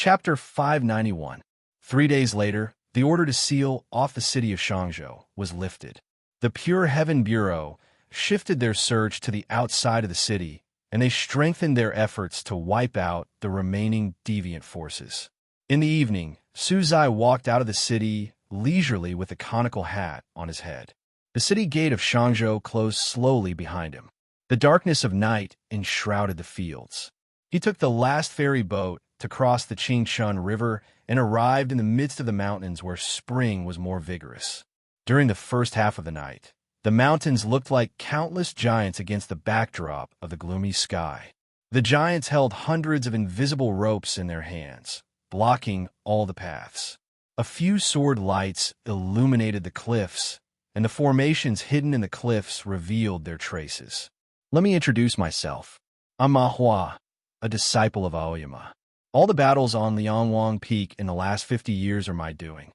Chapter 591. 3 days later, the order to seal off the city of Shangzhou was lifted. The Pure Heaven Bureau shifted their search to the outside of the city, and they strengthened their efforts to wipe out the remaining deviant forces. In the evening, Su Zai walked out of the city leisurely with a conical hat on his head. The city gate of Shangzhou closed slowly behind him. The darkness of night enshrouded the fields. He took the last ferry boat to cross the Qingshan River and arrived in the midst of the mountains where spring was more vigorous. During the first half of the night, the mountains looked like countless giants against the backdrop of the gloomy sky. The giants held hundreds of invisible ropes in their hands, blocking all the paths. A few sword lights illuminated the cliffs, and the formations hidden in the cliffs revealed their traces. Let me introduce myself. I'm Ma Hua, a disciple of Aoyama. All the battles on Liangwang Peak in the last 50 years are my doing.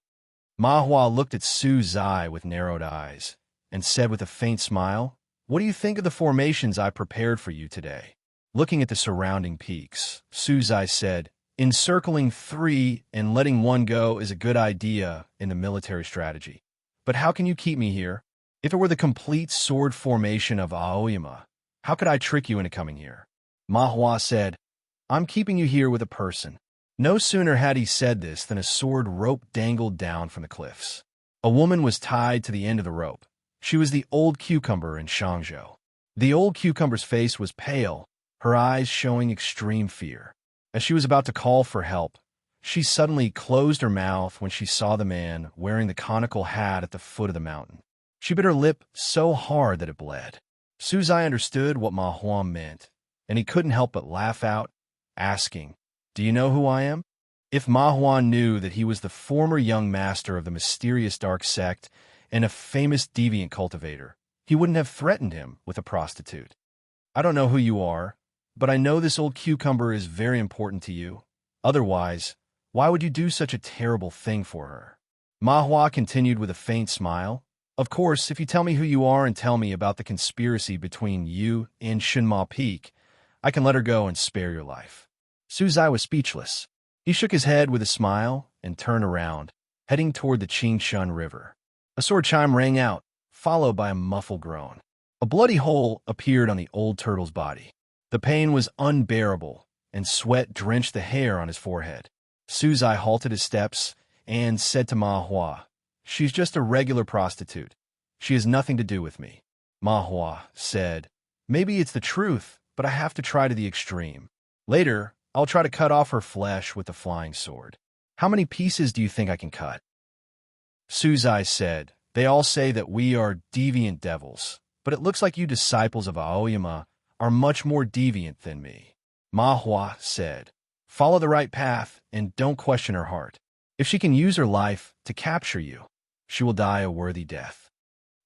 Ma Hua looked at Su Zai with narrowed eyes and said with a faint smile, "What do you think of the formations I prepared for you today?" Looking at the surrounding peaks, Su Zai said, "Encircling 3 and letting 1 go is a good idea in the military strategy. But how can you keep me here? If it were the complete sword formation of Aoyama, how could I trick you into coming here?" Ma Hua said, "I'm keeping you here with a person." No sooner had he said this than a sword rope dangled down from the cliffs. A woman was tied to the end of the rope. She was the Old Cucumber in Shangzhou. The Old Cucumber's face was pale, her eyes showing extreme fear. As she was about to call for help, she suddenly closed her mouth when she saw the man wearing the conical hat at the foot of the mountain. She bit her lip so hard that it bled. Su Zai understood what Ma Hua meant, and he couldn't help but laugh out, asking, "Do you know who I am?" If Ma Hua knew that he was the former young master of the mysterious dark sect and a famous deviant cultivator, he wouldn't have threatened him with a prostitute. "I don't know who you are, but I know this Old Cucumber is very important to you. Otherwise, why would you do such a terrible thing for her?" Ma Hua continued with a faint smile. "Of course, if you tell me who you are and tell me about the conspiracy between you and Shinma Peak, I can let her go and spare your life." Su Zai was speechless. He shook his head with a smile and turned around, heading toward the Qingshan River. A sword chime rang out, followed by a muffled groan. A bloody hole appeared on the old turtle's body. The pain was unbearable, and sweat drenched the hair on his forehead. Su Zai halted his steps and said to Ma Hua, "She's just a regular prostitute. She has nothing to do with me." Ma Hua said, "Maybe it's the truth, but I have to try to the extreme. Later, I'll try to cut off her flesh with the flying sword. How many pieces do you think I can cut?" Su Zai said, "They all say that we are deviant devils, but it looks like you disciples of Aoyama are much more deviant than me." Ma Hua said, "Follow the right path and don't question her heart. If she can use her life to capture you, she will die a worthy death."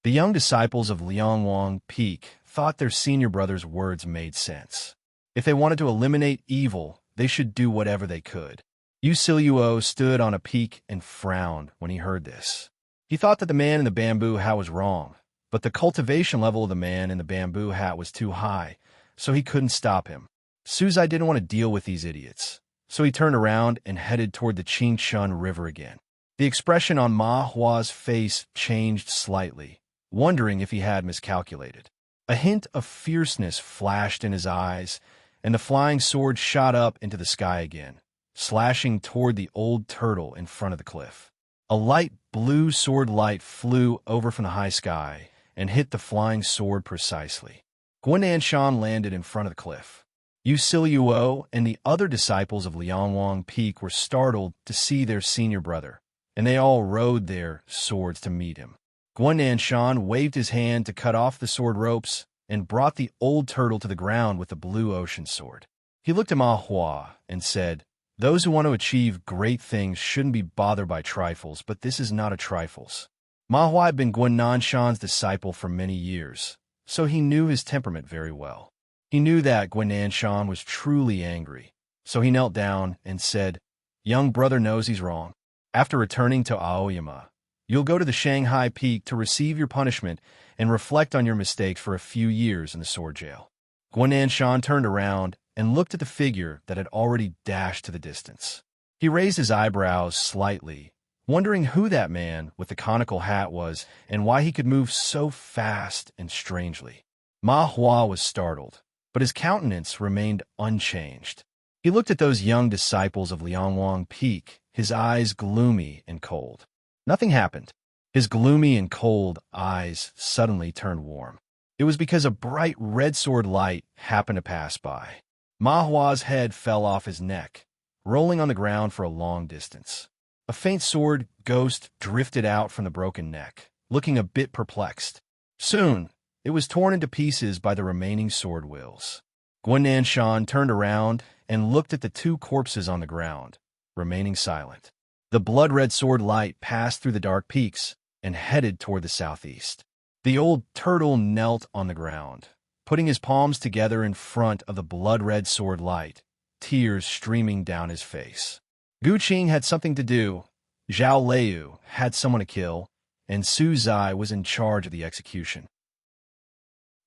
The young disciples of Liangwang Peak thought their senior brother's words made sense. If they wanted to eliminate evil, they should do whatever they could. Yu Siluo stood on a peak and frowned when he heard this. He thought that the man in the bamboo hat was wrong, but the cultivation level of the man in the bamboo hat was too high, so he couldn't stop him. Su Zai didn't want to deal with these idiots, so he turned around and headed toward the Qingshan River again. The expression on Ma Hua's face changed slightly, wondering if he had miscalculated. A hint of fierceness flashed in his eyes, and the flying sword shot up into the sky again, slashing toward the old turtle in front of the cliff. A light blue sword light flew over from the high sky and hit the flying sword precisely. Guananshan landed in front of the cliff. Yu Siluo and the other disciples of Liangwang Peak were startled to see their senior brother, and they all rode their swords to meet him. Guananshan waved his hand to cut off the sword ropes and brought the old turtle to the ground with the blue ocean sword. He looked at Ma Hua and said, "Those who want to achieve great things shouldn't be bothered by trifles, but this is not a trifles." Ma Hua had been Guananshan's disciple for many years, so he knew his temperament very well. He knew that Guananshan was truly angry, so he knelt down and said, "Young brother knows he's wrong. After returning to Aoyama, you'll go to the Shanghai Peak to receive your punishment and reflect on your mistakes for a few years in the sword jail." Guananshan turned around and looked at the figure that had already dashed to the distance. He raised his eyebrows slightly, wondering who that man with the conical hat was and why he could move so fast and strangely. Ma Hua was startled, but his countenance remained unchanged. He looked at those young disciples of Liangwang Peak, his eyes gloomy and cold. Nothing happened. His gloomy and cold eyes suddenly turned warm. It was because a bright red sword light happened to pass by. Ma Hua's head fell off his neck, rolling on the ground for a long distance. A faint sword ghost drifted out from the broken neck, looking a bit perplexed. Soon, it was torn into pieces by the remaining sword wheels. Guan Shan turned around and looked at the two corpses on the ground, remaining silent. The blood-red sword light passed through the dark peaks and headed toward the southeast. The old turtle knelt on the ground, putting his palms together in front of the blood-red sword light, tears streaming down his face. Gu Qing had something to do, Zhao Liu had someone to kill, and Su Zai was in charge of the execution.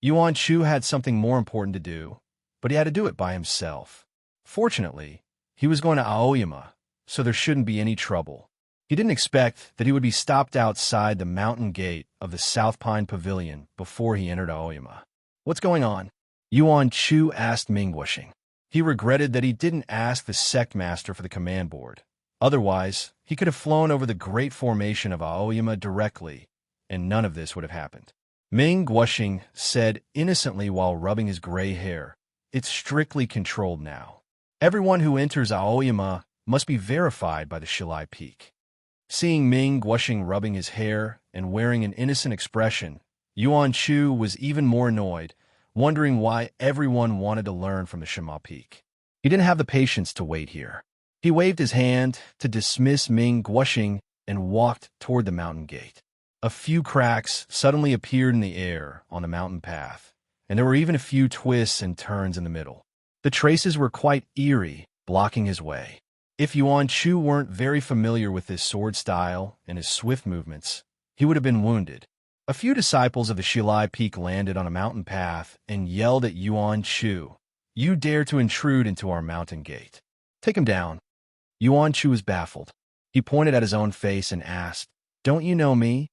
Yuan Shu had something more important to do, but he had to do it by himself. Fortunately, he was going to Aoyama, so there shouldn't be any trouble. He didn't expect that he would be stopped outside the mountain gate of the South Pine Pavilion before he entered Aoyama. What's going on? Yuan Shu asked Ming Guoxing. He regretted that he didn't ask the sect master for the command board. Otherwise, he could have flown over the great formation of Aoyama directly, and none of this would have happened. Ming Guoxing said innocently while rubbing his gray hair, "It's strictly controlled now. Everyone who enters Aoyama must be verified by the Shilai Peak." Seeing Ming Guoxing rubbing his hair and wearing an innocent expression, Yuan Shu was even more annoyed, wondering why everyone wanted to learn from the Shima Peak. He didn't have the patience to wait here. He waved his hand to dismiss Ming Guoxing and walked toward the mountain gate. A few cracks suddenly appeared in the air on the mountain path, and there were even a few twists and turns in the middle. The traces were quite eerie, blocking his way. If Yuan Shu weren't very familiar with his sword style and his swift movements, he would have been wounded. A few disciples of the Shilai Peak landed on a mountain path and yelled at Yuan Shu, "You dare to intrude into our mountain gate. Take him down." Yuan Shu was baffled. He pointed at his own face and asked, "Don't you know me?"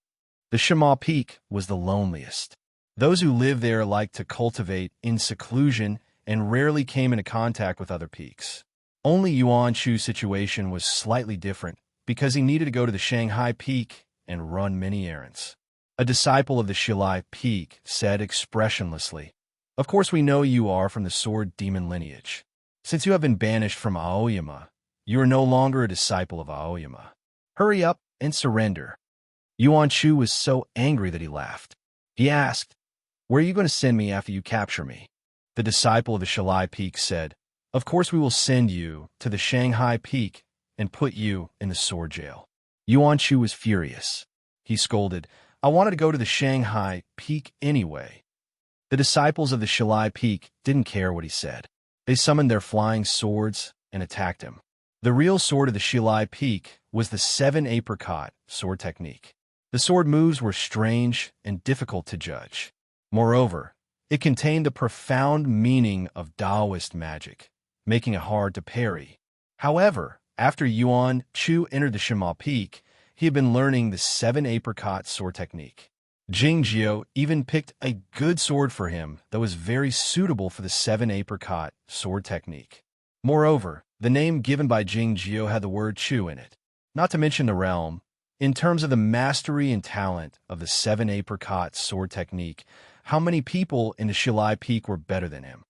The Shima Peak was the loneliest. Those who lived there liked to cultivate in seclusion and rarely came into contact with other peaks. Only Yuan Shu's situation was slightly different because he needed to go to the Shanghai Peak and run many errands. A disciple of the Shilai Peak said expressionlessly, "Of course we know you are from the sword demon lineage. Since you have been banished from Aoyama, you are no longer a disciple of Aoyama. Hurry up and surrender." Yuan Shu was so angry that he laughed. He asked, "Where are you going to send me after you capture me?" The disciple of the Shilai Peak said, "Of course we will send you to the Shanghai Peak and put you in the sword jail." Yuan Shu was furious. He scolded, "I wanted to go to the Shanghai Peak anyway." The disciples of the Shilai Peak didn't care what he said. They summoned their flying swords and attacked him. The real sword of the Shilai Peak was the 7-apricot sword technique. The sword moves were strange and difficult to judge. Moreover, it contained the profound meaning of Taoist magic, making it hard to parry. However, after Yuan Shu entered the Shima Peak, he had been learning the 7-apricot sword technique. Jing Jiao even picked a good sword for him that was very suitable for the 7-apricot sword technique. Moreover, the name given by Jing Jiao had the word Chu in it. Not to mention the realm, in terms of the mastery and talent of the 7-apricot sword technique, how many people in the Shilai Peak were better than him?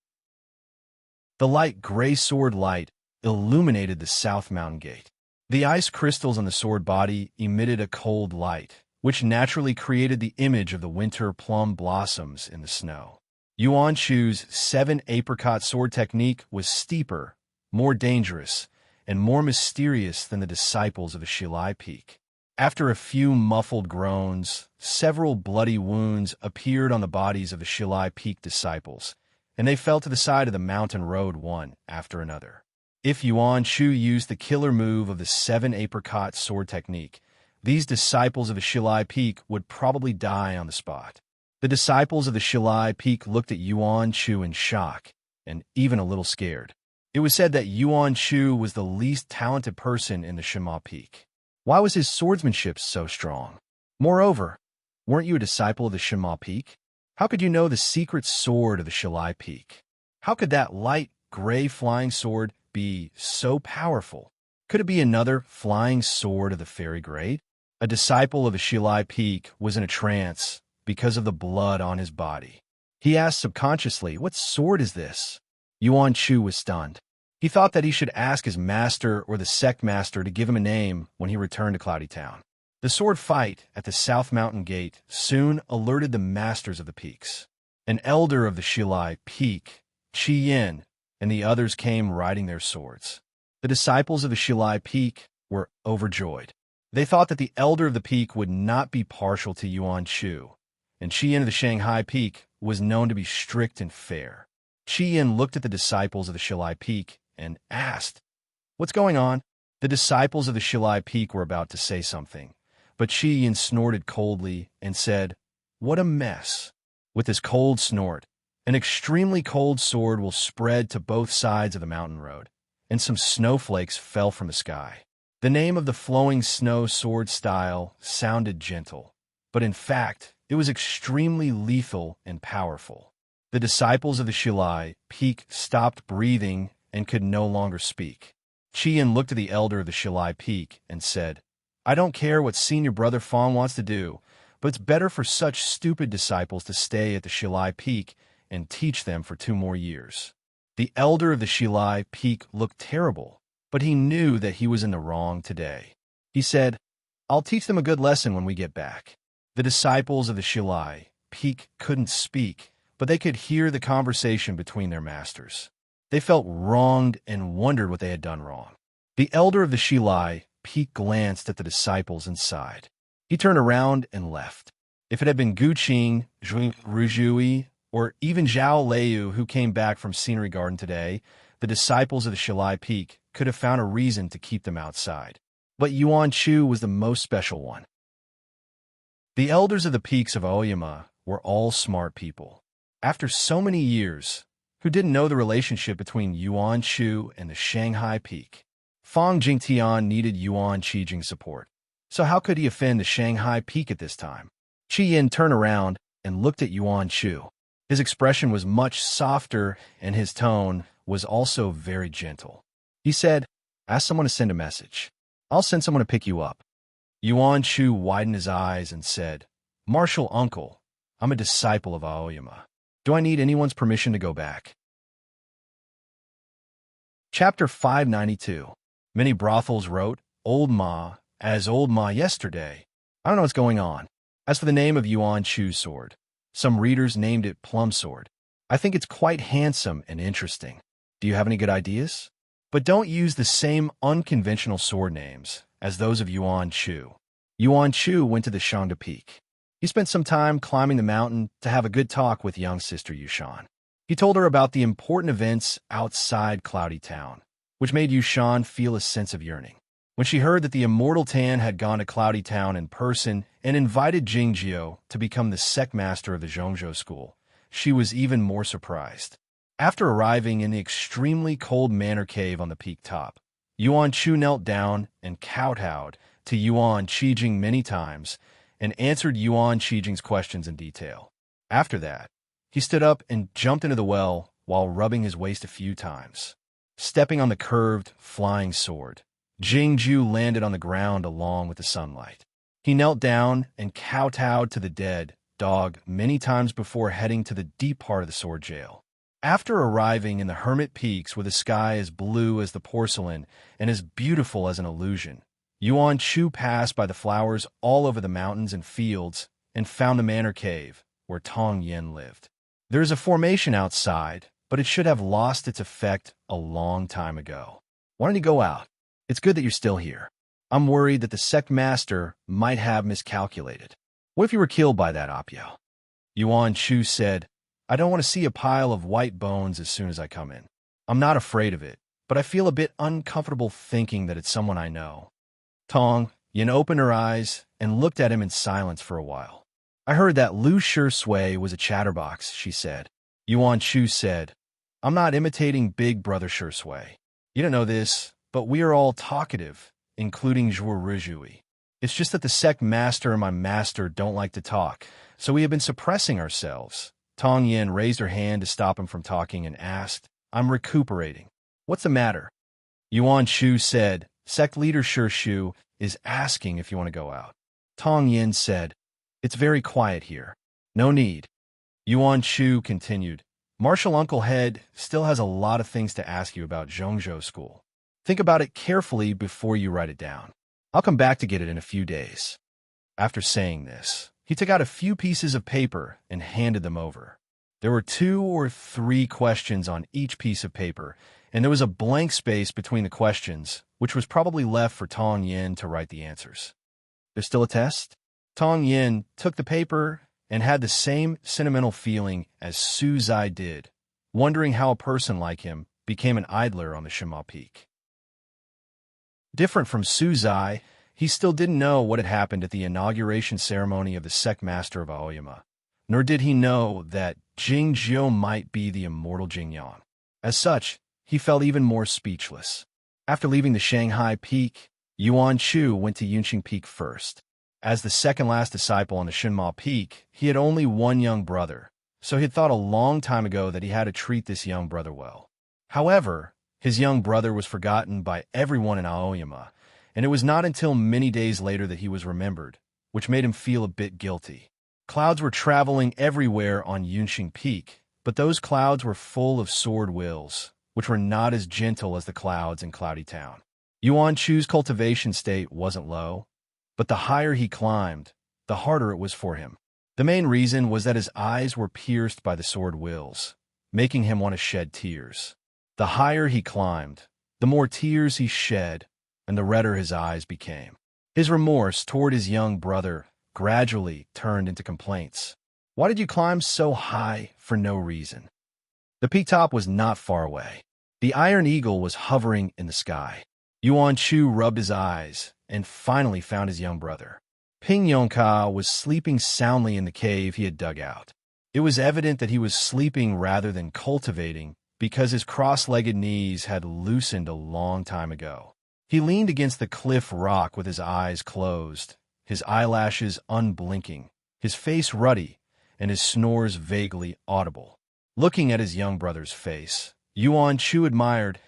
The light gray sword light illuminated the south mountain gate. The ice crystals on the sword body emitted a cold light, which naturally created the image of the winter plum blossoms in the snow. Yuan Shu's 7-apricot sword technique was steeper, more dangerous, and more mysterious than the disciples of the Shilai Peak. After a few muffled groans, several bloody wounds appeared on the bodies of the Shilai Peak disciples, and they fell to the side of the mountain road one after another. If Yuan Shu used the killer move of the 7-apricot sword technique, these disciples of the Shilai Peak would probably die on the spot. The disciples of the Shilai Peak looked at Yuan Shu in shock, and even a little scared. It was said that Yuan Shu was the least talented person in the Shima Peak. Why was his swordsmanship so strong? Moreover, weren't you a disciple of the Shima Peak? How could you know the secret sword of the Shilai Peak? How could that light gray flying sword be so powerful? Could it be another flying sword of the Fairy Great? A disciple of the Shilai Peak was in a trance because of the blood on his body. He asked subconsciously, "What sword is this?" Yuan Shu was stunned. He thought that he should ask his master or the sect master to give him a name when he returned to Cloudy Town. The sword fight at the South Mountain Gate soon alerted the masters of the peaks. An elder of the Shilai Peak, Qi Yin, and the others came riding their swords. The disciples of the Shilai Peak were overjoyed. They thought that the elder of the peak would not be partial to Yuan Shu, and Qi Yin of the Shanghai Peak was known to be strict and fair. Qi Yin looked at the disciples of the Shilai Peak and asked, "What's going on?" The disciples of the Shilai Peak were about to say something, but Qi Yin snorted coldly and said, "What a mess." With this cold snort, an extremely cold sword will spread to both sides of the mountain road, and some snowflakes fell from the sky. The name of the flowing snow sword style sounded gentle, but in fact, it was extremely lethal and powerful. The disciples of the Shilai Peak stopped breathing and could no longer speak. Qi Yin looked at the elder of the Shilai Peak and said, "I don't care what senior brother Fong wants to do, but it's better for such stupid disciples to stay at the Shilai Peak and teach them for 2 more years." The elder of the Shilai Peak looked terrible, but he knew that he was in the wrong today. He said, "I'll teach them a good lesson when we get back." The disciples of the Shilai Peak couldn't speak, but they could hear the conversation between their masters. They felt wronged and wondered what they had done wrong. The elder of the Shilai Peak glanced at the disciples and sighed. He turned around and left. If it had been Gu Qing, Zhu Ruzhui, or even Zhao Leiyu who came back from Scenery Garden today, the disciples of the Shilai Peak could have found a reason to keep them outside. But Yuan Shu was the most special one. The elders of the peaks of Aoyama were all smart people. After so many years, who didn't know the relationship between Yuan Shu and the Shanghai Peak? Fang Jingtian needed Yuan Qijing's support. So how could he offend the Shanghai Peak at this time? Qi Yin turned around and looked at Yuan Shu. His expression was much softer, and his tone was also very gentle. He said, "Ask someone to send a message. I'll send someone to pick you up." Yuan Shu widened his eyes and said, "Martial uncle, I'm a disciple of Aoyama. Do I need anyone's permission to go back?" Chapter 592. Many brothels wrote, "Old Ma, as old Ma yesterday." I don't know what's going on. As for the name of Yuan Shu's sword, some readers named it Plum Sword. I think it's quite handsome and interesting. Do you have any good ideas? But don't use the same unconventional sword names as those of Yuan Shu. Yuan Shu went to the Shangda Peak. He spent some time climbing the mountain to have a good talk with young sister Yushan. He told her about the important events outside Cloudy Town, which made Yushan feel a sense of yearning. When she heard that the immortal Tan had gone to Cloudy Town in person and invited Jingjiu to become the sect master of the Zhongzhou school, she was even more surprised. After arriving in the extremely cold manor cave on the peak top, Yuan Shu knelt down and kowtowed to Yuan Qijing many times and answered Yuan Qijing's questions in detail. After that, he stood up and jumped into the well while rubbing his waist a few times. Stepping on the curved, flying sword, Jingjiu landed on the ground along with the sunlight. He knelt down and kowtowed to the dead dog many times before heading to the deep part of the sword jail. After arriving in the Hermit Peaks with a sky as blue as the porcelain and as beautiful as an illusion, Yuan Shu passed by the flowers all over the mountains and fields and found the manor cave where Tong Yin lived. There is a formation outside, but it should have lost its effect a long time ago. Why don't you go out? It's good that you're still here. I'm worried that the sect master might have miscalculated. What if you were killed by that Apio? Yuan Shu said, "I don't want to see a pile of white bones as soon as I come in. I'm not afraid of it, but I feel a bit uncomfortable thinking that it's someone I know." Tong Yin opened her eyes and looked at him in silence for a while. "I heard that Lu Shui was a chatterbox," she said. Yuan Shu said, I'm not imitating Big Brother Shui. You don't know this, but we are all talkative, including Zhuo Rizhui. It's just that the sect master and my master don't like to talk, so we have been suppressing ourselves. Tong Yin raised her hand to stop him from talking and asked, I'm recuperating. What's the matter? Yuan Shu said, Sect leader Shi Shu is asking if you want to go out. Tong Yin said, It's very quiet here. No need. Yuan Shu continued, Martial Uncle Head still has a lot of things to ask you about Zhongzhou School. Think about it carefully before you write it down. I'll come back to get it in a few days. After saying this, he took out a few pieces of paper and handed them over. There were 2 or 3 questions on each piece of paper, and there was a blank space between the questions, which was probably left for Tong Yin to write the answers. There's still a test? Tong Yin took the paper and had the same sentimental feeling as Su Zai did, wondering how a person like him became an idler on the Shima Peak. Different from Su Zai, he still didn't know what had happened at the inauguration ceremony of the sect master of Aoyama, nor did he know that Jing Jiu might be the immortal Jingyan. As such, he felt even more speechless. After leaving the Shanghai Peak, Yuan Chu went to Yunqing Peak first. As the second-last disciple on the Shinma Peak, he had only one young brother, so he had thought a long time ago that he had to treat this young brother well. However, his young brother was forgotten by everyone in Aoyama, and it was not until many days later that he was remembered, which made him feel a bit guilty. Clouds were traveling everywhere on Yunqing Peak, but those clouds were full of sword wills, which were not as gentle as the clouds in Cloudy Town. Yuan Chu's cultivation state wasn't low, but the higher he climbed, the harder it was for him. The main reason was that his eyes were pierced by the sword wills, making him want to shed tears. The higher he climbed, the more tears he shed, and the redder his eyes became. His remorse toward his young brother gradually turned into complaints. Why did you climb so high for no reason? The peak top was not far away. The iron eagle was hovering in the sky. Yuan Chu rubbed his eyes and finally found his young brother. Ping Yongka was sleeping soundly in the cave he had dug out. It was evident that he was sleeping rather than cultivating because his cross-legged knees had loosened a long time ago. He leaned against the cliff rock with his eyes closed, his eyelashes unblinking, his face ruddy, and his snores vaguely audible. Looking at his young brother's face, Yuan Chu admired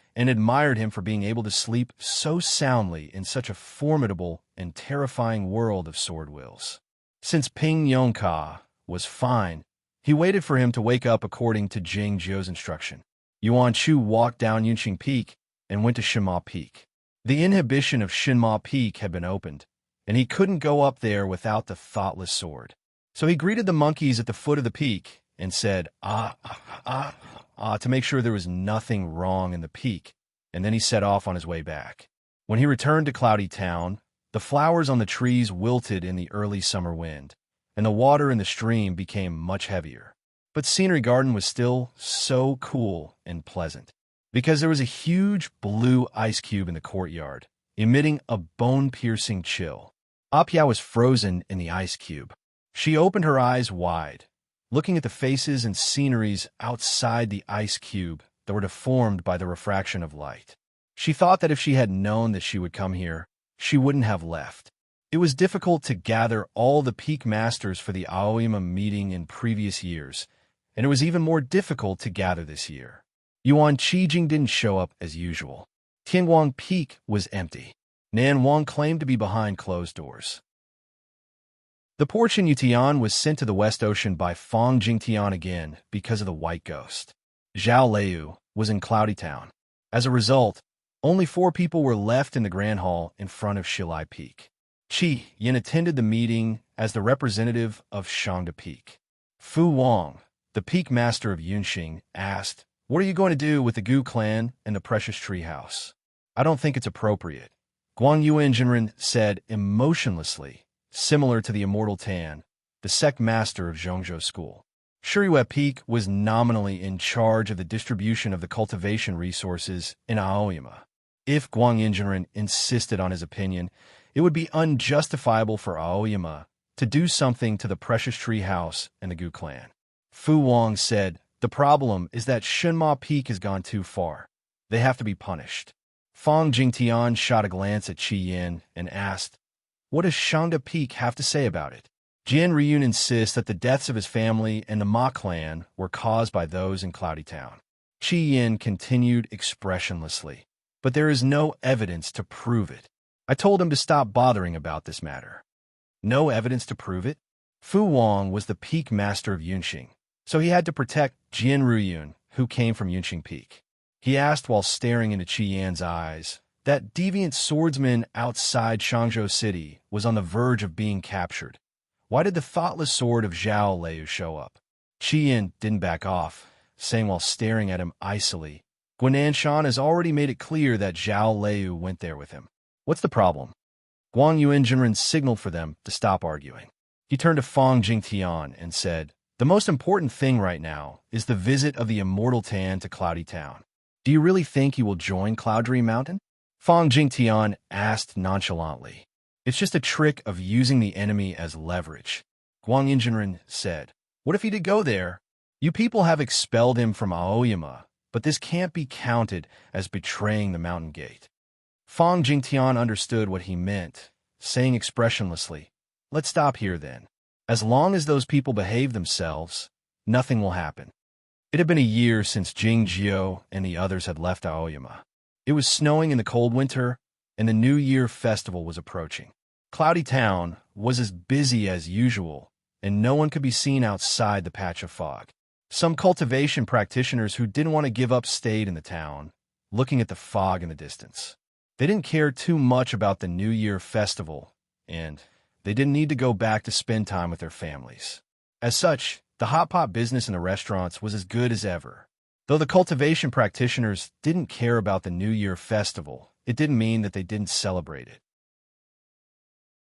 him for being able to sleep so soundly in such a formidable and terrifying world of sword wills. Since Ping Yongka was fine, he waited for him to wake up according to Jing Jiu's instruction. Yuan Chu walked down Yunqing Peak and went to Shinma Peak. The inhibition of Shinma Peak had been opened, and he couldn't go up there without the thoughtless sword. So he greeted the monkeys at the foot of the peak and said, to make sure there was nothing wrong in the peak, and then he set off on his way back. When he returned to Cloudy Town, the flowers on the trees wilted in the early summer wind, and the water in the stream became much heavier. But Scenery Garden was still so cool and pleasant, because there was a huge blue ice cube in the courtyard, emitting a bone-piercing chill. Apia was frozen in the ice cube. She opened her eyes wide, looking at the faces and sceneries outside the ice cube that were deformed by the refraction of light. She thought that if she had known that she would come here, she wouldn't have left. It was difficult to gather all the peak masters for the Aoyama meeting in previous years, and it was even more difficult to gather this year. Yuan Qijing didn't show up as usual. Tianguang Peak was empty. Nan Wang claimed to be behind closed doors. The poor Chen Yutian was sent to the West Ocean by Fong Jingtian again because of the White Ghost. Zhao Liu was in Cloudy Town. As a result, only 4 people were left in the Grand Hall in front of Shilai Peak. Qi Yin attended the meeting as the representative of Shangda Peak. Fu Wang, the peak master of Yunqing, asked, "What are you going to do with the Gu clan and the Precious Tree House?" "I don't think it's appropriate," Guang Yuanjinren said emotionlessly, similar to the immortal Tan, the sect master of Zhongzhou School. Shiriyue Peak was nominally in charge of the distribution of the cultivation resources in Aoyama. If Guang Yuanjinren insisted on his opinion, it would be unjustifiable for Aoyama to do something to the Precious Tree House and the Gu clan. Fu Wang said, The problem is that Shenma Peak has gone too far. They have to be punished. Fang Jingtian shot a glance at Qi Yin and asked, "What does Shangda Peak have to say about it?" Jian Ryun insists that the deaths of his family and the Ma clan were caused by those in Cloudy Town. Qi Yin continued expressionlessly, "But there is no evidence to prove it. I told him to stop bothering about this matter." No evidence to prove it? Fu Wang was the peak master of Yunqing, so he had to protect Jian Ryun, who came from Yunqing Peak. He asked while staring into Qi Yan's eyes. That deviant swordsman outside Shangzhou City was on the verge of being captured. Why did the thoughtless sword of Zhao Liu show up? Qi Yan didn't back off, saying while staring at him icily, "Guanan Shan has already made it clear that Zhao Liu went there with him. What's the problem?" Guang Yuanjinren signaled for them to stop arguing. He turned to Fang Jingtian and said, "The most important thing right now is the visit of the Immortal Tan to Cloudy Town. Do you really think he will join Cloud Dream Mountain?" Fang Jingtian asked nonchalantly. "It's just a trick of using the enemy as leverage." Guang Yinjinren said, "What if he did go there? You people have expelled him from Aoyama, but this can't be counted as betraying the mountain gate." Fang Jingtian understood what he meant, saying expressionlessly, "Let's stop here then. As long as those people behave themselves, nothing will happen." It had been a year since Jing Jiao and the others had left Aoyama. It was snowing in the cold winter, and the New Year festival was approaching. Cloudy Town was as busy as usual, and no one could be seen outside the patch of fog. Some cultivation practitioners who didn't want to give up stayed in the town, looking at the fog in the distance. They didn't care too much about the New Year festival, and they didn't need to go back to spend time with their families. As such, the hot pot business in the restaurants was as good as ever. Though the cultivation practitioners didn't care about the New Year festival, it didn't mean that they didn't celebrate it.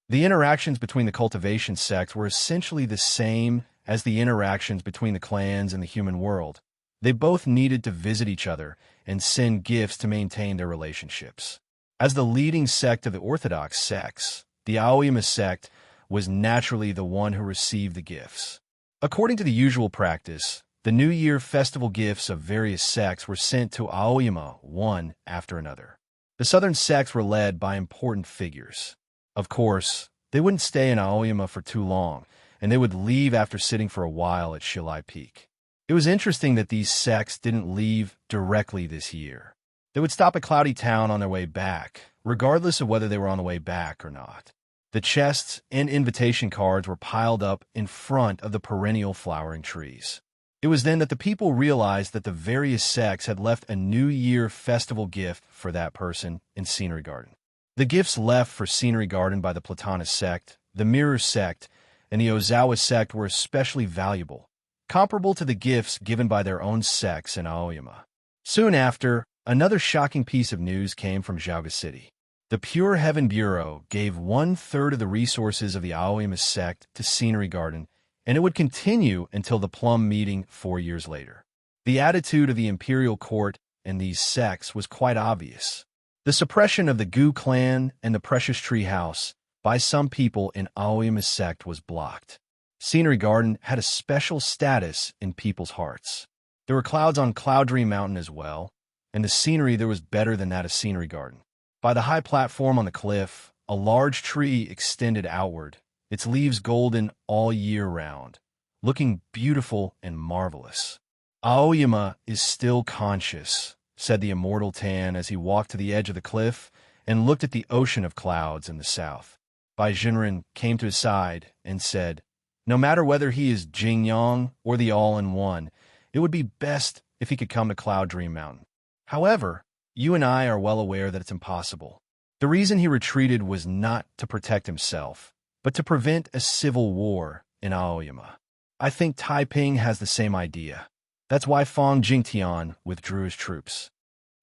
The interactions between the cultivation sect were essentially the same as the interactions between the clans and the human world. They both needed to visit each other and send gifts to maintain their relationships. As the leading sect of the Orthodox sects, the Aoyama sect was naturally the one who received the gifts. According to the usual practice, the New Year festival gifts of various sects were sent to Aoyama one after another. The southern sects were led by important figures. Of course, they wouldn't stay in Aoyama for too long, and they would leave after sitting for a while at Shilai Peak. It was interesting that these sects didn't leave directly this year. They would stop at Cloudy Town on their way back, regardless of whether they were on the way back or not. The chests and invitation cards were piled up in front of the perennial flowering trees. It was then that the people realized that the various sects had left a New Year festival gift for that person in Scenery Garden. The gifts left for Scenery Garden by the Platonist sect, the Mirror sect, and the Ozawa sect were especially valuable, comparable to the gifts given by their own sects in Aoyama. Soon after, another shocking piece of news came from Zhaoga City. The Pure Heaven Bureau gave 1/3 of the resources of the Aoyama sect to Scenery Garden, and it would continue until the Plum meeting 4 years later. The attitude of the imperial court and these sects was quite obvious. The suppression of the Gu clan and the Precious Tree House by some people in Aoyama's sect was blocked. Scenery Garden had a special status in people's hearts. There were clouds on Cloud Dream Mountain as well, and the scenery there was better than that of Scenery Garden. By the high platform on the cliff, a large tree extended outward, its leaves golden all year round, looking beautiful and marvelous. "Aoyama is still conscious," said the Immortal Tan as he walked to the edge of the cliff and looked at the ocean of clouds in the south. Bai Jinren came to his side and said, "No matter whether he is Jingyang or the All-in-One, it would be best if he could come to Cloud Dream Mountain. However, you and I are well aware that it's impossible." The reason he retreated was not to protect himself, but to prevent a civil war in Aoyama. I think Taiping has the same idea. That's why Fang Jingtian withdrew his troops.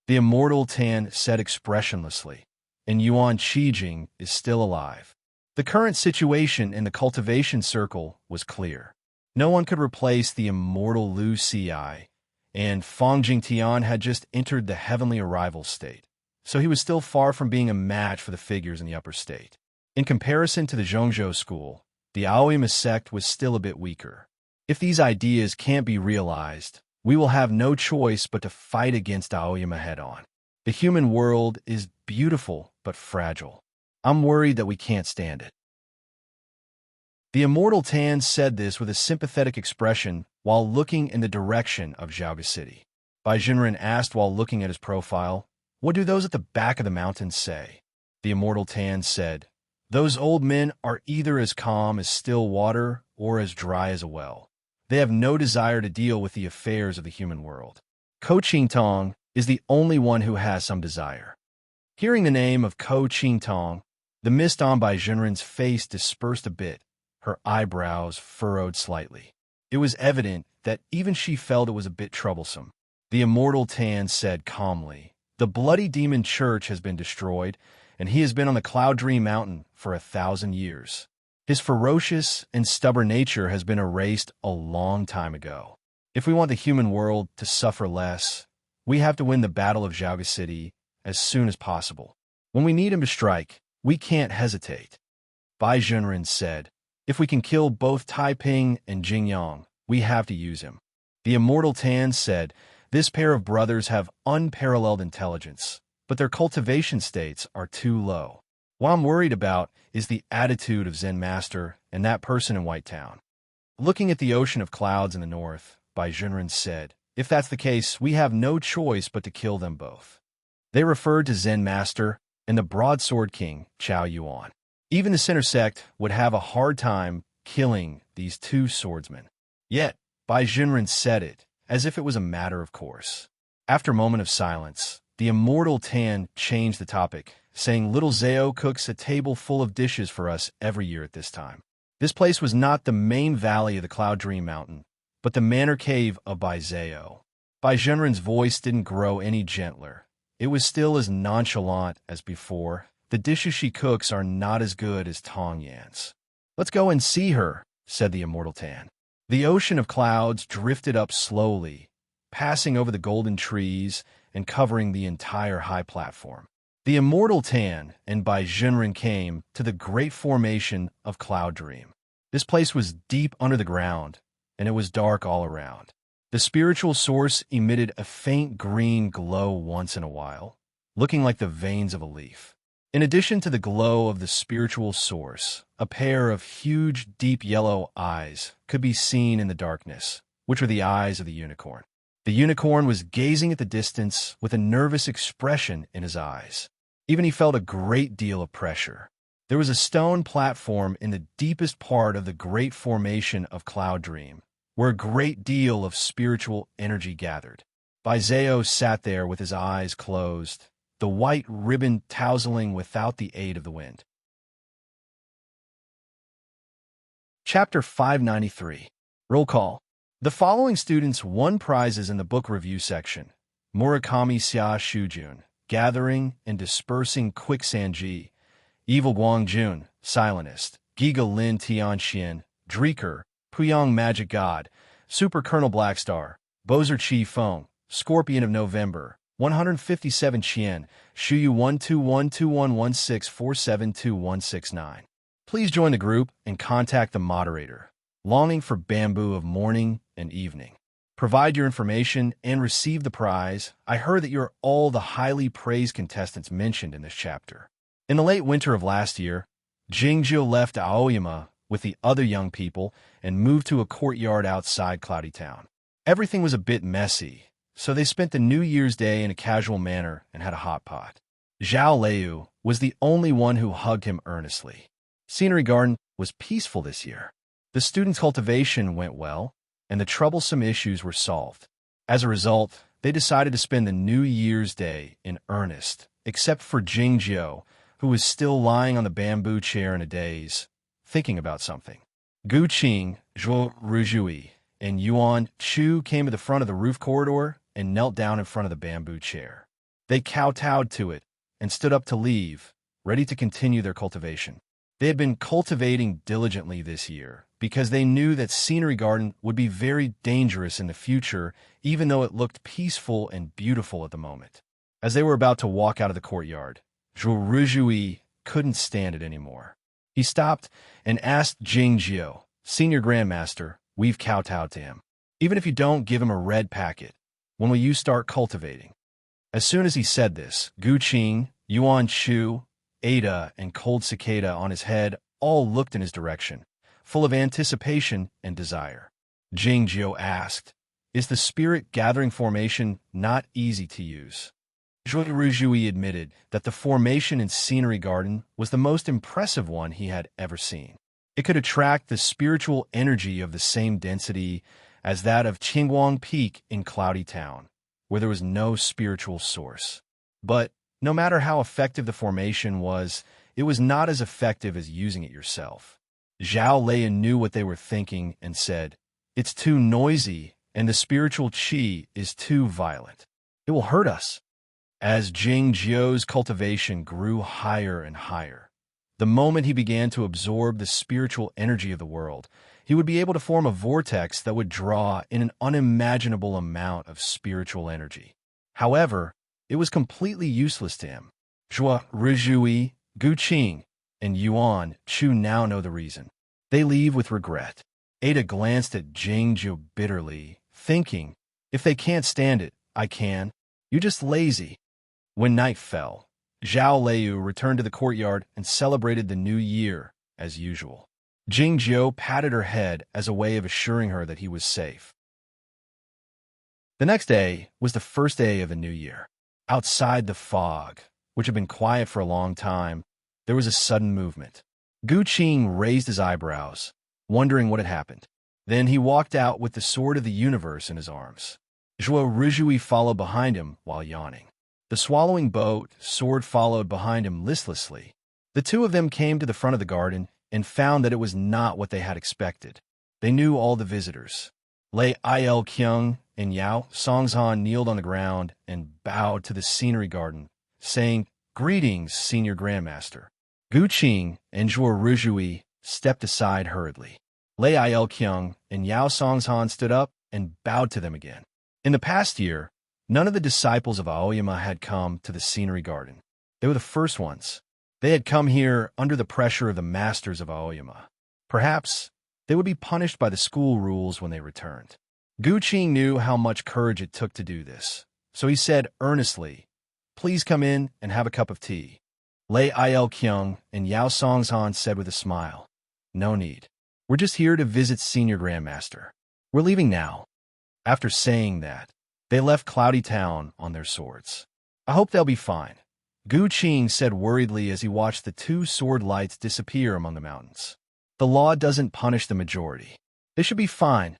The Immortal Tan said expressionlessly, and Yuan Qijing is still alive. The current situation in the cultivation circle was clear. No one could replace the immortal Lu Ci, and Fang Jingtian had just entered the heavenly arrival state, so he was still far from being a match for the figures in the upper state. In comparison to the Zhongzhou school, the Aoyama sect was still a bit weaker. If these ideas can't be realized, we will have no choice but to fight against Aoyama head-on. The human world is beautiful but fragile. I'm worried that we can't stand it." The immortal Tan said this with a sympathetic expression while looking in the direction of Zhaoga City. Bai Jinren asked while looking at his profile, "What do those at the back of the mountains say?" The immortal Tan said, "Those old men are either as calm as still water or as dry as a well. They have no desire to deal with the affairs of the human world. Ko Qingtong is the only one who has some desire." Hearing the name of Ko Qingtong, the mist on Bai Jinren's face dispersed a bit, her eyebrows furrowed slightly. It was evident that even she felt it was a bit troublesome. The immortal Tan said calmly, "The bloody demon church has been destroyed, and he has been on the Cloud Dream Mountain for 1,000 years. His ferocious and stubborn nature has been erased a long time ago. If we want the human world to suffer less, we have to win the Battle of Zhaoga City as soon as possible. When we need him to strike, we can't hesitate." Bai Junren said, "If we can kill both Taiping and Jingyang, we have to use him." The immortal Tan said, "This pair of brothers have unparalleled intelligence, but their cultivation states are too low. What I'm worried about is the attitude of Zen Master and that person in White Town." Looking at the ocean of clouds in the north, Bai Junren said, "If that's the case, we have no choice but to kill them both." They referred to Zen Master and the Broadsword King, Chao Yuan. Even the Center Sect would have a hard time killing these two swordsmen. Yet, Bai Junren said it as if it was a matter of course. After a moment of silence, the immortal Tan changed the topic, saying Little Zao cooks a table full of dishes for us every year at this time. This place was not the main valley of the Cloud Dream Mountain, but the manor cave of Bai Zao. Bai Junren's voice didn't grow any gentler. It was still as nonchalant as before. "The dishes she cooks are not as good as Tong Yan's." "Let's go and see her," said the immortal Tan. The ocean of clouds drifted up slowly, passing over the golden trees and covering the entire high platform. The immortal Tan and Bai Junren came to the great formation of Cloud Dream. This place was deep under the ground, and it was dark all around. The spiritual source emitted a faint green glow once in a while, looking like the veins of a leaf. In addition to the glow of the spiritual source, a pair of huge, deep yellow eyes could be seen in the darkness, which were the eyes of the unicorn. The unicorn was gazing at the distance with a nervous expression in his eyes. Even he felt a great deal of pressure. There was a stone platform in the deepest part of the great formation of Cloud Dream, where a great deal of spiritual energy gathered. Bai Zao sat there with his eyes closed, the white ribbon tousling without the aid of the wind. Chapter 593. Roll call. The following students won prizes in the book review section: Murakami Xia Shujun, Gathering and Dispersing Quicksand Ji; Evil Guangjun, Silentist; Giga Lin Tianxian, Dreaker; Puyang Magic God; Super Colonel Blackstar; Bozer Chi Feng, Scorpion of November; 157 Qian, Shuyu 1212116472169. Please join the group and contact the moderator. Longing for bamboo of morning and evening. Provide your information and receive the prize. I heard that you're all the highly praised contestants mentioned in this chapter. In the late winter of last year, Jingzhou left Aoyama with the other young people and moved to a courtyard outside Cloudy Town. Everything was a bit messy, so they spent the New Year's Day in a casual manner and had a hot pot. Zhao Liu was the only one who hugged him earnestly. Scenery Garden was peaceful this year. The students' cultivation went well, and the troublesome issues were solved. As a result, they decided to spend the New Year's Day in earnest, except for Jingzhou, who was still lying on the bamboo chair in a daze, thinking about something. Gu Qing, Zhuo Ruzhui, and Yuan Chu came to the front of the roof corridor and knelt down in front of the bamboo chair. They kowtowed to it and stood up to leave, ready to continue their cultivation. They had been cultivating diligently this year because they knew that Scenery Garden would be very dangerous in the future, even though it looked peaceful and beautiful at the moment. As they were about to walk out of the courtyard, Zhuo Ruzhui couldn't stand it anymore. He stopped and asked Jingzhou, "Senior Grandmaster, we've kowtowed to him. Even if you don't give him a red packet, when will you start cultivating? As soon as he said this, Gu Qing, Yuan Chu, Ada, and Cold Cicada on his head all looked in his direction, full of anticipation and desire. Jing Jiu asked, "Is the spirit gathering formation not easy to use?" Zhuo Ruzhui admitted that the formation in Scenery Garden was the most impressive one he had ever seen. It could attract the spiritual energy of the same density as that of Qingguang Peak in Cloudy Town, where there was no spiritual source. But no matter how effective the formation was, it was not as effective as using it yourself. Zhao Leian knew what they were thinking and said, "It's too noisy, and the spiritual qi is too violent. It will hurt us." As Jing Jiu's cultivation grew higher and higher, the moment he began to absorb the spiritual energy of the world, he would be able to form a vortex that would draw in an unimaginable amount of spiritual energy. However, it was completely useless to him. Zhuo Ruzhui, Gu Qing, and Yuan Chu now know the reason. They leave with regret. Ada glanced at Jing Jiu bitterly, thinking, "If they can't stand it, I can. You're just lazy." When night fell, Zhao Leiyu returned to the courtyard and celebrated the new year as usual. Jing Jiu patted her head as a way of assuring her that he was safe. The next day was the first day of the new year. Outside the fog, which had been quiet for a long time, there was a sudden movement. Gu Qing raised his eyebrows, wondering what had happened. Then he walked out with the sword of the universe in his arms. Zhuo Ruzhui followed behind him while yawning. The swallowing boat, sword followed behind him listlessly. The two of them came to the front of the garden and found that it was not what they had expected. They knew all the visitors. Lei Il Kyung and Yao Songzhan kneeled on the ground and bowed to the Scenery Garden, saying, "Greetings, Senior Grandmaster." Gu Qing and Zhuo Ruzhui stepped aside hurriedly. Lei Il Kyung and Yao Songzhan stood up and bowed to them again. In the past year, none of the disciples of Aoyama had come to the Scenery Garden. They were the first ones. They had come here under the pressure of the masters of Aoyama. Perhaps they would be punished by the school rules when they returned. Gu Qing knew how much courage it took to do this, so he said earnestly, "Please come in and have a cup of tea." Lei Il Kyung and Yao Songzhan said with a smile, "No need. We're just here to visit Senior Grandmaster. We're leaving now." After saying that, they left Cloudy Town on their swords. "I hope they'll be fine," Gu Qing said worriedly as he watched the two sword lights disappear among the mountains. "The law doesn't punish the majority. They should be fine,"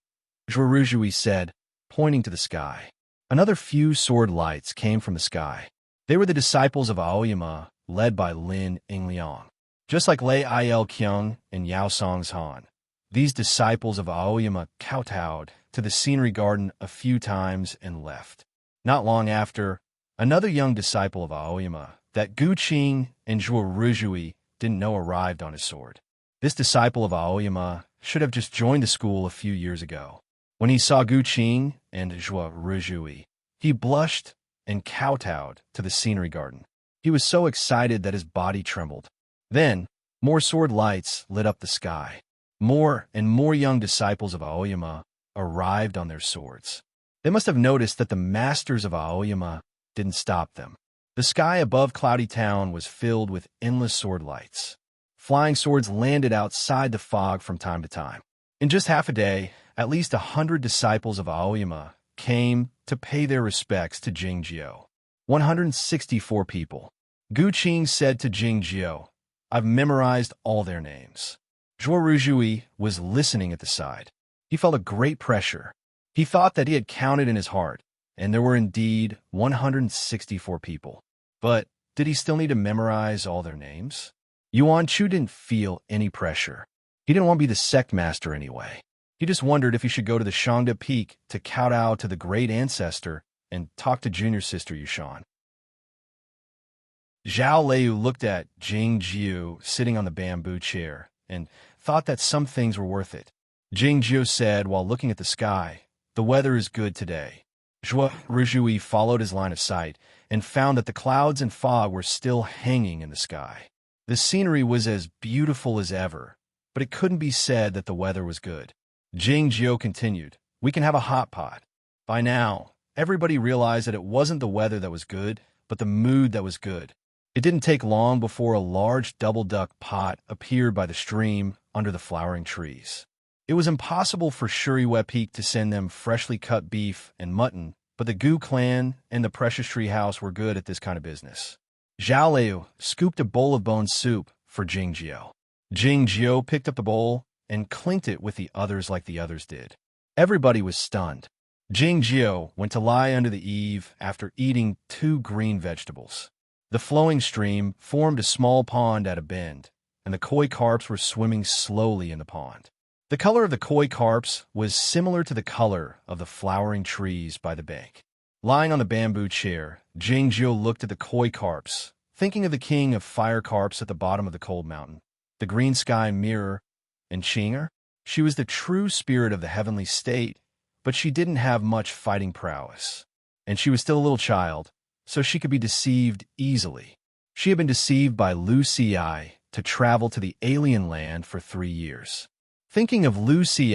Zhuo Ruzhui said, pointing to the sky. Another few sword lights came from the sky. They were the disciples of Aoyama, led by Lin Yingliang. Just like Lei Il Kyung and Yao Songzhan, these disciples of Aoyama kowtowed to the Scenery Garden a few times and left. Not long after, another young disciple of Aoyama that Gu Qing and Zhuo Ruzhui didn't know arrived on his sword. This disciple of Aoyama should have just joined the school a few years ago. When he saw Gu Qing and Zhuo Ruzhui, he blushed and kowtowed to the Scenery Garden. He was so excited that his body trembled. Then, more sword lights lit up the sky. More and more young disciples of Aoyama arrived on their swords. They must have noticed that the masters of Aoyama didn't stop them. The sky above Cloudy Town was filled with endless sword lights. Flying swords landed outside the fog from time to time. In just half a day, at least 100 disciples of Aoyama came to pay their respects to Jing Jiu. 164 people. Gu Qing said to Jing Jiu, "I've memorized all their names." Zhuo Ruzhui was listening at the side. He felt a great pressure. He thought that he had counted in his heart, and there were indeed 164 people. But did he still need to memorize all their names? Yuan Chu didn't feel any pressure. He didn't want to be the sect master anyway. He just wondered if he should go to the Shangda Peak to kowtow to the great ancestor and talk to junior sister Yushan. Zhao Leiyu looked at Jing Jiu sitting on the bamboo chair and thought that some things were worth it. Jing Jiu said while looking at the sky, "The weather is good today." Zhuo Ruzhui followed his line of sight and found that the clouds and fog were still hanging in the sky. The scenery was as beautiful as ever, but it couldn't be said that the weather was good. Jing Jiu continued, We can have a hot pot." By now, everybody realized that it wasn't the weather that was good, but the mood that was good. It didn't take long before a large double-duck pot appeared by the stream under the flowering trees. It was impossible for Shuriwepik to send them freshly cut beef and mutton, but the Gu clan and the Precious Tree House were good at this kind of business. Zhao Liu scooped a bowl of bone soup for Jingjiao. Jingjiao picked up the bowl and clinked it with the others like the others did. Everybody was stunned. Jingjiao went to lie under the eave after eating 2 green vegetables. The flowing stream formed a small pond at a bend, and the koi carps were swimming slowly in the pond. The color of the koi carps was similar to the color of the flowering trees by the bank. Lying on the bamboo chair, Jingjiao looked at the koi carps, thinking of the king of fire carps at the bottom of the cold mountain, the green sky mirror, and Chinger. She was the true spirit of the heavenly state, but she didn't have much fighting prowess. And she was still a little child, so she could be deceived easily. She had been deceived by Lu Xi to travel to the alien land for 3 years. Thinking of Lu Xi,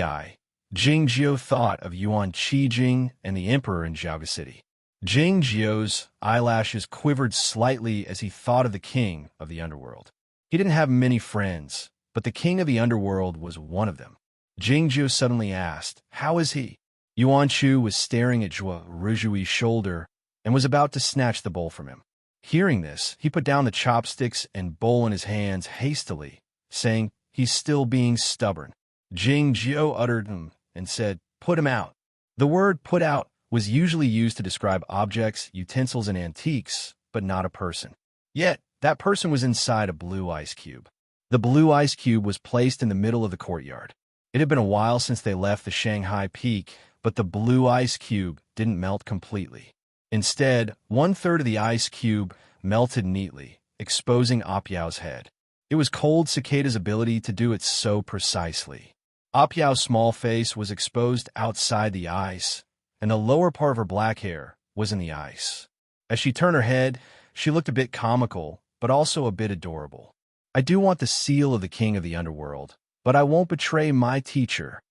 Jingjiao thought of Yuan Qijing and the emperor in Jiaoga City. Jingjiao's eyelashes quivered slightly as he thought of the king of the underworld. He didn't have many friends, but the king of the underworld was one of them. Jingjiao suddenly asked, "How is he?" Yuan Chu was staring at Zhuo Rujui's shoulder and was about to snatch the bowl from him. Hearing this, he put down the chopsticks and bowl in his hands hastily, saying, "He's still being stubborn." Jingjiao uttered him and said, "Put him out." The word "put out" was usually used to describe objects, utensils, and antiques, but not a person. Yet, that person was inside a blue ice cube. The blue ice cube was placed in the middle of the courtyard. It had been a while since they left the Shanghai Peak, but the blue ice cube didn't melt completely. Instead, 1/3 of the ice cube melted neatly, exposing Apiao's head. It was cold Cicada's ability to do it so precisely. Apiao's small face was exposed outside the ice, and the lower part of her black hair was in the ice. As she turned her head, she looked a bit comical, but also a bit adorable. "I do want the seal of the king of the underworld, but I won't betray my teacher."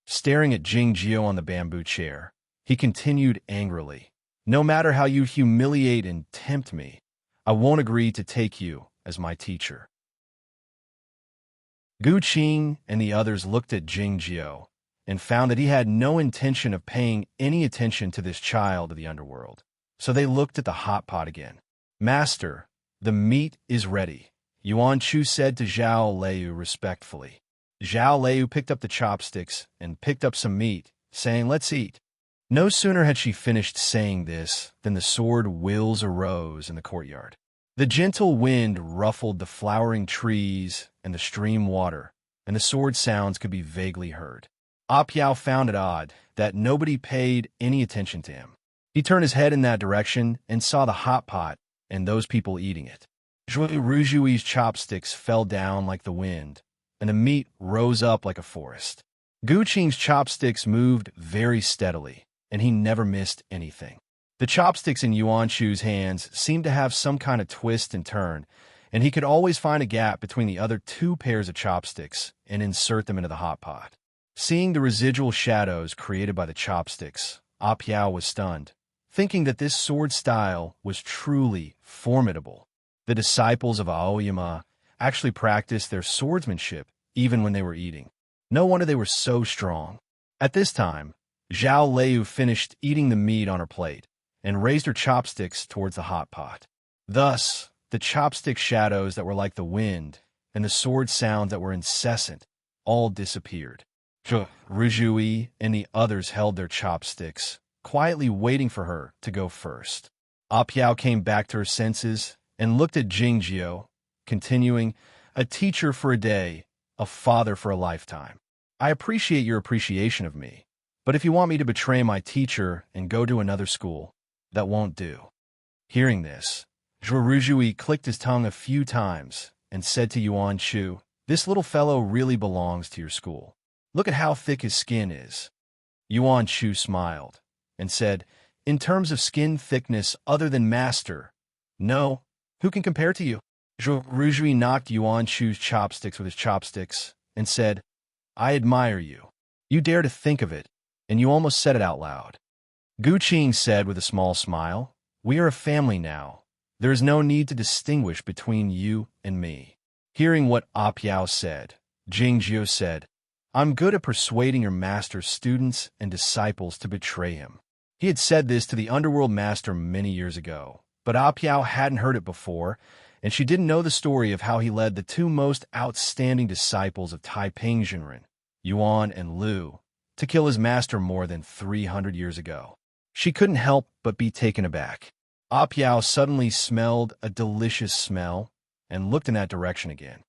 Staring at Jingjiao on the bamboo chair, he continued angrily, "No matter how you humiliate and tempt me, I won't agree to take you as my teacher." Gu Qing and the others looked at Jingjiao and found that he had no intention of paying any attention to this child of the underworld. So they looked at the hot pot again. "Master, the meat is ready," Yuan Chu said to Zhao Liu respectfully. Zhao Liu picked up the chopsticks and picked up some meat, saying, "Let's eat." No sooner had she finished saying this than the sword wheels arose in the courtyard. The gentle wind ruffled the flowering trees and the stream water, and the sword sounds could be vaguely heard. Apiao found it odd that nobody paid any attention to him. He turned his head in that direction and saw the hot pot and those people eating it. Zhuo Rujui's chopsticks fell down like the wind, and the meat rose up like a forest. Gu Qing's chopsticks moved very steadily, and he never missed anything. The chopsticks in Yuan Chu's hands seemed to have some kind of twist and turn, and he could always find a gap between the other 2 pairs of chopsticks and insert them into the hot pot. Seeing the residual shadows created by the chopsticks, Apiao was stunned, thinking that this sword style was truly formidable. The disciples of Aoyama actually practiced their swordsmanship even when they were eating. No wonder they were so strong. At this time, Zhao Liu finished eating the meat on her plate and raised her chopsticks towards the hot pot. Thus, the chopstick shadows that were like the wind and the sword sounds that were incessant all disappeared. Rujui and the others held their chopsticks, quietly waiting for her to go first. Apiao came back to her senses and looked at Jingjiao, continuing, "A teacher for a day, a father for a lifetime. I appreciate your appreciation of me, but if you want me to betray my teacher and go to another school, that won't do." Hearing this, Zhuo Rujui clicked his tongue a few times and said to Yuan Chu, "This little fellow really belongs to your school. Look at how thick his skin is." Yuan Chu smiled and said, "In terms of skin thickness other than master, no, who can compare to you?" Zhuo Rujui knocked Yuan Chu's chopsticks with his chopsticks and said, "I admire you. You dare to think of it. and you almost said it out loud. Gu Qing said with a small smile, "We are a family now. There is no need to distinguish between you and me." Hearing what Apiao said, Jing Jiu said, "I'm good at persuading your master's students and disciples to betray him." He had said this to the underworld master many years ago, but Apiao hadn't heard it before, and she didn't know the story of how he led the two most outstanding disciples of Taiping Jinren, Yuan and Lu, to kill his master more than 300 years ago. She couldn't help but be taken aback. Apiao suddenly smelled a delicious smell and looked in that direction again.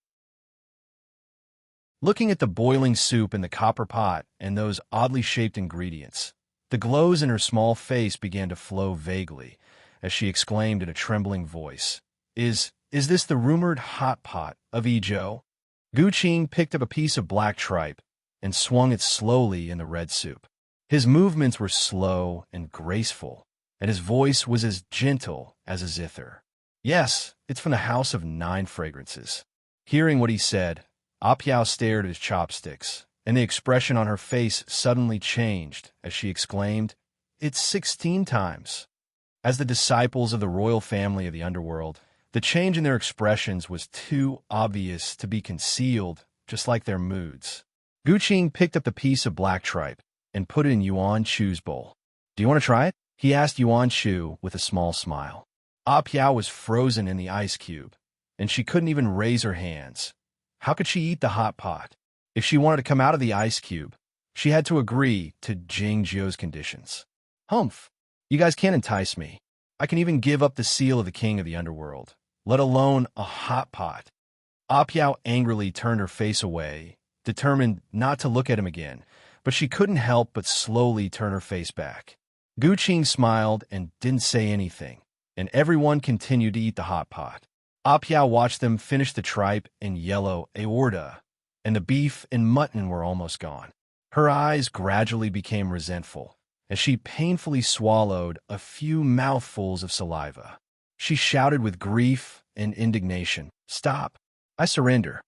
Looking at the boiling soup in the copper pot and those oddly shaped ingredients, the glows in her small face began to flow vaguely as she exclaimed in a trembling voice, Is this the rumored hot pot of Ezhou?" Gu Qing picked up a piece of black tripe and swung it slowly in the red soup. His movements were slow and graceful, and his voice was as gentle as a zither. "Yes, it's from the House of 9 Fragrances." Hearing what he said, Apiao stared at his chopsticks, and the expression on her face suddenly changed as she exclaimed, "It's 16 times." As the disciples of the royal family of the underworld, the change in their expressions was too obvious to be concealed, just like their moods. Gu Qing picked up the piece of black tripe and put it in Yuan Chu's bowl. "Do you want to try it?" he asked Yuan Chu with a small smile. Apiao was frozen in the ice cube, and she couldn't even raise her hands. How could she eat the hot pot? If she wanted to come out of the ice cube, she had to agree to Jing Jiu's conditions. "Humph! You guys can't entice me. I can even give up the seal of the king of the underworld, let alone a hot pot." Apiao angrily turned her face away, determined not to look at him again, but she couldn't help but slowly turn her face back. Gu Qing smiled and didn't say anything, and everyone continued to eat the hot pot. Apiao watched them finish the tripe and yellow aorta, and the beef and mutton were almost gone. Her eyes gradually became resentful as she painfully swallowed a few mouthfuls of saliva. She shouted with grief and indignation, "Stop! I surrender."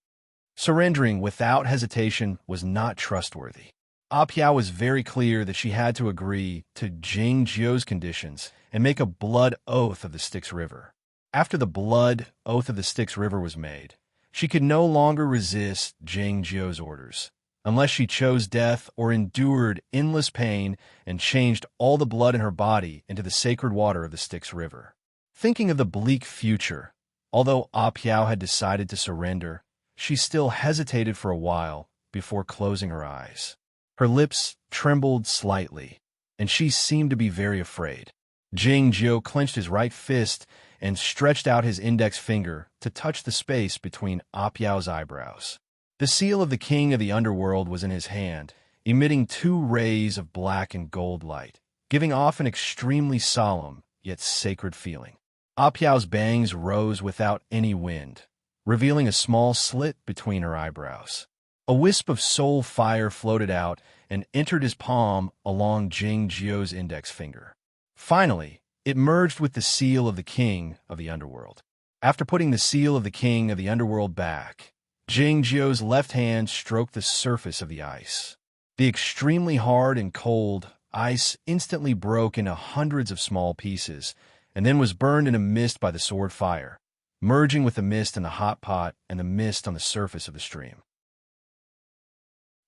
Surrendering without hesitation was not trustworthy. Apiao was very clear that she had to agree to Jing Jiu's conditions and make a blood oath of the Styx River. After the blood oath of the Styx River was made, she could no longer resist Jing Jiu's orders, unless she chose death or endured endless pain and changed all the blood in her body into the sacred water of the Styx River. Thinking of the bleak future, although Apiao had decided to surrender, she still hesitated for a while before closing her eyes. Her lips trembled slightly, and she seemed to be very afraid. Jing Jiu clenched his right fist and stretched out his index finger to touch the space between Apiao's eyebrows. The seal of the king of the underworld was in his hand, emitting 2 rays of black and gold light, giving off an extremely solemn yet sacred feeling. Apiao's bangs rose without any wind, revealing a small slit between her eyebrows. A wisp of soul fire floated out and entered his palm along Jing Jiu's index finger. Finally, it merged with the seal of the king of the underworld. After putting the seal of the king of the underworld back, Jing Jiu's left hand stroked the surface of the ice. The extremely hard and cold ice instantly broke into hundreds of small pieces and then was burned in a mist by the sword fire, merging with the mist in the hot pot and the mist on the surface of the stream.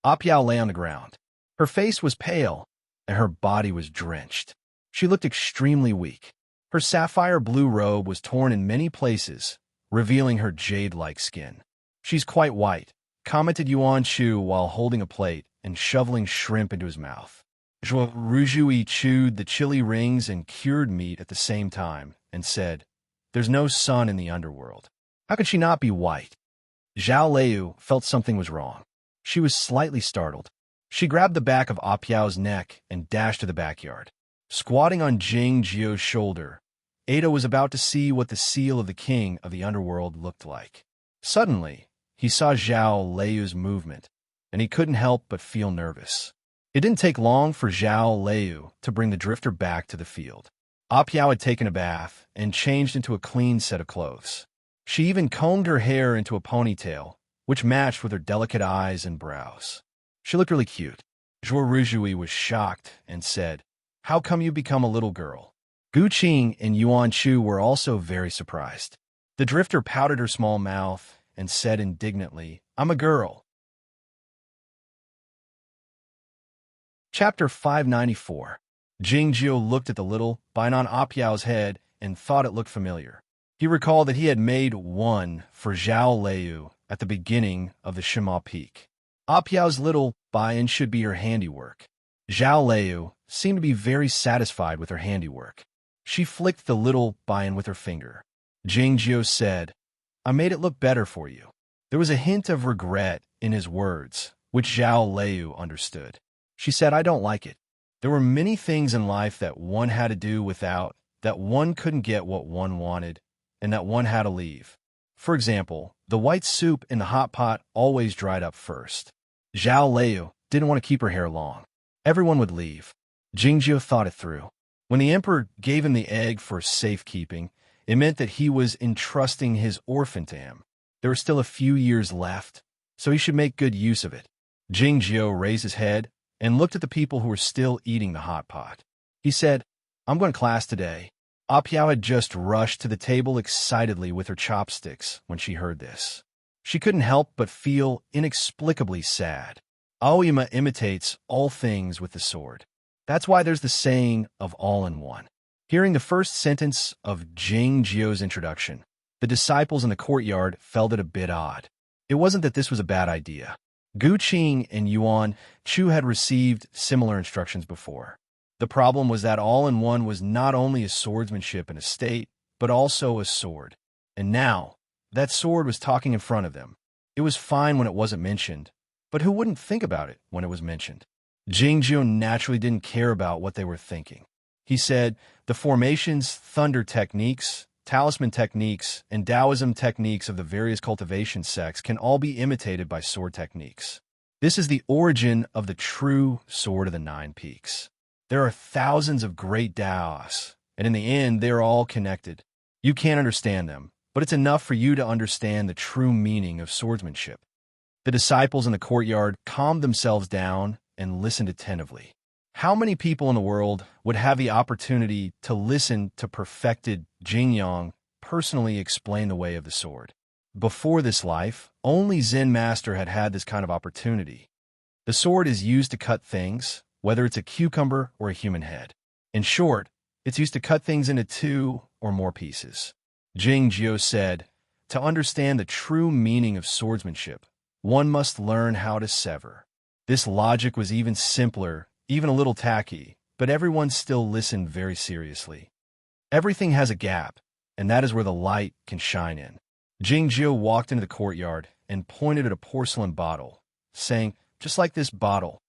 Apiao lay on the ground. Her face was pale, and her body was drenched. She looked extremely weak. Her sapphire blue robe was torn in many places, revealing her jade-like skin. "She's quite white," commented Yuan Chu while holding a plate and shoveling shrimp into his mouth. Zhuo Ruzhui chewed the chili rings and cured meat at the same time and said, "There's no sun in the underworld. How could she not be white?" Zhao Leu felt something was wrong. She was slightly startled. She grabbed the back of Apiao's neck and dashed to the backyard. Squatting on Jing Jiu's shoulder, Ada was about to see what the seal of the king of the underworld looked like. Suddenly, he saw Zhao Leu's movement, and he couldn't help but feel nervous. It didn't take long for Zhao Leu to bring the drifter back to the field. Apiao had taken a bath and changed into a clean set of clothes. She even combed her hair into a ponytail, which matched with her delicate eyes and brows. She looked really cute. Zhuo Ruzhui was shocked and said, "How come you become a little girl?" Gu Qing and Yuan Chu were also very surprised. The drifter pouted her small mouth and said indignantly, "I'm a girl." Chapter 594. Jing Jiu looked at the little bind on Apiao's head and thought it looked familiar. He recalled that he had made one for Zhao Leiyu at the beginning of the Shima Peak. Apiao's little bind should be her handiwork. Zhao Leiyu seemed to be very satisfied with her handiwork. She flicked the little bind with her finger. Jing Jiu said, "I made it look better for you." There was a hint of regret in his words, which Zhao Leiyu understood. She said, "I don't like it. There were many things in life that one had to do without, that one couldn't get what one wanted, and that one had to leave. For example, the white soup in the hot pot always dried up first." Zhao Leiyu didn't want to keep her hair long. Everyone would leave. Jingjiu thought it through. When the emperor gave him the egg for safekeeping, it meant that he was entrusting his orphan to him. There were still a few years left, so he should make good use of it. Jingjiu raised his head and looked at the people who were still eating the hot pot. He said, "I'm going to class today." Apiao had just rushed to the table excitedly with her chopsticks when she heard this. She couldn't help but feel inexplicably sad. Aoyama imitates all things with the sword. That's why there's the saying of all in one. Hearing the first sentence of Jing Jiu's introduction, the disciples in the courtyard felt it a bit odd. It wasn't that this was a bad idea. Gu Qing and Yuan Chu had received similar instructions before. The problem was that all-in-one was not only a swordsmanship and a state, but also a sword. And now, that sword was talking in front of them. It was fine when it wasn't mentioned, but who wouldn't think about it when it was mentioned? Jingjiu naturally didn't care about what they were thinking. He said, "The formations, thunder techniques, talisman techniques, and Taoism techniques of the various cultivation sects can all be imitated by sword techniques. This is the origin of the true Sword of the Nine Peaks. There are thousands of great Taos, and in the end, they are all connected. You can't understand them, but it's enough for you to understand the true meaning of swordsmanship." The disciples in the courtyard calmed themselves down and listened attentively. How many people in the world would have the opportunity to listen to perfected Jingyang personally explain the way of the sword? Before this life, only Zen master had had this kind of opportunity. The sword is used to cut things, whether it's a cucumber or a human head. In short, it's used to cut things into 2 or more pieces. Jing Jiu said, "To understand the true meaning of swordsmanship, one must learn how to sever." This logic was even simpler, even a little tacky, but everyone still listened very seriously. Everything has a gap, and that is where the light can shine in. Jing Jiu walked into the courtyard and pointed at a porcelain bottle, saying, "Just like this bottle."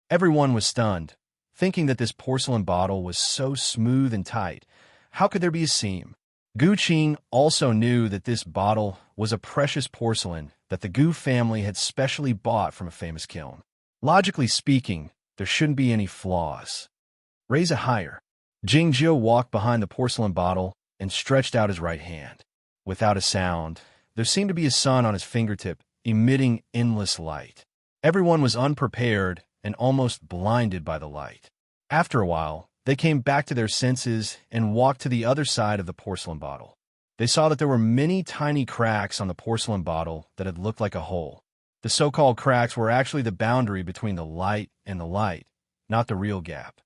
Everyone was stunned, thinking that this porcelain bottle was so smooth and tight. How could there be a seam? Gu Qing also knew that this bottle was a precious porcelain that the Gu family had specially bought from a famous kiln. Logically speaking, there shouldn't be any flaws. "Raise it higher." Jing Jiu walked behind the porcelain bottle and stretched out his right hand. Without a sound, there seemed to be a sun on his fingertip, emitting endless light. Everyone was unprepared and almost blinded by the light. After a while, they came back to their senses and walked to the other side of the porcelain bottle. They saw that there were many tiny cracks on the porcelain bottle that had looked like a hole. The so-called cracks were actually the boundary between the light and the light, not the real gap.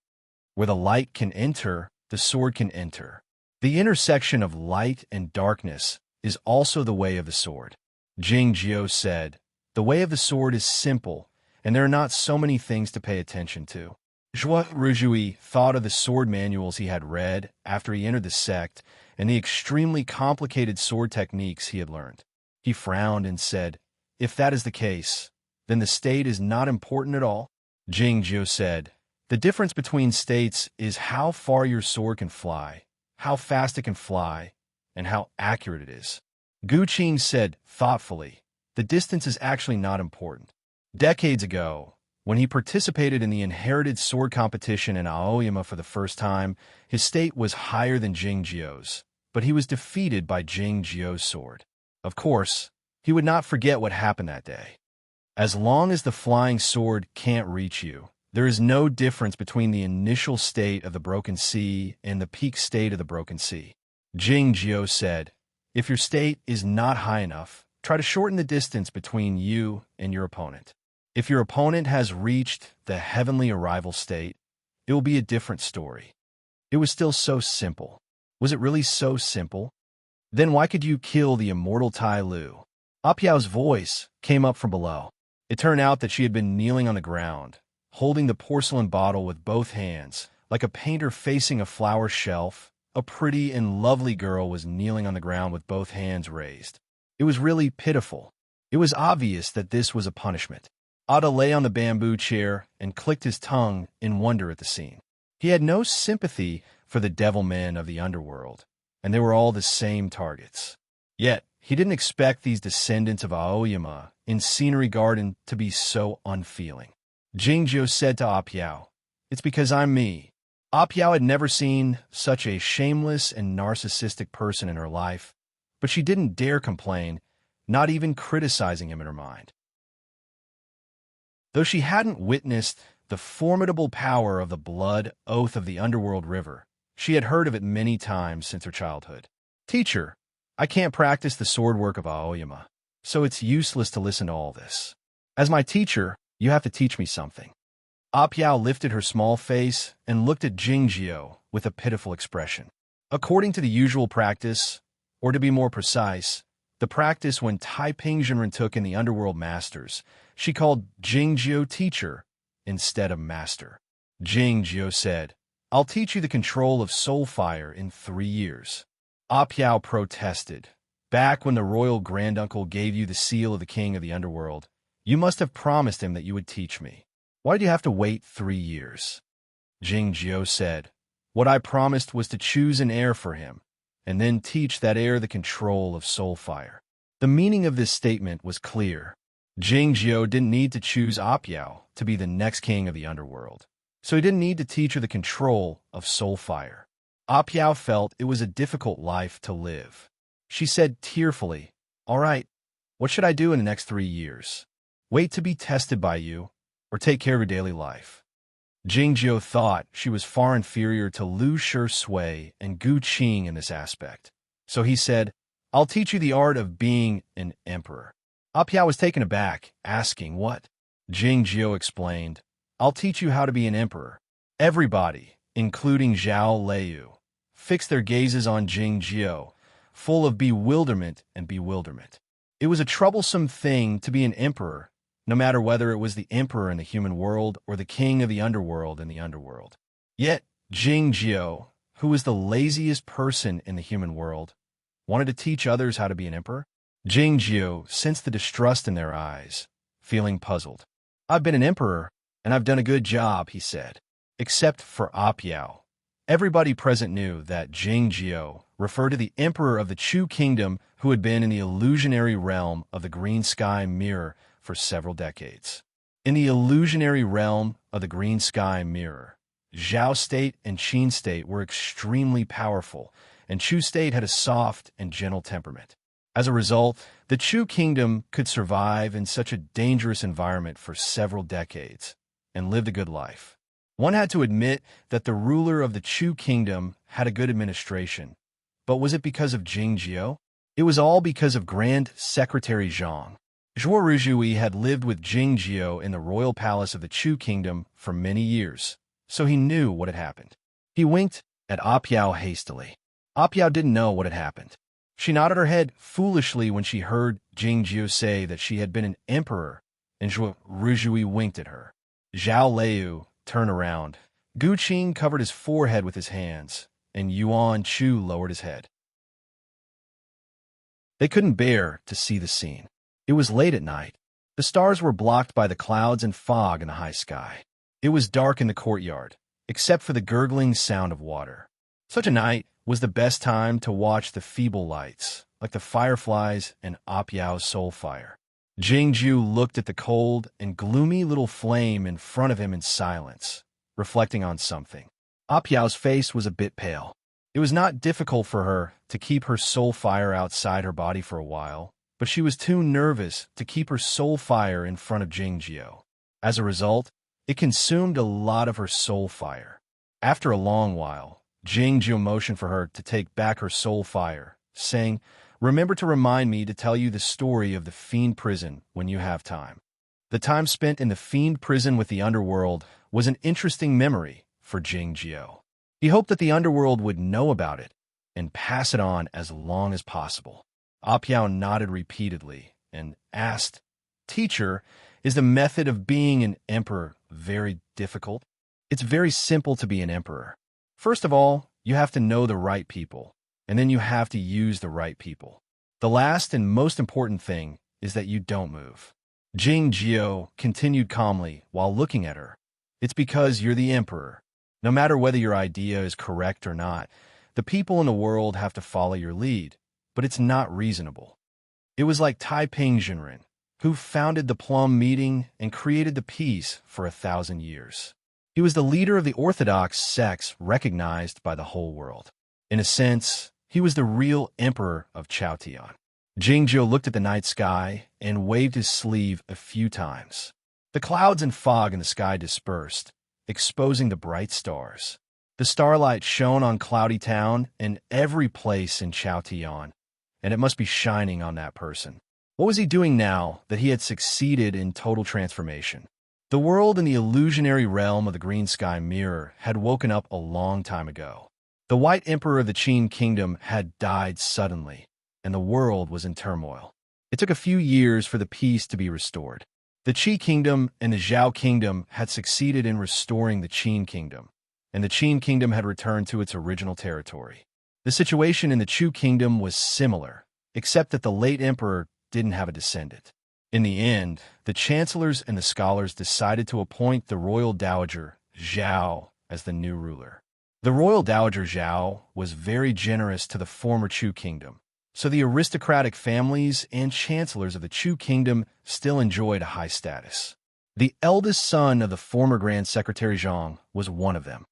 Where the light can enter, the sword can enter. The intersection of light and darkness is also the way of the sword. Jing Jiu said, "The way of the sword is simple, and there are not so many things to pay attention to." Zhuo Ruzhui thought of the sword manuals he had read after he entered the sect and the extremely complicated sword techniques he had learned. He frowned and said, "If that is the case, then the state is not important at all." Jing Jiu said, "The difference between states is how far your sword can fly, how fast it can fly, and how accurate it is." Gu Qing said thoughtfully, "The distance is actually not important." Decades ago, when he participated in the inherited sword competition in Aoyama for the first time, his state was higher than Jing Jiu's, but he was defeated by Jing Jiu's sword. Of course, he would not forget what happened that day. As long as the flying sword can't reach you, there is no difference between the initial state of the broken sea and the peak state of the broken sea. Jing Jiao said, if your state is not high enough, try to shorten the distance between you and your opponent. If your opponent has reached the heavenly arrival state, it will be a different story. It was still so simple. Was it really so simple? Then why could you kill the immortal Tai Lu? Apiao's voice came up from below. It turned out that she had been kneeling on the ground, holding the porcelain bottle with both hands. Like a painter facing a flower shelf, a pretty and lovely girl was kneeling on the ground with both hands raised. It was really pitiful. It was obvious that this was a punishment. Ada lay on the bamboo chair and clicked his tongue in wonder at the scene. He had no sympathy for the devil men of the underworld, and they were all the same targets. Yet, he didn't expect these descendants of Aoyama in Scenery Garden to be so unfeeling. Jingjiu said to Apiao, it's because I'm me. Apiao had never seen such a shameless and narcissistic person in her life, but she didn't dare complain, not even criticizing him in her mind. Though she hadn't witnessed the formidable power of the blood oath of the underworld river, she had heard of it many times since her childhood. Teacher, I can't practice the sword work of Aoyama, so it's useless to listen to all this. As my teacher, you have to teach me something. Apiao lifted her small face and looked at Jingjiu with a pitiful expression. According to the usual practice, or to be more precise, the practice when Taiping Jinren took in the underworld masters, she called Jingjiu teacher instead of master. Jingjiu said, I'll teach you the control of soul fire in 3 years. Apiao protested. Back when the royal granduncle gave you the seal of the king of the underworld, you must have promised him that you would teach me. Why did you have to wait 3 years? Jingjiu said, what I promised was to choose an heir for him, and then teach that heir the control of soul fire. The meaning of this statement was clear. Jingjiu didn't need to choose Apiao to be the next king of the underworld, so he didn't need to teach her the control of soul fire. Apiao felt it was a difficult life to live. She said tearfully, all right, what should I do in the next 3 years? Wait to be tested by you, or take care of your daily life? Jingjiu thought she was far inferior to Lu Shui and Gu Qing in this aspect. So he said, I'll teach you the art of being an emperor. Apiao was taken aback, asking what? Jingjiu explained, I'll teach you how to be an emperor. Everybody, including Zhao Liu, fixed their gazes on Jingjiu, full of bewilderment and bewilderment. It was a troublesome thing to be an emperor, no matter whether it was the emperor in the human world or the king of the underworld in the underworld. Yet, Jingjiu, who was the laziest person in the human world, wanted to teach others how to be an emperor. Jingjiu sensed the distrust in their eyes, feeling puzzled. I've been an emperor, and I've done a good job, he said. Except for Apiao. Everybody present knew that Jingjiu referred to the emperor of the Chu kingdom who had been in the illusionary realm of the green sky mirror for several decades. In the illusionary realm of the green sky mirror, Zhao state and Qin state were extremely powerful, and Chu state had a soft and gentle temperament. As a result, the Chu kingdom could survive in such a dangerous environment for several decades and lived a good life. One had to admit that the ruler of the Chu kingdom had a good administration. But was it because of Jingjiu? It was all because of Grand Secretary Zhang. Zhuo Ruzhui had lived with Jingjiu in the royal palace of the Chu kingdom for many years, so he knew what had happened. He winked at Apiao hastily. Apiao didn't know what had happened. She nodded her head foolishly when she heard Jingjiu say that she had been an emperor, and Zhuo Ruzhui winked at her. Zhao Liu turned around. Gu Qing covered his forehead with his hands, and Yuan Chu lowered his head. They couldn't bear to see the scene. It was late at night. The stars were blocked by the clouds and fog in the high sky. It was dark in the courtyard, except for the gurgling sound of water. Such a night was the best time to watch the feeble lights, like the fireflies and Apiao's soul fire. Jingjiu looked at the cold and gloomy little flame in front of him in silence, reflecting on something. Apiao's face was a bit pale. It was not difficult for her to keep her soul fire outside her body for a while, but she was too nervous to keep her soul fire in front of Jingjiu. As a result, it consumed a lot of her soul fire. After a long while, Jingjiu motioned for her to take back her soul fire, saying, "Remember to remind me to tell you the story of the fiend prison when you have time." The time spent in the fiend prison with the underworld was an interesting memory for Jingjiu. He hoped that the underworld would know about it and pass it on as long as possible. Apiao nodded repeatedly and asked, "Teacher, is the method of being an emperor very difficult?" "It's very simple to be an emperor. First of all, you have to know the right people, and then you have to use the right people. The last and most important thing is that you don't move." Jingjiu continued calmly while looking at her. "It's because you're the emperor. No matter whether your idea is correct or not, the people in the world have to follow your lead, but it's not reasonable." It was like Taiping Jinren, who founded the Plum Meeting and created the peace for 1,000 years. He was the leader of the orthodox sects recognized by the whole world. In a sense, he was the real emperor of Chaotian. Jingjiu looked at the night sky and waved his sleeve a few times. The clouds and fog in the sky dispersed, exposing the bright stars. The starlight shone on Cloudy Town and every place in Chaotian, and it must be shining on that person. What was he doing now that he had succeeded in total transformation? The world in the illusionary realm of the green sky mirror had woken up a long time ago. The White Emperor of the Qin Kingdom had died suddenly, and the world was in turmoil. It took a few years for the peace to be restored. The Qi Kingdom and the Zhao Kingdom had succeeded in restoring the Qin Kingdom, and the Qin Kingdom had returned to its original territory. The situation in the Chu Kingdom was similar, except that the late emperor didn't have a descendant. In the end, the chancellors and the scholars decided to appoint the royal dowager, Zhao, as the new ruler. The royal dowager Zhao was very generous to the former Chu Kingdom, so the aristocratic families and chancellors of the Chu Kingdom still enjoyed a high status. The eldest son of the former Grand Secretary Zhang was one of them.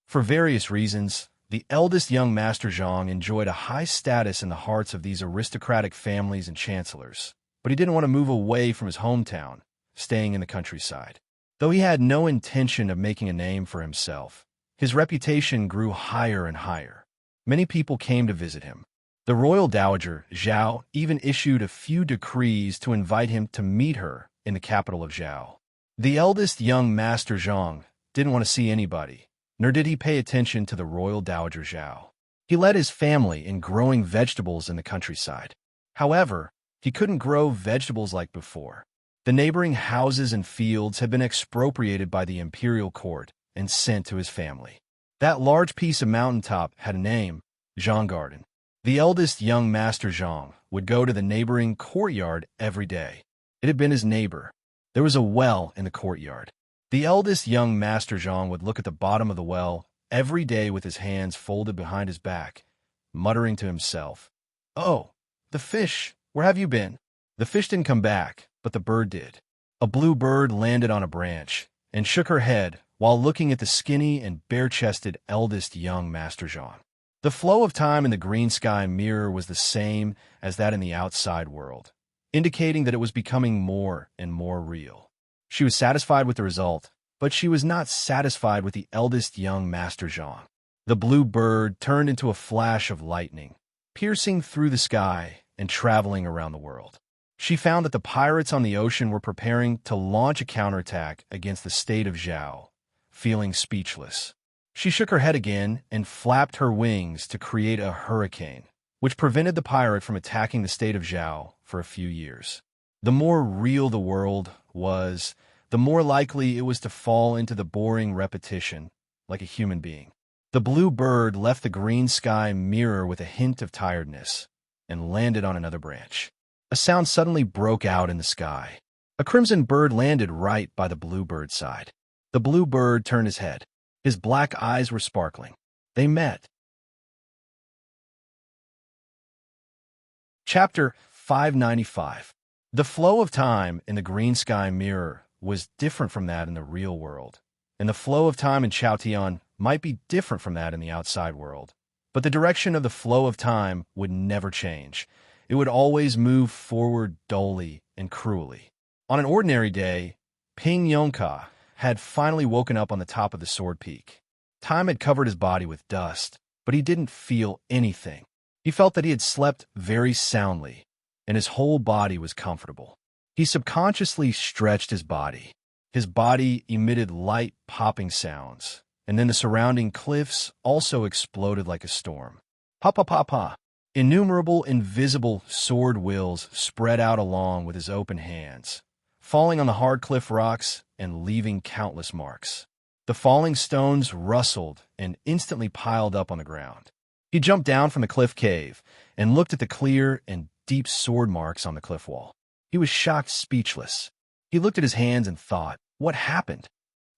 For various reasons, the eldest young Master Zhang enjoyed a high status in the hearts of these aristocratic families and chancellors, but he didn't want to move away from his hometown, staying in the countryside. Though he had no intention of making a name for himself, his reputation grew higher and higher. Many people came to visit him. The royal dowager, Zhao, even issued a few decrees to invite him to meet her in the capital of Zhao. The eldest young Master Zhang didn't want to see anybody, nor did he pay attention to the royal dowager Zhao. He led his family in growing vegetables in the countryside. However, he couldn't grow vegetables like before. The neighboring houses and fields had been expropriated by the imperial court and sent to his family. That large piece of mountaintop had a name, Zhang Garden. The eldest young Master Zhang would go to the neighboring courtyard every day. It had been his neighbor. There was a well in the courtyard. The eldest young Master Zhang would look at the bottom of the well every day with his hands folded behind his back, muttering to himself, "Oh, the fish, where have you been?" The fish didn't come back, but the bird did. A blue bird landed on a branch and shook her head while looking at the skinny and bare-chested eldest young Master Zhang. The flow of time in the green sky mirror was the same as that in the outside world, indicating that it was becoming more and more real. She was satisfied with the result, but she was not satisfied with the eldest young Master Zhang. The blue bird turned into a flash of lightning, piercing through the sky and traveling around the world. She found that the pirates on the ocean were preparing to launch a counterattack against the state of Zhao, feeling speechless. She shook her head again and flapped her wings to create a hurricane, which prevented the pirate from attacking the state of Zhao for a few years. The more real the world was, the more likely it was to fall into the boring repetition, like a human being. The blue bird left the green sky mirror with a hint of tiredness and landed on another branch. A sound suddenly broke out in the sky. A crimson bird landed right by the blue bird's side. The blue bird turned his head. His black eyes were sparkling. They met. Chapter 595. The flow of time in the green sky mirror was different from that in the real world, and the flow of time in Chaotian might be different from that in the outside world. But the direction of the flow of time would never change. It would always move forward dully and cruelly. On an ordinary day, Ping Yongka had finally woken up on the top of the sword peak. Time had covered his body with dust, but he didn't feel anything. He felt that he had slept very soundly, and his whole body was comfortable. He subconsciously stretched his body. His body emitted light popping sounds, and then the surrounding cliffs also exploded like a storm. Pa pa pa pa. Innumerable invisible sword wills spread out along with his open hands, falling on the hard cliff rocks and leaving countless marks. The falling stones rustled and instantly piled up on the ground. He jumped down from the cliff cave and looked at the clear and deep sword marks on the cliff wall. He was shocked speechless. He looked at his hands and thought, what happened?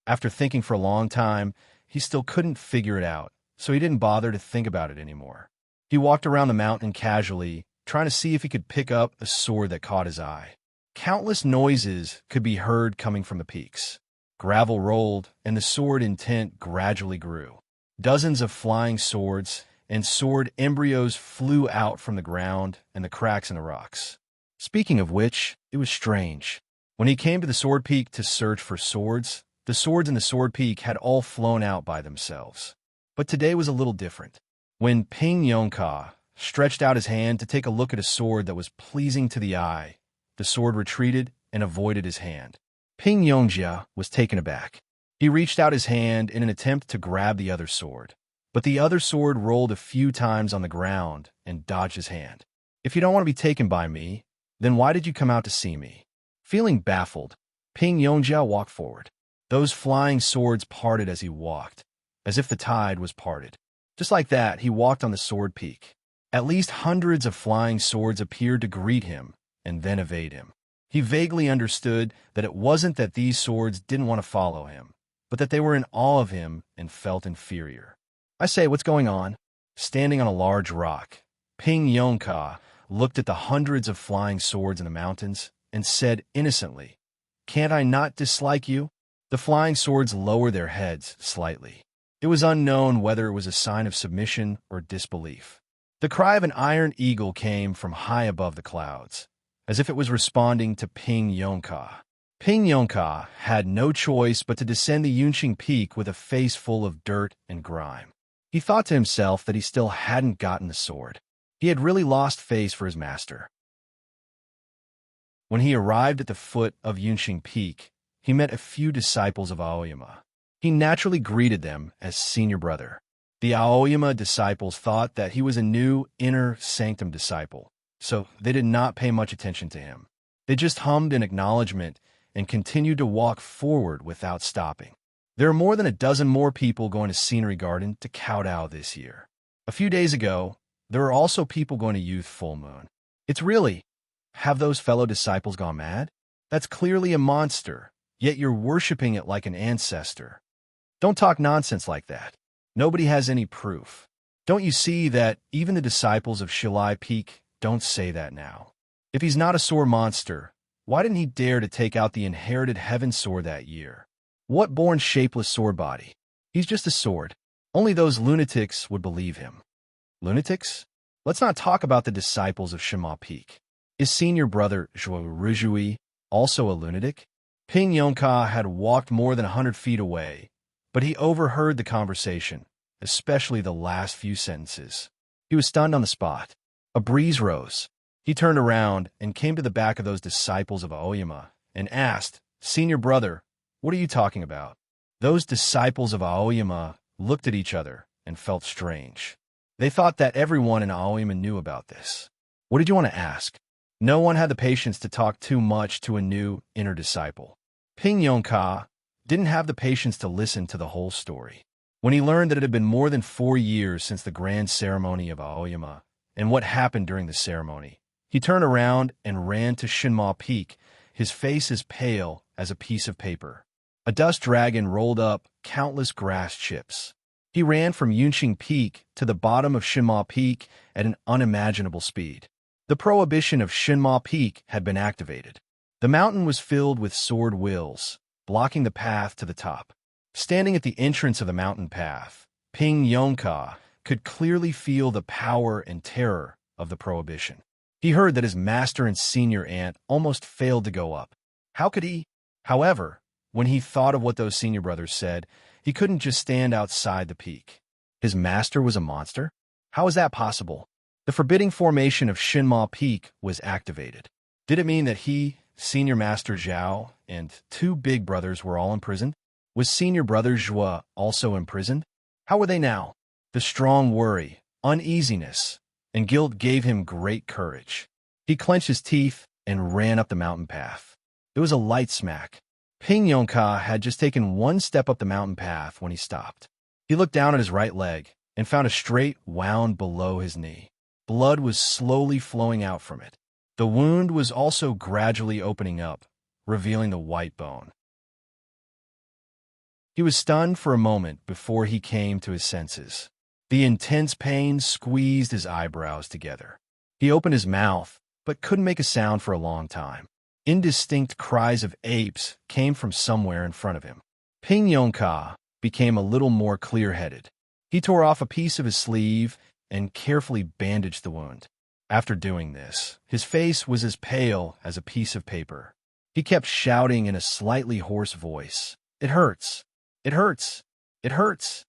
After thinking for a long time, he still couldn't figure it out, so he didn't bother to think about it anymore. He walked around the mountain casually, trying to see if he could pick up a sword that caught his eye. Countless noises could be heard coming from the peaks. Gravel rolled, and the sword intent gradually grew. Dozens of flying swords and sword embryos flew out from the ground and the cracks in the rocks. Speaking of which, it was strange. When he came to the sword peak to search for swords, the swords in the sword peak had all flown out by themselves. But today was a little different. When Ping Yongka stretched out his hand to take a look at a sword that was pleasing to the eye, the sword retreated and avoided his hand. Ping Yongjia was taken aback. He reached out his hand in an attempt to grab the other sword, but the other sword rolled a few times on the ground and dodged his hand. If you don't want to be taken by me, then why did you come out to see me? Feeling baffled, Ping Yongjia walked forward. Those flying swords parted as he walked, as if the tide was parted. Just like that, he walked on the sword peak. At least hundreds of flying swords appeared to greet him and then evade him. He vaguely understood that it wasn't that these swords didn't want to follow him, but that they were in awe of him and felt inferior. I say, what's going on? Standing on a large rock, Ping Yongka looked at the hundreds of flying swords in the mountains and said innocently, "Can't I not dislike you?" The flying swords lowered their heads slightly. It was unknown whether it was a sign of submission or disbelief. The cry of an iron eagle came from high above the clouds, as if it was responding to Ping Yongka. Ping Yongka had no choice but to descend the Yunqing Peak with a face full of dirt and grime. He thought to himself that he still hadn't gotten the sword. He had really lost face for his master. When he arrived at the foot of Yunqing Peak, he met a few disciples of Aoyama. He naturally greeted them as senior brother. The Aoyama disciples thought that he was a new inner sanctum disciple, so they did not pay much attention to him. They just hummed in acknowledgement and continued to walk forward without stopping. There are more than a dozen more people going to Scenery Garden to kowtow this year. A few days ago, there are also people going to Youth Full Moon. It's really, have those fellow disciples gone mad? That's clearly a monster, yet you're worshipping it like an ancestor. Don't talk nonsense like that. Nobody has any proof. Don't you see that even the disciples of Shilai Peak don't say that now? If he's not a sore monster, why didn't he dare to take out the inherited heaven sword that year? What born shapeless sword body? He's just a sword. Only those lunatics would believe him. Lunatics? Let's not talk about the disciples of Shima Peak. Is senior brother Zhuo Rizhui also a lunatic? Ping Yongka had walked more than 100 feet away, but he overheard the conversation, especially the last few sentences. He was stunned on the spot. A breeze rose. He turned around and came to the back of those disciples of Aoyama and asked, "Senior brother, what are you talking about?" Those disciples of Aoyama looked at each other and felt strange. They thought that everyone in Aoyama knew about this. What did you want to ask? No one had the patience to talk too much to a new inner disciple. Ping Yongka didn't have the patience to listen to the whole story. When he learned that it had been more than 4 years since the grand ceremony of Aoyama and what happened during the ceremony, he turned around and ran to Shinma Peak, his face as pale as a piece of paper. A dust dragon rolled up countless grass chips. He ran from Yunqing Peak to the bottom of Shinma Peak at an unimaginable speed. The prohibition of Shinma Peak had been activated. The mountain was filled with sword wills, blocking the path to the top. Standing at the entrance of the mountain path, Ping Yongka could clearly feel the power and terror of the prohibition. He heard that his master and senior aunt almost failed to go up. How could he? However, when he thought of what those senior brothers said, he couldn't just stand outside the peak. His master was a monster? How was that possible? The forbidding formation of Shinma Peak was activated. Did it mean that he, Senior Master Zhao, and two big brothers were all imprisoned? Was Senior Brother Zhua also imprisoned? How were they now? The strong worry, uneasiness, and guilt gave him great courage. He clenched his teeth and ran up the mountain path. It was a light smack. Ping Yongka had just taken one step up the mountain path when he stopped. He looked down at his right leg and found a straight wound below his knee. Blood was slowly flowing out from it. The wound was also gradually opening up, revealing the white bone. He was stunned for a moment before he came to his senses. The intense pain squeezed his eyebrows together. He opened his mouth, but couldn't make a sound for a long time. Indistinct cries of apes came from somewhere in front of him. Ping Yongka became a little more clear-headed. He tore off a piece of his sleeve and carefully bandaged the wound. After doing this, his face was as pale as a piece of paper. He kept shouting in a slightly hoarse voice, "It hurts! It hurts! It hurts!"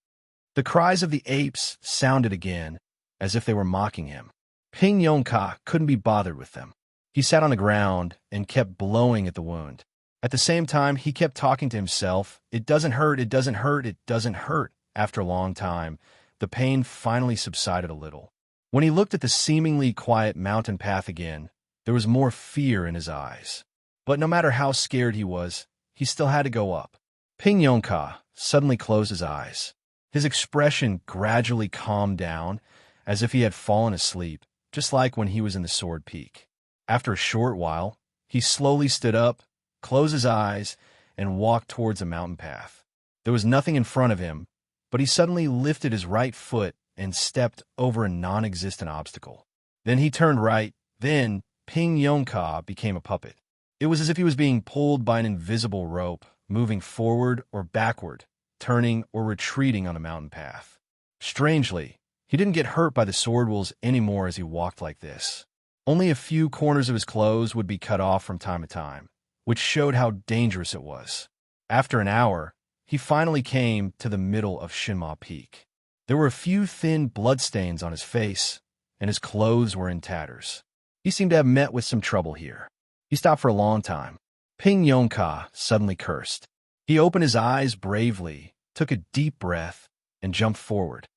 The cries of the apes sounded again, as if they were mocking him. Ping Yongka couldn't be bothered with them. He sat on the ground and kept blowing at the wound. At the same time, he kept talking to himself, "It doesn't hurt, it doesn't hurt, it doesn't hurt." After a long time, the pain finally subsided a little. When he looked at the seemingly quiet mountain path again, there was more fear in his eyes. But no matter how scared he was, he still had to go up. Ping Yongka suddenly closed his eyes. His expression gradually calmed down, as if he had fallen asleep, just like when he was in the Sword Peak. After a short while, he slowly stood up, closed his eyes, and walked towards the mountain path. There was nothing in front of him, but he suddenly lifted his right foot and stepped over a non-existent obstacle. Then he turned right. Then Ping Yongka became a puppet. It was as if he was being pulled by an invisible rope, moving forward or backward, turning or retreating on the mountain path. Strangely, he didn't get hurt by the sword wolves anymore as he walked like this. Only a few corners of his clothes would be cut off from time to time, which showed how dangerous it was. After an hour, he finally came to the middle of Shinma Peak. There were a few thin bloodstains on his face, and his clothes were in tatters. He seemed to have met with some trouble here. He stopped for a long time. Ping Yongka suddenly cursed. He opened his eyes bravely, took a deep breath, and jumped forward.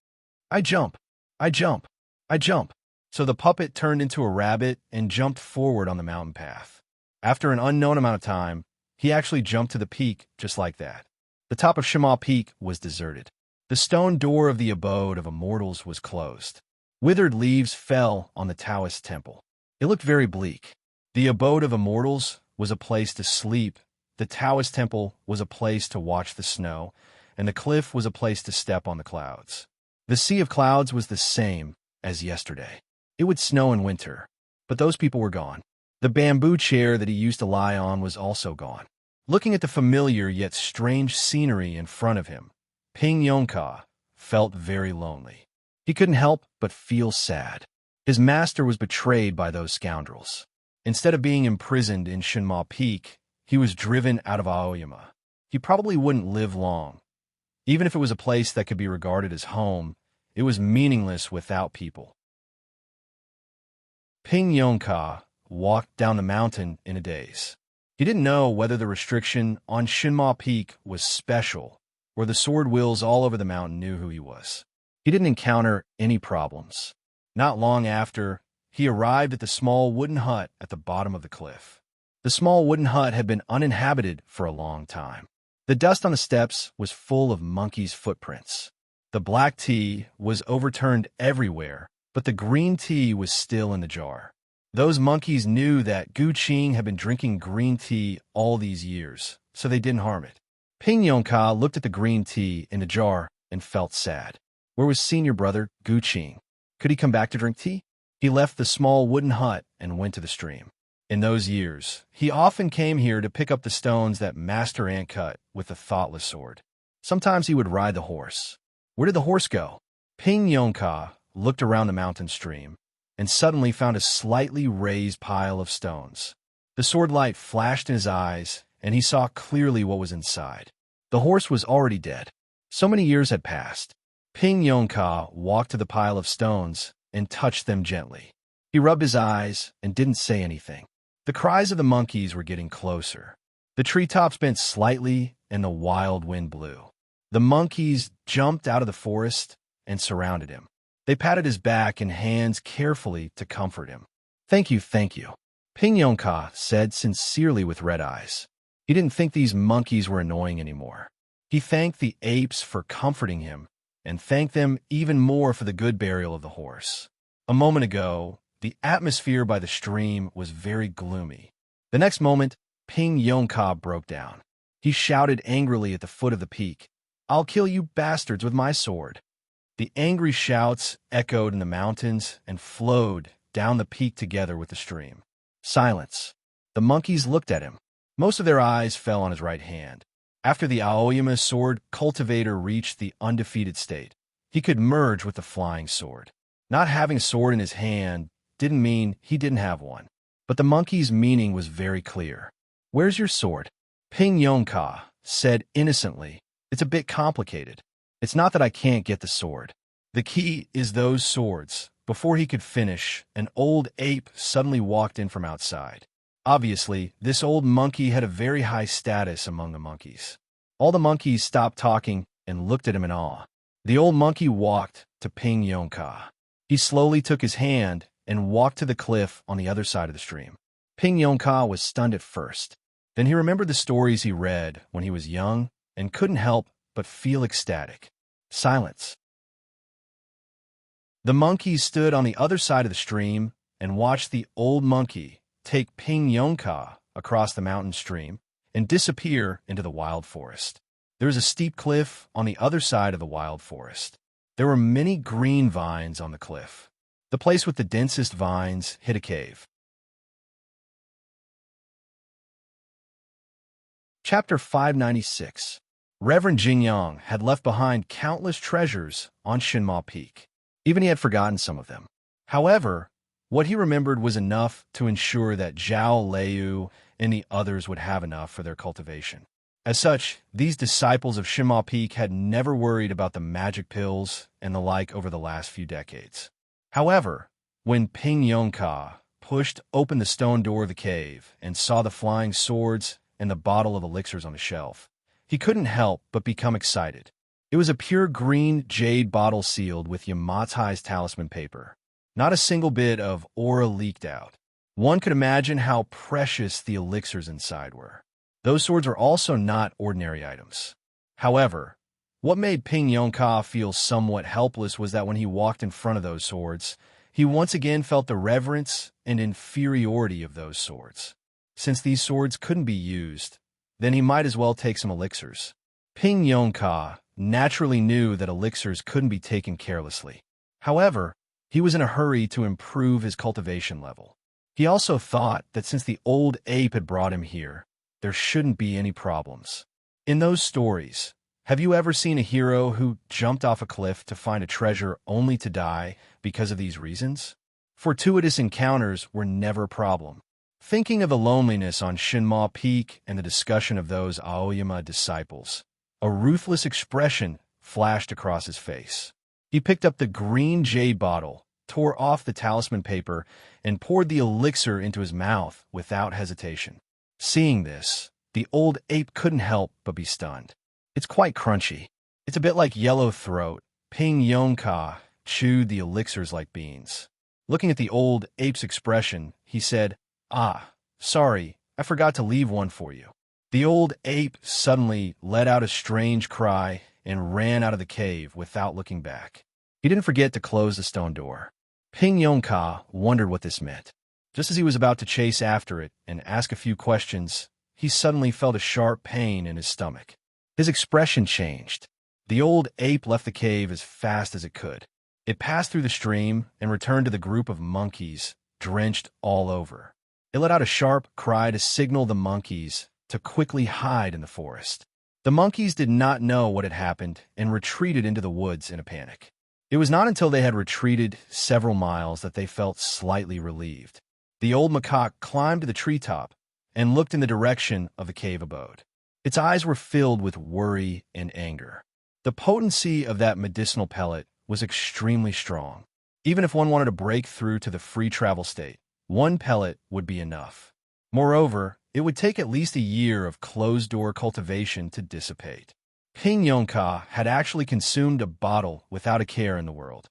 "I jump! I jump! I jump!" So the puppet turned into a rabbit and jumped forward on the mountain path. After an unknown amount of time, he actually jumped to the peak just like that. The top of Shinma Peak was deserted. The stone door of the abode of immortals was closed. Withered leaves fell on the Taoist temple. It looked very bleak. The abode of immortals was a place to sleep, the Taoist temple was a place to watch the snow, and the cliff was a place to step on the clouds. The sea of clouds was the same as yesterday. It would snow in winter, but those people were gone. The bamboo chair that he used to lie on was also gone. Looking at the familiar yet strange scenery in front of him, Ping Yongka felt very lonely. He couldn't help but feel sad. His master was betrayed by those scoundrels. Instead of being imprisoned in Shinma Peak, he was driven out of Aoyama. He probably wouldn't live long. Even if it was a place that could be regarded as home, it was meaningless without people. Ping Yongka walked down the mountain in a daze. He didn't know whether the restriction on Shinma Peak was special or the sword wills all over the mountain knew who he was. He didn't encounter any problems. Not long after, he arrived at the small wooden hut at the bottom of the cliff. The small wooden hut had been uninhabited for a long time. The dust on the steps was full of monkeys' footprints. The black tea was overturned everywhere, but the green tea was still in the jar. Those monkeys knew that Gu Qing had been drinking green tea all these years, so they didn't harm it. Ping Yongka looked at the green tea in the jar and felt sad. Where was senior brother Gu Qing? Could he come back to drink tea? He left the small wooden hut and went to the stream. In those years, he often came here to pick up the stones that Master Ant cut with a thoughtless sword. Sometimes he would ride the horse. Where did the horse go? Ping Yongka looked around the mountain stream. and suddenly found a slightly raised pile of stones. The sword light flashed in his eyes, and he saw clearly what was inside. The horse was already dead. So many years had passed. Ping Yongka walked to the pile of stones and touched them gently. He rubbed his eyes and didn't say anything. The cries of the monkeys were getting closer. The treetops bent slightly, and the wild wind blew. The monkeys jumped out of the forest and surrounded him. They patted his back and hands carefully to comfort him. Thank you, Ping Yongka said sincerely with red eyes. He didn't think these monkeys were annoying anymore. He thanked the apes for comforting him, and thanked them even more for the good burial of the horse. A moment ago, the atmosphere by the stream was very gloomy. The next moment, Ping Yongka broke down. He shouted angrily at the foot of the peak, "I'll kill you bastards with my sword." The angry shouts echoed in the mountains and flowed down the peak together with the stream. Silence. The monkeys looked at him. Most of their eyes fell on his right hand. After the Aoyama sword cultivator reached the undefeated state, he could merge with the flying sword. Not having a sword in his hand didn't mean he didn't have one. But the monkey's meaning was very clear. "Where's your sword?" Ping Yongka said innocently. "It's a bit complicated. It's not that I can't get the sword. The key is those swords." Before he could finish, an old ape suddenly walked in from outside. Obviously, this old monkey had a very high status among the monkeys. All the monkeys stopped talking and looked at him in awe. The old monkey walked to Ping Yongka. He slowly took his hand and walked to the cliff on the other side of the stream. Ping Yongka was stunned at first. Then he remembered the stories he read when he was young and couldn't help but feel ecstatic. Silence. The monkeys stood on the other side of the stream and watched the old monkey take Ping Yongka across the mountain stream and disappear into the wild forest. There was a steep cliff on the other side of the wild forest. There were many green vines on the cliff. The place with the densest vines hid a cave. Chapter 596. Reverend Jingyang had left behind countless treasures on Shinma Peak. Even he had forgotten some of them. However, what he remembered was enough to ensure that Zhao Liu and the others would have enough for their cultivation. As such, these disciples of Shinma Peak had never worried about the magic pills and the like over the last few decades. However, when Ping Yongka pushed open the stone door of the cave and saw the flying swords and the bottle of elixirs on the shelf, he couldn't help but become excited. It was a pure green jade bottle sealed with Yamatai's talisman paper. Not a single bit of aura leaked out. One could imagine how precious the elixirs inside were. Those swords were also not ordinary items. However, what made Ping Yongka feel somewhat helpless was that when he walked in front of those swords, he once again felt the reverence and inferiority of those swords. Since these swords couldn't be used, then he might as well take some elixirs. Ping Yongka naturally knew that elixirs couldn't be taken carelessly. However, he was in a hurry to improve his cultivation level. He also thought that since the old ape had brought him here, there shouldn't be any problems. In those stories, have you ever seen a hero who jumped off a cliff to find a treasure only to die because of these reasons? Fortuitous encounters were never a problem. Thinking of the loneliness on Shinma Peak and the discussion of those Aoyama disciples, a ruthless expression flashed across his face. He picked up the green jade bottle, tore off the talisman paper, and poured the elixir into his mouth without hesitation. Seeing this, the old ape couldn't help but be stunned. It's quite crunchy. It's a bit like yellow throat. Ping Yongka chewed the elixirs like beans. Looking at the old ape's expression, he said, "Ah, sorry, I forgot to leave one for you." The old ape suddenly let out a strange cry and ran out of the cave without looking back. He didn't forget to close the stone door. Ping Yongka wondered what this meant. Just as he was about to chase after it and ask a few questions, he suddenly felt a sharp pain in his stomach. His expression changed. The old ape left the cave as fast as it could. It passed through the stream and returned to the group of monkeys, drenched all over. It let out a sharp cry to signal the monkeys to quickly hide in the forest. The monkeys did not know what had happened and retreated into the woods in a panic. It was not until they had retreated several miles that they felt slightly relieved. The old macaque climbed to the treetop and looked in the direction of the cave abode. Its eyes were filled with worry and anger. The potency of that medicinal pellet was extremely strong. Even if one wanted to break through to the free travel state, one pellet would be enough. Moreover, it would take at least a year of closed-door cultivation to dissipate. Ping Yongka had actually consumed a bottle without a care in the world.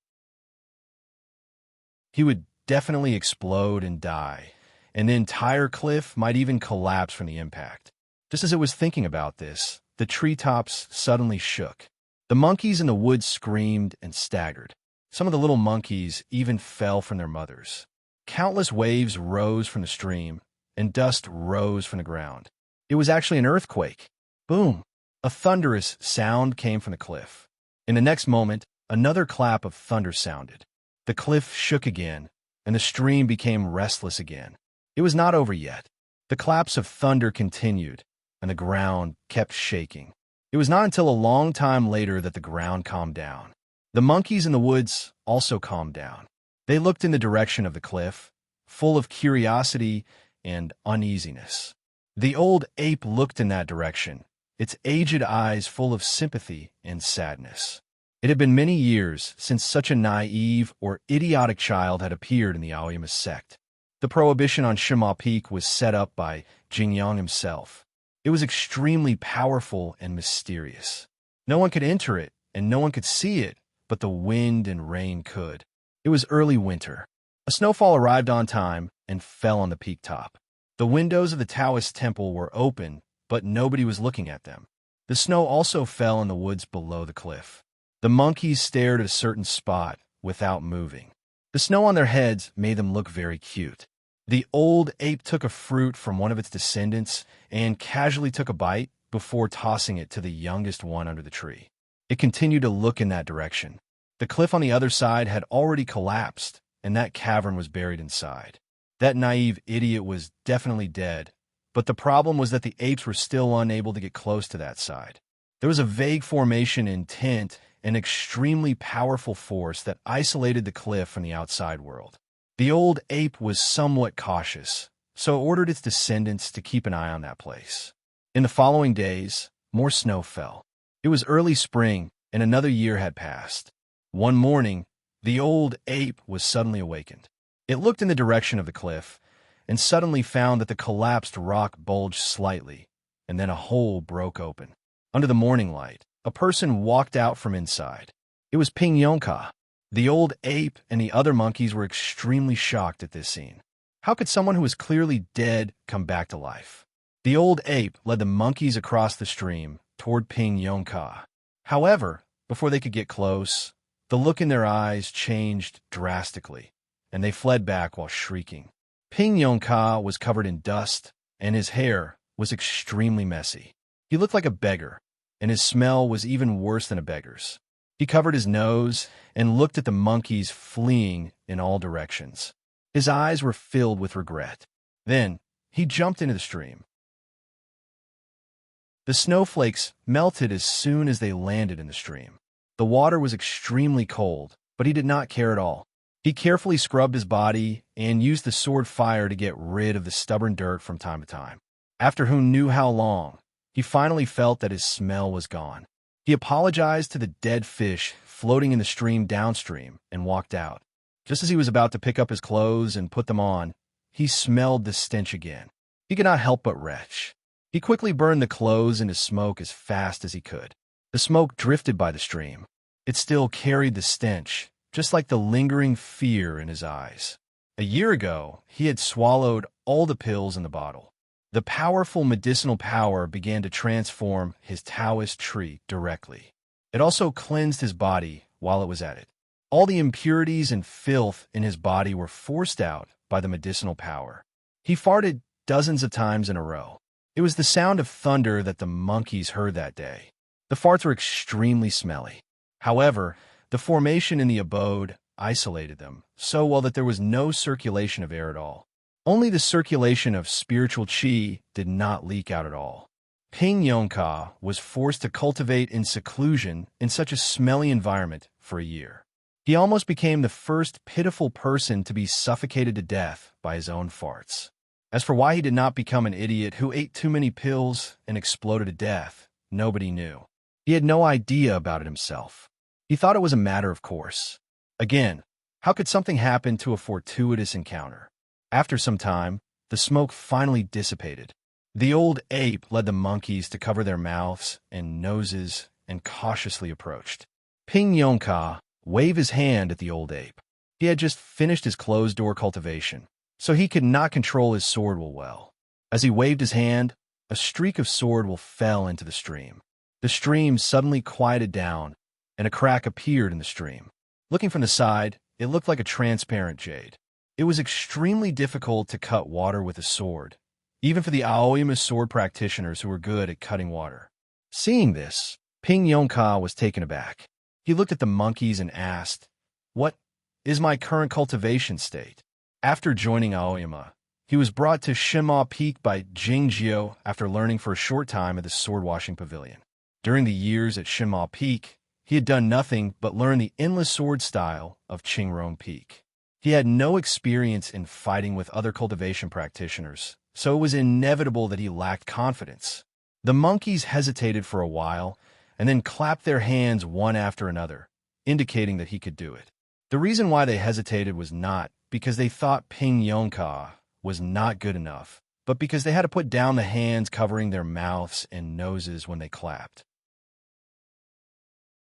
He would definitely explode and die, and the entire cliff might even collapse from the impact. Just as it was thinking about this, the treetops suddenly shook. The monkeys in the woods screamed and staggered. Some of the little monkeys even fell from their mothers. Countless waves rose from the stream, and dust rose from the ground. It was actually an earthquake. Boom! A thunderous sound came from the cliff. In the next moment, another clap of thunder sounded. The cliff shook again, and the stream became restless again. It was not over yet. The claps of thunder continued, and the ground kept shaking. It was not until a long time later that the ground calmed down. The monkeys in the woods also calmed down. They looked in the direction of the cliff, full of curiosity and uneasiness. The old ape looked in that direction, its aged eyes full of sympathy and sadness. It had been many years since such a naive or idiotic child had appeared in the Aoyama sect. The prohibition on Shima Peak was set up by Jingyang himself. It was extremely powerful and mysterious. No one could enter it, and no one could see it, but the wind and rain could. It was early winter. A snowfall arrived on time and fell on the peak top. The windows of the Taoist temple were open, but nobody was looking at them. The snow also fell in the woods below the cliff. The monkeys stared at a certain spot without moving. The snow on their heads made them look very cute. The old ape took a fruit from one of its descendants and casually took a bite before tossing it to the youngest one under the tree. It continued to look in that direction. The cliff on the other side had already collapsed, and that cavern was buried inside. That naive idiot was definitely dead, but the problem was that the apes were still unable to get close to that side. There was a vague formation in tint, an extremely powerful force that isolated the cliff from the outside world. The old ape was somewhat cautious, so it ordered its descendants to keep an eye on that place. In the following days, more snow fell. It was early spring, and another year had passed. One morning, the old ape was suddenly awakened. It looked in the direction of the cliff, and suddenly found that the collapsed rock bulged slightly, and then a hole broke open. Under the morning light, a person walked out from inside. It was Ping Yongka. The old ape and the other monkeys were extremely shocked at this scene. How could someone who was clearly dead come back to life? The old ape led the monkeys across the stream toward Ping Yongka. However, before they could get close, the look in their eyes changed drastically, and they fled back while shrieking. Ping Yongka was covered in dust, and his hair was extremely messy. He looked like a beggar, and his smell was even worse than a beggar's. He covered his nose and looked at the monkeys fleeing in all directions. His eyes were filled with regret. Then, he jumped into the stream. The snowflakes melted as soon as they landed in the stream. The water was extremely cold, but he did not care at all. He carefully scrubbed his body and used the sword fire to get rid of the stubborn dirt from time to time. After who knew how long, he finally felt that his smell was gone. He apologized to the dead fish floating in the stream downstream and walked out. Just as he was about to pick up his clothes and put them on, he smelled the stench again. He could not help but retch. He quickly burned the clothes into smoke as fast as he could. The smoke drifted by the stream. It still carried the stench, just like the lingering fear in his eyes. A year ago, he had swallowed all the pills in the bottle. The powerful medicinal power began to transform his Taoist tree directly. It also cleansed his body while it was at it. All the impurities and filth in his body were forced out by the medicinal power. He farted dozens of times in a row. It was the sound of thunder that the monkeys heard that day. The farts were extremely smelly. However, the formation in the abode isolated them so well that there was no circulation of air at all. Only the circulation of spiritual qi did not leak out at all. Ping Yongka was forced to cultivate in seclusion in such a smelly environment for a year. He almost became the first pitiful person to be suffocated to death by his own farts. As for why he did not become an idiot who ate too many pills and exploded to death, nobody knew. He had no idea about it himself. He thought it was a matter of course. Again, how could something happen to a fortuitous encounter? After some time, the smoke finally dissipated. The old ape led the monkeys to cover their mouths and noses and cautiously approached. Ping Yongka waved his hand at the old ape. He had just finished his closed-door cultivation, so he could not control his sword well. As he waved his hand, a streak of sword fell into the stream. The stream suddenly quieted down, and a crack appeared in the stream. Looking from the side, it looked like a transparent jade. It was extremely difficult to cut water with a sword, even for the Aoyama sword practitioners who were good at cutting water. Seeing this, Ping Yongka was taken aback. He looked at the monkeys and asked, "What is my current cultivation state?" After joining Aoyama, he was brought to Shinma Peak by Jingjiu after learning for a short time at the sword-washing pavilion. During the years at Shinma Peak, he had done nothing but learn the endless sword style of Qingrong Peak. He had no experience in fighting with other cultivation practitioners, so it was inevitable that he lacked confidence. The monkeys hesitated for a while and then clapped their hands one after another, indicating that he could do it. The reason why they hesitated was not because they thought Ping Yongka was not good enough, but because they had to put down the hands covering their mouths and noses when they clapped.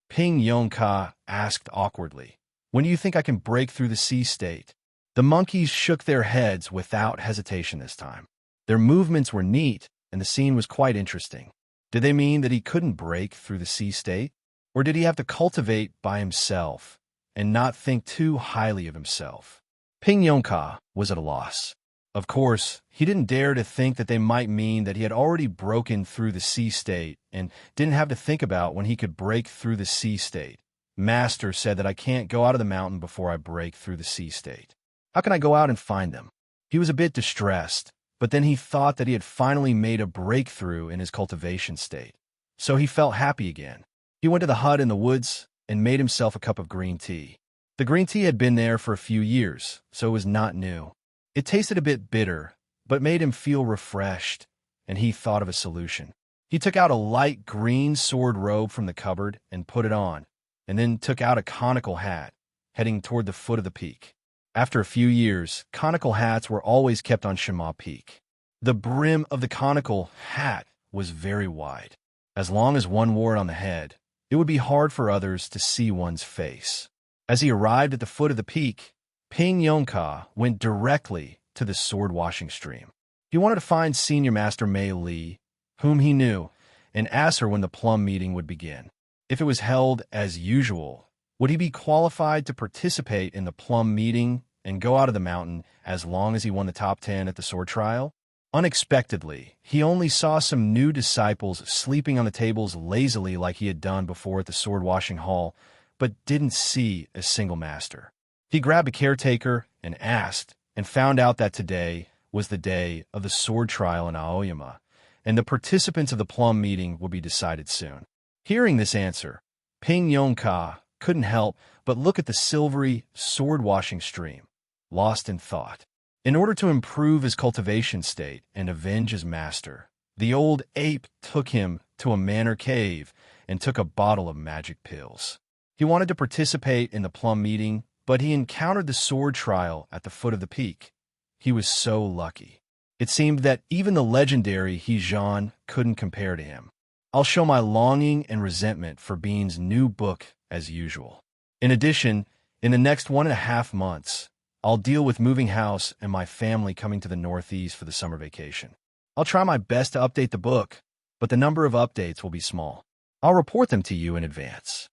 Ping Yongka asked awkwardly, "When do you think I can break through the sea state?" The monkeys shook their heads without hesitation this time. Their movements were neat, and the scene was quite interesting. Did they mean that he couldn't break through the sea state? Or did he have to cultivate by himself and not think too highly of himself? Ping Yongka was at a loss. Of course, he didn't dare to think that they might mean that he had already broken through the sea state and didn't have to think about when he could break through the sea state. Master said that I can't go out of the mountain before I break through the sea state. How can I go out and find them? He was a bit distressed, but then he thought that he had finally made a breakthrough in his cultivation state. So he felt happy again. He went to the hut in the woods and made himself a cup of green tea. The green tea had been there for a few years, so it was not new. It tasted a bit bitter, but made him feel refreshed, and he thought of a solution. He took out a light green sword robe from the cupboard and put it on, and then took out a conical hat, heading toward the foot of the peak. After a few years, conical hats were always kept on Shinma Peak. The brim of the conical hat was very wide. As long as one wore it on the head, it would be hard for others to see one's face. As he arrived at the foot of the peak, Ping Yongka went directly to the sword-washing stream. He wanted to find Senior Master Mei Li, whom he knew, and ask her when the plum meeting would begin. If it was held as usual, would he be qualified to participate in the plum meeting and go out of the mountain as long as he won the top 10 at the sword trial? Unexpectedly, he only saw some new disciples sleeping on the tables lazily like he had done before at the sword-washing hall, but didn't see a single master. He grabbed a caretaker and asked, and found out that today was the day of the sword trial in Aoyama, and the participants of the plum meeting would be decided soon. Hearing this answer, Ping Yongka couldn't help but look at the silvery, sword-washing stream, lost in thought. In order to improve his cultivation state and avenge his master, the old ape took him to a manor cave and took a bottle of magic pills. He wanted to participate in the plum meeting, but he encountered the sword trial at the foot of the peak. He was so lucky. It seemed that even the legendary Hejan couldn't compare to him. I'll show my longing and resentment for Bean's new book as usual. In addition, in the next 1.5 months, I'll deal with moving house and my family coming to the Northeast for the summer vacation. I'll try my best to update the book, but the number of updates will be small. I'll report them to you in advance.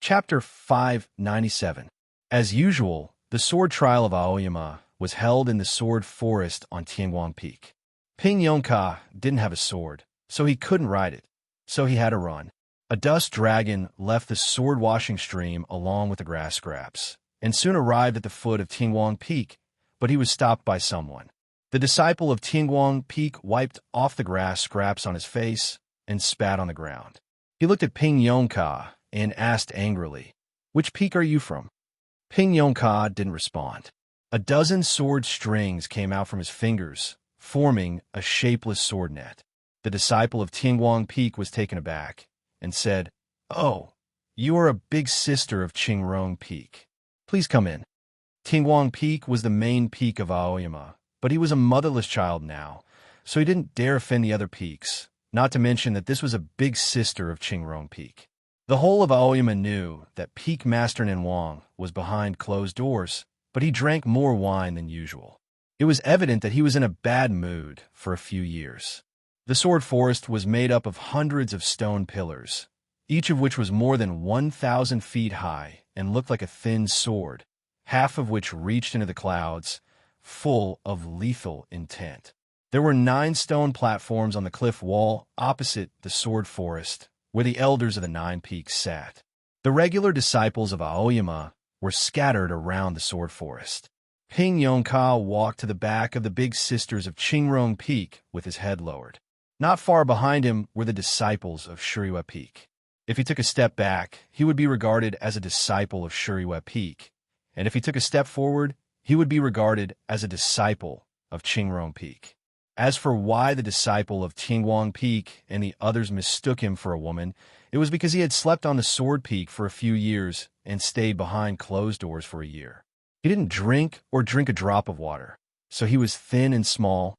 Chapter 597. As usual, the sword trial of Aoyama was held in the sword forest on Tianguang Peak. Ping Yongka didn't have a sword, so he couldn't ride it, so he had to run. A dust dragon left the sword-washing stream along with the grass scraps, and soon arrived at the foot of Tianguang Peak, but he was stopped by someone. The disciple of Tianguang Peak wiped off the grass scraps on his face and spat on the ground. He looked at Ping Yongka and asked angrily, "Which peak are you from?" Ping Yongka didn't respond. A dozen sword strings came out from his fingers, forming a shapeless sword net. The disciple of Tingguang Peak was taken aback and said, "Oh, you are a big sister of Qingrong Peak. Please come in." Tingguang Peak was the main peak of Aoyama, but he was a motherless child now, so he didn't dare offend the other peaks, not to mention that this was a big sister of Qingrong Peak. The whole of Aoyama knew that Peak Master Ninwang was behind closed doors, but he drank more wine than usual. It was evident that he was in a bad mood for a few years. The sword forest was made up of hundreds of stone pillars, each of which was more than 1,000 feet high and looked like a thin sword, half of which reached into the clouds, full of lethal intent. There were 9 stone platforms on the cliff wall opposite the sword forest, where the elders of the 9 peaks sat. The regular disciples of Aoyama were scattered around the sword forest. Ping Yongka walked to the back of the big sisters of Qingrong Peak with his head lowered. Not far behind him were the disciples of Shuriwa Peak. If he took a step back, he would be regarded as a disciple of Shuriwa Peak, and if he took a step forward, he would be regarded as a disciple of Qingrong Peak. As for why the disciple of Tingguang Peak and the others mistook him for a woman, it was because he had slept on the Sword Peak for a few years and stayed behind closed doors for a year. He didn't drink a drop of water, so he was thin and small,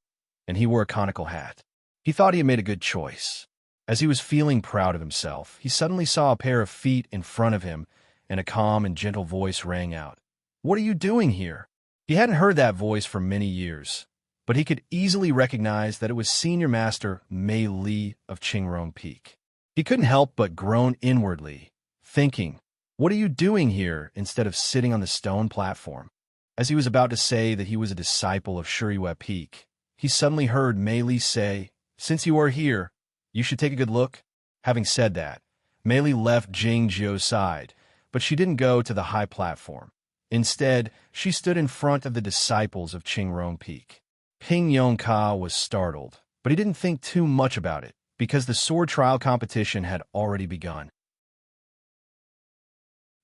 and he wore a conical hat. He thought he had made a good choice. As he was feeling proud of himself, he suddenly saw a pair of feet in front of him, and a calm and gentle voice rang out, "What are you doing here?" He hadn't heard that voice for many years, but he could easily recognize that it was Senior Master Mei Li of Qingrong Peak. He couldn't help but groan inwardly, thinking, "What are you doing here instead of sitting on the stone platform?" As he was about to say that he was a disciple of Shuriwa Peak, he suddenly heard Mei Li say, "Since you are here, you should take a good look." Having said that, Mei Li left Jing Jiu's side, but she didn't go to the high platform. Instead, she stood in front of the disciples of Qingrong Peak. Ping Yongka was startled, but he didn't think too much about it, because the sword trial competition had already begun.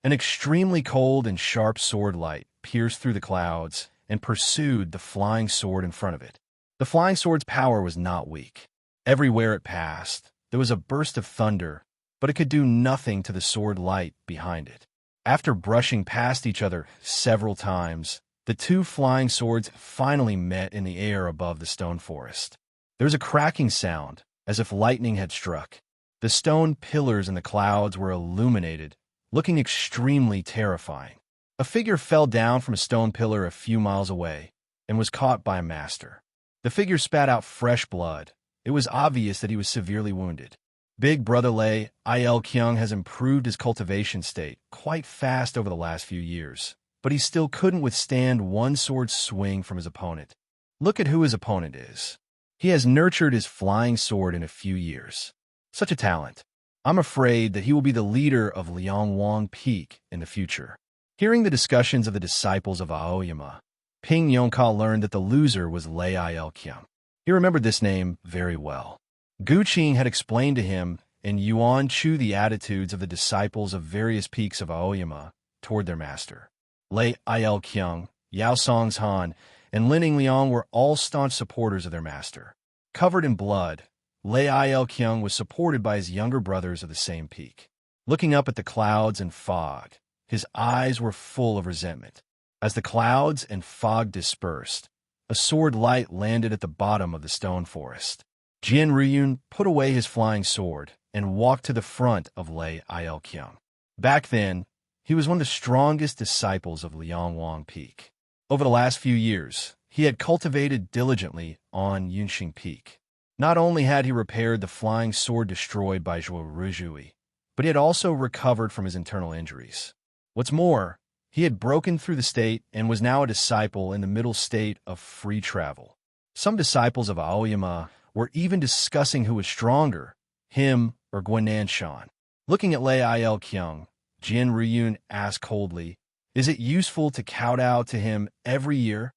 An extremely cold and sharp sword light pierced through the clouds and pursued the flying sword in front of it. The flying sword's power was not weak. Everywhere it passed, there was a burst of thunder, but it could do nothing to the sword light behind it. After brushing past each other several times, the 2 flying swords finally met in the air above the stone forest. There was a cracking sound, as if lightning had struck. The stone pillars in the clouds were illuminated, looking extremely terrifying. A figure fell down from a stone pillar a few miles away and was caught by a master. The figure spat out fresh blood. It was obvious that he was severely wounded. Big Brother Lei Il-kyung has improved his cultivation state quite fast over the last few years, but he still couldn't withstand one sword swing from his opponent. Look at who his opponent is. He has nurtured his flying sword in a few years. Such a talent. I'm afraid that he will be the leader of Liangwang Peak in the future. Hearing the discussions of the disciples of Aoyama, Ping Yongka learned that the loser was Lei Il-kyung. He remembered this name very well. Gu Qing had explained to him and Yuan Chu the attitudes of the disciples of various peaks of Aoyama toward their master. Lei Il-kyung, Yao Song's Han, and Lining Liang were all staunch supporters of their master. Covered in blood, Lei Il-kyung was supported by his younger brothers of the same peak. Looking up at the clouds and fog, his eyes were full of resentment. As the clouds and fog dispersed, a sword light landed at the bottom of the stone forest. Jian Ruyun put away his flying sword and walked to the front of Lei Il-kyung. Back then, he was one of the strongest disciples of Liangwang Peak. Over the last few years, he had cultivated diligently on Yunxing Peak. Not only had he repaired the flying sword destroyed by Zhuo Ruzhui, but he had also recovered from his internal injuries. What's more, he had broken through the state and was now a disciple in the middle state of free travel. Some disciples of Aoyama were even discussing who was stronger, him or Guanan Shan. Looking at Lei Il-kyung, Jian Ruyun asked coldly, "Is it useful to kowtow to him every year?"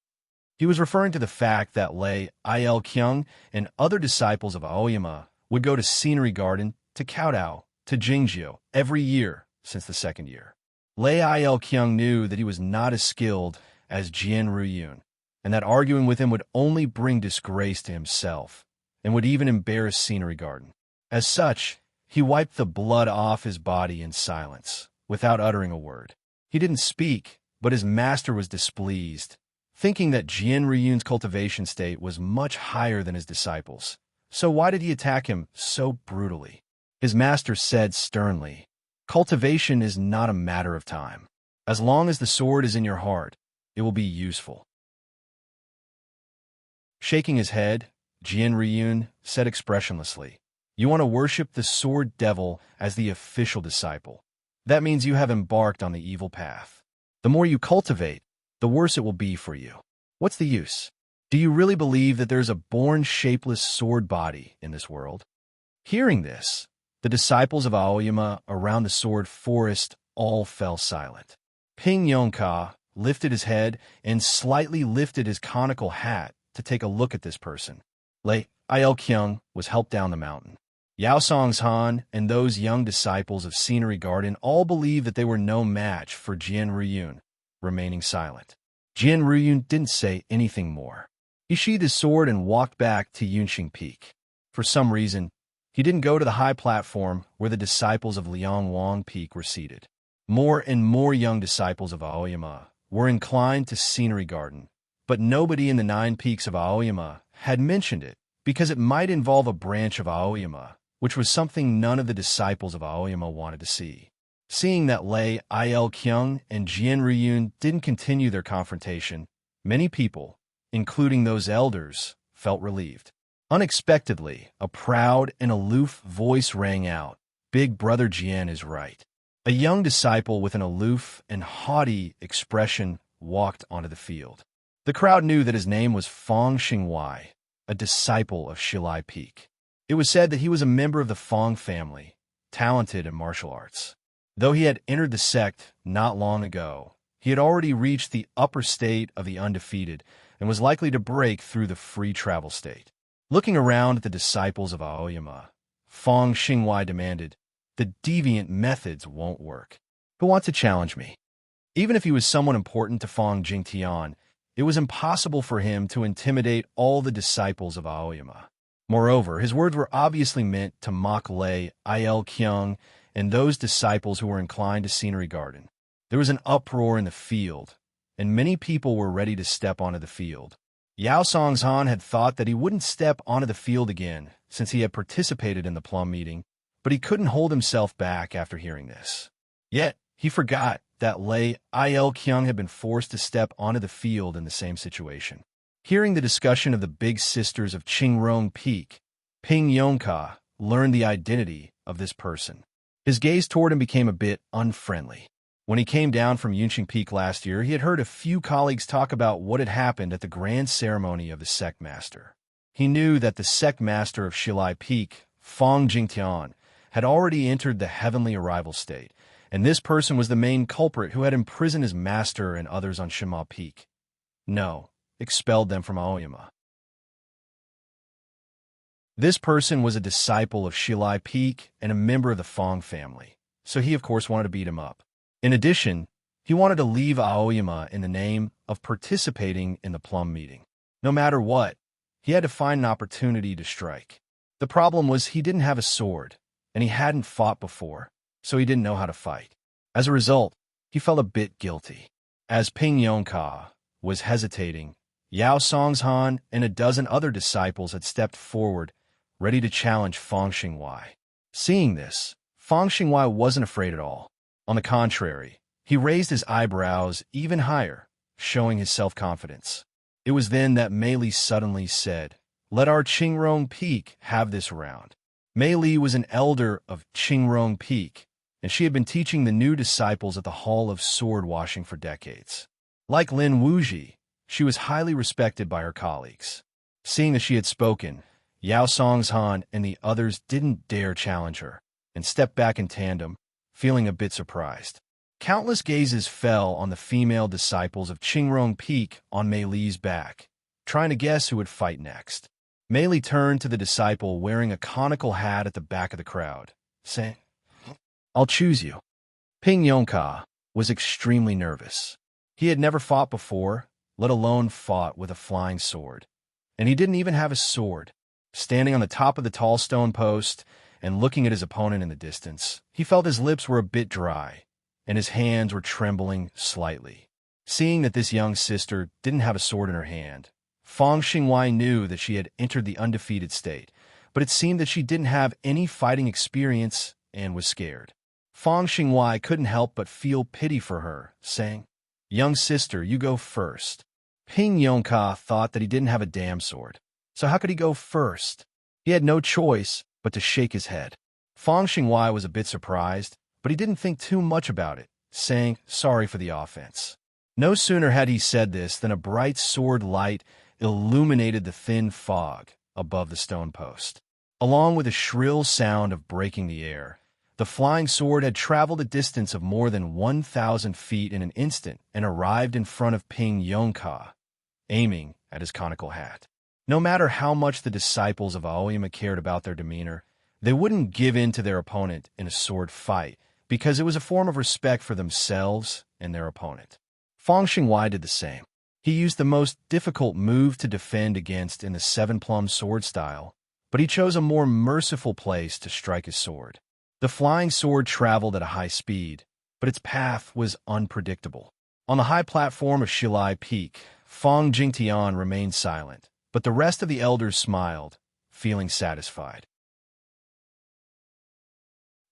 He was referring to the fact that Lei Il-kyung and other disciples of Aoyama would go to Scenery Garden to kowtow to Jingjiu every year since the second year. Lei Il-kyung knew that he was not as skilled as Jian Ruyun, and that arguing with him would only bring disgrace to himself, and would even embarrass Scenery Garden. As such, he wiped the blood off his body in silence, without uttering a word. He didn't speak, but his master was displeased, thinking that Jian Ruyun's cultivation state was much higher than his disciples. So why did he attack him so brutally? His master said sternly, "Cultivation is not a matter of time. As long as the sword is in your heart, it will be useful." Shaking his head, Jian Ruyun said expressionlessly, "You want to worship the sword devil as the official disciple. That means you have embarked on the evil path. The more you cultivate, the worse it will be for you. What's the use? Do you really believe that there's a born shapeless sword body in this world?" Hearing this, the disciples of Aoyama around the sword forest all fell silent. Ping Yongka lifted his head and slightly lifted his conical hat to take a look at this person. Lei Il-kyung was helped down the mountain. Yao Songshan and those young disciples of Scenery Garden all believed that they were no match for Jian Ruyun, remaining silent. Jian Ruyun didn't say anything more. He sheathed his sword and walked back to Yunqing Peak. For some reason, he didn't go to the high platform where the disciples of Liangwang Peak were seated. More and more young disciples of Aoyama were inclined to Scenery Garden, but nobody in the 9 peaks of Aoyama had mentioned it because it might involve a branch of Aoyama, which was something none of the disciples of Aoyama wanted to see. Seeing that Lei Il-kyung and Jian Ruyun didn't continue their confrontation, many people, including those elders, felt relieved. Unexpectedly, a proud and aloof voice rang out, "Big Brother Jian is right." A young disciple with an aloof and haughty expression walked onto the field. The crowd knew that his name was Fong Xingwai, a disciple of Shilai Peak. It was said that he was a member of the Fong family, talented in martial arts. Though he had entered the sect not long ago, he had already reached the upper state of the undefeated and was likely to break through the free travel state. Looking around at the disciples of Aoyama, Fong Xingwai demanded, "The deviant methods won't work. Who wants to challenge me?" Even if he was someone important to Fong Jingtian, it was impossible for him to intimidate all the disciples of Aoyama. Moreover, his words were obviously meant to mock Lei Il-kyung and those disciples who were inclined to Scenery Garden. There was an uproar in the field, and many people were ready to step onto the field. Yao Songshan had thought that he wouldn't step onto the field again since he had participated in the plum meeting, but he couldn't hold himself back after hearing this. Yet, he forgot that Lei Il-kyung had been forced to step onto the field in the same situation. Hearing the discussion of the big sisters of Qingrong Peak, Ping Yongka learned the identity of this person. His gaze toward him became a bit unfriendly. When he came down from Yunqing Peak last year, he had heard a few colleagues talk about what had happened at the grand ceremony of the sect master. He knew that the sect master of Shilai Peak, Fong Jingtian, had already entered the heavenly arrival state, and this person was the main culprit who had imprisoned his master and others on Shima Peak. No, expelled them from Aoyama. This person was a disciple of Shilai Peak and a member of the Fong family, so he of course wanted to beat him up. In addition, he wanted to leave Aoyama in the name of participating in the plum meeting. No matter what, he had to find an opportunity to strike. The problem was he didn't have a sword, and he hadn't fought before, so he didn't know how to fight. As a result, he felt a bit guilty. As Ping Yongka was hesitating, Yao Songshan and a dozen other disciples had stepped forward, ready to challenge Fong Xingwai. Seeing this, Fong Xingwai wasn't afraid at all. On the contrary, he raised his eyebrows even higher, showing his self-confidence. It was then that Mei Li suddenly said, "Let our Qingrong Peak have this round." Mei Li was an elder of Qingrong Peak, and she had been teaching the new disciples at the Hall of Sword Washing for decades. Like Lin Wuji, she was highly respected by her colleagues. Seeing that she had spoken, Yao Songshan and the others didn't dare challenge her, and stepped back in tandem, feeling a bit surprised. Countless gazes fell on the female disciples of Qingrong Peak on Mei Li's back, trying to guess who would fight next. Mei Li turned to the disciple wearing a conical hat at the back of the crowd, saying, I'll choose you. Ping Yongka was extremely nervous. He had never fought before, let alone fought with a flying sword. And he didn't even have a sword. Standing on the top of the tall stone post and looking at his opponent in the distance, he felt his lips were a bit dry, and his hands were trembling slightly. Seeing that this young sister didn't have a sword in her hand, Fang Xingwei knew that she had entered the undefeated state, but it seemed that she didn't have any fighting experience and was scared. Fang Xingwei couldn't help but feel pity for her, saying, "Young sister, you go first." Ping Yongka thought that he didn't have a damn sword, so how could he go first? He had no choice but to shake his head. Fang Xingwei was a bit surprised, but he didn't think too much about it, saying, "Sorry for the offense." No sooner had he said this than a bright sword light illuminated the thin fog above the stone post. Along with a shrill sound of breaking the air, the flying sword had traveled a distance of more than 1,000 feet in an instant and arrived in front of Ping Yongka, aiming at his conical hat. No matter how much the disciples of Aoyama cared about their demeanor, they wouldn't give in to their opponent in a sword fight because it was a form of respect for themselves and their opponent. Fang Xingwei did the same. He used the most difficult move to defend against in the seven-plumb sword style, but he chose a more merciful place to strike his sword. The flying sword traveled at a high speed, but its path was unpredictable. On the high platform of Shilai Peak, Fang Jingtian remained silent, but the rest of the elders smiled, feeling satisfied.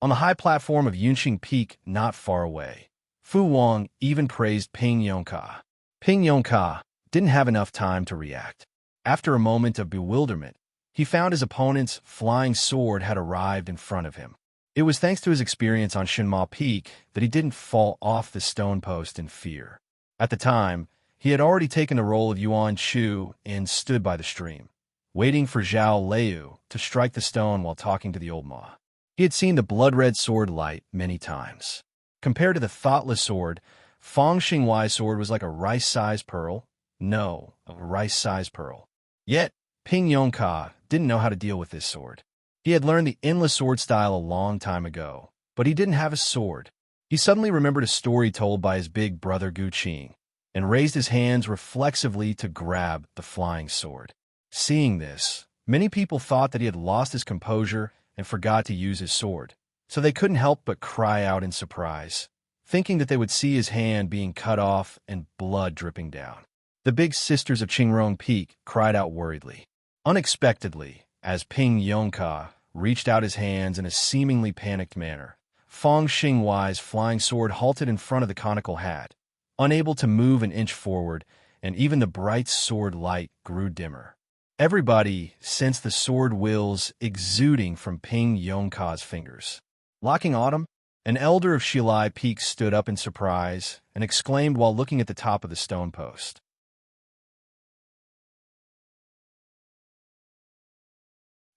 On the high platform of Yunqing Peak, not far away, Fu Wang even praised Ping Yongka. Ping Yongka didn't have enough time to react. After a moment of bewilderment, he found his opponent's flying sword had arrived in front of him. It was thanks to his experience on Shinma Peak that he didn't fall off the stone post in fear. At the time, he had already taken the role of Yuan Chu and stood by the stream, waiting for Zhao Liu to strike the stone while talking to the old Ma. He had seen the blood-red sword light many times. Compared to the thoughtless sword, Fang Xingwei's sword was like a rice-sized pearl. No, a rice-sized pearl. Yet, Ping Yongka didn't know how to deal with this sword. He had learned the endless sword style a long time ago, but he didn't have a sword. He suddenly remembered a story told by his big brother Gu Qing, and raised his hands reflexively to grab the flying sword. Seeing this, many people thought that he had lost his composure and forgot to use his sword, so they couldn't help but cry out in surprise, thinking that they would see his hand being cut off and blood dripping down. The big sisters of Qingrong Peak cried out worriedly. Unexpectedly, as Ping Yongka reached out his hands in a seemingly panicked manner, Fang Xingwei's flying sword halted in front of the conical hat, unable to move an inch forward, and even the bright sword light grew dimmer. Everybody sensed the sword wills exuding from Ping Yongka's fingers. Locking Autumn, an elder of Shilai Peak stood up in surprise and exclaimed while looking at the top of the stone post.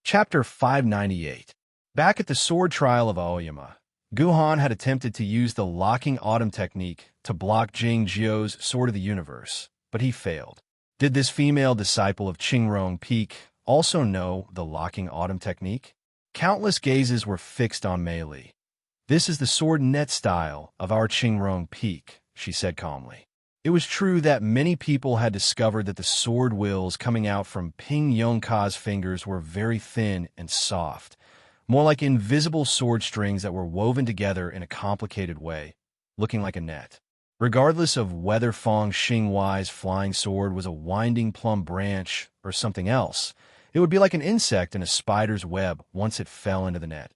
Chapter 598. Back at the sword trial of Aoyama, Guhan had attempted to use the locking autumn technique to block Jing Jiu's Sword of the Universe, but he failed. Did this female disciple of Qingrong Peak also know the locking autumn technique? Countless gazes were fixed on Mei Li. "This is the sword net style of our Qingrong Peak," she said calmly. It was true that many people had discovered that the sword wills coming out from Ping Yongka's fingers were very thin and soft, more like invisible sword strings that were woven together in a complicated way, looking like a net. Regardless of whether Fang Xingwei's flying sword was a winding plum branch or something else, it would be like an insect in a spider's web once it fell into the net.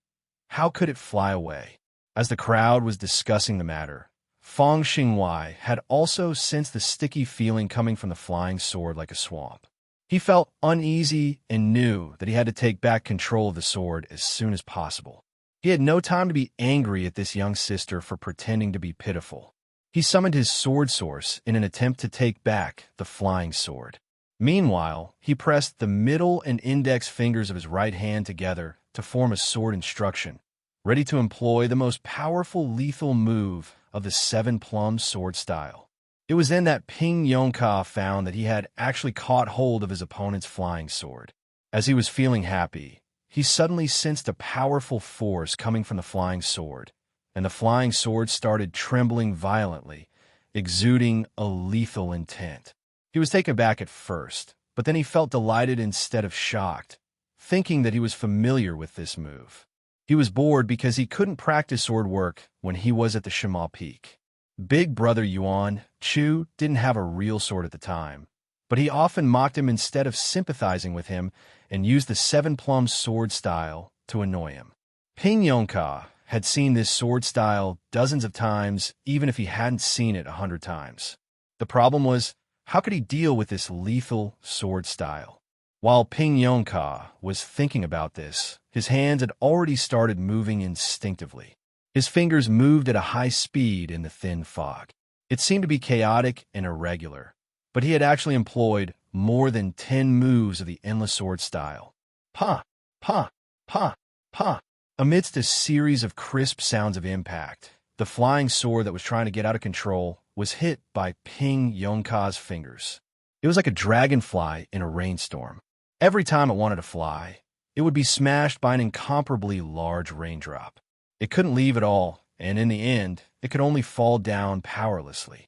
How could it fly away? As the crowd was discussing the matter, Fang Xingwei had also sensed the sticky feeling coming from the flying sword like a swamp. He felt uneasy and knew that he had to take back control of the sword as soon as possible. He had no time to be angry at this young sister for pretending to be pitiful. He summoned his sword source in an attempt to take back the flying sword. Meanwhile, he pressed the middle and index fingers of his right hand together to form a sword instruction, ready to employ the most powerful lethal move of the seven-plumb sword style. It was then that Ping Yongka found that he had actually caught hold of his opponent's flying sword. As he was feeling happy, he suddenly sensed a powerful force coming from the flying sword, and the flying sword started trembling violently, exuding a lethal intent. He was taken back at first, but then he felt delighted instead of shocked, thinking that he was familiar with this move. He was bored because he couldn't practice sword work when he was at the Shimal Peak. Big brother Yuan Chu didn't have a real sword at the time, but he often mocked him instead of sympathizing with him and used the seven-plumb sword style to annoy him. Ping Yongka had seen this sword style dozens of times, even if he hadn't seen it 100 times. The problem was, how could he deal with this lethal sword style? While Ping Yongka was thinking about this, his hands had already started moving instinctively. His fingers moved at a high speed in the thin fog. It seemed to be chaotic and irregular, but he had actually employed more than 10 moves of the endless sword style. Pa, pa, pa, pa. Amidst a series of crisp sounds of impact, the flying sword that was trying to get out of control was hit by Ping Yongka's fingers. It was like a dragonfly in a rainstorm. Every time it wanted to fly, it would be smashed by an incomparably large raindrop. It couldn't leave at all, and in the end, it could only fall down powerlessly.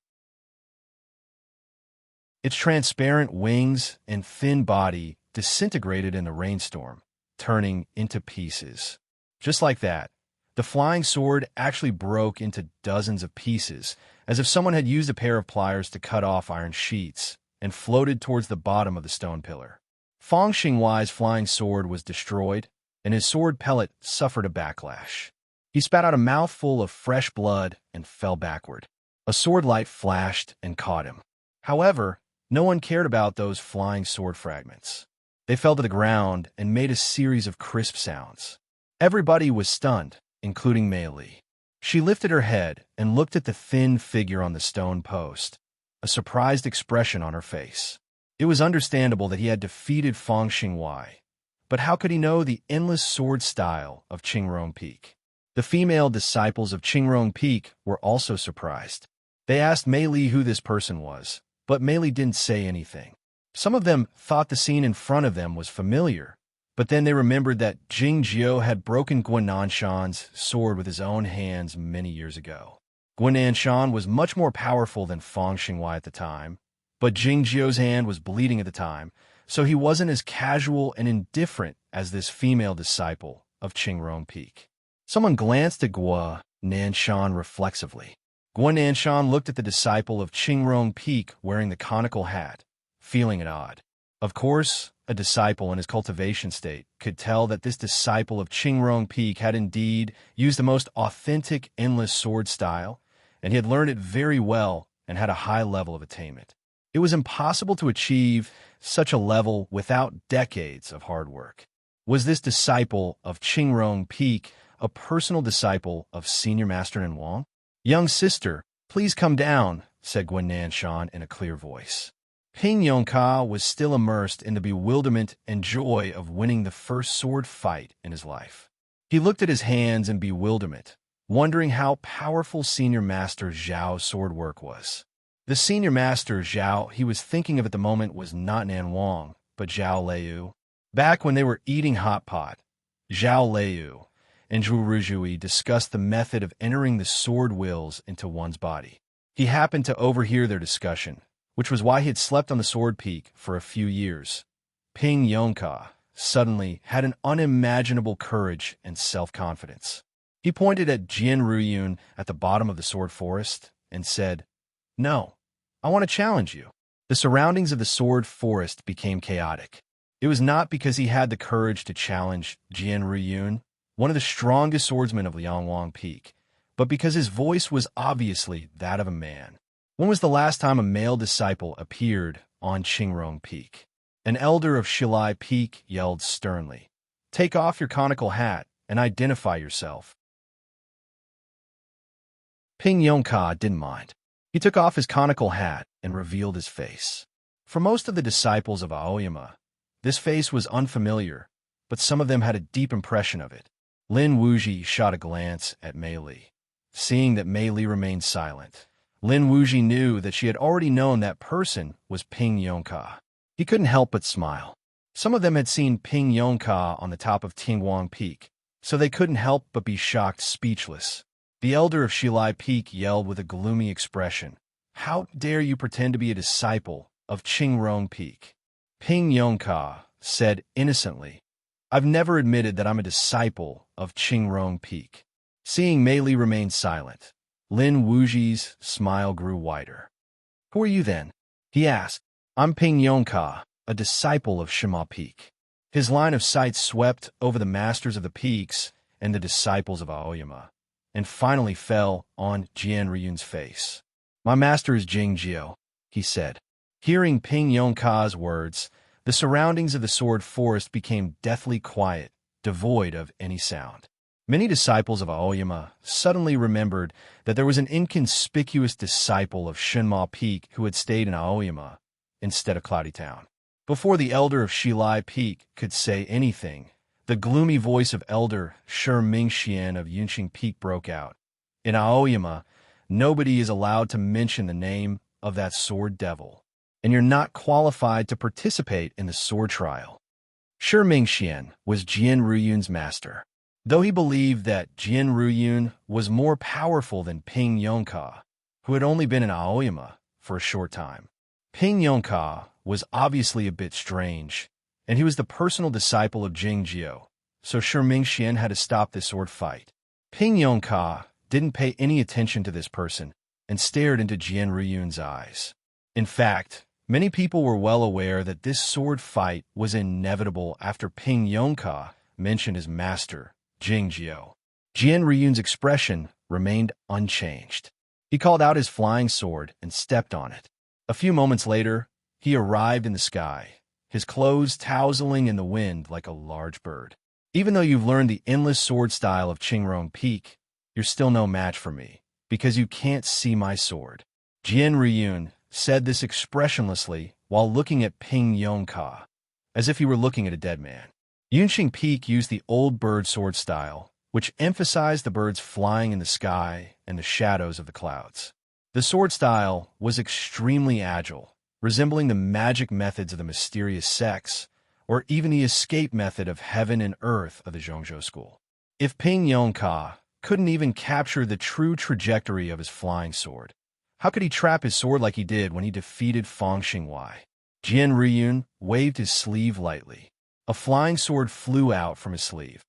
Its transparent wings and thin body disintegrated in the rainstorm, turning into pieces. Just like that, the flying sword actually broke into dozens of pieces, as if someone had used a pair of pliers to cut off iron sheets, and floated towards the bottom of the stone pillar. Feng Xinghuai's flying sword was destroyed, and his sword pellet suffered a backlash. He spat out a mouthful of fresh blood and fell backward. A sword light flashed and caught him. However, no one cared about those flying sword fragments. They fell to the ground and made a series of crisp sounds. Everybody was stunned, including Mei Li. She lifted her head and looked at the thin figure on the stone post, a surprised expression on her face. It was understandable that he had defeated Feng Xinghuai, but how could he know the endless sword style of Qingrong Peak? The female disciples of Qingrong Peak were also surprised. They asked Mei Li who this person was, but Mei Li didn't say anything. Some of them thought the scene in front of them was familiar, but then they remembered that Jing Jiao had broken Guan Nanshan's sword with his own hands many years ago. Guan Nanshan was much more powerful than Feng Xinghuai at the time, but Jing Jiao's hand was bleeding at the time, so he wasn't as casual and indifferent as this female disciple of Qingrong Peak. Someone glanced at Guan Nanshan reflexively. Guan Nanshan looked at the disciple of Qingrong Peak wearing the conical hat, feeling it odd. Of course, a disciple in his cultivation state could tell that this disciple of Qingrong Peak had indeed used the most authentic endless sword style, and he had learned it very well and had a high level of attainment. It was impossible to achieve such a level without decades of hard work. Was this disciple of Qingrong Peak a personal disciple of Senior Master Nan Wang? "Young sister, please come down," said Guan Nanshan in a clear voice. Ping Yongka was still immersed in the bewilderment and joy of winning the first sword fight in his life. He looked at his hands in bewilderment, wondering how powerful Senior Master Zhao's sword work was. The Senior Master Zhao he was thinking of at the moment was not Nan Wang, but Zhao Leiyu. Back when they were eating hot pot, Zhao Leiyu and Zhu Ruzhui discussed the method of entering the sword wills into one's body. He happened to overhear their discussion, which was why he had slept on the sword peak for a few years. Ping Yongka suddenly had an unimaginable courage and self-confidence. He pointed at Jian Ruyun at the bottom of the sword forest and said, "No, I want to challenge you." The surroundings of the sword forest became chaotic. It was not because he had the courage to challenge Jian Ruyun, one of the strongest swordsmen of Liangwang Peak, but because his voice was obviously that of a man. When was the last time a male disciple appeared on Qingrong Peak? An elder of Shilai Peak yelled sternly, "Take off your conical hat and identify yourself." Ping Yongka didn't mind. He took off his conical hat and revealed his face. For most of the disciples of Aoyama, this face was unfamiliar, but some of them had a deep impression of it. Lin Wuji shot a glance at Mei Li. Seeing that Mei Li remained silent, Lin Wuji knew that she had already known that person was Ping Yongka. He couldn't help but smile. Some of them had seen Ping Yongka on the top of Tingguang Peak, so they couldn't help but be shocked speechless. The elder of Shilai Peak yelled with a gloomy expression. "How dare you pretend to be a disciple of Qingrong Peak?" Ping Yongka said innocently, "I've never admitted that I'm a disciple of Qingrong Peak." Seeing Mei Li remain silent, Lin Wuji's smile grew wider. "Who are you then?" he asked. "I'm Ping Yongka, a disciple of Shima Peak." His line of sight swept over the masters of the peaks and the disciples of Aoyama, and finally fell on Jian Ryun's face. "My master is Jing Jiao," he said. Hearing Ping Yongka's words, the surroundings of the sword forest became deathly quiet, devoid of any sound. Many disciples of Aoyama suddenly remembered that there was an inconspicuous disciple of Shinma Peak who had stayed in Aoyama instead of Cloudy Town. Before the elder of Shilai Peak could say anything, the gloomy voice of Elder Shi Mingxian of Yunqing Peak broke out. "In Aoyama, nobody is allowed to mention the name of that sword devil, and you're not qualified to participate in the sword trial." Shi Mingxian was Jian Ruyun's master. Though he believed that Jian Ruyun was more powerful than Ping Yongka, who had only been in Aoyama for a short time. Ping Yongka was obviously a bit strange, and he was the personal disciple of Jing Jiao, so Shi Mingxian had to stop this sword fight. Ping Yongka didn't pay any attention to this person and stared into Jian Ruyun's eyes. In fact, many people were well aware that this sword fight was inevitable after Ping Yongka mentioned his master, Jing Jiao. Jian Ruyun's expression remained unchanged. He called out his flying sword and stepped on it. A few moments later, he arrived in the sky, his clothes tousling in the wind like a large bird. "Even though you've learned the endless sword style of Qingrong Peak, you're still no match for me, because you can't see my sword." Jian Ruyun said this expressionlessly while looking at Ping Yongka, as if he were looking at a dead man. Yunqing Peak used the old bird sword style, which emphasized the birds flying in the sky and the shadows of the clouds. The sword style was extremely agile, resembling the magic methods of the mysterious sects, or even the escape method of heaven and earth of the Zhongzhou school. If Ping Yongka couldn't even capture the true trajectory of his flying sword, how could he trap his sword like he did when he defeated Fang Xingwei? Jian Ruyun waved his sleeve lightly. A flying sword flew out from his sleeve.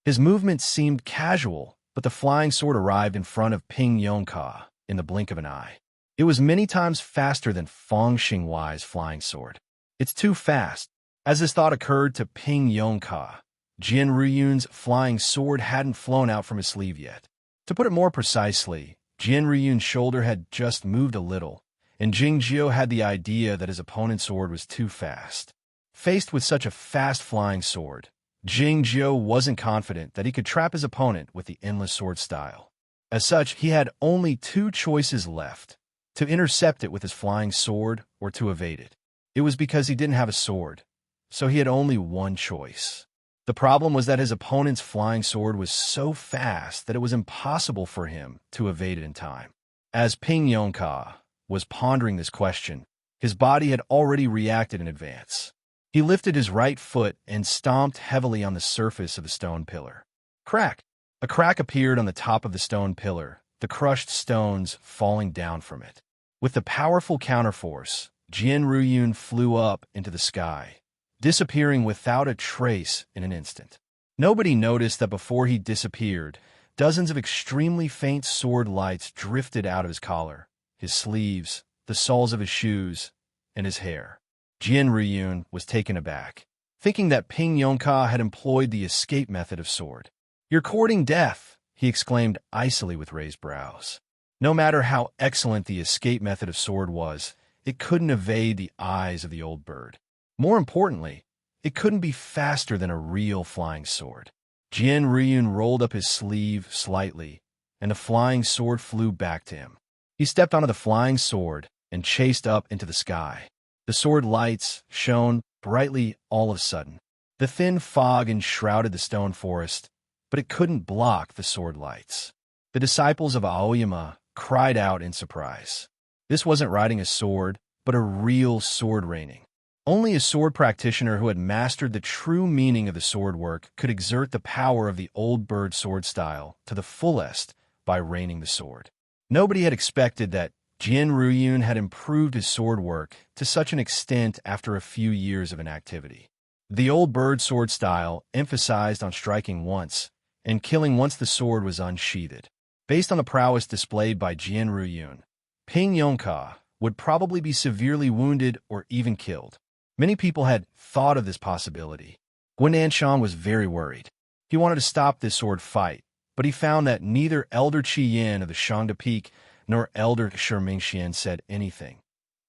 His movements seemed casual, but the flying sword arrived in front of Ping Yongka in the blink of an eye. It was many times faster than Fang Xingwei's flying sword. "It's too fast." As this thought occurred to Ping Yongka, Jian Ruyun's flying sword hadn't flown out from his sleeve yet. To put it more precisely, Jian Ruyun's shoulder had just moved a little, and Jing Jiao had the idea that his opponent's sword was too fast. Faced with such a fast flying sword, Jing Jiao wasn't confident that he could trap his opponent with the endless sword style. As such, he had only two choices left: to intercept it with his flying sword or to evade it. It was because he didn't have a sword, so he had only one choice. The problem was that his opponent's flying sword was so fast that it was impossible for him to evade it in time. As Ping Yongka was pondering this question, his body had already reacted in advance. He lifted his right foot and stomped heavily on the surface of the stone pillar. Crack! A crack appeared on the top of the stone pillar, the crushed stones falling down from it. With the powerful counterforce, Jian Ruyun flew up into the sky, disappearing without a trace in an instant. Nobody noticed that before he disappeared, dozens of extremely faint sword lights drifted out of his collar, his sleeves, the soles of his shoes, and his hair. Jian Ruyun was taken aback, thinking that Ping Yongka had employed the escape method of sword. "You're courting death," he exclaimed icily with raised brows. No matter how excellent the escape method of sword was, it couldn't evade the eyes of the old bird. More importantly, it couldn't be faster than a real flying sword. Jian Ruyun rolled up his sleeve slightly, and the flying sword flew back to him. He stepped onto the flying sword and chased up into the sky. The sword lights shone brightly all of a sudden. The thin fog enshrouded the stone forest, but it couldn't block the sword lights. The disciples of Aoyama cried out in surprise. This wasn't riding a sword, but a real sword raining. Only a sword practitioner who had mastered the true meaning of the sword work could exert the power of the old bird sword style to the fullest by reining the sword. Nobody had expected that Jin Ruyun had improved his sword work to such an extent after a few years of inactivity. The old bird sword style emphasized on striking once and killing once the sword was unsheathed. Based on the prowess displayed by Jin Ruyun, Ping Yongka would probably be severely wounded or even killed. Many people had thought of this possibility. Guan Nanshan was very worried. He wanted to stop this sword fight, but he found that neither Elder Qi Yin of the Shangda Peak nor Elder Shi Mingxian said anything,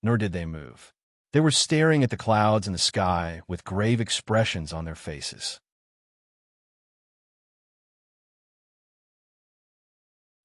nor did they move. They were staring at the clouds in the sky with grave expressions on their faces.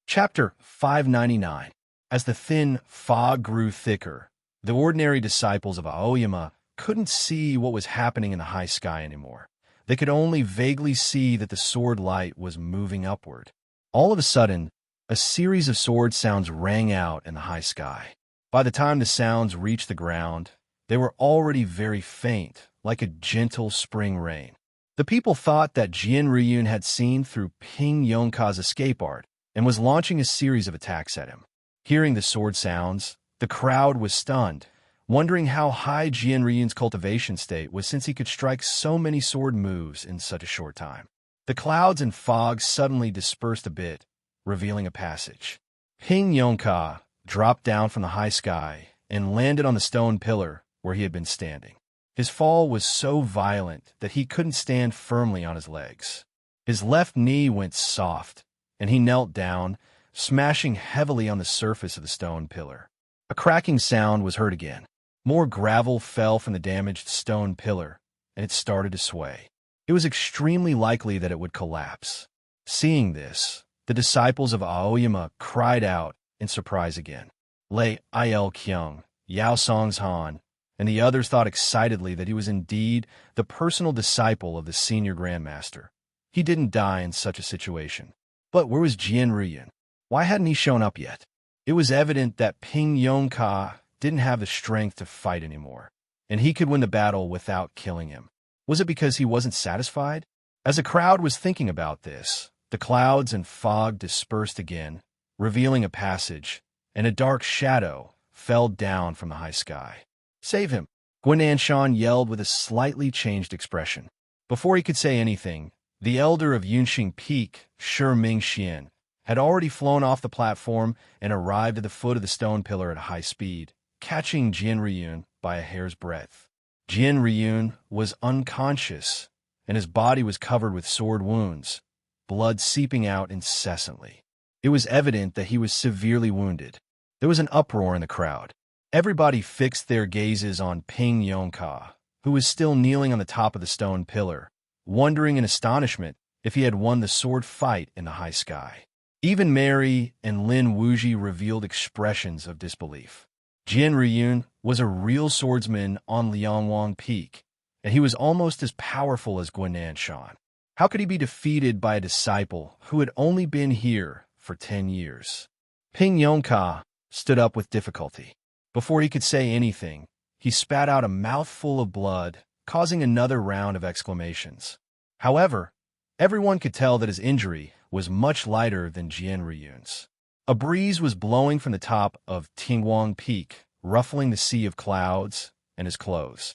Chapter 599. As the thin fog grew thicker, the ordinary disciples of Aoyama couldn't see what was happening in the high sky anymore. They could only vaguely see that the sword light was moving upward. All of a sudden, a series of sword sounds rang out in the high sky. By the time the sounds reached the ground, they were already very faint, like a gentle spring rain. The people thought that Jin Ruyun had seen through Ping Yongka's escape art and was launching a series of attacks at him. Hearing the sword sounds, the crowd was stunned, wondering how high Jin Ruyun's cultivation state was since he could strike so many sword moves in such a short time. The clouds and fog suddenly dispersed a bit, revealing a passage. Ping Yongka dropped down from the high sky and landed on the stone pillar where he had been standing. His fall was so violent that he couldn't stand firmly on his legs. His left knee went soft, and he knelt down, smashing heavily on the surface of the stone pillar. A cracking sound was heard again. More gravel fell from the damaged stone pillar, and it started to sway. It was extremely likely that it would collapse. Seeing this, the disciples of Aoyama cried out in surprise again. Lei Il Kyung, Yao Song's Han, and the others thought excitedly that he was indeed the personal disciple of the senior grandmaster. He didn't die in such a situation. But where was Jin Ruyun? Why hadn't he shown up yet? It was evident that Ping Yongka didn't have the strength to fight anymore, and he could win the battle without killing him. Was it because he wasn't satisfied? As the crowd was thinking about this, the clouds and fog dispersed again, revealing a passage, and a dark shadow fell down from the high sky. Save him! Guan Nanshan yelled with a slightly changed expression. Before he could say anything, the elder of Yunxing Peak, Shi Mingxian, had already flown off the platform and arrived at the foot of the stone pillar at high speed, catching Jin Ruyun by a hair's breadth. Jin Ruyun was unconscious, and his body was covered with sword wounds, blood seeping out incessantly. It was evident that he was severely wounded. There was an uproar in the crowd. Everybody fixed their gazes on Ping Yongka, who was still kneeling on the top of the stone pillar, wondering in astonishment if he had won the sword fight in the high sky. Even Mary and Lin Wuji revealed expressions of disbelief. Jin Ruyun was a real swordsman on Liangwang Peak, and he was almost as powerful as Guan Nanshan. How could he be defeated by a disciple who had only been here for 10 years? Ping Yongka stood up with difficulty. Before he could say anything, he spat out a mouthful of blood, causing another round of exclamations. However, everyone could tell that his injury was much lighter than Jin Ruyun's. A breeze was blowing from the top of Tingwang Peak, ruffling the sea of clouds and his clothes.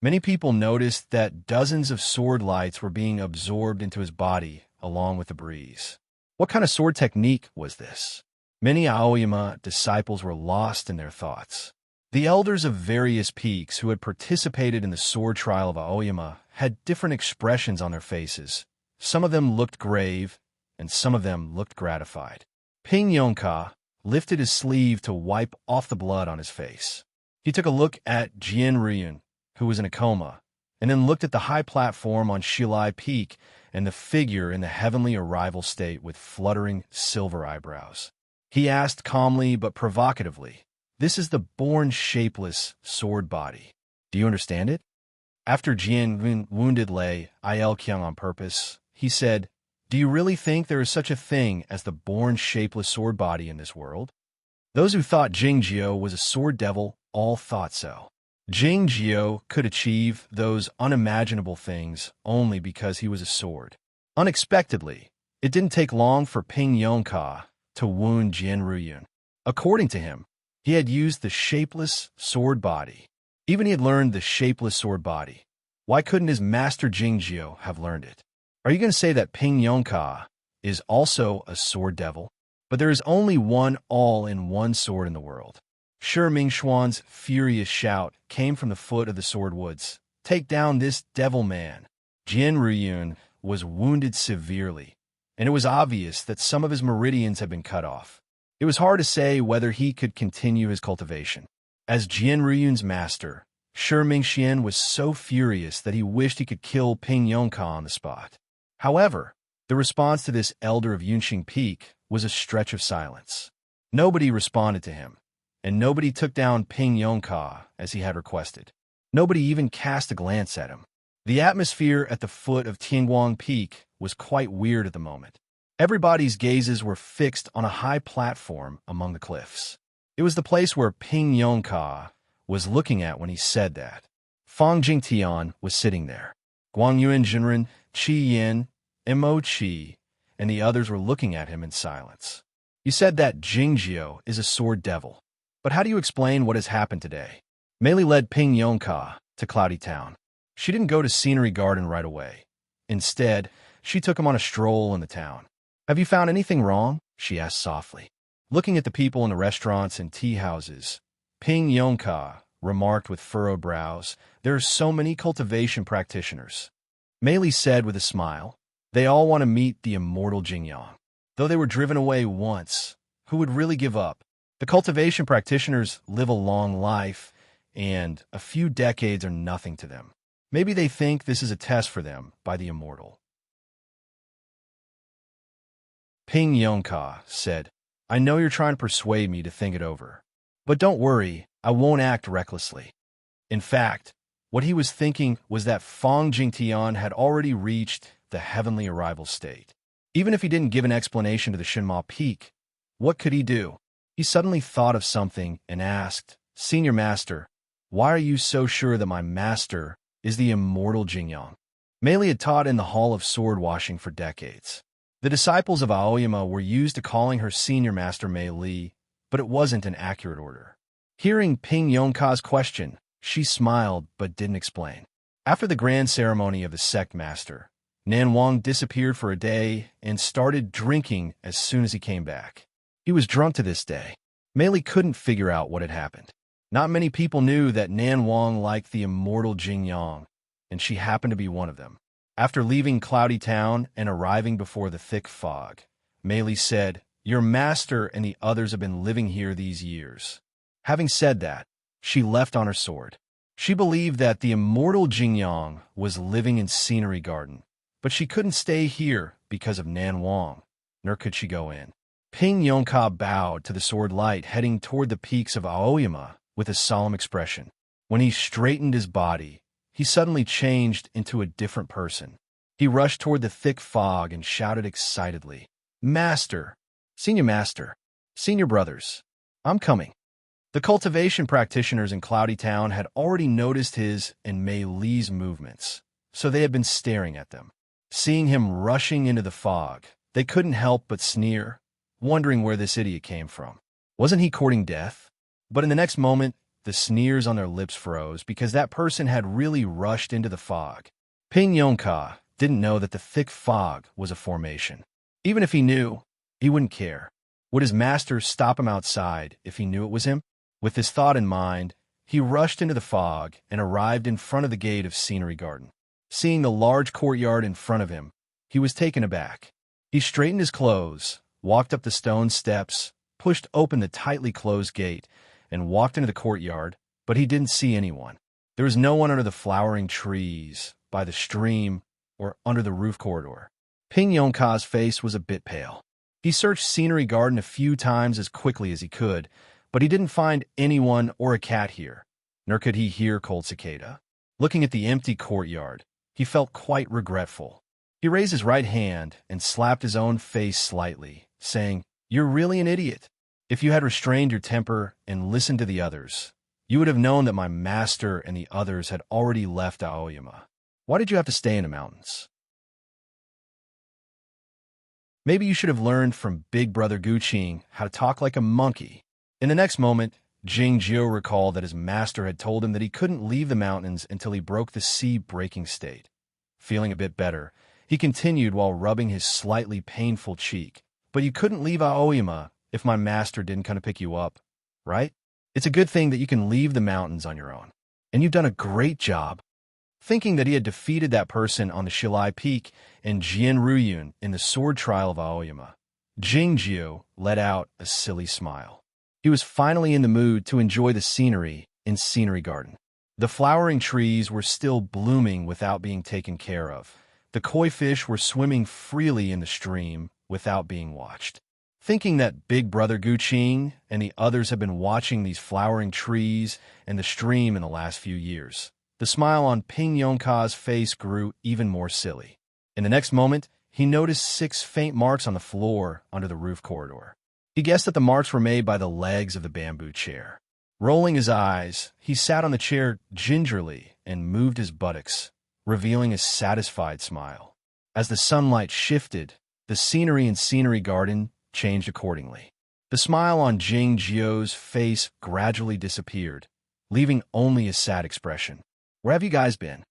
Many people noticed that dozens of sword lights were being absorbed into his body along with the breeze. What kind of sword technique was this? Many Aoyama disciples were lost in their thoughts. The elders of various peaks who had participated in the sword trial of Aoyama had different expressions on their faces. Some of them looked grave, and some of them looked gratified. Ping Yongka lifted his sleeve to wipe off the blood on his face. He took a look at Jin Ruyun, who was in a coma, and then looked at the high platform on Shilai Peak and the figure in the heavenly arrival state with fluttering silver eyebrows. He asked calmly but provocatively, "This is the born shapeless sword body. Do you understand it?" After Jin wounded Lei Il Kyung on purpose, he said, "Do you really think there is such a thing as the born shapeless sword body in this world?" Those who thought Jingjiu was a sword devil all thought so. Jing Jiao could achieve those unimaginable things only because he was a sword. Unexpectedly, it didn't take long for Ping Yongka to wound Jian Ruyun. According to him, he had used the shapeless sword body. Even he had learned the shapeless sword body. Why couldn't his master Jing Jiao have learned it? Are you going to say that Ping Yongka is also a sword devil? But there is only one all-in-one sword in the world. Shi Mingxuan's furious shout came from the foot of the sword woods. Take down this devil man. Jian Ruyun was wounded severely, and it was obvious that some of his meridians had been cut off. It was hard to say whether he could continue his cultivation. As Jian Ruyun's master, Shi Mingxian was so furious that he wished he could kill Ping Yongka on the spot. However, the response to this elder of Yunqing Peak was a stretch of silence. Nobody responded to him, and nobody took down Ping Yongka as he had requested. Nobody even cast a glance at him. The atmosphere at the foot of Tianguang Peak was quite weird at the moment. Everybody's gazes were fixed on a high platform among the cliffs. It was the place where Ping Yongka was looking at when he said that. Fang Jingtian was sitting there. Guang Yuan Jinren, Qi Yin, Mo Qi, and the others were looking at him in silence. You said that Jing Jiao is a sword devil. But how do you explain what has happened today? Mei Li led Ping Yongka to Cloudy Town. She didn't go to Scenery Garden right away. Instead, she took him on a stroll in the town. Have you found anything wrong? She asked softly. Looking at the people in the restaurants and tea houses, Ping Yongka remarked with furrowed brows, there are so many cultivation practitioners. Mei Li said with a smile, they all want to meet the immortal Jingyang. Though they were driven away once, who would really give up? The cultivation practitioners live a long life, and a few decades are nothing to them. Maybe they think this is a test for them by the immortal. Ping Yongka said, I know you're trying to persuade me to think it over. But don't worry, I won't act recklessly. In fact, what he was thinking was that Fang Jingtian had already reached the heavenly arrival state. Even if he didn't give an explanation to the Shinma Peak, what could he do? He suddenly thought of something and asked, Senior Master, why are you so sure that my master is the immortal Jingyang? Mei Li had taught in the Hall of Sword Washing for decades. The disciples of Aoyama were used to calling her Senior Master Mei Li, but it wasn't an accurate order. Hearing Ping Yongka's question, she smiled but didn't explain. After the grand ceremony of the sect master, Nan Wang disappeared for a day and started drinking as soon as he came back. He was drunk to this day. Mei Li couldn't figure out what had happened. Not many people knew that Nan Wang liked the immortal Jingyang, and she happened to be one of them. After leaving Cloudy Town and arriving before the thick fog, Mei Li said, Your master and the others have been living here these years. Having said that, she left on her sword. She believed that the immortal Jingyang was living in Scenery Garden, but she couldn't stay here because of Nan Wang, nor could she go in. Ping Yongka bowed to the sword light heading toward the peaks of Aoyama with a solemn expression. When he straightened his body, he suddenly changed into a different person. He rushed toward the thick fog and shouted excitedly, Master, Senior brothers, I'm coming. The cultivation practitioners in Cloudy Town had already noticed his and Mei Li's movements, so they had been staring at them. Seeing him rushing into the fog, they couldn't help but sneer, wondering where this idiot came from. Wasn't he courting death? But in the next moment, the sneers on their lips froze because that person had really rushed into the fog. Ping Yongka didn't know that the thick fog was a formation. Even if he knew, he wouldn't care. Would his master stop him outside if he knew it was him? With this thought in mind, he rushed into the fog and arrived in front of the gate of Scenery Garden. Seeing the large courtyard in front of him, he was taken aback. He straightened his clothes, walked up the stone steps, pushed open the tightly closed gate, and walked into the courtyard, but he didn't see anyone. There was no one under the flowering trees, by the stream, or under the roof corridor. Ping Yongka's face was a bit pale. He searched Scenery Garden a few times as quickly as he could, but he didn't find anyone or a cat here, nor could he hear Cold Cicada. Looking at the empty courtyard, he felt quite regretful. He raised his right hand and slapped his own face slightly, saying, You're really an idiot. If you had restrained your temper and listened to the others, you would have known that my master and the others had already left Aoyama. Why did you have to stay in the mountains? Maybe you should have learned from Big Brother Guqing how to talk like a monkey. In the next moment, Jing Jiu recalled that his master had told him that he couldn't leave the mountains until he broke the sea-breaking state. Feeling a bit better, he continued while rubbing his slightly painful cheek. But you couldn't leave Aoyama if my master didn't come to pick you up, right? It's a good thing that you can leave the mountains on your own. And you've done a great job. Thinking that he had defeated that person on the Shilai Peak and Jian Ruyun in the sword trial of Aoyama, Jing Jiu let out a silly smile. He was finally in the mood to enjoy the scenery in Scenery Garden. The flowering trees were still blooming without being taken care of. The koi fish were swimming freely in the stream without being watched. Thinking that Big Brother Guqing and the others had been watching these flowering trees and the stream in the last few years, the smile on Ping Yongka's face grew even more silly. In the next moment, he noticed 6 faint marks on the floor under the roof corridor. He guessed that the marks were made by the legs of the bamboo chair. Rolling his eyes, he sat on the chair gingerly and moved his buttocks, revealing a satisfied smile. As the sunlight shifted, the scenery in Scenery Garden changed accordingly. The smile on Jing Jiu's face gradually disappeared, leaving only a sad expression. Where have you guys been?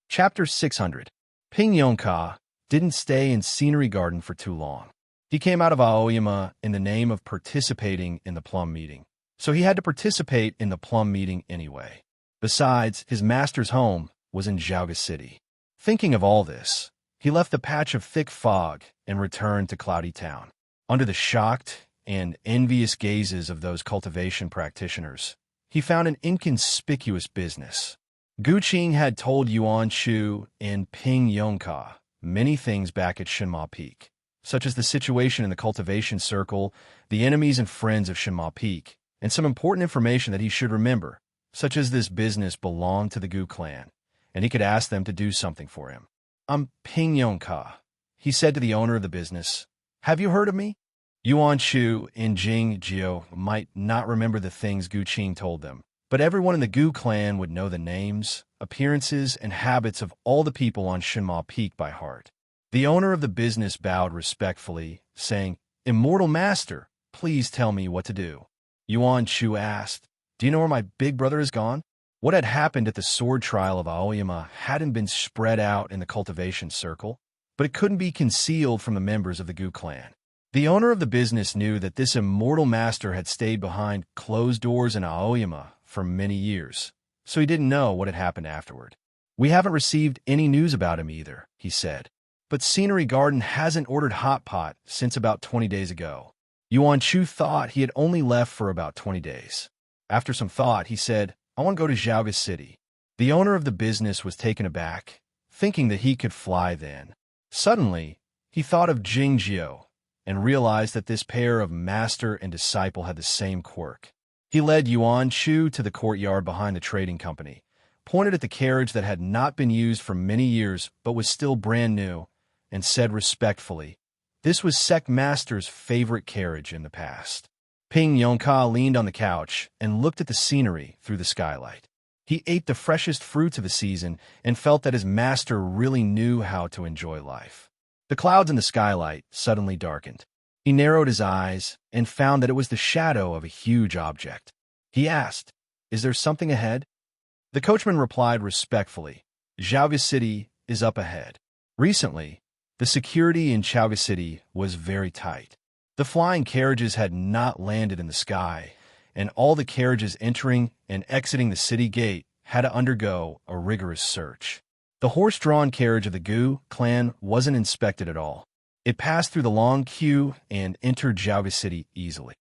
Chapter 600. Ping Yongka didn't stay in Scenery Garden for too long. He came out of Aoyama in the name of participating in the plum meeting, so he had to participate in the plum meeting anyway. Besides, his master's home was in Zhaoga City. Thinking of all this, he left the patch of thick fog and returned to Cloudy Town. Under the shocked and envious gazes of those cultivation practitioners, he found an inconspicuous business. Guqing had told Yuan Shu and Ping Yongka many things back at Shenma Peak, such as the situation in the cultivation circle, the enemies and friends of Shenma Peak, and some important information that he should remember, such as this business belonged to the Gu clan, and he could ask them to do something for him. "I'm Ping Yongka," he said to the owner of the business. "Have you heard of me?" Yuan Shu and Jing Jiu might not remember the things Guqing told them, but everyone in the Gu clan would know the names, appearances, and habits of all the people on Shenma Peak by heart. The owner of the business bowed respectfully, saying, "Immortal Master, please tell me what to do." Yuan Shu asked, "Do you know where my big brother has gone?" What had happened at the sword trial of Aoyama hadn't been spread out in the cultivation circle, but it couldn't be concealed from the members of the Gu clan. The owner of the business knew that this immortal master had stayed behind closed doors in Aoyama for many years, so he didn't know what had happened afterward. "We haven't received any news about him either," he said. "But Scenery Garden hasn't ordered hot pot since about 20 days ago." Yuan Shu thought he had only left for about 20 days. After some thought, he said, "I want to go to Zhaoga City." The owner of the business was taken aback, thinking that he could fly then. Suddenly, he thought of Jing Jiu and realized that this pair of master and disciple had the same quirk. He led Yuan Shu to the courtyard behind the trading company, pointed at the carriage that had not been used for many years but was still brand new, and said respectfully, this was Sect Master's favorite carriage in the past. Ping Yongka leaned on the couch and looked at the scenery through the skylight. He ate the freshest fruits of the season and felt that his master really knew how to enjoy life. The clouds in the skylight suddenly darkened. He narrowed his eyes and found that it was the shadow of a huge object. He asked, "Is there something ahead?" The coachman replied respectfully, "Zhaoga City is up ahead." Recently, the security in Zhaoga City was very tight. The flying carriages had not landed in the sky, and all the carriages entering and exiting the city gate had to undergo a rigorous search. The horse-drawn carriage of the Gu clan wasn't inspected at all. It passed through the long queue and entered Zhaoga City easily.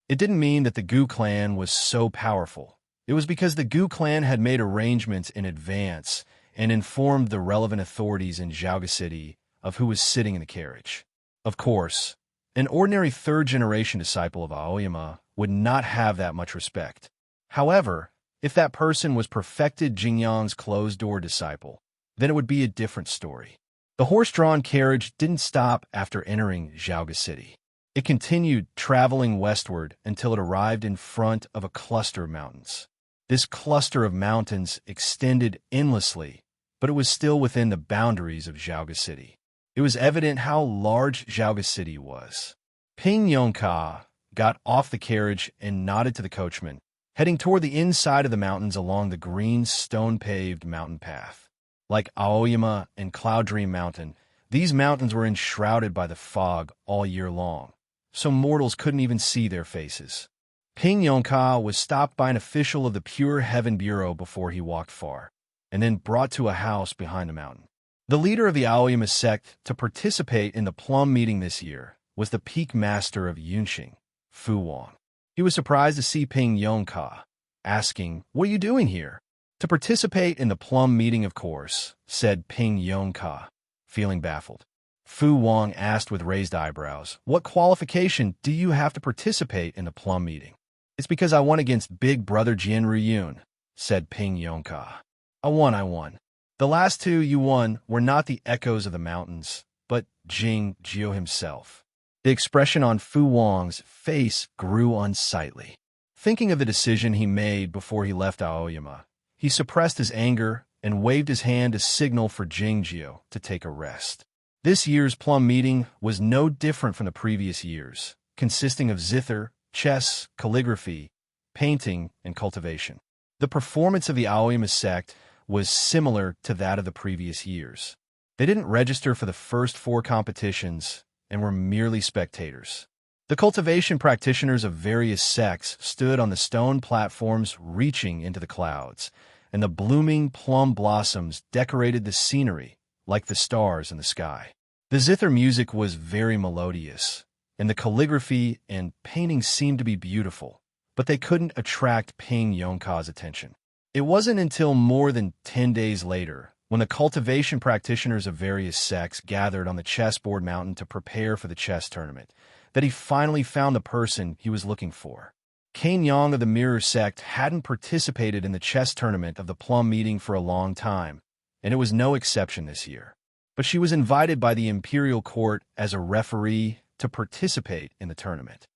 It didn't mean that the Gu clan was so powerful. It was because the Gu clan had made arrangements in advance and informed the relevant authorities in Zhaoga City of who was sitting in the carriage. Of course, an ordinary third-generation disciple of Aoyama would not have that much respect. However, if that person was perfected Jingyang's closed-door disciple, then it would be a different story. The horse-drawn carriage didn't stop after entering Xiaoga City. It continued traveling westward until it arrived in front of a cluster of mountains. This cluster of mountains extended endlessly, but it was still within the boundaries of Xiaoga City. It was evident how large Xiaoga City was. Ping Yongka got off the carriage and nodded to the coachman, heading toward the inside of the mountains along the green, stone-paved mountain path. Like Aoyama and Cloud Dream Mountain, these mountains were enshrouded by the fog all year long, so mortals couldn't even see their faces. Ping Yongka was stopped by an official of the Pure Heaven Bureau before he walked far, and then brought to a house behind the mountain. The leader of the Aoyama sect to participate in the plum meeting this year was the peak master of Yunxing, Fu Wang. He was surprised to see Ping Yongka, asking, "What are you doing here?" "To participate in the plum meeting, of course," said Ping Yongka, feeling baffled. Fu Wang asked with raised eyebrows, "What qualification do you have to participate in the plum meeting?" "It's because I won against Big Brother Jian Ruyun," said Ping Yongka. I won. The last two you won were not the echoes of the mountains, but Jing Jiu himself." The expression on Fu Wang's face grew unsightly. Thinking of the decision he made before he left Aoyama, he suppressed his anger and waved his hand to signal for Jingjiu to take a rest. This year's plum meeting was no different from the previous years, consisting of zither, chess, calligraphy, painting, and cultivation. The performance of the Aoyama sect was similar to that of the previous years. They didn't register for the first 4 competitions and were merely spectators. The cultivation practitioners of various sects stood on the stone platforms reaching into the clouds, and the blooming plum blossoms decorated the scenery like the stars in the sky. The zither music was very melodious, and the calligraphy and painting seemed to be beautiful, but they couldn't attract Ping Yongka's attention. It wasn't until more than 10 days later, when the cultivation practitioners of various sects gathered on the chessboard mountain to prepare for the chess tournament, that he finally found the person he was looking for. Cain Yang of the Mirror sect hadn't participated in the chess tournament of the plum meeting for a long time, and it was no exception this year. But she was invited by the imperial court as a referee to participate in the tournament.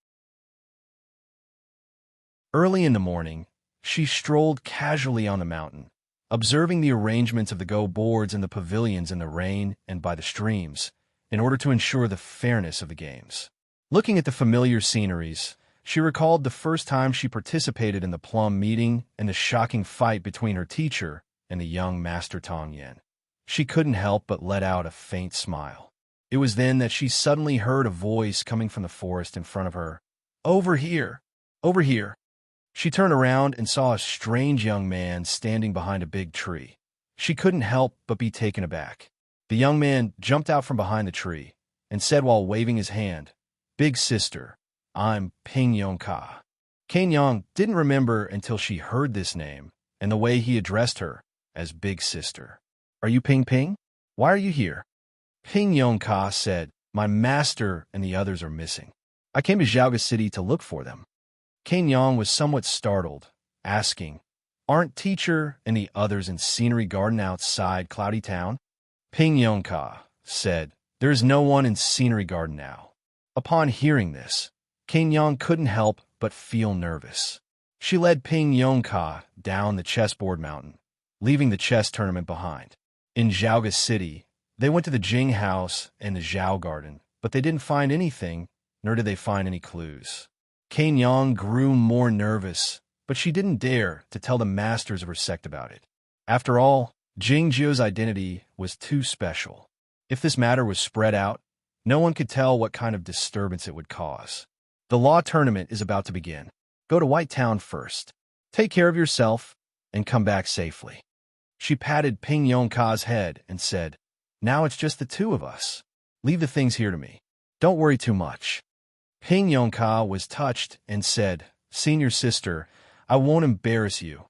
Early in the morning, she strolled casually on the mountain, observing the arrangements of the go boards and the pavilions in the rain and by the streams, in order to ensure the fairness of the games. Looking at the familiar sceneries, she recalled the first time she participated in the plum meeting and the shocking fight between her teacher and the young Master Tong Yen. She couldn't help but let out a faint smile. It was then that she suddenly heard a voice coming from the forest in front of her. "Over here! Over here!" She turned around and saw a strange young man standing behind a big tree. She couldn't help but be taken aback. The young man jumped out from behind the tree and said while waving his hand, "Big sister, I'm Ping Yongka." Cain Yang didn't remember until she heard this name and the way he addressed her as Big Sister. "Are you Ping Ping? Why are you here?" Ping Yongka said, "My master and the others are missing. I came to Xiaoga City to look for them." Cain Yang was somewhat startled, asking, "Aren't teacher and the others in Scenery Garden outside Cloudy Town?" Ping Yongka said, "There is no one in Scenery Garden now." Upon hearing this, Cain Yang couldn't help but feel nervous. She led Ping Yongka down the chessboard mountain, leaving the chess tournament behind. In Xiaoga City, they went to the Jing house and the Zhao garden, but they didn't find anything, nor did they find any clues. Cain Yang grew more nervous, but she didn't dare to tell the masters of her sect about it. After all, Jing Jiu's identity was too special. If this matter was spread out, no one could tell what kind of disturbance it would cause. The law tournament is about to begin. Go to White Town first. Take care of yourself and come back safely. She patted Ping Yongka's head and said, "Now it's just the 2 of us. Leave the things here to me. Don't worry too much." Ping Yongka was touched and said, "Senior sister, I won't embarrass you."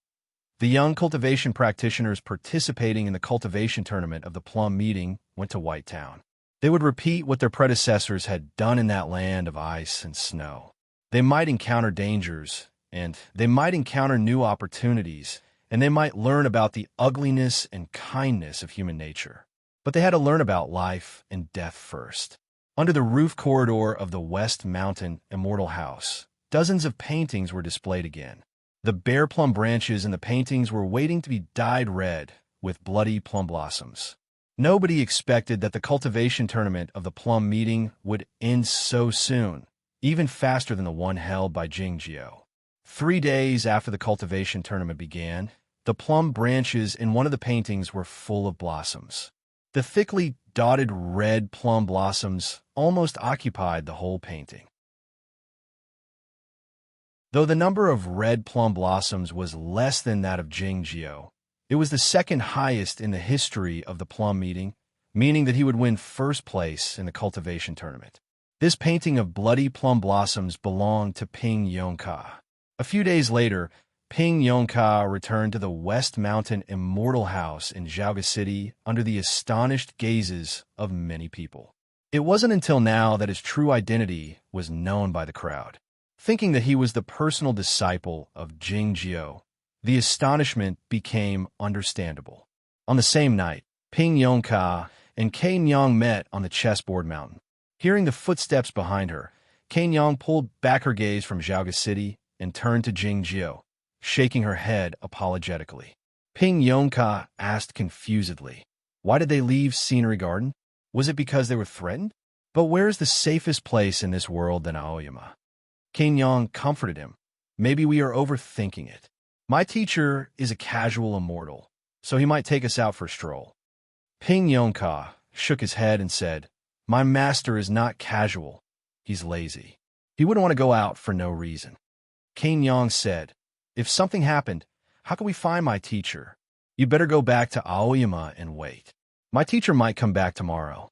The young cultivation practitioners participating in the cultivation tournament of the plum meeting went to White Town. They would repeat what their predecessors had done in that land of ice and snow. They might encounter dangers, and they might encounter new opportunities, and they might learn about the ugliness and kindness of human nature. But they had to learn about life and death first. Under the roof corridor of the West Mountain Immortal House, dozens of paintings were displayed again. The bare plum branches in the paintings were waiting to be dyed red with bloody plum blossoms. Nobody expected that the cultivation tournament of the plum meeting would end so soon, even faster than the one held by Jingjiu. 3 days after the cultivation tournament began, the plum branches in one of the paintings were full of blossoms. The thickly dotted red plum blossoms almost occupied the whole painting. Though the number of red plum blossoms was less than that of Jingjiu, it was the second highest in the history of the plum meeting, meaning that he would win first place in the cultivation tournament. This painting of bloody plum blossoms belonged to Ping Yongka. A few days later, Ping Yongka returned to the West Mountain Immortal House in Zhaoga City under the astonished gazes of many people. It wasn't until now that his true identity was known by the crowd. Thinking that he was the personal disciple of Jingjiu, the astonishment became understandable. On the same night, Ping Yongka and Kei Nyang met on the chessboard mountain. Hearing the footsteps behind her, Kei Nyang pulled back her gaze from Zhaoga City and turned to Jingjiu, shaking her head apologetically. Ping Yongka asked confusedly, "Why did they leave Scenery Garden? Was it because they were threatened? But where's the safest place in this world than Aoyama?" Kei Nyang comforted him. "Maybe we are overthinking it. My teacher is a casual immortal, so he might take us out for a stroll." Ping Yongka shook his head and said, "My master is not casual. He's lazy. He wouldn't want to go out for no reason." Kei Nyang said, "If something happened, how can we find my teacher? You'd better go back to Aoyama and wait. My teacher might come back tomorrow."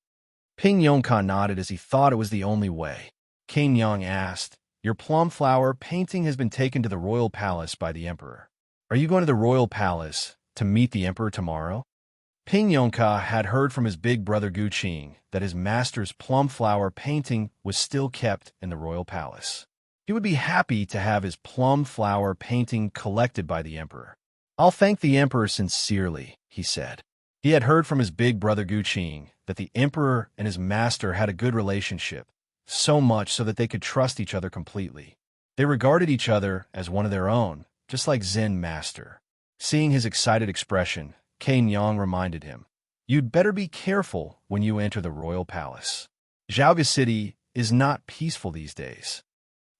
Ping Yongka nodded as he thought it was the only way. Kei Nyang asked, "Your plum flower painting has been taken to the royal palace by the emperor. Are you going to the royal palace to meet the emperor tomorrow?" Ping Yongka had heard from his big brother Guqing that his master's plum flower painting was still kept in the royal palace. He would be happy to have his plum flower painting collected by the emperor. "I'll thank the emperor sincerely," he said. He had heard from his big brother Guqing that the emperor and his master had a good relationship, so much so that they could trust each other completely. They regarded each other as one of their own, just like Zen master. Seeing his excited expression, Kei Nyang reminded him, "You'd better be careful when you enter the royal palace. Zhaoga City is not peaceful these days."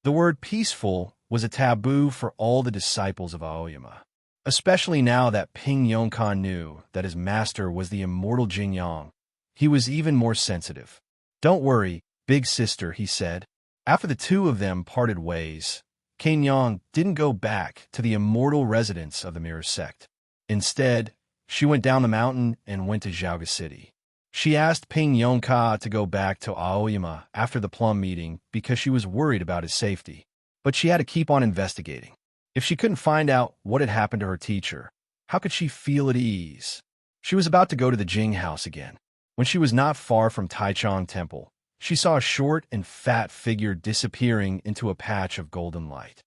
The word peaceful was a taboo for all the disciples of Aoyama, especially now that Ping Yongka knew that his master was the immortal Jingyang. He was even more sensitive. "Don't worry, big sister," he said. After the two of them parted ways, Kei Nyang didn't go back to the immortal residence of the Mirror Sect. Instead, she went down the mountain and went to Zhaoga City. She asked Ping Yongka to go back to Aoyama after the plum meeting because she was worried about his safety. But she had to keep on investigating. If she couldn't find out what had happened to her teacher, how could she feel at ease? She was about to go to the Jing house again. When she was not far from Taichung Temple, she saw a short and fat figure disappearing into a patch of golden light.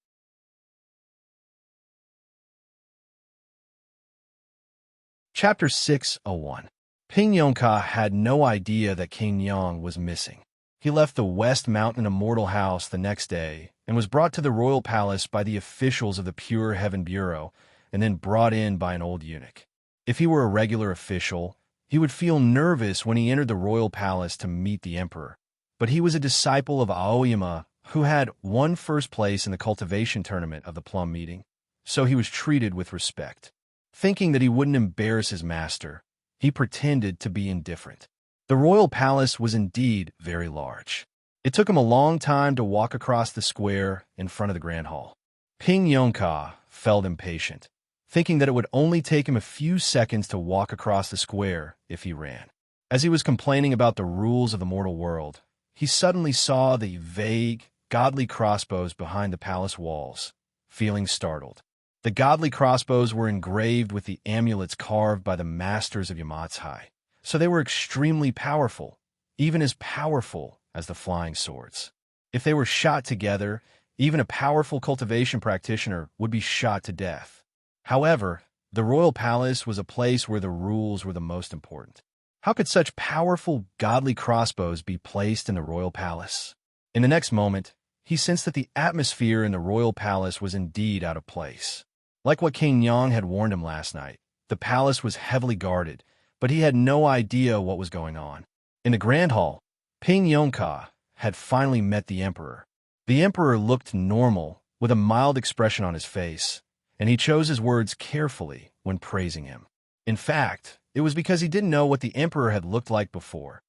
Chapter 601. Ping Yongka had no idea that Kei Nyang was missing. He left the West Mountain Immortal House the next day and was brought to the royal palace by the officials of the Pure Heaven Bureau and then brought in by an old eunuch. If he were a regular official, he would feel nervous when he entered the royal palace to meet the emperor. But he was a disciple of Aoyama who had won first place in the cultivation tournament of the plum meeting, so he was treated with respect. Thinking that he wouldn't embarrass his master, he pretended to be indifferent. The royal palace was indeed very large. It took him a long time to walk across the square in front of the grand hall. Ping Yongka felt impatient, thinking that it would only take him a few seconds to walk across the square if he ran. As he was complaining about the rules of the mortal world, he suddenly saw the vague, godly crossbows behind the palace walls, feeling startled. The godly crossbows were engraved with the amulets carved by the masters of Yamatsai, so they were extremely powerful, even as powerful as the flying swords. If they were shot together, even a powerful cultivation practitioner would be shot to death. However, the royal palace was a place where the rules were the most important. How could such powerful, godly crossbows be placed in the royal palace? In the next moment, he sensed that the atmosphere in the royal palace was indeed out of place. Like what King Yang had warned him last night, the palace was heavily guarded, but he had no idea what was going on. In the grand hall, Ping Yongka had finally met the emperor. The emperor looked normal, with a mild expression on his face, and he chose his words carefully when praising him. In fact, it was because he didn't know what the emperor had looked like before.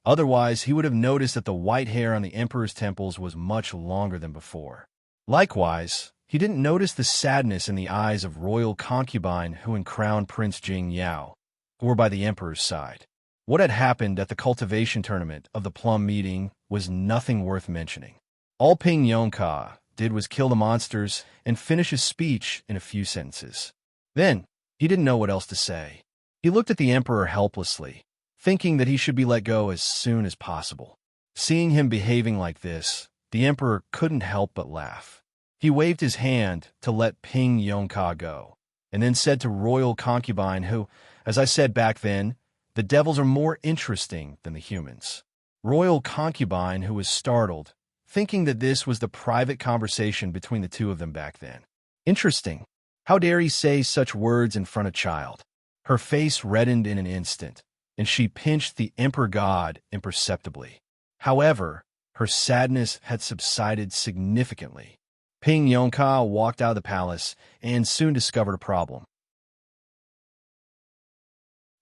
Otherwise, he would have noticed that the white hair on the emperor's temples was much longer than before. Likewise, he didn't notice the sadness in the eyes of royal concubine Hu and Crown Prince Jing Yao, who were by the emperor's side. What had happened at the cultivation tournament of the plum meeting was nothing worth mentioning. All Ping Yongka did was kill the monsters and finish his speech in a few sentences. Then, he didn't know what else to say. He looked at the emperor helplessly, thinking that he should be let go as soon as possible. Seeing him behaving like this, the emperor couldn't help but laugh. He waved his hand to let Ping Yongka go, and then said to royal concubine Hu, as I said back then, the devils are more interesting than the humans. Royal concubine Hu was startled, thinking that this was the private conversation between the two of them back then. Interesting. How dare he say such words in front of child? Her face reddened in an instant, and she pinched the emperor god imperceptibly. However, her sadness had subsided significantly. Ping Yongka walked out of the palace and soon discovered a problem.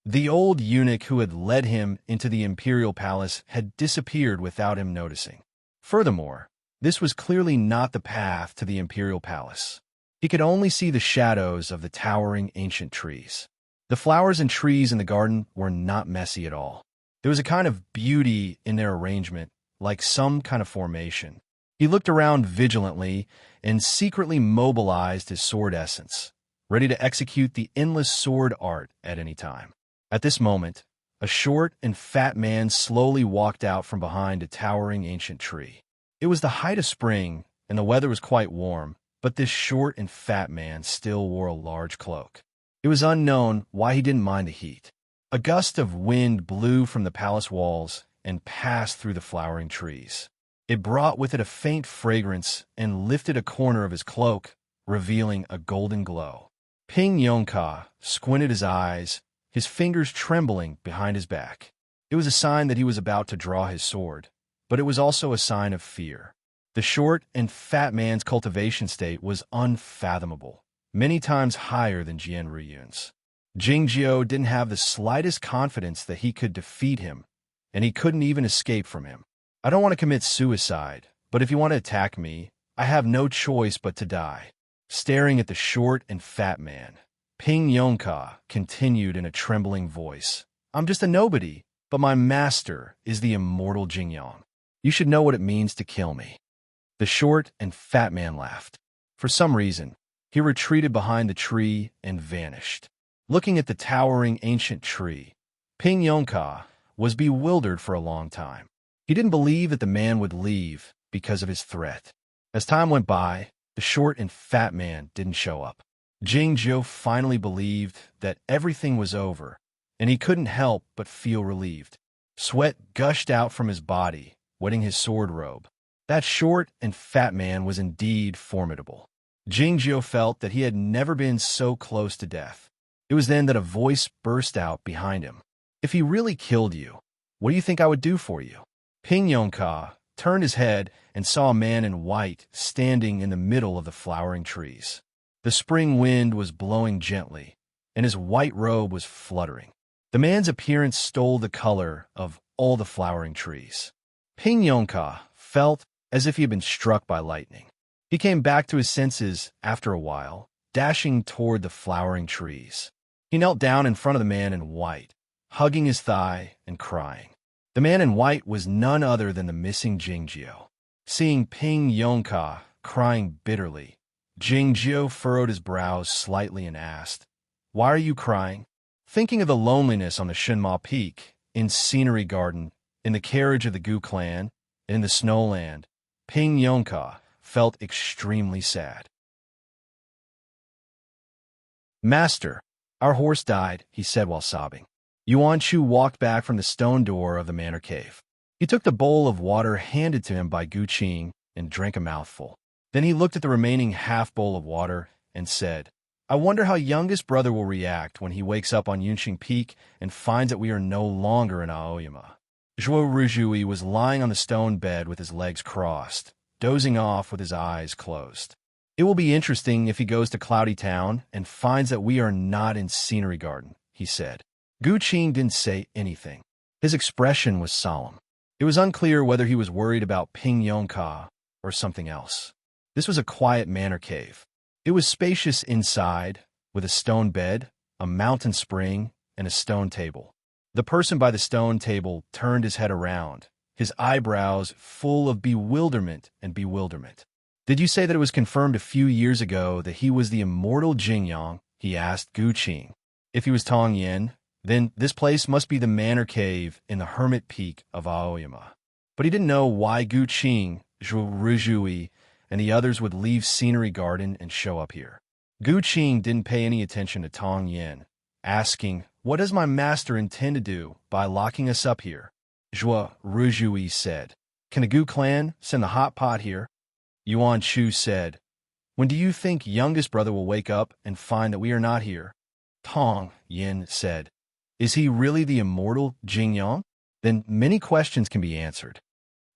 The old eunuch who had led him into the imperial palace had disappeared without him noticing. Furthermore, this was clearly not the path to the imperial palace. He could only see the shadows of the towering ancient trees. The flowers and trees in the garden were not messy at all. There was a kind of beauty in their arrangement, like some kind of formation. He looked around vigilantly and secretly mobilized his sword essence, ready to execute the endless sword art at any time. At this moment, a short and fat man slowly walked out from behind a towering ancient tree. It was the height of spring, and the weather was quite warm, but this short and fat man still wore a large cloak. It was unknown why he didn't mind the heat. A gust of wind blew from the palace walls and passed through the flowering trees. It brought with it a faint fragrance and lifted a corner of his cloak, revealing a golden glow. Ping Yongka squinted his eyes, his fingers trembling behind his back. It was a sign that he was about to draw his sword, but it was also a sign of fear. The short and fat man's cultivation state was unfathomable, many times higher than Jian Ruyun's. Jingjiu didn't have the slightest confidence that he could defeat him, and he couldn't even escape from him. I don't want to commit suicide, but if you want to attack me, I have no choice but to die. Staring at the short and fat man, Ping Yongka continued in a trembling voice, I'm just a nobody, but my master is the immortal Jingyang. You should know what it means to kill me. The short and fat man laughed. For some reason, he retreated behind the tree and vanished. Looking at the towering ancient tree, Ping Yongka was bewildered for a long time. He didn't believe that the man would leave because of his threat. As time went by, the short and fat man didn't show up. Jingjiu finally believed that everything was over, and he couldn't help but feel relieved. Sweat gushed out from his body, wetting his sword robe. That short and fat man was indeed formidable. Jingjiu felt that he had never been so close to death. It was then that a voice burst out behind him. If he really killed you, what do you think I would do for you? Ping Yongka turned his head and saw a man in white standing in the middle of the flowering trees. The spring wind was blowing gently, and his white robe was fluttering. The man's appearance stole the color of all the flowering trees. Ping Yongka felt as if he had been struck by lightning. He came back to his senses after a while, dashing toward the flowering trees. He knelt down in front of the man in white, hugging his thigh and crying. The man in white was none other than the missing Jingjiu. Seeing Ping Yongka crying bitterly, Jingjiu furrowed his brows slightly and asked, Why are you crying? Thinking of the loneliness on the Shenma Peak, in Scenery Garden, in the carriage of the Gu clan, and in the Snowland, Ping Yongka felt extremely sad. Master, our horse died, he said while sobbing. Yuan Shu walked back from the stone door of the manor cave. He took the bowl of water handed to him by Gu Qing and drank a mouthful. Then he looked at the remaining half bowl of water and said, I wonder how youngest brother will react when he wakes up on Yunqing Peak and finds that we are no longer in Aoyama. Zhuo Ruzhui was lying on the stone bed with his legs crossed, dozing off with his eyes closed. It will be interesting if he goes to Cloudy Town and finds that we are not in Scenery Garden, he said. Gu Qing didn't say anything. His expression was solemn. It was unclear whether he was worried about Ping Yongka or something else. This was a quiet manor cave. It was spacious inside, with a stone bed, a mountain spring, and a stone table. The person by the stone table turned his head around, his eyebrows full of bewilderment. Did you say that it was confirmed a few years ago that he was the immortal Jingyang? He asked Gu Qing. If he was Tong Yin, then this place must be the manor cave in the hermit peak of Aoyama. But he didn't know why Gu Qing, Zhuo Ruzhui, and the others would leave Scenery Garden and show up here. Gu Qing didn't pay any attention to Tong Yin, asking, What does my master intend to do by locking us up here? Zhuo Ruzhui said, Can the Gu clan send the hot pot here? Yuan Shu said, When do you think youngest brother will wake up and find that we are not here? Tong Yin said, Is he really the immortal Jingyang? Then many questions can be answered.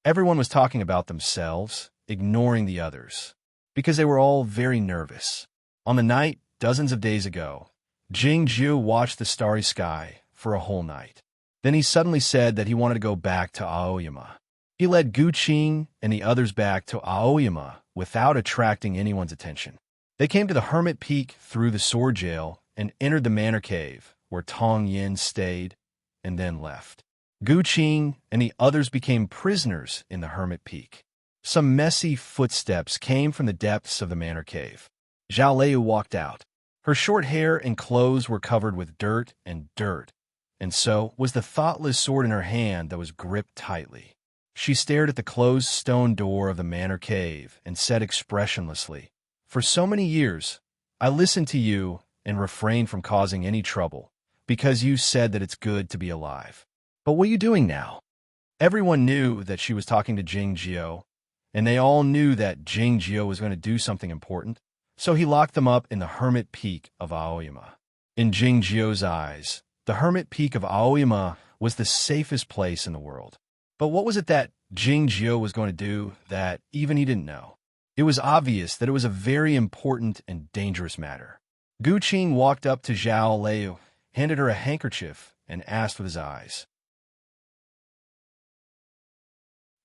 Everyone was talking about themselves, ignoring the others, because they were all very nervous. On the night, dozens of days ago, Jing Jiu watched the starry sky for a whole night. Then he suddenly said that he wanted to go back to Aoyama. He led Gu Qing and the others back to Aoyama without attracting anyone's attention. They came to the Hermit Peak through the sword jail and entered the manor cave, where Tong Yin stayed and then left. Gu Qing and the others became prisoners in the Hermit Peak. Some messy footsteps came from the depths of the manor cave. Zhao Lei walked out. Her short hair and clothes were covered with dirt, and so was the thoughtless sword in her hand that was gripped tightly. She stared at the closed stone door of the manor cave and said expressionlessly, For so many years, I listened to you and refrained from causing any trouble, because you said that it's good to be alive. But what are you doing now? Everyone knew that she was talking to Jing Jiu, and they all knew that Jing Jiu was going to do something important, so he locked them up in the Hermit Peak of Aoyama. In Jing Jiu's eyes, the Hermit Peak of Aoyama was the safest place in the world. But what was it that Jing Jiu was going to do that even he didn't know? It was obvious that it was a very important and dangerous matter. Gu Qing walked up to Zhao Lei, handed her a handkerchief, and asked with his eyes.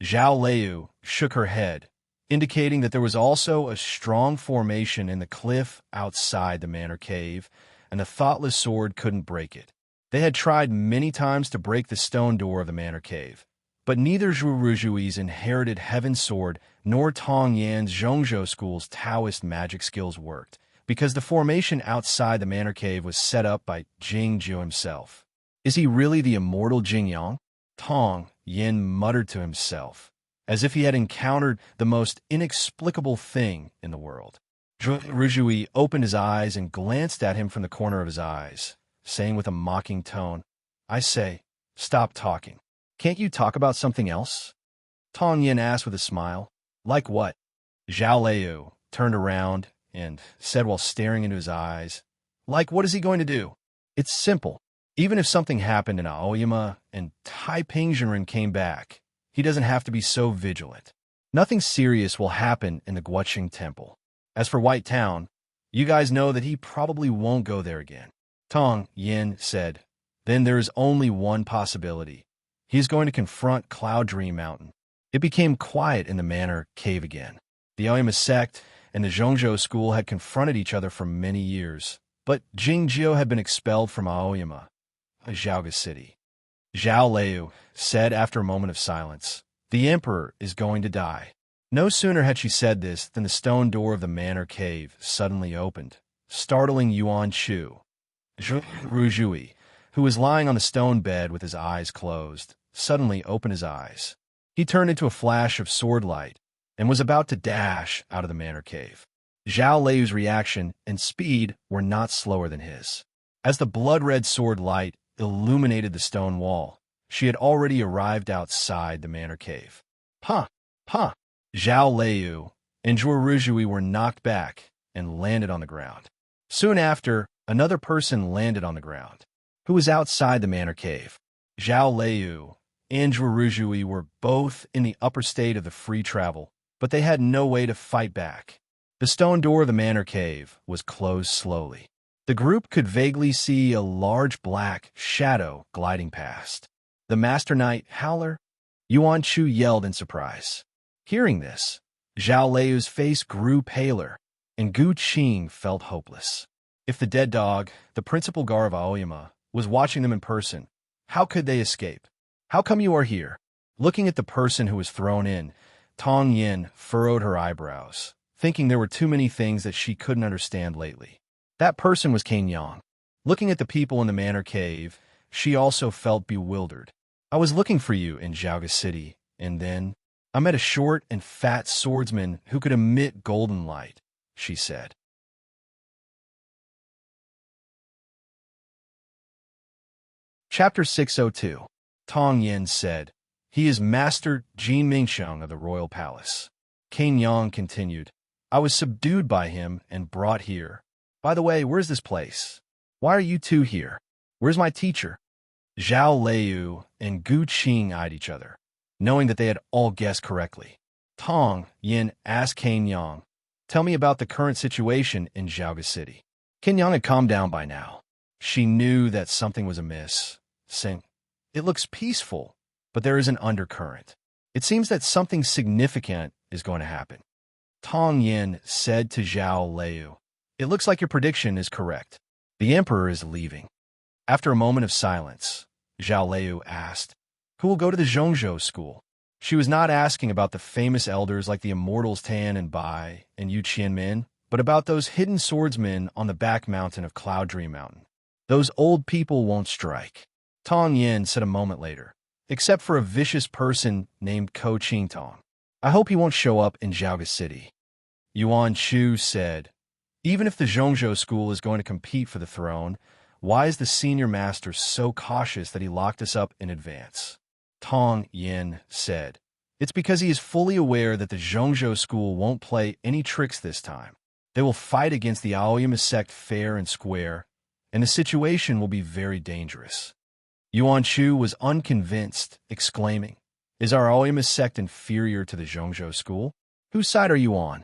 Zhao Lei shook her head, indicating that there was also a strong formation in the cliff outside the manor cave, and the thoughtless sword couldn't break it. They had tried many times to break the stone door of the manor cave, but neither Zhuo Ruzhui's inherited heaven sword nor Tong Yan's Zhongzhou school's Taoist magic skills worked, because the formation outside the manor cave was set up by Jing Jiu himself. Is he really the immortal Jingyang? Tong Yin muttered to himself, as if he had encountered the most inexplicable thing in the world. Zhuo Ruzhui opened his eyes and glanced at him from the corner of his eyes, saying with a mocking tone, I say, stop talking. Can't you talk about something else? Tong Yin asked with a smile. Like what? Zhao Lei turned around and said while staring into his eyes, Like what is he going to do? It's simple. Even if something happened in Aoyama and Taiping Zhenren came back, he doesn't have to be so vigilant. Nothing serious will happen in the Guoqing Temple. As for White Town, you guys know that he probably won't go there again. Tong Yin said, Then there is only one possibility. He is going to confront Cloud Dream Mountain. It became quiet in the manor cave again. The Aoyama sect and the Zhongzhou school had confronted each other for many years, but Jing Jiu had been expelled from Aoyama, a Zhaoga city. Zhao Lei said after a moment of silence, The emperor is going to die. No sooner had she said this than the stone door of the manor cave suddenly opened, startling Yuan Shu. Zhuo Ruzhui, who was lying on the stone bed with his eyes closed, suddenly opened his eyes. He turned into a flash of sword light and was about to dash out of the manor cave. Zhao Lei's reaction and speed were not slower than his. As the blood-red sword light illuminated the stone wall. She had already arrived outside the manor cave. Huh, huh. Zhao Liu and Zhuo Ruzhui were knocked back and landed on the ground. Soon after, another person landed on the ground, who was outside the manor cave. Zhao Liu and Zhuo Ruzhui were both in the upper state of the free travel, but they had no way to fight back. The stone door of the manor cave was closed slowly. The group could vaguely see a large black shadow gliding past. The Master Knight Howler? Yuan Chu yelled in surprise. Hearing this, Zhao Liu's face grew paler, and Gu Qing felt hopeless. If the dead dog, the principal guard of Aoyama, was watching them in person, how could they escape? How come you are here? Looking at the person who was thrown in, Tong Yin furrowed her eyebrows, thinking there were too many things that she couldn't understand lately. That person was Cain Yang. Looking at the people in the manor cave, she also felt bewildered. I was looking for you in Zhaoga City, and then I met a short and fat swordsman who could emit golden light, she said. Chapter 602. Tong Yin said, "He is Master Jin Mingxiang of the royal palace." Cain Yang continued, "I was subdued by him and brought here. By the way, where's this place? Why are you two here? Where's my teacher?" Zhao Liu and Gu Qing eyed each other, knowing that they had all guessed correctly. Tong Yin asked Cain Yang, "Tell me about the current situation in Zhaoga City." Cain Yang had calmed down by now. She knew that something was amiss, saying, "It looks peaceful, but there is an undercurrent. It seems that something significant is going to happen." Tong Yin said to Zhao Liu, "It looks like your prediction is correct. The emperor is leaving." After a moment of silence, Zhao Liu asked, "Who will go to the Zhongzhou school?" She was not asking about the famous elders like the immortals Tan and Bai and Yu Qianmin, but about those hidden swordsmen on the back mountain of Cloud Dream Mountain. "Those old people won't strike," Tong Yin said a moment later, "except for a vicious person named Ko Qingtong. I hope he won't show up in Zhaoga City." Yuan Chu said, "Even if the Zhongzhou school is going to compete for the throne, why is the senior master so cautious that he locked us up in advance?" Tong Yin said, "It's because he is fully aware that the Zhongzhou school won't play any tricks this time. They will fight against the Aoyama sect fair and square, and the situation will be very dangerous." Yuan Chu was unconvinced, exclaiming, "Is our Aoyama sect inferior to the Zhongzhou school? Whose side are you on?"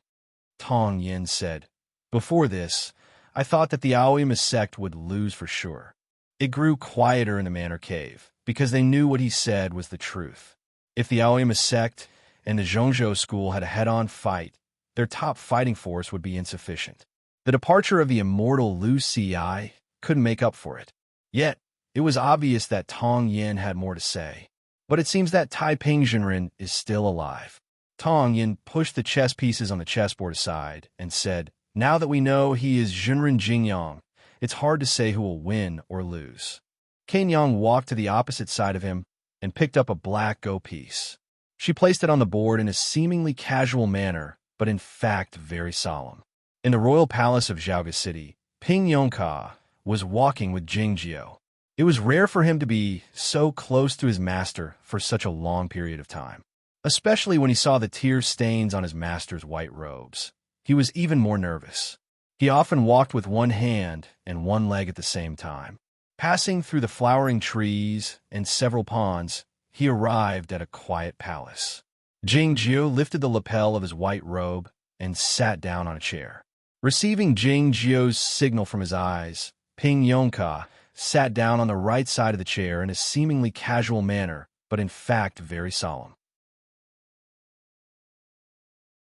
Tong Yin said, "Before this, I thought that the Aoyama sect would lose for sure." It grew quieter in the manor cave, because they knew what he said was the truth. If the Aoyama sect and the Zhongzhou school had a head-on fight, their top fighting force would be insufficient. The departure of the immortal Lu Ci couldn't make up for it. Yet, it was obvious that Tong Yin had more to say. But it seems that Taiping Jinren is still alive. Tong Yin pushed the chess pieces on the chessboard aside and said, "Now that we know he is Jinren Jingyang, it's hard to say who will win or lose." Cain Yang walked to the opposite side of him and picked up a black go piece. She placed it on the board in a seemingly casual manner, but in fact very solemn. In the royal palace of Zhaoga City, Ping Yongka was walking with Jing Jiao. It was rare for him to be so close to his master for such a long period of time, especially when he saw the tear stains on his master's white robes. He was even more nervous. He often walked with one hand and one leg at the same time. Passing through the flowering trees and several ponds, he arrived at a quiet palace. Jing Jiao lifted the lapel of his white robe and sat down on a chair. Receiving Jing Jiao's signal from his eyes, Ping Yongka sat down on the right side of the chair in a seemingly casual manner, but in fact very solemn.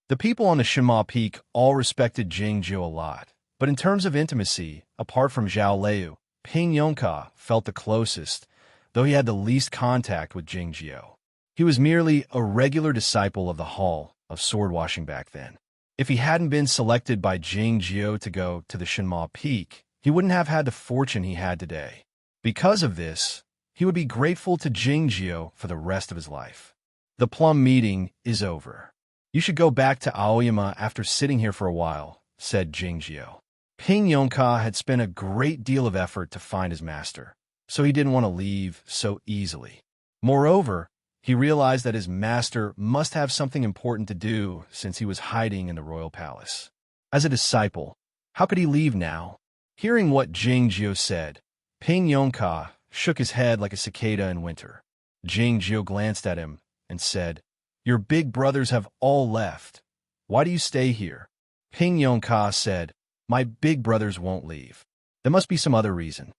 The people on the Shinma Peak all respected Jing Jiao a lot, but in terms of intimacy, apart from Zhao Liu, Ping Yongka felt the closest, though he had the least contact with Jing Jiao. He was merely a regular disciple of the Hall of Sword-Washing back then. If he hadn't been selected by Jing Jiao to go to the Shinma Peak, he wouldn't have had the fortune he had today. Because of this, he would be grateful to Jing Jiao for the rest of his life. "The plum meeting is over. You should go back to Aoyama after sitting here for a while," said Jing Jiao. Ping Yongka had spent a great deal of effort to find his master, so he didn't want to leave so easily. Moreover, he realized that his master must have something important to do since he was hiding in the royal palace. As a disciple, how could he leave now? Hearing what Jing Jiu said, Ping Yongka shook his head like a cicada in winter. Jing Jiu glanced at him and said, "Your big brothers have all left. Why do you stay here?" Ping Yongka said, "My big brothers won't leave. There must be some other reason."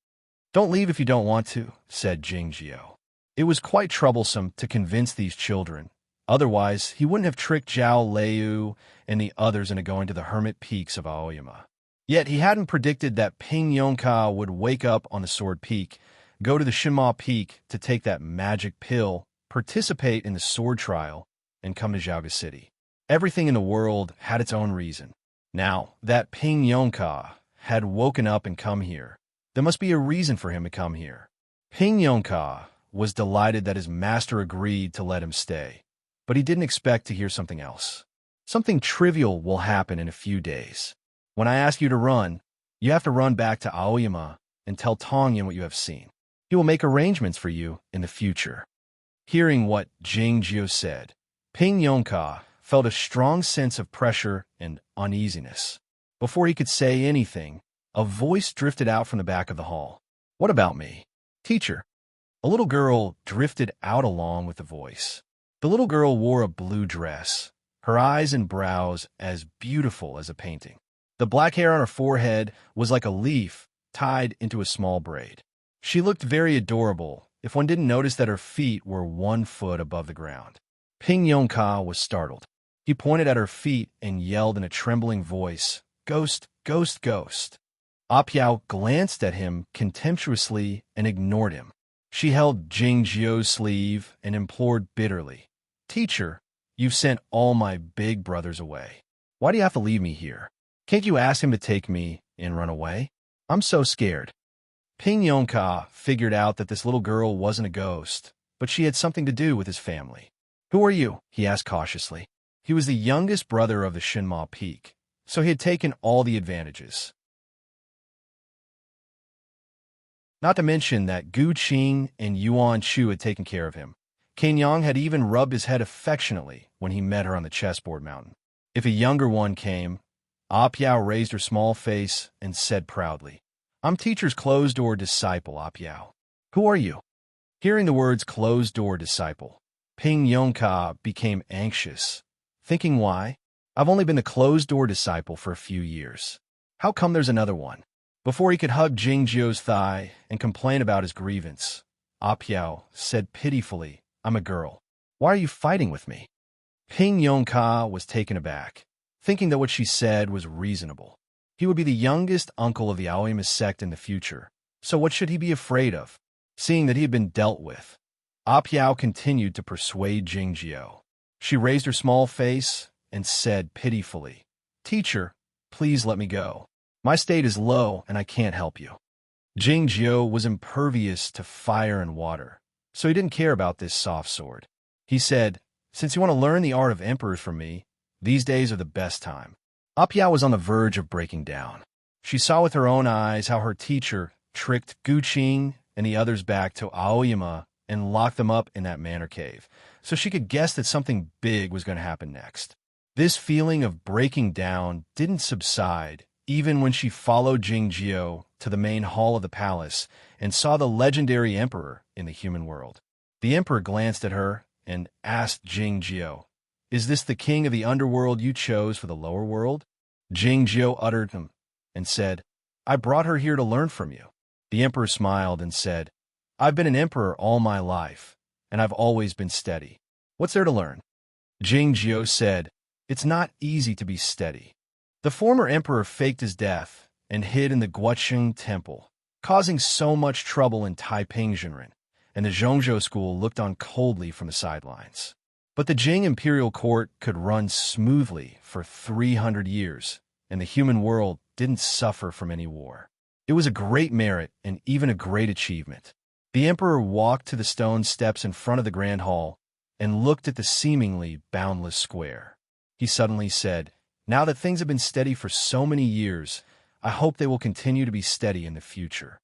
"Don't leave if you don't want to," said Jing Jiu. It was quite troublesome to convince these children. Otherwise, he wouldn't have tricked Zhao Liu and the others into going to the hermit peaks of Aoyama. Yet he hadn't predicted that Ping Yongka would wake up on the Sword Peak, go to the Shinma Peak to take that magic pill, participate in the sword trial, and come to Zhaoga City. Everything in the world had its own reason. Now that Ping Yongka had woken up and come here, there must be a reason for him to come here. Ping Yongka was delighted that his master agreed to let him stay, but he didn't expect to hear something else. "Something trivial will happen in a few days. When I ask you to run, you have to run back to Aoyama and tell Tongyan what you have seen. He will make arrangements for you in the future." Hearing what Jing Jiu said, Ping Yongka felt a strong sense of pressure and uneasiness. Before he could say anything, a voice drifted out from the back of the hall. "What about me?" "Teacher." A little girl drifted out along with the voice. The little girl wore a blue dress, her eyes and brows as beautiful as a painting. The black hair on her forehead was like a leaf tied into a small braid. She looked very adorable if one didn't notice that her feet were 1 foot above the ground. Ping Yongka was startled. He pointed at her feet and yelled in a trembling voice, "Ghost, ghost, ghost." Apiao glanced at him contemptuously and ignored him. She held Jing Jiu's sleeve and implored bitterly, "Teacher, you've sent all my big brothers away. Why do you have to leave me here? Can't you ask him to take me and run away? I'm so scared." Ping Yongka figured out that this little girl wasn't a ghost, but she had something to do with his family. "Who are you?" he asked cautiously. He was the youngest brother of the Shinma Peak, so he had taken all the advantages. Not to mention that Gu Qing and Yuan Chu had taken care of him. Qin Yang had even rubbed his head affectionately when he met her on the chessboard mountain. If a younger one came, Apiao raised her small face and said proudly, "I'm teacher's closed-door disciple, Apiao." "Who are you?" Hearing the words closed-door disciple, Ping Yongka became anxious, thinking why? "I've only been the closed-door disciple for a few years. How come there's another one?" Before he could hug Jing Jiu's thigh and complain about his grievance, Apiao said pitifully, "I'm a girl. Why are you fighting with me?" Ping Yongka was taken aback, thinking that what she said was reasonable. He would be the youngest uncle of the Aoyama sect in the future, so what should he be afraid of, seeing that he had been dealt with? Apiao continued to persuade Jing Jiu. She raised her small face and said pitifully, "Teacher, please let me go. My state is low and I can't help you." Jing Jiu was impervious to fire and water, so he didn't care about this soft sword. He said, "Since you want to learn the art of emperors from me, these days are the best time." Apiao was on the verge of breaking down. She saw with her own eyes how her teacher tricked Gu Qing and the others back to Aoyama and locked them up in that manor cave, so she could guess that something big was going to happen next. This feeling of breaking down didn't subside even when she followed Jing Jiu to the main hall of the palace and saw the legendary emperor in the human world. The emperor glanced at her and asked Jing Jiu, "Is this the king of the underworld you chose for the lower world?" Jing Jiu uttered him and said, "I brought her here to learn from you." The emperor smiled and said, "I've been an emperor all my life, and I've always been steady. What's there to learn?" Jing Jiu said, "It's not easy to be steady. The former emperor faked his death and hid in the Guoqing temple, causing so much trouble in Taiping Jinren, and the Zhongzhou school looked on coldly from the sidelines. But the Jing imperial court could run smoothly for 300 years, and the human world didn't suffer from any war. It was a great merit and even a great achievement." The emperor walked to the stone steps in front of the grand hall and looked at the seemingly boundless square. He suddenly said, "Now that things have been steady for so many years, I hope they will continue to be steady in the future."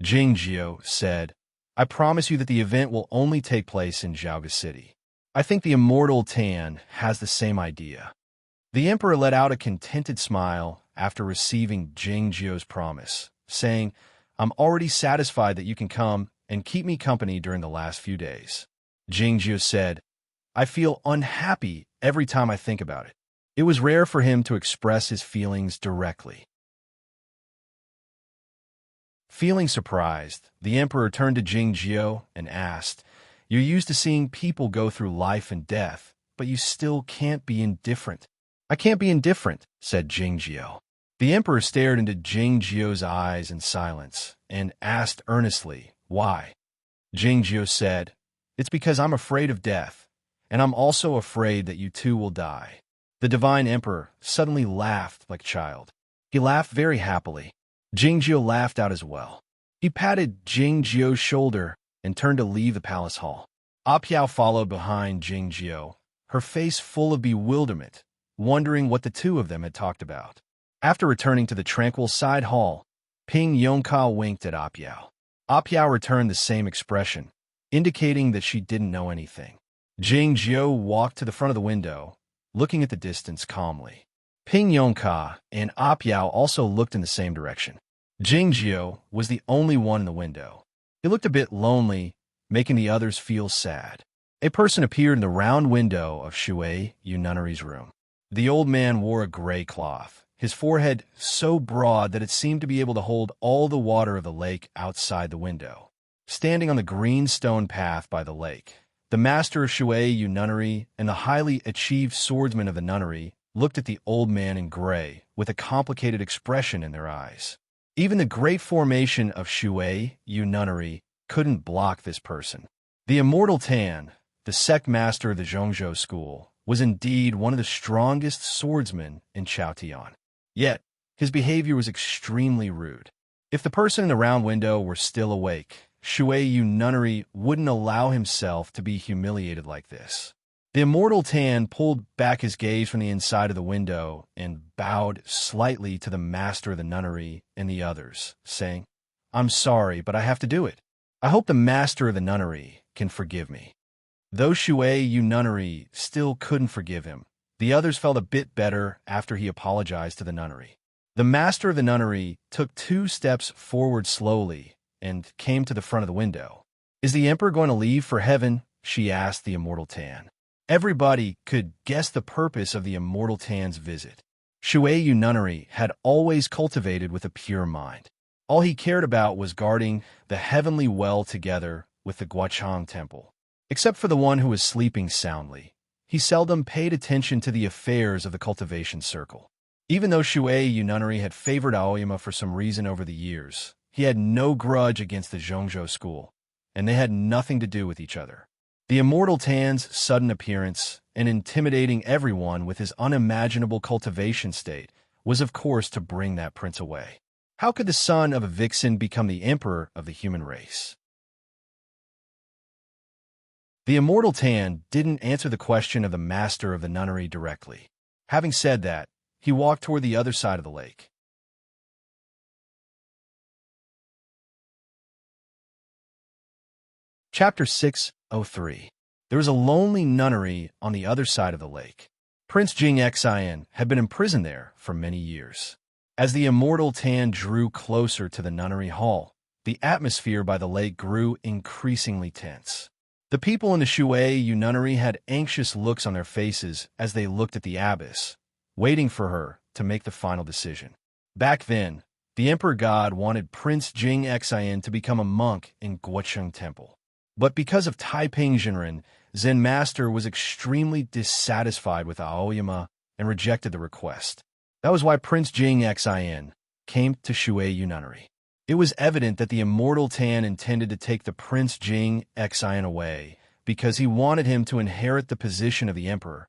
Jingjio said, I promise you that the event will only take place in Zhaoga City. I think the immortal Tan has the same idea. The emperor let out a contented smile after receiving Jingjio's promise, saying, I'm already satisfied that you can come and keep me company during the last few days. Jingjio said, I feel unhappy every time I think about it. It was rare for him to express his feelings directly. Feeling surprised, the emperor turned to Jingjio and asked, You're used to seeing people go through life and death, but you still can't be indifferent. I can't be indifferent, said Jingjio. The emperor stared into Jingjio's eyes in silence and asked earnestly, Why? Jingjio said, It's because I'm afraid of death, and I'm also afraid that you too will die. The divine emperor suddenly laughed like a child. He laughed very happily. Jingjio laughed out as well. He patted Jingjio's shoulder and turned to leave the palace hall. Apiao followed behind Jingjio, her face full of bewilderment, wondering what the two of them had talked about. After returning to the tranquil side hall, Ping Yongka winked at Apiao. Apiao returned the same expression, indicating that she didn't know anything. Jingjio walked to the front of the window, looking at the distance calmly. Ping Yongka and Apiao also looked in the same direction. Jingjio was the only one in the window. He looked a bit lonely, making the others feel sad. A person appeared in the round window of Shui Yu Nunnery's room. The old man wore a gray cloth, his forehead so broad that it seemed to be able to hold all the water of the lake outside the window. Standing on the green stone path by the lake, the master of Shui Yu Nunnery and the highly achieved swordsman of the nunnery looked at the old man in gray with a complicated expression in their eyes. Even the great formation of Shui Yu Nunnery couldn't block this person. The immortal Tan, the sect master of the Zhongzhou school, was indeed one of the strongest swordsmen in Chaotian. Yet, his behavior was extremely rude. If the person in the round window were still awake, Shui Yu Nunnery wouldn't allow himself to be humiliated like this. The immortal Tan pulled back his gaze from the inside of the window and bowed slightly to the master of the nunnery and the others, saying, I'm sorry, but I have to do it. I hope the master of the nunnery can forgive me. Though Shui Yu Nunnery still couldn't forgive him, the others felt a bit better after he apologized to the nunnery. The master of the nunnery took 2 steps forward slowly and came to the front of the window. Is the emperor going to leave for heaven? She asked the immortal Tan. Everybody could guess the purpose of the immortal Tan's visit. Shui Yu Nunnery had always cultivated with a pure mind. All he cared about was guarding the heavenly well together with the Guochang temple. Except for the one who was sleeping soundly, he seldom paid attention to the affairs of the cultivation circle. Even though Shui Yu Nunnery had favored Aoyama for some reason over the years, he had no grudge against the Zhongzhou school, and they had nothing to do with each other. The immortal Tan's sudden appearance and intimidating everyone with his unimaginable cultivation state was of course to bring that prince away. How could the son of a vixen become the emperor of the human race? The immortal Tan didn't answer the question of the master of the nunnery directly. Having said that, he walked toward the other side of the lake. Chapter 603. There was a lonely nunnery on the other side of the lake. Prince Jing Xian had been imprisoned there for many years. As the immortal Tan drew closer to the nunnery hall, the atmosphere by the lake grew increasingly tense. The people in the Shui Yu Nunnery had anxious looks on their faces as they looked at the abbess, waiting for her to make the final decision. Back then, the Emperor God wanted Prince Jing Xian to become a monk in Guocheng Temple. But because of Taiping Jinren, Zen Master was extremely dissatisfied with Aoyama and rejected the request. That was why Prince Jing Xian came to Shui Yu Nunnery. It was evident that the immortal Tan intended to take the Prince Jing Xian away because he wanted him to inherit the position of the emperor.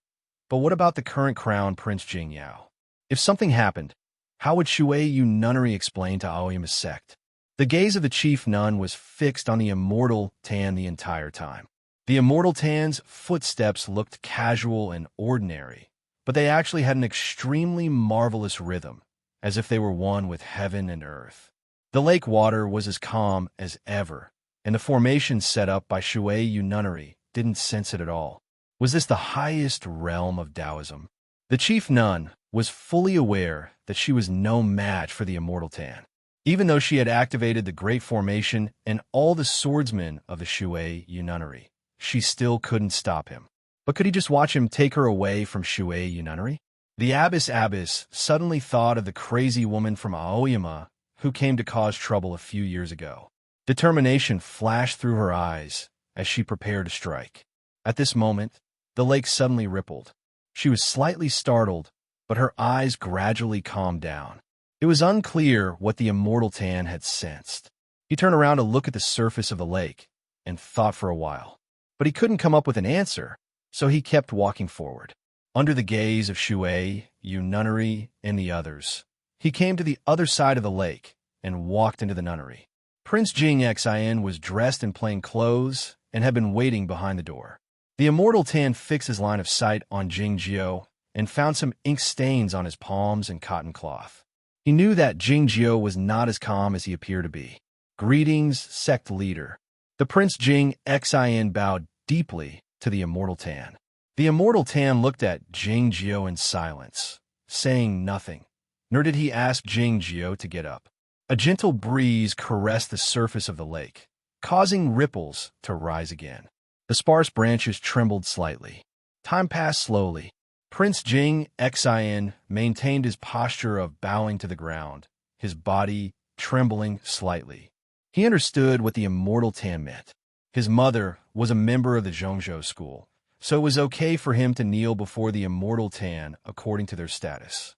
But what about the current crown Prince Jing Yao? If something happened, how would Shui Yu Nunnery explain to Aoyama's sect? The gaze of the chief nun was fixed on the immortal Tan the entire time. The immortal Tan's footsteps looked casual and ordinary, but they actually had an extremely marvelous rhythm, as if they were one with heaven and earth. The lake water was as calm as ever, and the formation set up by Shui Yu nunnery didn't sense it at all. Was this the highest realm of Taoism? The chief nun was fully aware that she was no match for the immortal Tan. Even though she had activated the Great Formation and all the swordsmen of the Shui Yu nunnery, she still couldn't stop him. But could he just watch him take her away from Shui Yu nunnery? The abbess suddenly thought of the crazy woman from Aoyama who came to cause trouble a few years ago. Determination flashed through her eyes as she prepared to strike. At this moment, the lake suddenly rippled. She was slightly startled, but her eyes gradually calmed down. It was unclear what the immortal Tan had sensed. He turned around to look at the surface of the lake and thought for a while. But he couldn't come up with an answer, so he kept walking forward. Under the gaze of Shui, Yu nunnery, and the others, he came to the other side of the lake and walked into the nunnery. Prince Jing Xin was dressed in plain clothes and had been waiting behind the door. The immortal Tan fixed his line of sight on Jing Jiao and found some ink stains on his palms and cotton cloth. He knew that Jing Jiao was not as calm as he appeared to be. Greetings, sect leader. The Prince Jing Xin bowed deeply to the immortal Tan. The immortal Tan looked at Jing Jiao in silence, saying nothing, nor did he ask Jing Jiao to get up. A gentle breeze caressed the surface of the lake, causing ripples to rise again. The sparse branches trembled slightly. Time passed slowly. Prince Jing Xin maintained his posture of bowing to the ground, his body trembling slightly. He understood what the immortal Tan meant. His mother was a member of the Zhongzhou school, so it was okay for him to kneel before the immortal Tan according to their status.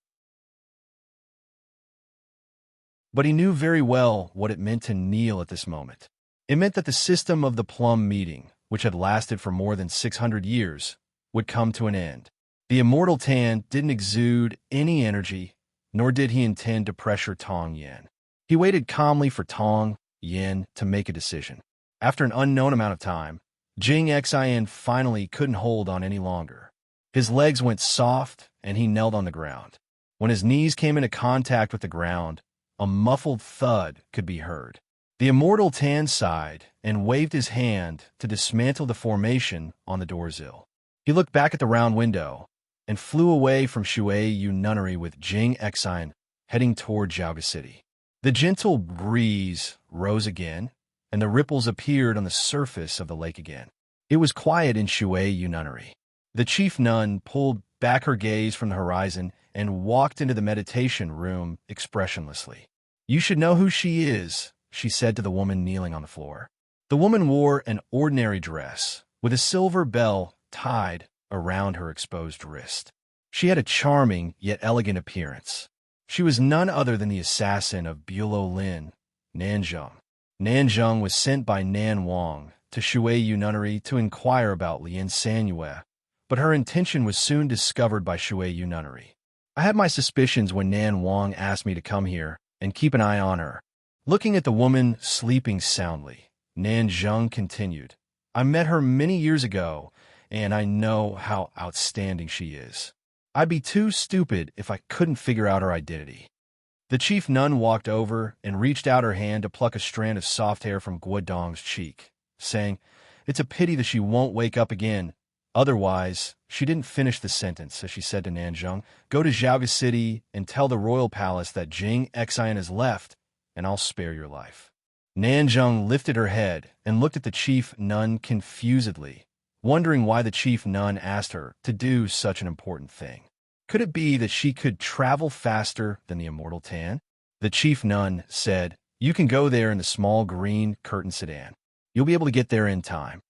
But he knew very well what it meant to kneel at this moment. It meant that the system of the Plum meeting, which had lasted for more than 600 years, would come to an end. The immortal Tan didn't exude any energy, nor did he intend to pressure Tong Yin. He waited calmly for Tong Yin to make a decision. After an unknown amount of time, Jing Xin finally couldn't hold on any longer. His legs went soft, and he knelt on the ground. When his knees came into contact with the ground, a muffled thud could be heard. The immortal Tan sighed and waved his hand to dismantle the formation on the doorsill. He looked back at the round window and flew away from Shui Yu nunnery with Jing Xin heading toward Jiaoga City. The gentle breeze rose again, and the ripples appeared on the surface of the lake again. It was quiet in Shui Yu nunnery. The chief nun pulled back her gaze from the horizon and walked into the meditation room expressionlessly. "You should know who she is," she said to the woman kneeling on the floor. The woman wore an ordinary dress, with a silver bell tied around her exposed wrist. She had a charming yet elegant appearance. She was none other than the assassin of Bulo Lin, Nanzheng. Nanzheng was sent by Nan Wang to Shui Yu nunnery to inquire about Lien Sanyue, but her intention was soon discovered by Shui Yu nunnery. "I had my suspicions when Nan Wang asked me to come here and keep an eye on her." Looking at the woman sleeping soundly, Nanzheng continued, "I met her many years ago, and I know how outstanding she is. I'd be too stupid if I couldn't figure out her identity." The chief nun walked over and reached out her hand to pluck a strand of soft hair from Guodong's cheek, saying, "It's a pity that she won't wake up again. Otherwise," she didn't finish the sentence as she said to Nanzheng, "Go to Jiaoga City and tell the royal palace that Jing Xin has left, and I'll spare your life." Nanzheng lifted her head and looked at the chief nun confusedly, wondering why the chief nun asked her to do such an important thing. Could it be that she could travel faster than the immortal Tan? The chief nun said, "You can go there in the small green curtain sedan. You'll be able to get there in time."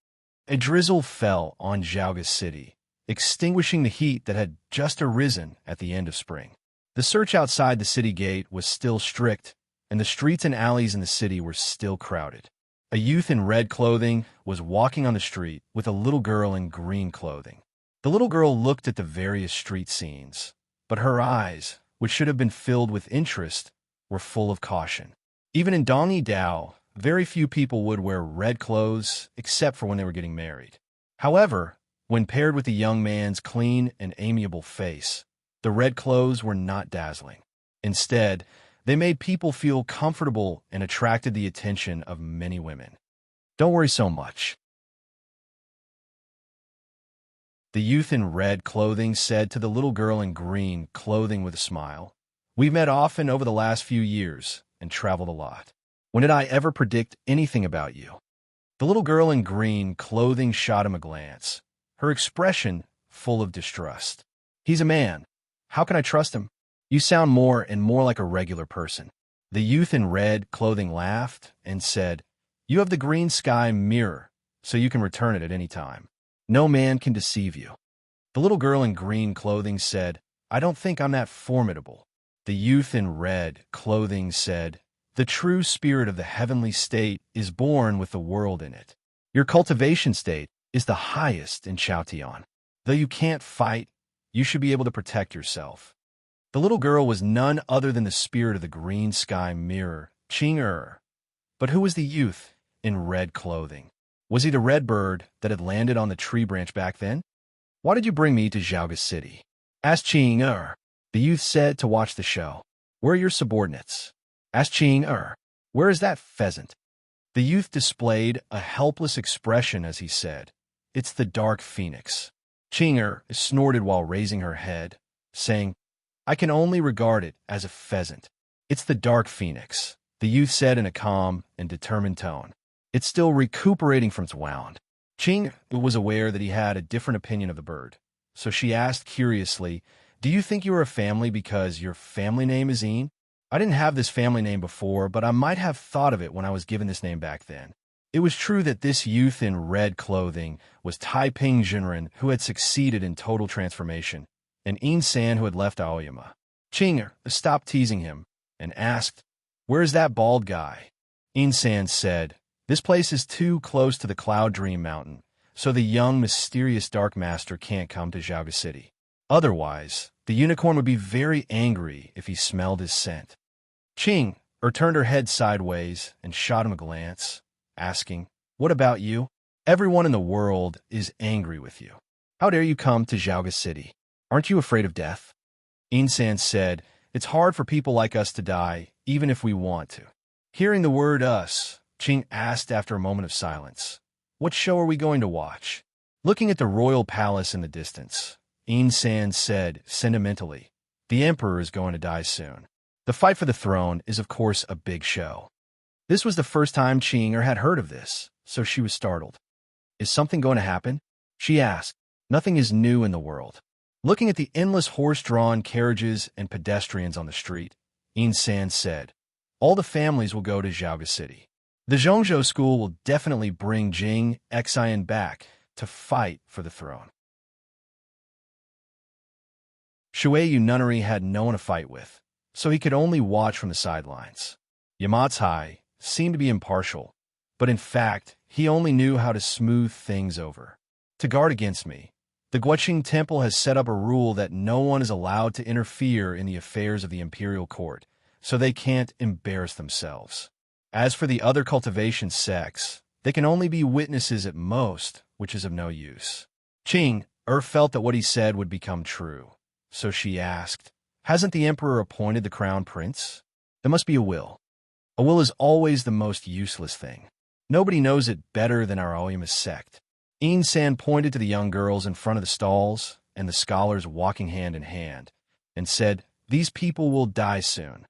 A drizzle fell on Jiaoga City, extinguishing the heat that had just arisen at the end of spring. The search outside the city gate was still strict, and the streets and alleys in the city were still crowded. A youth in red clothing was walking on the street with a little girl in green clothing. The little girl looked at the various street scenes, but her eyes, which should have been filled with interest, were full of caution. Even in Dongyi Dao, very few people would wear red clothes except for when they were getting married. However, when paired with the young man's clean and amiable face, the red clothes were not dazzling. Instead, They made people feel comfortable and attracted the attention of many women. Don't worry so much. The youth in red clothing said to the little girl in green clothing with a smile, "We've met often over the last few years and traveled a lot. When did I ever predict anything about you?" The little girl in green clothing shot him a glance, her expression full of distrust. "He's a man. How can I trust him? You sound more and more like a regular person." The youth in red clothing laughed and said, "You have the green sky mirror, so you can return it at any time. No man can deceive you." The little girl in green clothing said, "I don't think I'm that formidable." The youth in red clothing said, "The true spirit of the heavenly state is born with the world in it. Your cultivation state is the highest in Chaotian. Though you can't fight, you should be able to protect yourself." The little girl was none other than the spirit of the green sky mirror, Ching-er. But who was the youth in red clothing? Was he the red bird that had landed on the tree branch back then? "Why did you bring me to Zhaoga City?" asked Ching-er. The youth said to watch the show. "Where are your subordinates?" asked Ching-er. "Where is that pheasant?" The youth displayed a helpless expression as he said, "It's the dark phoenix." Ching-er snorted while raising her head, saying, "I can only regard it as a pheasant." "It's the dark phoenix," the youth said in a calm and determined tone. "It's still recuperating from its wound." Ching was aware that he had a different opinion of the bird, so she asked curiously, "Do you think you are a family because your family name is Een?" "I didn't have this family name before, but I might have thought of it when I was given this name back then." It was true that this youth in red clothing was Taiping Jinren, who had succeeded in total transformation, and Een San, who had left Aoyama. Ching stopped teasing him and asked, "Where's that bald guy?" Een San said, "This place is too close to the Cloud Dream Mountain, so the young, mysterious Dark Master can't come to Zhaoga City. Otherwise, the unicorn would be very angry if he smelled his scent." Ching turned her head sideways and shot him a glance, asking, "What about you? Everyone in the world is angry with you. How dare you come to Zhaoga City? Aren't you afraid of death?" Een San said, "It's hard for people like us to die, even if we want to." Hearing the word us, Ching asked after a moment of silence, "What show are we going to watch?" Looking at the royal palace in the distance, Een San said sentimentally, "The emperor is going to die soon. The fight for the throne is of course a big show." This was the first time Ching had heard of this, so she was startled. "Is something going to happen?" she asked. "Nothing is new in the world." Looking at the endless horse-drawn carriages and pedestrians on the street, Een San said, "All the families will go to Zhaoga City. The Zhongzhou school will definitely bring Jing Xian back to fight for the throne." Shuaiyu Nunnery had no one to fight with, so he could only watch from the sidelines. Yamatsai seemed to be impartial, but in fact, he only knew how to smooth things over. "To guard against me, the Guoqing Temple has set up a rule that no one is allowed to interfere in the affairs of the imperial court, so they can't embarrass themselves. As for the other cultivation sects, they can only be witnesses at most, which is of no use." Ching felt that what he said would become true, so she asked, "Hasn't the emperor appointed the crown prince? There must be a will." "A will is always the most useless thing. Nobody knows it better than our Aoyama sect." Een San pointed to the young girls in front of the stalls and the scholars walking hand in hand, and said, "These people will die soon."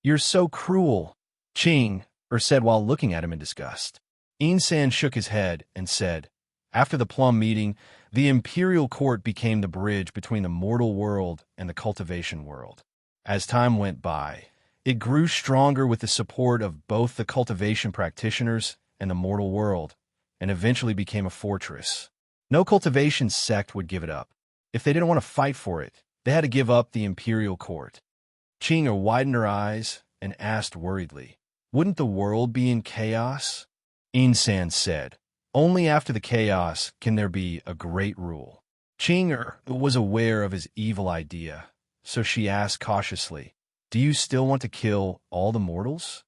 "You're so cruel," Ching said while looking at him in disgust. Een San shook his head and said, "After the Plum meeting, the imperial court became the bridge between the mortal world and the cultivation world. As time went by, it grew stronger with the support of both the cultivation practitioners and the mortal world, and eventually became a fortress. No cultivation sect would give it up. If they didn't want to fight for it, they had to give up the imperial court." Ching widened her eyes and asked worriedly, "Wouldn't the world be in chaos?" Een San said, "Only after the chaos can there be a great rule." Ching was aware of his evil idea, so she asked cautiously, "Do you still want to kill all the mortals?"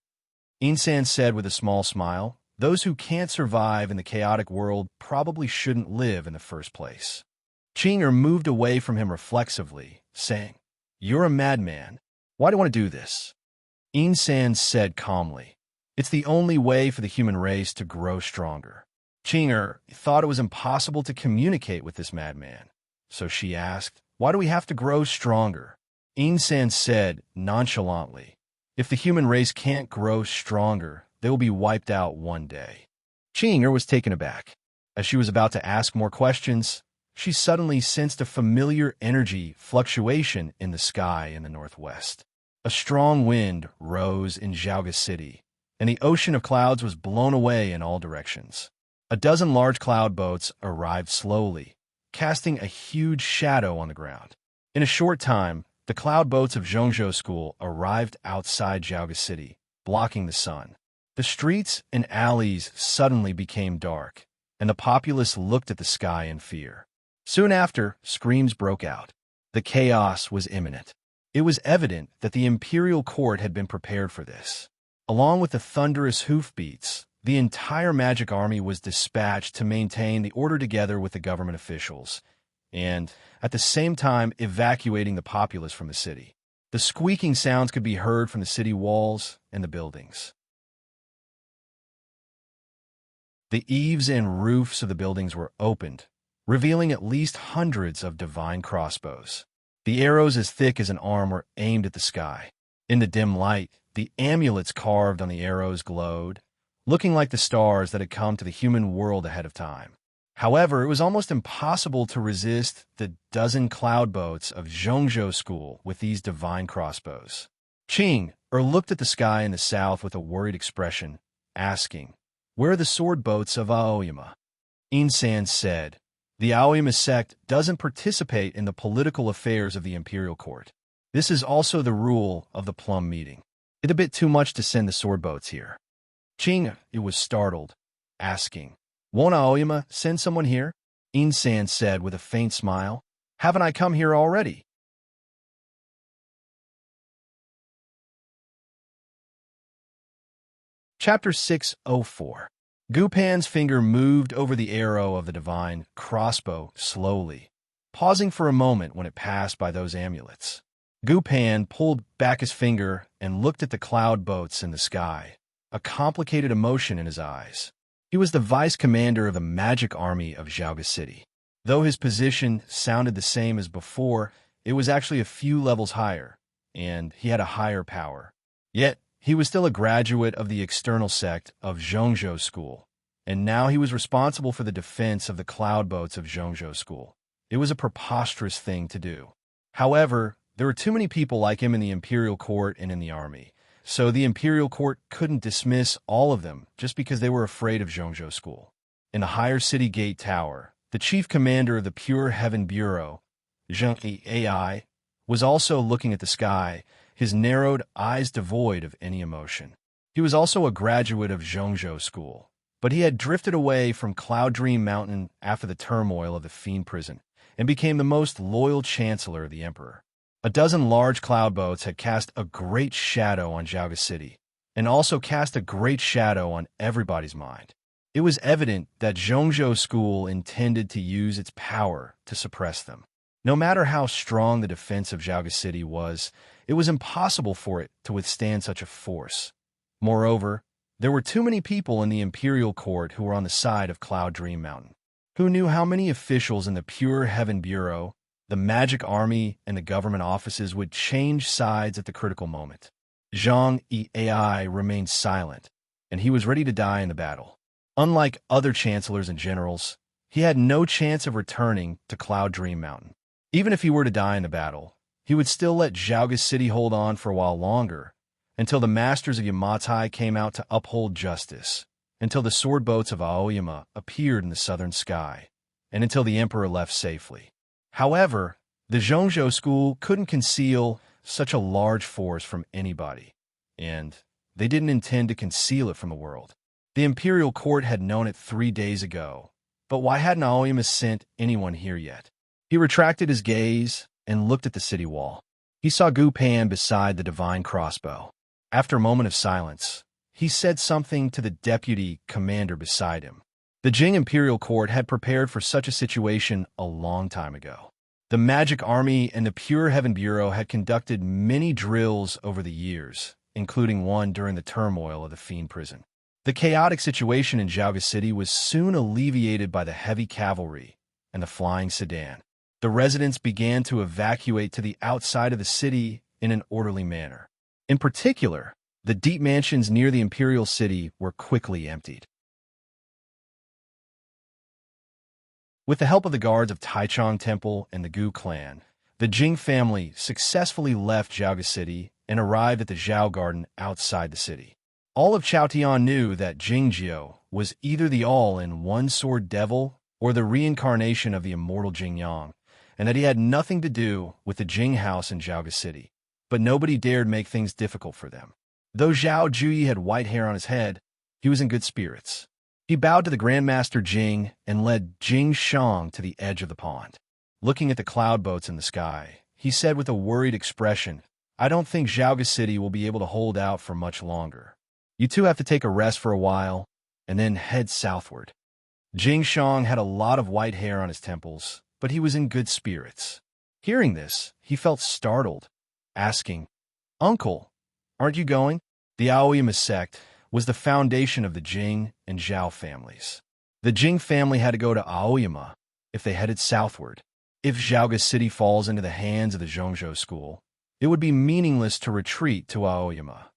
Een San said with a small smile, "Those who can't survive in the chaotic world probably shouldn't live in the first place." Ching moved away from him reflexively, saying, "You're a madman. Why do you want to do this?" Insan said calmly. It's the only way for the human race to grow stronger. Chinger thought it was impossible to communicate with this madman, so she asked, "Why do we have to grow stronger?" Insan said nonchalantly, "If the human race can't grow stronger, they will be wiped out one day." Chinger was taken aback. As she was about to ask more questions, she suddenly sensed a familiar energy fluctuation in the sky in the northwest. A strong wind rose in Xiaoga City, and the ocean of clouds was blown away in all directions. A dozen large cloud boats arrived slowly, casting a huge shadow on the ground. In a short time, the cloud boats of Zhongzhou School arrived outside Xiaoga City, blocking the sun. The streets and alleys suddenly became dark, and the populace looked at the sky in fear. Soon after, screams broke out. The chaos was imminent. It was evident that the imperial court had been prepared for this. Along with the thunderous hoofbeats, the entire magic army was dispatched to maintain the order together with the government officials, and, at the same time, evacuating the populace from the city. The squeaking sounds could be heard from the city walls and the buildings. The eaves and roofs of the buildings were opened, revealing at least hundreds of divine crossbows. The arrows as thick as an arm were aimed at the sky. In the dim light, the amulets carved on the arrows glowed, looking like the stars that had come to the human world ahead of time. However, it was almost impossible to resist the dozen cloud boats of Zhongzhou School with these divine crossbows. Qing looked at the sky in the south with a worried expression, asking, "Where are the sword boats of Aoyama?" Insan said, "The Aoyama sect doesn't participate in the political affairs of the imperial court. This is also the rule of the Plum meeting. It's a bit too much to send the sword boats here." Qing was startled, asking, "Won't Aoyama send someone here?" Insan said with a faint smile, "Haven't I come here already?" Chapter 604. Gupan's finger moved over the arrow of the divine crossbow slowly, pausing for a moment when it passed by those amulets. Gupan pulled back his finger and looked at the cloud boats in the sky, a complicated emotion in his eyes. He was the vice commander of the magic army of Xiaoga City. Though his position sounded the same as before, it was actually a few levels higher, and he had a higher power. Yet, he was still a graduate of the external sect of Zhongzhou School, and now he was responsible for the defense of the cloud boats of Zhongzhou School. It was a preposterous thing to do. However, there were too many people like him in the imperial court and in the army, so the imperial court couldn't dismiss all of them just because they were afraid of Zhongzhou School. In the higher city gate tower, the chief commander of the Pure Heaven Bureau, Zheng Ai, was also looking at the sky, his narrowed eyes devoid of any emotion. He was also a graduate of Zhongzhou School, but he had drifted away from Cloud Dream Mountain after the turmoil of the Fiend Prison and became the most loyal chancellor of the Emperor. A dozen large cloud boats had cast a great shadow on Xiaoga City, and also cast a great shadow on everybody's mind. It was evident that Zhongzhou School intended to use its power to suppress them. No matter how strong the defense of Xiaoga City was, it was impossible for it to withstand such a force. Moreover, there were too many people in the imperial court who were on the side of Cloud Dream Mountain. Who knew how many officials in the Pure Heaven Bureau, the magic army, and the government offices would change sides at the critical moment? Zhang Ai remained silent, and he was ready to die in the battle. Unlike other chancellors and generals, he had no chance of returning to Cloud Dream Mountain. Even if he were to die in the battle, he would still let Xiaoga City hold on for a while longer, until the masters of Yamatai came out to uphold justice, until the sword boats of Aoyama appeared in the southern sky, and until the emperor left safely. However, the Zhongzhou School couldn't conceal such a large force from anybody, and they didn't intend to conceal it from the world. The imperial court had known it 3 days ago, but why hadn't Aoyama sent anyone here yet? He retracted his gaze and looked at the city wall. He saw Gupan beside the divine crossbow. After a moment of silence, he said something to the deputy commander beside him. The Jing Imperial Court had prepared for such a situation a long time ago. The Magic Army and the Pure Heaven Bureau had conducted many drills over the years, including one during the turmoil of the Fiend prison. The chaotic situation in Jiaoga City was soon alleviated by the heavy cavalry and the flying sedan. The residents began to evacuate to the outside of the city in an orderly manner. In particular, the deep mansions near the imperial city were quickly emptied. With the help of the guards of Taichung Temple and the Gu clan, the Jing family successfully left Jiaoga City and arrived at the Zhao Garden outside the city. All of Chaotian knew that Jingjiu was either the all-in-one sword devil or the reincarnation of the immortal Jingyang, and that he had nothing to do with the Jing house in Jiaoga City. But nobody dared make things difficult for them. Though Zhao Juyi had white hair on his head, he was in good spirits. He bowed to the Grandmaster Jing and led Jing Shang to the edge of the pond. Looking at the cloud boats in the sky, he said with a worried expression, "I don't think Jiaoga City will be able to hold out for much longer. You two have to take a rest for a while, and then head southward." Jing Shang had a lot of white hair on his temples, but he was in good spirits. Hearing this, he felt startled, asking, "Uncle, aren't you going?" The Aoyama sect was the foundation of the Jing and Zhao families. The Jing family had to go to Aoyama if they headed southward. If Jiaoga City falls into the hands of the Zhongzhou school, it would be meaningless to retreat to Aoyama.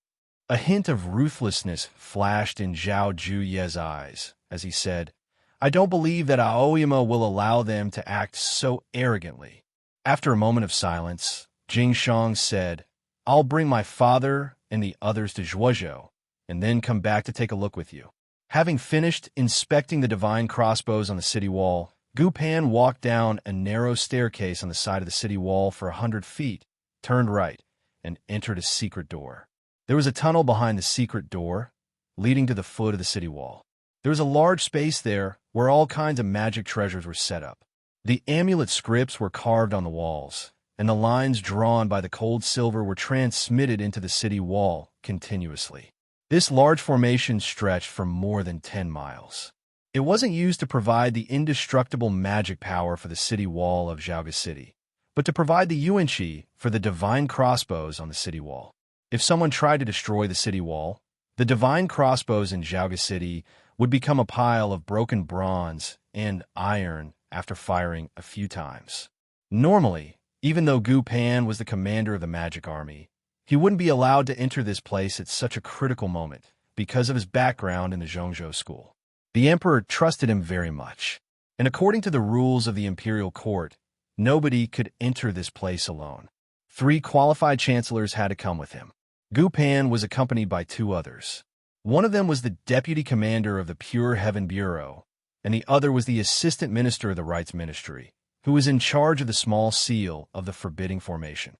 A hint of ruthlessness flashed in Zhao Juye's eyes as he said, "I don't believe that Aoyama will allow them to act so arrogantly." After a moment of silence, Jing Shang said, "I'll bring my father and the others to Zhuozhou, and then come back to take a look with you." Having finished inspecting the divine crossbows on the city wall, Gu Pan walked down a narrow staircase on the side of the city wall for 100 feet, turned right, and entered a secret door. There was a tunnel behind the secret door, leading to the foot of the city wall. There was a large space there where all kinds of magic treasures were set up. The amulet scripts were carved on the walls, and the lines drawn by the cold silver were transmitted into the city wall continuously. This large formation stretched for more than 10 miles. It wasn't used to provide the indestructible magic power for the city wall of Jiaoga City, but to provide the yuanqi for the divine crossbows on the city wall. If someone tried to destroy the city wall, the divine crossbows in Jiaoga City would become a pile of broken bronze and iron after firing a few times. Normally, even though Gu Pan was the commander of the magic army, he wouldn't be allowed to enter this place at such a critical moment because of his background in the Zhongzhou school. The emperor trusted him very much, and according to the rules of the imperial court, nobody could enter this place alone. 3 qualified chancellors had to come with him. Gu Pan was accompanied by 2 others. One of them was the deputy commander of the Pure Heaven Bureau, and the other was the assistant minister of the Rites Ministry, who was in charge of the small seal of the forbidding formation.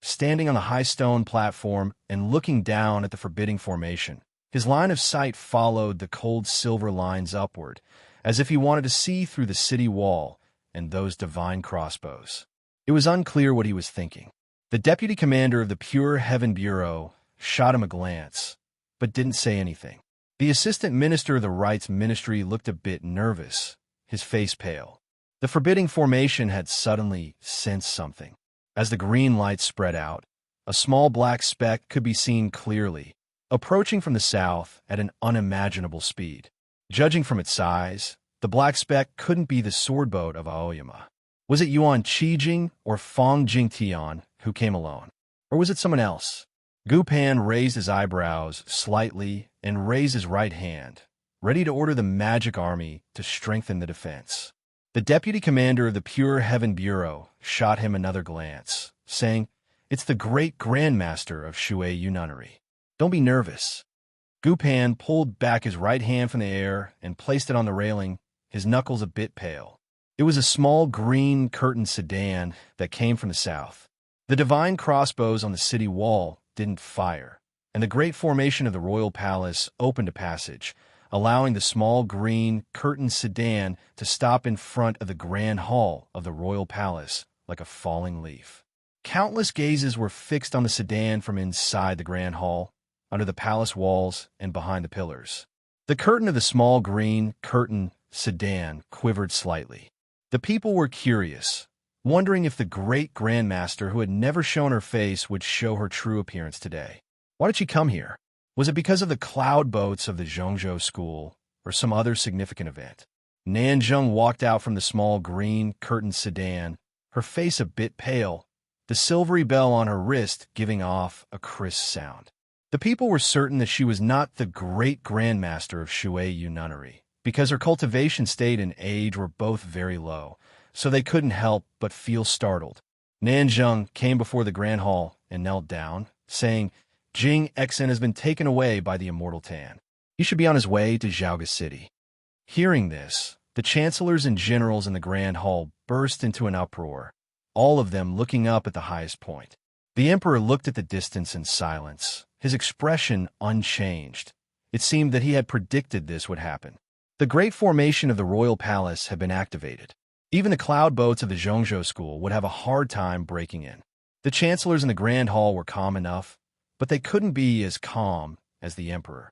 Standing on the high stone platform and looking down at the forbidding formation, his line of sight followed the cold silver lines upward, as if he wanted to see through the city wall and those divine crossbows. It was unclear what he was thinking. The deputy commander of the Pure Heaven Bureau shot him a glance, but didn't say anything. The assistant minister of the Rites Ministry looked a bit nervous, his face pale. The forbidding formation had suddenly sensed something. As the green light spread out, a small black speck could be seen clearly, approaching from the south at an unimaginable speed. Judging from its size, the black speck couldn't be the sword boat of Aoyama. Was it Yuan Qijing or Fong Jingtian who came alone? Or was it someone else? Gu Pan raised his eyebrows slightly and raised his right hand, ready to order the magic army to strengthen the defense. The deputy commander of the Pure Heaven Bureau shot him another glance, saying, "It's the great grandmaster of Shui Yunanry. Don't be nervous." Gu Pan pulled back his right hand from the air and placed it on the railing, his knuckles a bit pale. It was a small green curtained sedan that came from the south. The divine crossbows on the city wall didn't fire, and the great formation of the royal palace opened a passage, allowing the small green curtained sedan to stop in front of the grand hall of the royal palace like a falling leaf. Countless gazes were fixed on the sedan from inside the grand hall, under the palace walls, and behind the pillars. The curtain of the small green curtain sedan quivered slightly. The people were curious. wondering if the great grandmaster who had never shown her face would show her true appearance today. Why did she come here? Was it because of the cloud boats of the Zhongzhou school, or some other significant event? Nanjung walked out from the small green curtained sedan, her face a bit pale, the silvery bell on her wrist giving off a crisp sound. The people were certain that she was not the great grandmaster of Shuiyu nunnery, because her cultivation state and age were both very low, so they couldn't help but feel startled. Nanjung came before the grand hall and knelt down, saying, "Jing Exen has been taken away by the immortal Tan. He should be on his way to Zhaoga City." Hearing this, the chancellors and generals in the grand hall burst into an uproar, all of them looking up at the highest point. The emperor looked at the distance in silence, his expression unchanged. It seemed that he had predicted this would happen. The great formation of the royal palace had been activated. Even the cloud boats of the Zhongzhou school would have a hard time breaking in. The chancellors in the grand hall were calm enough, but they couldn't be as calm as the emperor.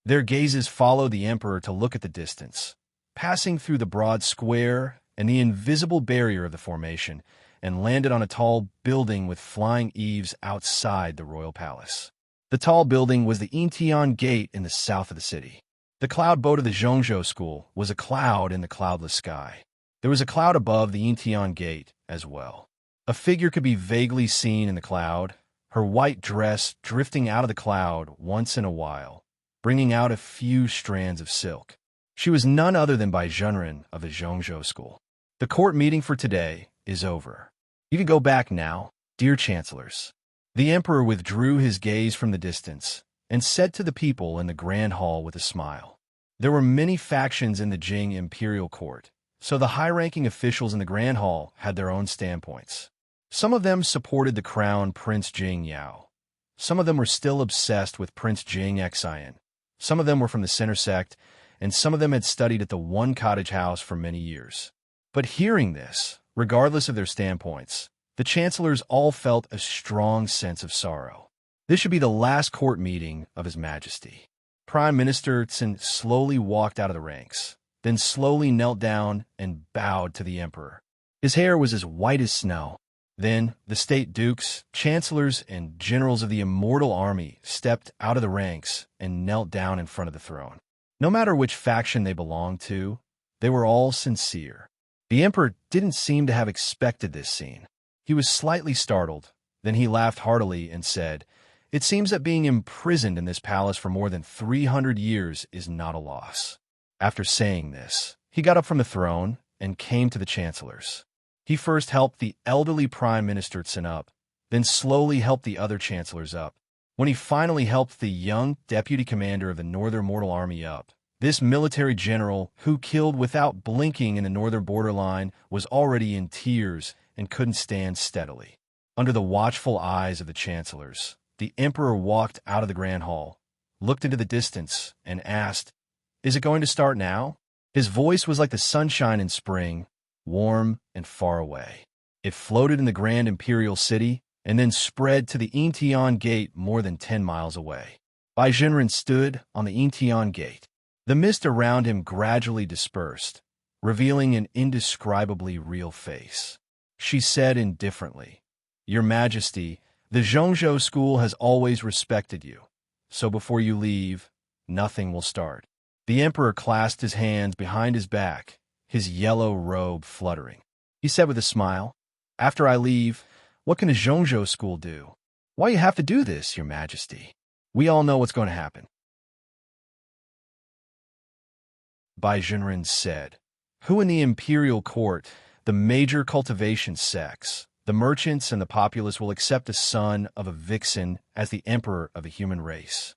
Their gazes followed the emperor to look at the distance, passing through the broad square and the invisible barrier of the formation, and landed on a tall building with flying eaves outside the royal palace. The tall building was the Intian Gate in the south of the city. The cloud boat of the Zhongzhou school was a cloud in the cloudless sky. There was a cloud above the Intian Gate as well. A figure could be vaguely seen in the cloud, her white dress drifting out of the cloud once in a while, bringing out a few strands of silk. She was none other than Bai Zhenren of the Zhongzhou school. The court meeting for today is over. You can go back now, dear chancellors. The emperor withdrew his gaze from the distance and said to the people in the grand hall with a smile. There were many factions in the Jing imperial court, so the high-ranking officials in the grand hall had their own standpoints. Some of them supported the crown Prince Jing Yao. Some of them were still obsessed with Prince Jing Xian. Some of them were from the center sect, and some of them had studied at the one cottage house for many years. But hearing this, regardless of their standpoints, the chancellors all felt a strong sense of sorrow. This should be the last court meeting of His Majesty. Prime Minister Tsin slowly walked out of the ranks, then slowly knelt down and bowed to the emperor. His hair was as white as snow. Then the state dukes, chancellors, and generals of the immortal army stepped out of the ranks and knelt down in front of the throne. No matter which faction they belonged to, they were all sincere. The emperor didn't seem to have expected this scene. He was slightly startled. Then he laughed heartily and said, "It seems that being imprisoned in this palace for more than 300 years is not a loss." After saying this, he got up from the throne and came to the chancellors. He first helped the elderly Prime Minister Tsin up, then slowly helped the other chancellors up. When he finally helped the young deputy commander of the Northern Mortal Army up, this military general, who killed without blinking in the northern borderline, was already in tears and couldn't stand steadily. Under the watchful eyes of the chancellors, the emperor walked out of the grand hall, looked into the distance, and asked, "Is it going to start now?" His voice was like the sunshine in spring, warm and far away. It floated in the grand imperial city and then spread to the Intian Gate more than 10 miles away. Bai Zhenren stood on the Intian Gate. The mist around him gradually dispersed, revealing an indescribably real face. She said indifferently, "Your Majesty, the Zhongzhou school has always respected you, so before you leave, nothing will start." The emperor clasped his hands behind his back, his yellow robe fluttering. He said with a smile, "After I leave, what can a Zhongzhou school do? Why you have to do this, Your Majesty? We all know what's going to happen." Bai Zhenren said, "Who in the imperial court, the major cultivation sects, the merchants and the populace will accept a son of a vixen as the emperor of the human race?"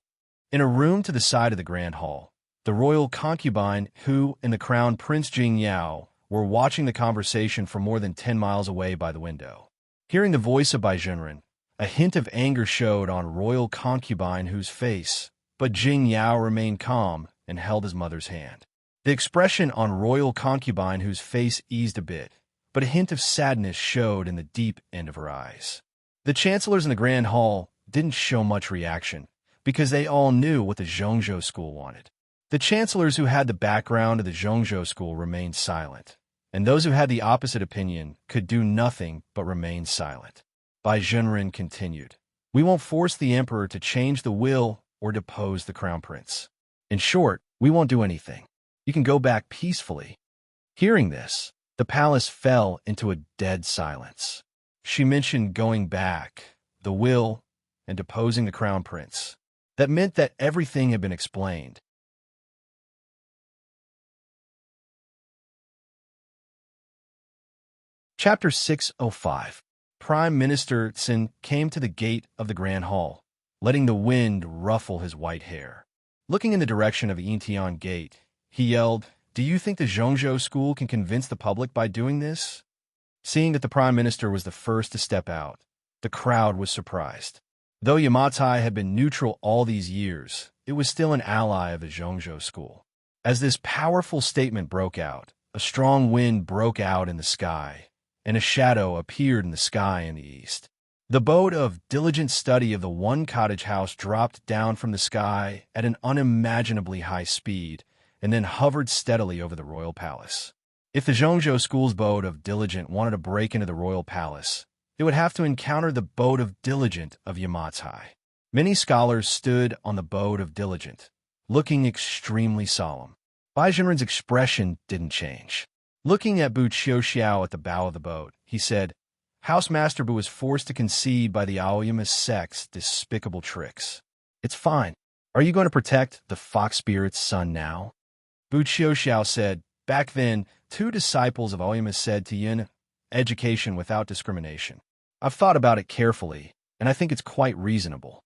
In a room to the side of the grand hall, the royal concubine who and the crown Prince Jing Yao were watching the conversation from more than 10 miles away by the window. Hearing the voice of Bai Zhenren, a hint of anger showed on royal concubine whose face, but Jing Yao remained calm and held his mother's hand. The expression on royal concubine whose face eased a bit, but a hint of sadness showed in the deep end of her eyes. The chancellors in the grand hall didn't show much reaction, because they all knew what the Zhongzhou school wanted. The chancellors who had the background of the Zhongzhou school remained silent, and those who had the opposite opinion could do nothing but remain silent. Bai Zhenren continued, "We won't force the emperor to change the will or depose the crown prince. In short, we won't do anything. You can go back peacefully." Hearing this, the palace fell into a dead silence. She mentioned going back, the will, and deposing the crown prince. That meant that everything had been explained. Chapter 605. Prime Minister Tsin came to the gate of the Grand Hall, letting the wind ruffle his white hair. Looking in the direction of the Intian Gate, he yelled, "Do you think the Zhongzhou school can convince the public by doing this?" Seeing that the Prime Minister was the first to step out, the crowd was surprised. Though Yamatai had been neutral all these years, it was still an ally of the Zhongzhou school. As this powerful statement broke out, a strong wind broke out in the sky, and a shadow appeared in the sky in the east. The boat of diligent study of the one cottage house dropped down from the sky at an unimaginably high speed and then hovered steadily over the royal palace. If the Zhongzhou school's boat of diligent wanted to break into the royal palace, it would have to encounter the boat of diligent of Yamatai. Many scholars stood on the boat of diligent, looking extremely solemn. Bai Zhenren's expression didn't change. Looking at Bu Qiuxiao at the bow of the boat, he said, "Housemaster Bu was forced to concede by the Aoyama sect's despicable tricks. It's fine. Are you going to protect the fox spirit's son now?" Bu Qiuxiao said, "Back then, 2 disciples of Aoyama said to Yin, education without discrimination. I've thought about it carefully, and I think it's quite reasonable."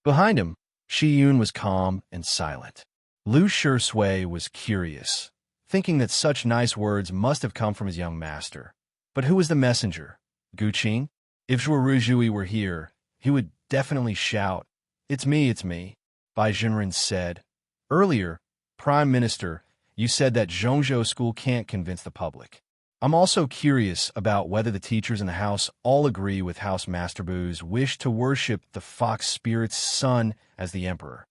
Behind him, Shi Yun was calm and silent. Lu Shui was curious, thinking that such nice words must have come from his young master. But who was the messenger? Gu Qing? If Zhuo Ruzhui were here, he would definitely shout, it's me," Bai Zhenren said. "Earlier, Prime Minister, you said that Zhongzhou school can't convince the public. I'm also curious about whether the teachers in the house all agree with House Master Bu's wish to worship the fox spirit's son as the emperor."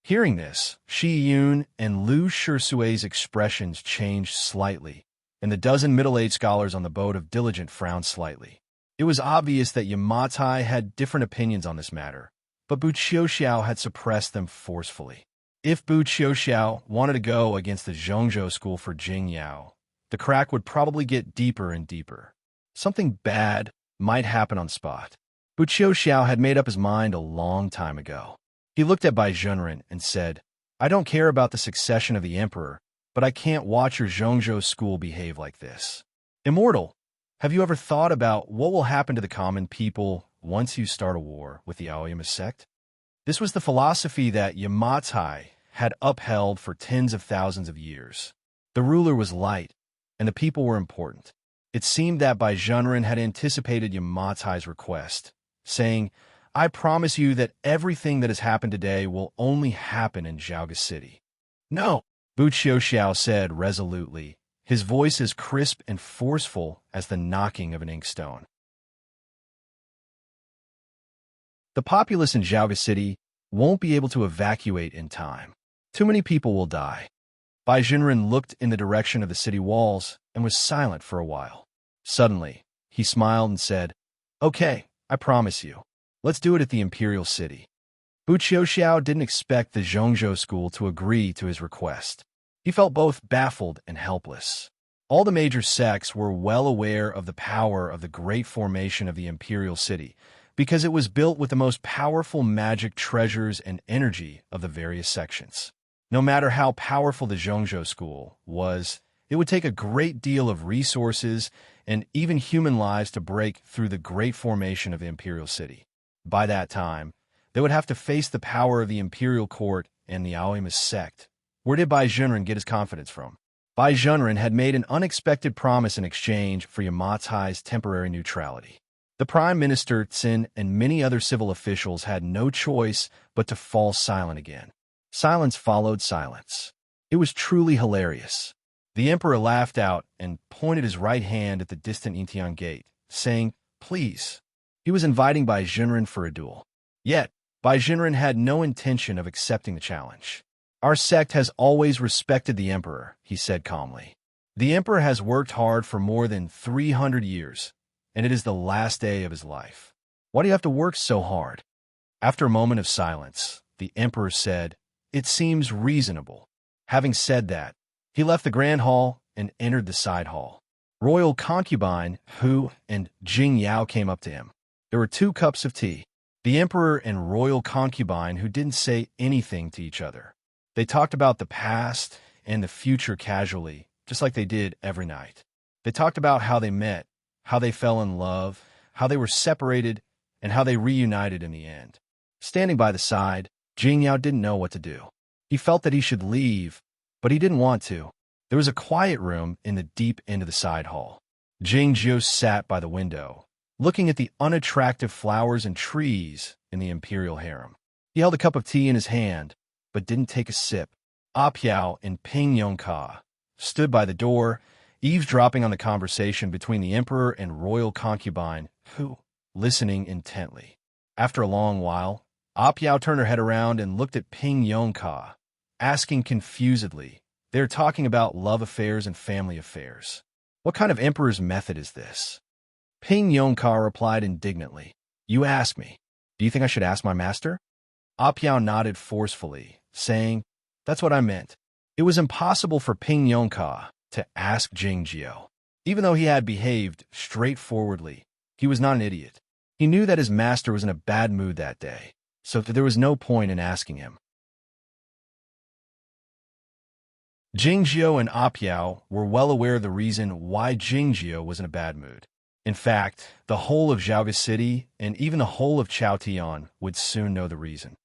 Hearing this, Shi Yun and Lu Shisui's expressions changed slightly, and the dozen middle-aged scholars on the boat of diligent frowned slightly. It was obvious that Yamatai had different opinions on this matter, but Bu Qiuxiao had suppressed them forcefully. If Bu Qiuxiao wanted to go against the Zhongzhou school for Jingyao, the crack would probably get deeper and deeper. Something bad might happen on spot. Bu Qiuxiao had made up his mind a long time ago. He looked at Bai Zhenren and said, "I don't care about the succession of the emperor, but I can't watch your Zhongzhou school behave like this. Immortal, have you ever thought about what will happen to the common people once you start a war with the Aoyama sect?" This was the philosophy that Yamatai had upheld for tens of thousands of years. The ruler was light, and the people were important. It seemed that Bai Zhenren had anticipated Yamatai's request, saying, "I promise you that everything that has happened today will only happen in Zhaoga City." "No," Bu Qiuxiao said resolutely, his voice as crisp and forceful as the knocking of an inkstone. "The populace in Zhaoga City won't be able to evacuate in time. Too many people will die." Bai Zhenren looked in the direction of the city walls and was silent for a while. Suddenly, he smiled and said, "Okay, I promise you. Let's do it at the Imperial City." Bu Qiuxiao didn't expect the Zhongzhou school to agree to his request. He felt both baffled and helpless. All the major sects were well aware of the power of the great formation of the Imperial City, because it was built with the most powerful magic treasures and energy of the various sections. No matter how powerful the Zhongzhou school was, it would take a great deal of resources and even human lives to break through the great formation of the Imperial City. By that time, they would have to face the power of the Imperial Court and the Aoyama sect. Where did Bai Zhenren get his confidence from? Bai Zhenren had made an unexpected promise in exchange for Yamatai's temporary neutrality. The Prime Minister, Tsin, and many other civil officials had no choice but to fall silent again. Silence followed silence. It was truly hilarious. The emperor laughed out and pointed his right hand at the distant Intian Gate, saying, "Please." He was inviting Bai Zhenren for a duel. Yet, Bai Zhenren had no intention of accepting the challenge. "Our sect has always respected the emperor," he said calmly. The emperor has worked hard for more than 300 years, and it is the last day of his life. Why do you have to work so hard? After a moment of silence, the emperor said, "It seems reasonable." Having said that, he left the grand hall and entered the side hall. Royal concubine Hu and Jing Yao came up to him. There were 2 cups of tea. The emperor and royal concubine who didn't say anything to each other. They talked about the past and the future casually, just like they did every night. They talked about how they met, how they fell in love, how they were separated, and how they reunited in the end. Standing by the side, Jing Yao didn't know what to do. He felt that he should leave, but he didn't want to. There was a quiet room in the deep end of the side hall. Jing Jiao sat by the window, looking at the unattractive flowers and trees in the imperial harem. He held a cup of tea in his hand, but didn't take a sip. Apiao and Ping Yongka stood by the door, eavesdropping on the conversation between the emperor and royal concubine, who, listening intently. After a long while, Apiao turned her head around and looked at Ping Yongka, asking confusedly, "They're talking about love affairs and family affairs. What kind of emperor's method is this?" Ping Yongka replied indignantly, "You ask me. Do you think I should ask my master?" Apiao nodded forcefully, saying, "That's what I meant." It was impossible for Ping Yongka to ask Jing Jiao. Even though he had behaved straightforwardly, he was not an idiot. He knew that his master was in a bad mood that day, so there was no point in asking him. Jing Jiao and Apiao were well aware of the reason why Jing Jiao was in a bad mood. In fact, the whole of Zhaoga City and even the whole of Chaotian would soon know the reason.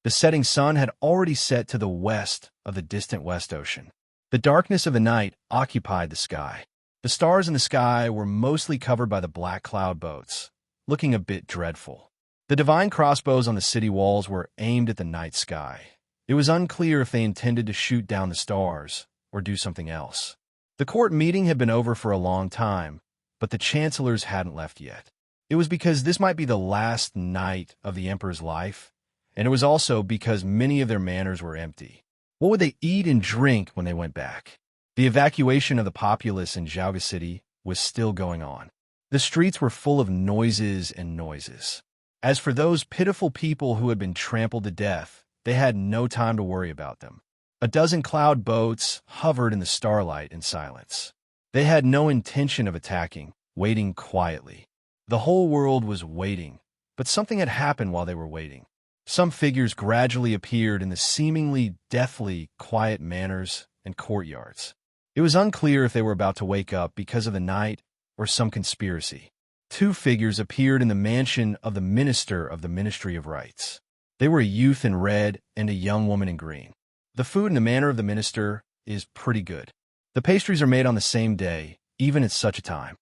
The setting sun had already set to the west of the distant West Ocean. The darkness of the night occupied the sky. The stars in the sky were mostly covered by the black cloud boats, looking a bit dreadful. The divine crossbows on the city walls were aimed at the night sky. It was unclear if they intended to shoot down the stars or do something else. The court meeting had been over for a long time, but the chancellors hadn't left yet. It was because this might be the last night of the emperor's life, and it was also because many of their manors were empty. What would they eat and drink when they went back? The evacuation of the populace in Zhaoga City was still going on. The streets were full of noises and noises. As for those pitiful people who had been trampled to death, they had no time to worry about them. A dozen cloud boats hovered in the starlight in silence. They had no intention of attacking, waiting quietly. The whole world was waiting, but something had happened while they were waiting. Some figures gradually appeared in the seemingly deathly quiet manors and courtyards. It was unclear if they were about to wake up because of the night or some conspiracy. 2 figures appeared in the mansion of the minister of the Ministry of Rights. They were a youth in red and a young woman in green. The food in the manor of the minister is pretty good. The pastries are made on the same day, even at such a time.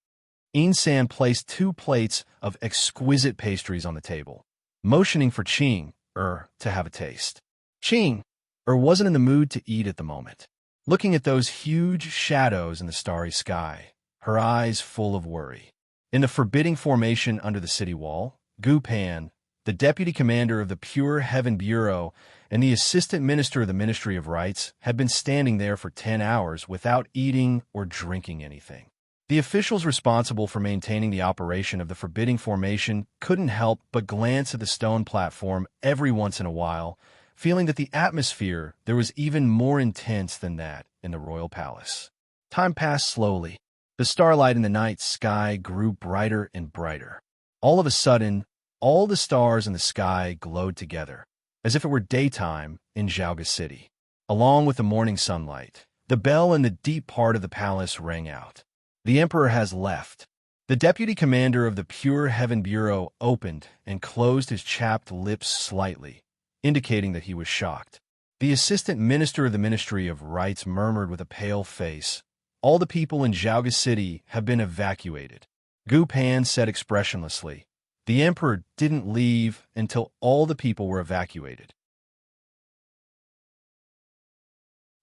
Insan placed 2 plates of exquisite pastries on the table, motioning for Qing to have a taste. Qing wasn't in the mood to eat at the moment. Looking at those huge shadows in the starry sky, her eyes full of worry. In the forbidding formation under the city wall, Gu Pan, the deputy commander of the Pure Heaven Bureau and the assistant minister of the Ministry of Rights, had been standing there for 10 hours without eating or drinking anything. The officials responsible for maintaining the operation of the forbidding formation couldn't help but glance at the stone platform every once in a while, feeling that the atmosphere there was even more intense than that in the royal palace. Time passed slowly. The starlight in the night sky grew brighter and brighter. All of a sudden, all the stars in the sky glowed together, as if it were daytime in Zhaoga City. Along with the morning sunlight, the bell in the deep part of the palace rang out. The emperor has left. The deputy commander of the Pure Heaven Bureau opened and closed his chapped lips slightly, indicating that he was shocked. The assistant minister of the Ministry of Rights murmured with a pale face, "All the people in Zhaoga City have been evacuated." Gu Pan said expressionlessly, "The emperor didn't leave until all the people were evacuated."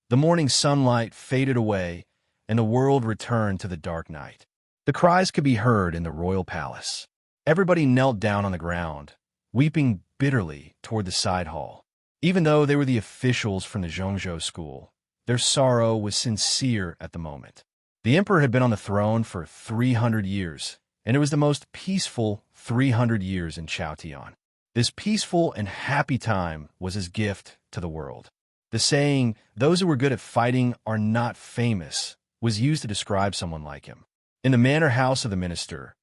The morning sunlight faded away, and the world returned to the dark night. The cries could be heard in the royal palace. Everybody knelt down on the ground, weeping bitterly toward the side hall. Even though they were the officials from the Zhongzhou school, their sorrow was sincere at the moment. The emperor had been on the throne for 300 years, and it was the most peaceful 300 years in Chaotian. This peaceful and happy time was his gift to the world. The saying, "those who were good at fighting are not famous," was used to describe someone like him. In the manor house of the minister,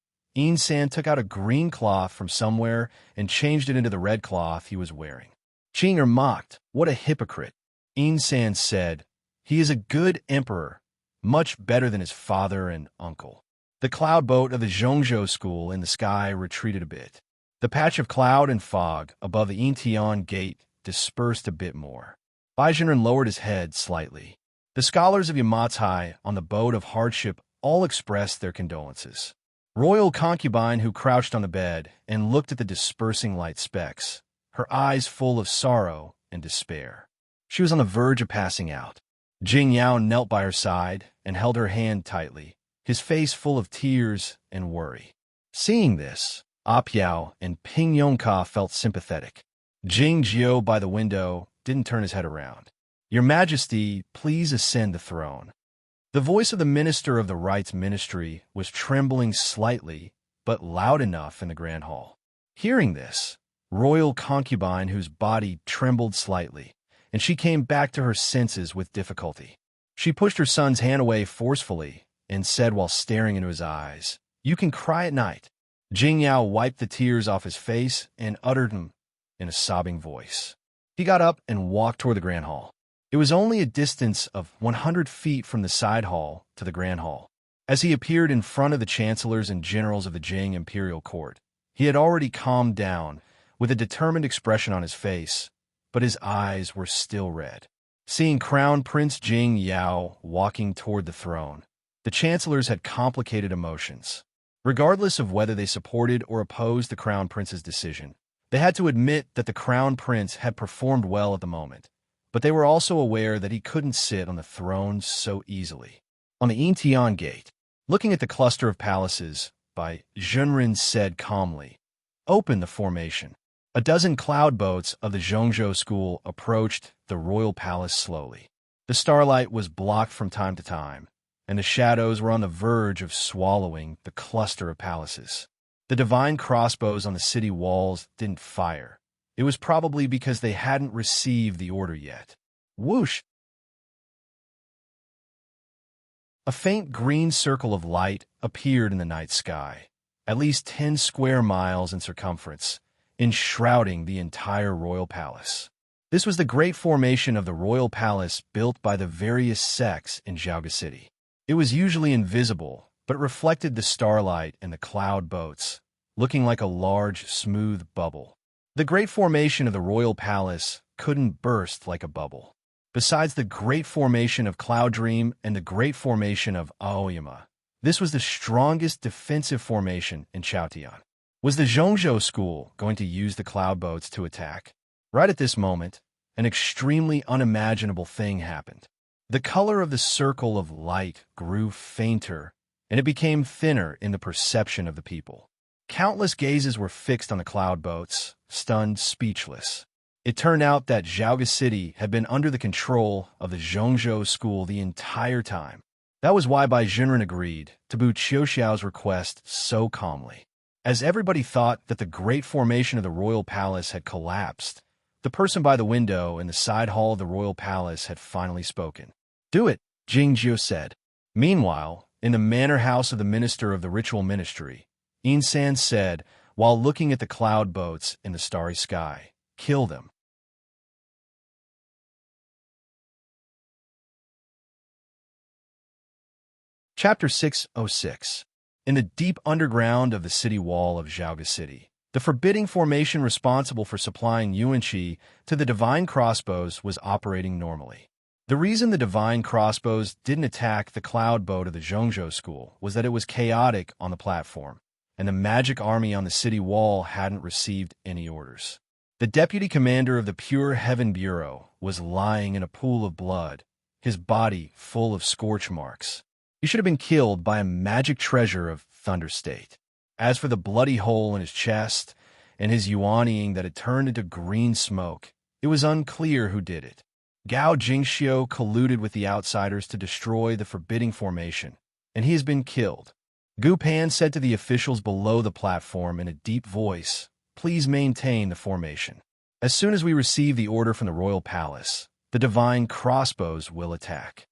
San took out a green cloth from somewhere and changed it into the red cloth he was wearing. Jing mocked, "What a hypocrite." San said, "He is a good emperor, much better than his father and uncle." The cloud boat of the Zhongzhou school in the sky retreated a bit. The patch of cloud and fog above the Intian gate dispersed a bit more. Baijian lowered his head slightly. The scholars of Yamatai on the boat of hardship all expressed their condolences. Royal concubine who crouched on the bed and looked at the dispersing light specks, her eyes full of sorrow and despair. She was on the verge of passing out. Jing Yao knelt by her side and held her hand tightly, his face full of tears and worry. Seeing this, Apiao and Ping Yongka felt sympathetic. Jing Jiao by the window didn't turn his head around. "Your Majesty, please ascend the throne." The voice of the minister of the rights ministry was trembling slightly, but loud enough in the grand hall. Hearing this, royal concubine whose body trembled slightly, and she came back to her senses with difficulty. She pushed her son's hand away forcefully and said while staring into his eyes, "You can cry at night." Jing Yao wiped the tears off his face and uttered them in a sobbing voice. He got up and walked toward the grand hall. It was only a distance of 100 feet from the side hall to the grand hall. As he appeared in front of the chancellors and generals of the Jing imperial court, he had already calmed down, with a determined expression on his face, but his eyes were still red. Seeing Crown Prince Jing Yao walking toward the throne, the chancellors had complicated emotions. Regardless of whether they supported or opposed the Crown Prince's decision, they had to admit that the Crown Prince had performed well at the moment, but they were also aware that he couldn't sit on the throne so easily. On the Intian Gate, looking at the cluster of palaces, Bai Zhenren said calmly, "Open the formation." A dozen cloud boats of the Zhongzhou school approached the royal palace slowly. The starlight was blocked from time to time, and the shadows were on the verge of swallowing the cluster of palaces. The divine crossbows on the city walls didn't fire. It was probably because they hadn't received the order yet. Whoosh! A faint green circle of light appeared in the night sky, at least 10 square miles in circumference, enshrouding the entire royal palace. This was the great formation of the royal palace built by the various sects in Zhaoga City. It was usually invisible, but reflected the starlight and the cloud boats, looking like a large, smooth bubble. The great formation of the royal palace couldn't burst like a bubble. Besides the great formation of Cloud Dream and the great formation of Aoyama, this was the strongest defensive formation in Chaotian. Was the Zhongzhou school going to use the cloud boats to attack? Right at this moment, an extremely unimaginable thing happened. The color of the circle of light grew fainter, and it became thinner in the perception of the people. Countless gazes were fixed on the cloud boats, stunned speechless. It turned out that Zhaoga City had been under the control of the Zhongzhou school the entire time. That was why Bai Zhenren agreed to Bu Qiuxiao's request so calmly. As everybody thought that the great formation of the royal palace had collapsed, the person by the window in the side hall of the royal palace had finally spoken. "Do it," Jing Jiao said. Meanwhile, in the manor house of the minister of the ritual ministry, San said, while looking at the cloud boats in the starry sky, "Kill them." Chapter 606. In the deep underground of the city wall of Zhaoga City, the forbidding formation responsible for supplying Yuanqi to the divine crossbows was operating normally. The reason the divine crossbows didn't attack the cloud boat of the Zhongzhou school was that it was chaotic on the platform, and the magic army on the city wall hadn't received any orders. The deputy commander of the Pure Heaven Bureau was lying in a pool of blood, his body full of scorch marks. He should have been killed by a magic treasure of Thunder State. As for the bloody hole in his chest and his yuanying that had turned into green smoke, it was unclear who did it. Gao Jingxiu colluded with the outsiders to destroy the forbidding formation, and he has been killed. Gu Pan said to the officials below the platform in a deep voice, "Please maintain the formation. As soon as we receive the order from the royal palace, the divine crossbows will attack."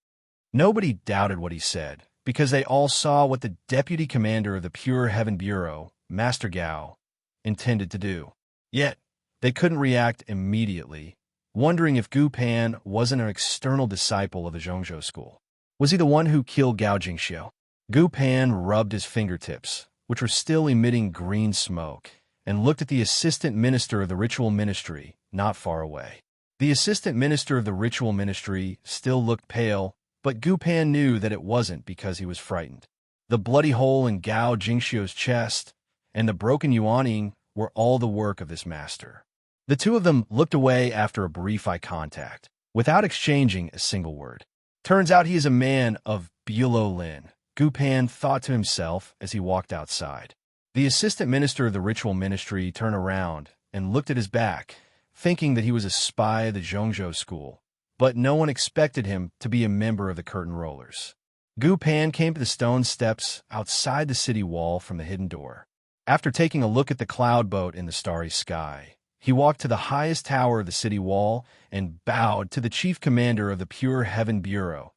Nobody doubted what he said, because they all saw what the deputy commander of the Pure Heaven Bureau, Master Gao, intended to do. Yet, they couldn't react immediately, wondering if Gu Pan wasn't an external disciple of the Zhongzhou school. Was he the one who killed Gao Jingxiu? Gu Pan rubbed his fingertips, which were still emitting green smoke, and looked at the assistant minister of the ritual ministry, not far away. The assistant minister of the ritual ministry still looked pale, but Gu Pan knew that it wasn't because he was frightened. The bloody hole in Gao Jingxiu's chest and the broken yuaning were all the work of this master. The two of them looked away after a brief eye contact, without exchanging a single word. Turns out he is a man of Bulo Lin, Gu Pan thought to himself as he walked outside. The assistant minister of the ritual ministry turned around and looked at his back, thinking that he was a spy of the Zhongzhou school, but no one expected him to be a member of the curtain rollers. Gu Pan came to the stone steps outside the city wall from the hidden door. After taking a look at the cloud boat in the starry sky, he walked to the highest tower of the city wall and bowed to the chief commander of the Pure Heaven Bureau,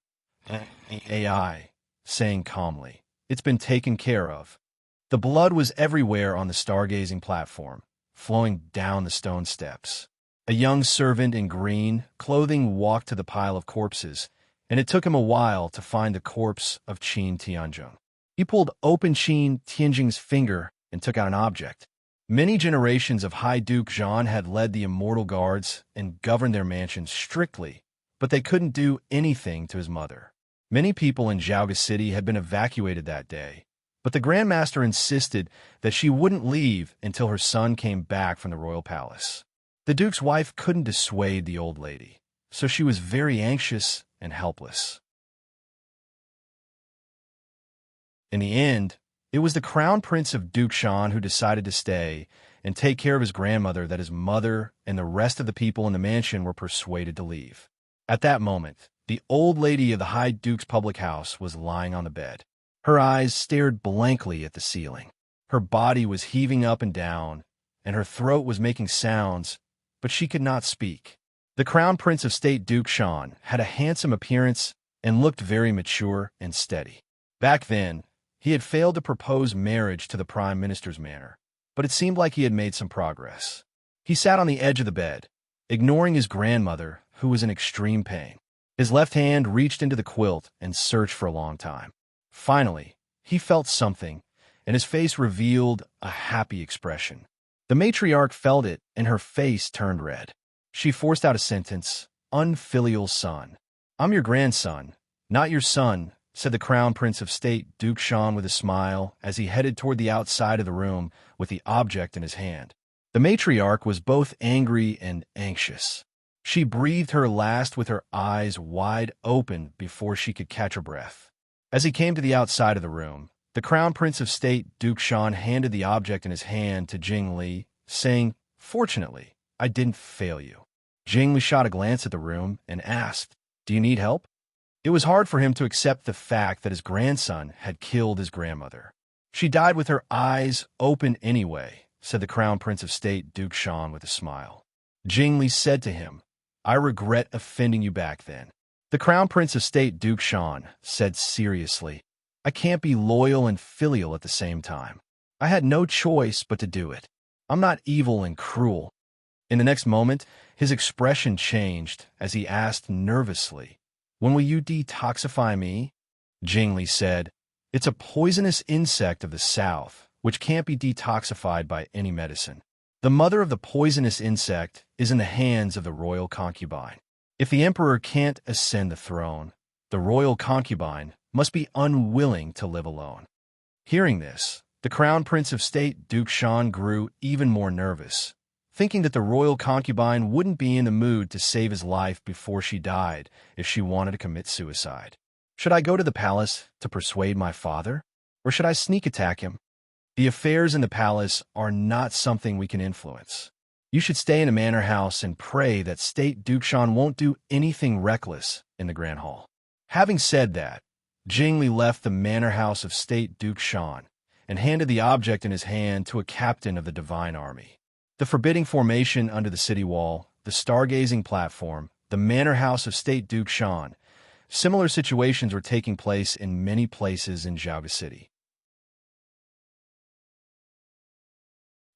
AI, saying calmly, "It's been taken care of." The blood was everywhere on the stargazing platform, flowing down the stone steps. A young servant in green clothing walked to the pile of corpses, and it took him a while to find the corpse of Qin Tianzheng. He pulled open Qin Tianzheng's finger and took out an object. Many generations of High Duke Zhan had led the immortal guards and governed their mansion strictly, but they couldn't do anything to his mother. Many people in Zhaoga City had been evacuated that day, but the Grand Master insisted that she wouldn't leave until her son came back from the royal palace. The Duke's wife couldn't dissuade the old lady, so she was very anxious and helpless. In the end, it was the Crown Prince of Dukshan who decided to stay and take care of his grandmother that his mother and the rest of the people in the mansion were persuaded to leave. At that moment, the old lady of the High Duke's public house was lying on the bed. Her eyes stared blankly at the ceiling. Her body was heaving up and down, and her throat was making sounds, but she could not speak. The Crown Prince of State Duke Shan had a handsome appearance and looked very mature and steady. Back then, he had failed to propose marriage to the Prime Minister's manor, but it seemed like he had made some progress. He sat on the edge of the bed, ignoring his grandmother, who was in extreme pain. His left hand reached into the quilt and searched for a long time. Finally, he felt something, and his face revealed a happy expression. The matriarch felt it, and her face turned red. She forced out a sentence, "Unfilial son." "I'm your grandson, not your son," said the Crown Prince of State Duke Shan with a smile as he headed toward the outside of the room with the object in his hand. The matriarch was both angry and anxious. She breathed her last with her eyes wide open before she could catch her breath. As he came to the outside of the room, the Crown Prince of State Duke Shan handed the object in his hand to Jing Li, saying, "Fortunately, I didn't fail you." Jing Li shot a glance at the room and asked, "Do you need help?" It was hard for him to accept the fact that his grandson had killed his grandmother. "She died with her eyes open anyway," said the Crown Prince of State Duke Shan with a smile. Jing Li said to him, "I regret offending you back then." The Crown Prince of State Duke Shan said seriously, "I can't be loyal and filial at the same time. I had no choice but to do it. I'm not evil and cruel." In the next moment, his expression changed as he asked nervously, "When will you detoxify me?" Jing Li said, "It's a poisonous insect of the south, which can't be detoxified by any medicine. The mother of the poisonous insect is in the hands of the royal concubine. If the emperor can't ascend the throne, the royal concubine must be unwilling to live alone." Hearing this, the Crown Prince of State Duke Shan grew even more nervous, thinking that the royal concubine wouldn't be in the mood to save his life before she died if she wanted to commit suicide. "Should I go to the palace to persuade my father, or should I sneak attack him? The affairs in the palace are not something we can influence. You should stay in the manor house and pray that State Duke Shan won't do anything reckless in the Grand Hall." Having said that, Jingli left the manor house of state Duke Shan and handed the object in his hand to a captain of the divine army. The forbidding formation under the city wall, the stargazing platform, the manor house of state Duke Shan. Similar situations were taking place in many places in Jiaoga City.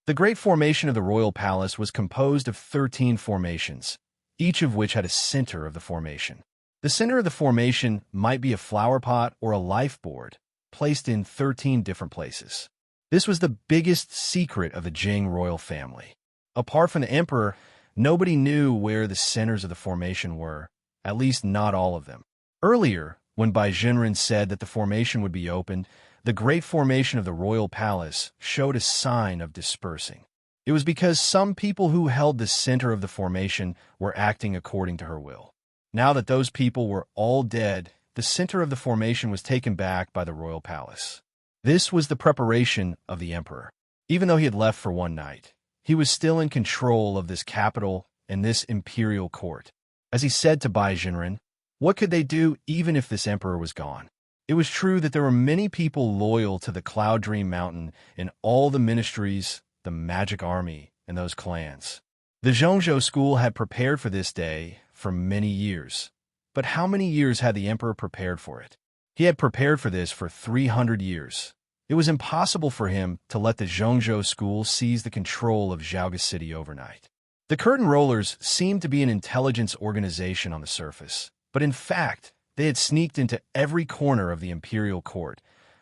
The Great Formation of the Royal Palace was composed of 13 formations, each of which had a center of the formation. The center of the formation might be a flower pot or a life board, placed in 13 different places. This was the biggest secret of the Jing royal family. Apart from the emperor, nobody knew where the centers of the formation were, at least not all of them. Earlier, when Bai Jinren said that the formation would be opened, the Great Formation of the Royal Palace showed a sign of dispersing. It was because some people who held the center of the formation were acting according to her will. Now that those people were all dead, the center of the formation was taken back by the Royal Palace. This was the preparation of the emperor. Even though he had left for one night, he was still in control of this capital and this imperial court. As he said to Bai Jinren, what could they do even if this emperor was gone? It was true that there were many people loyal to the Cloud Dream Mountain in all the ministries, the magic army, and those clans. The Zhongzhou school had prepared for this day for many years. But how many years had the emperor prepared for it? He had prepared for this for 300 years. It was impossible for him to let the Zhongzhou school seize the control of Jiaoga City overnight. The curtain rollers seemed to be an intelligence organization on the surface, but in fact, they had sneaked into every corner of the imperial court,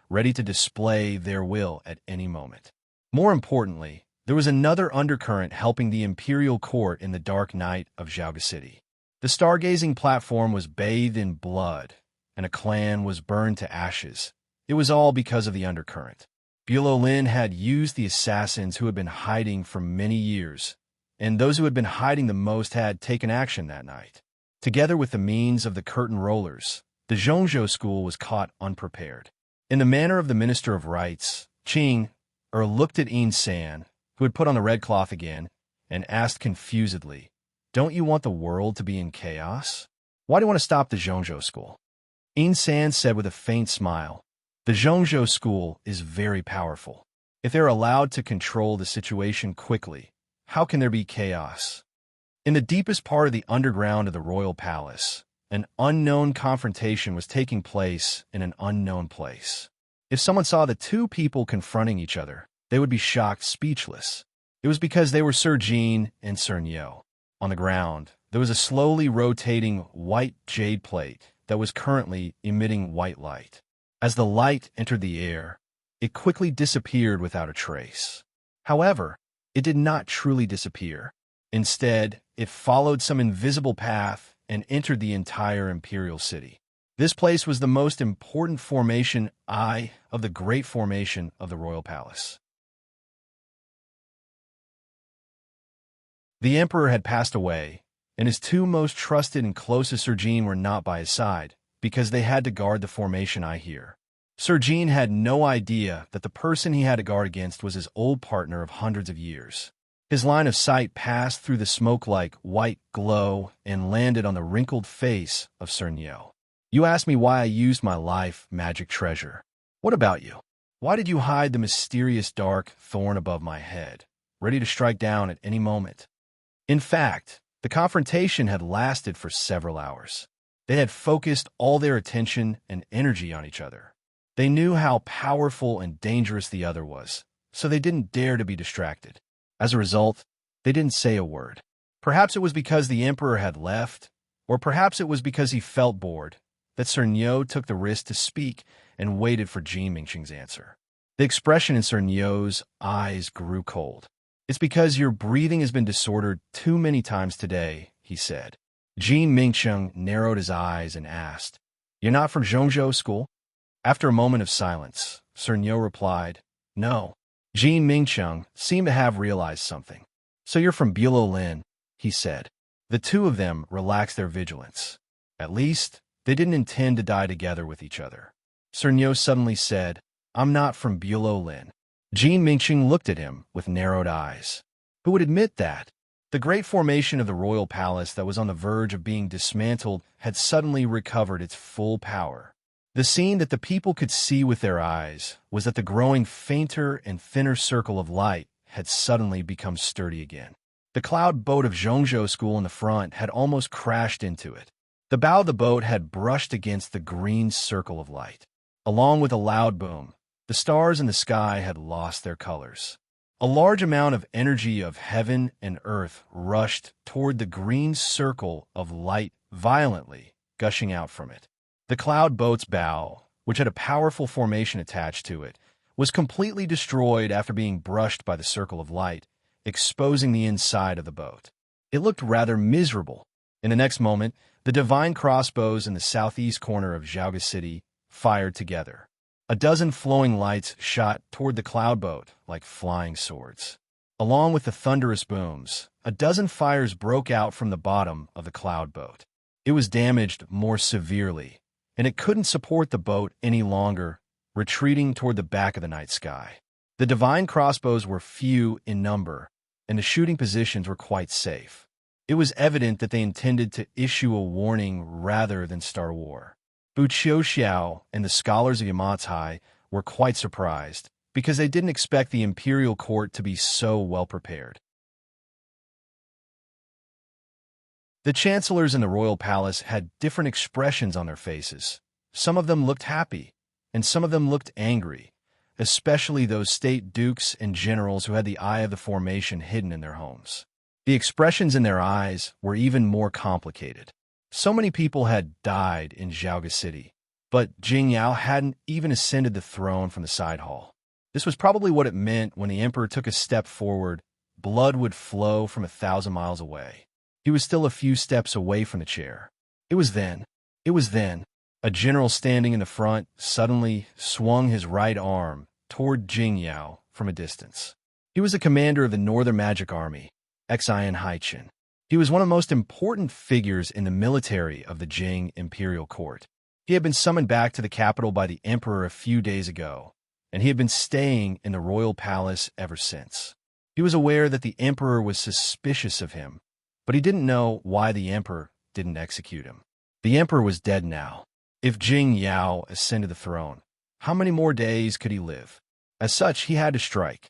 ready to display their will at any moment. More importantly, there was another undercurrent helping the imperial court in the dark night of Jiaoga City. The stargazing platform was bathed in blood, and a clan was burned to ashes. It was all because of the undercurrent. Bulow Lin had used the assassins who had been hiding for many years, and those who had been hiding the most had taken action that night. Together with the means of the curtain rollers, the Zhongzhou school was caught unprepared. In the manner of the Minister of Rites, Qing looked at Yin San, who had put on the red cloth again, and asked confusedly, "Don't you want the world to be in chaos? Why do you want to stop the Zhongzhou school?" Yin San said with a faint smile, "The Zhongzhou school is very powerful. If they're allowed to control the situation quickly, how can there be chaos?" In the deepest part of the underground of the royal palace, an unknown confrontation was taking place in an unknown place. If someone saw the two people confronting each other, they would be shocked speechless. It was because they were Sir Jean and Sir Nyo. On the ground, there was a slowly rotating white jade plate that was currently emitting white light. As the light entered the air, it quickly disappeared without a trace. However, it did not truly disappear. Instead, it followed some invisible path and entered the entire imperial city. This place was the most important formation of the Great Formation of the Royal Palace. The emperor had passed away, and his two most trusted and closest Sir Jean were not by his side, because they had to guard the formation here. Sir Jean had no idea that the person he had to guard against was his old partner of hundreds of years. His line of sight passed through the smoke-like white glow and landed on the wrinkled face of Sir Nyo. "You asked me why I used my life magic treasure. What about you? Why did you hide the mysterious dark thorn above my head, ready to strike down at any moment?" In fact, the confrontation had lasted for several hours. They had focused all their attention and energy on each other. They knew how powerful and dangerous the other was, so they didn't dare to be distracted. As a result, they didn't say a word. Perhaps it was because the emperor had left, or perhaps it was because he felt bored, that Sir Nyo took the risk to speak and waited for Jin Mingqing's answer. The expression in Sir Nyo's eyes grew cold. "It's because your breathing has been disordered too many times today," he said. Jin Mingqing narrowed his eyes and asked, "You're not from Zhongzhou school?" After a moment of silence, Sir Nyo replied, "No." Jin Mingqing seemed to have realized something. "So you're from Bulow Lin," he said. The two of them relaxed their vigilance. At least, they didn't intend to die together with each other. Sir Nyo suddenly said, "I'm not from Bulow Lin." Jin Mingqing looked at him with narrowed eyes. Who would admit that? The great formation of the royal palace that was on the verge of being dismantled had suddenly recovered its full power. The scene that the people could see with their eyes was that the growing fainter and thinner circle of light had suddenly become sturdy again. The cloud boat of Zhongzhou School in the front had almost crashed into it. The bow of the boat had brushed against the green circle of light. Along with a loud boom, the stars in the sky had lost their colors. A large amount of energy of heaven and earth rushed toward the green circle of light violently, gushing out from it. The cloud boat's bow, which had a powerful formation attached to it, was completely destroyed after being brushed by the circle of light, exposing the inside of the boat. It looked rather miserable. In the next moment, the divine crossbows in the southeast corner of Zhaoga City fired together. A dozen flowing lights shot toward the cloud boat like flying swords. Along with the thunderous booms, a dozen fires broke out from the bottom of the cloud boat. It was damaged more severely, and it couldn't support the boat any longer, retreating toward the back of the night sky. The divine crossbows were few in number, and the shooting positions were quite safe. It was evident that they intended to issue a warning rather than start war. Bu Qiuxiao and the scholars of Yamatai were quite surprised, because they didn't expect the imperial court to be so well prepared. The chancellors in the royal palace had different expressions on their faces. Some of them looked happy, and some of them looked angry, especially those state dukes and generals who had the eye of the formation hidden in their homes. The expressions in their eyes were even more complicated. So many people had died in Zhaoga City, but Jing Yao hadn't even ascended the throne from the side hall. This was probably what it meant when the emperor took a step forward. Blood would flow from 1,000 miles away. He was still a few steps away from the chair. It was then, a general standing in the front suddenly swung his right arm toward Jing Yao from a distance. He was the commander of the Northern Magic Army, Xian Haichin. He was one of the most important figures in the military of the Jing imperial court. He had been summoned back to the capital by the emperor a few days ago, and he had been staying in the royal palace ever since. He was aware that the emperor was suspicious of him, but he didn't know why the emperor didn't execute him. The emperor was dead now. If Jing Yao ascended the throne, how many more days could he live? As such, he had to strike.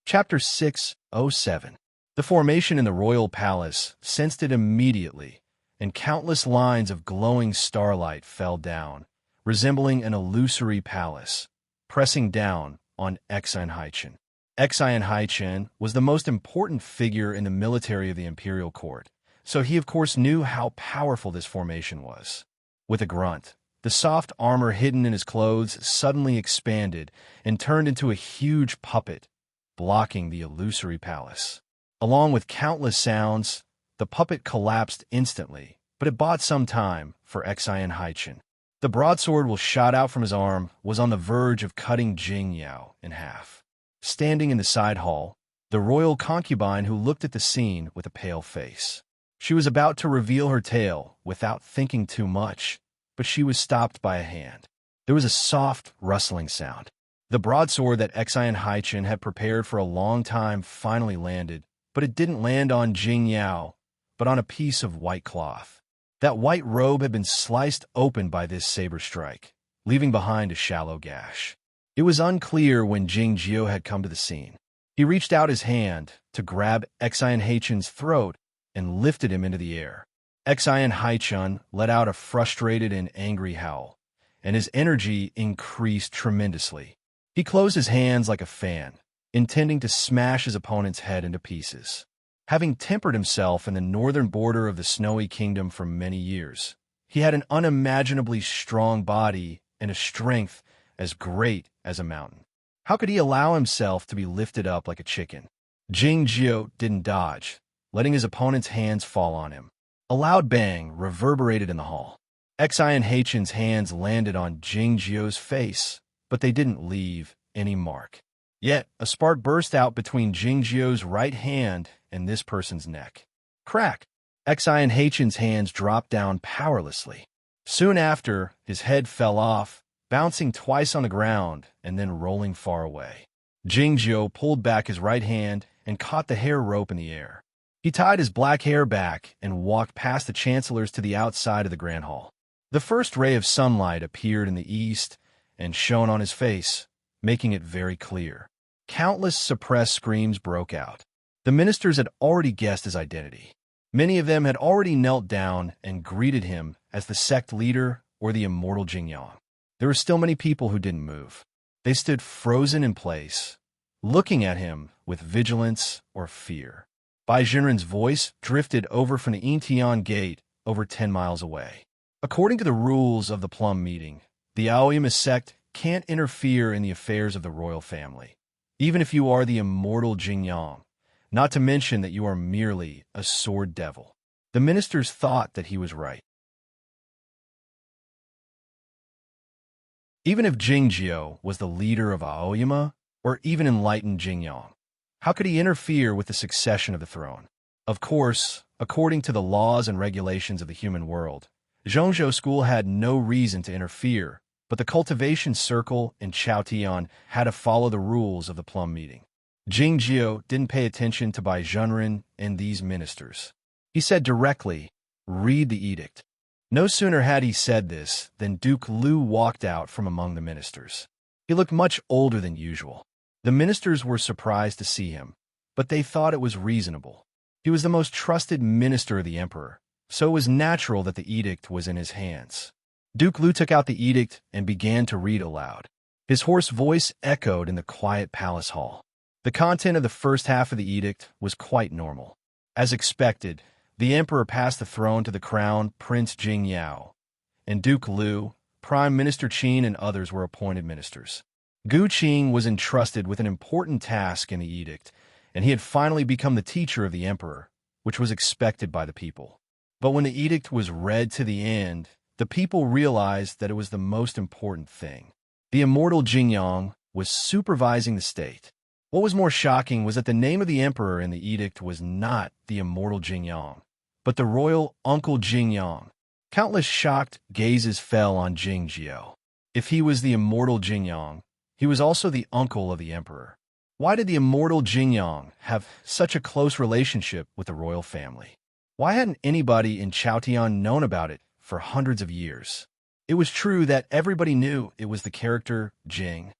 Chapter 607. The formation in the royal palace sensed it immediately, and countless lines of glowing starlight fell down, resembling an illusory palace, pressing down on Xian Haichin. Xian Haichin was the most important figure in the military of the imperial court, so he of course knew how powerful this formation was. With a grunt, the soft armor hidden in his clothes suddenly expanded and turned into a huge puppet, blocking the illusory palace. Along with countless sounds, the puppet collapsed instantly, but it bought some time for Xian Haichin. The broadsword which shot out from his arm was on the verge of cutting Jing Yao in half. Standing in the side hall, the royal concubine who looked at the scene with a pale face. She was about to reveal her tale without thinking too much, but she was stopped by a hand. There was a soft, rustling sound. The broadsword that Xian Haichin had prepared for a long time finally landed, but it didn't land on Jing Yao, but on a piece of white cloth. That white robe had been sliced open by this saber strike, leaving behind a shallow gash. It was unclear when Jing Jio had come to the scene. He reached out his hand to grab Xian Haichin's throat and lifted him into the air. Xian Haichin let out a frustrated and angry howl, and his energy increased tremendously. He closed his hands like a fan, intending to smash his opponent's head into pieces. Having tempered himself in the northern border of the Snowy Kingdom for many years, he had an unimaginably strong body and a strength as great as a mountain. How could he allow himself to be lifted up like a chicken? Jing Jio didn't dodge, letting his opponent's hands fall on him. A loud bang reverberated in the hall. Xian Haichin's hands landed on Jing Jio's face, but they didn't leave any mark. Yet, a spark burst out between Jing Jio's right hand and this person's neck. Crack! Xian Haichin's hands dropped down powerlessly. Soon after, his head fell off, bouncing twice on the ground and then rolling far away. Jing Jio pulled back his right hand and caught the hair rope in the air. He tied his black hair back and walked past the chancellors to the outside of the grand hall. The first ray of sunlight appeared in the east and shone on his face, making it very clear. Countless suppressed screams broke out. The ministers had already guessed his identity. Many of them had already knelt down and greeted him as the sect leader or the immortal Jingyang. There were still many people who didn't move. They stood frozen in place, looking at him with vigilance or fear. Bai Jinren's voice drifted over from the Intian gate over 10 miles away. According to the rules of the Plum meeting, the Aoyama sect can't interfere in the affairs of the royal family, even if you are the immortal Jingyang, not to mention that you are merely a sword devil. The ministers thought that he was right. Even if Jingjio was the leader of Aoyama, or even enlightened Jingyang, how could he interfere with the succession of the throne? Of course, according to the laws and regulations of the human world, Zhongzhou school had no reason to interfere, but the cultivation circle in Chaotian had to follow the rules of the Plum meeting. Jingjio didn't pay attention to Bai Junren and these ministers. He said directly, "Read the edict." No sooner had he said this than Duke Lu walked out from among the ministers. He looked much older than usual. The ministers were surprised to see him, but they thought it was reasonable. He was the most trusted minister of the emperor, so it was natural that the edict was in his hands. Duke Lu took out the edict and began to read aloud. His hoarse voice echoed in the quiet palace hall. The content of the first half of the edict was quite normal. As expected, the emperor passed the throne to the crown Prince Jingyao, and Duke Lu, Prime Minister Qin, and others were appointed ministers. Gu Qing was entrusted with an important task in the edict, and he had finally become the teacher of the emperor, which was expected by the people. But when the edict was read to the end, the people realized that it was the most important thing. The immortal Jingyang was supervising the state. What was more shocking was that the name of the emperor in the edict was not the immortal Jingyang, but the royal Uncle Jingyang. Countless shocked gazes fell on Jingjio. If he was the immortal Jingyang, he was also the uncle of the emperor. Why did the immortal Jingyang have such a close relationship with the royal family? Why hadn't anybody in Chaotian known about it for hundreds of years? It was true that everybody knew it was the character Jing.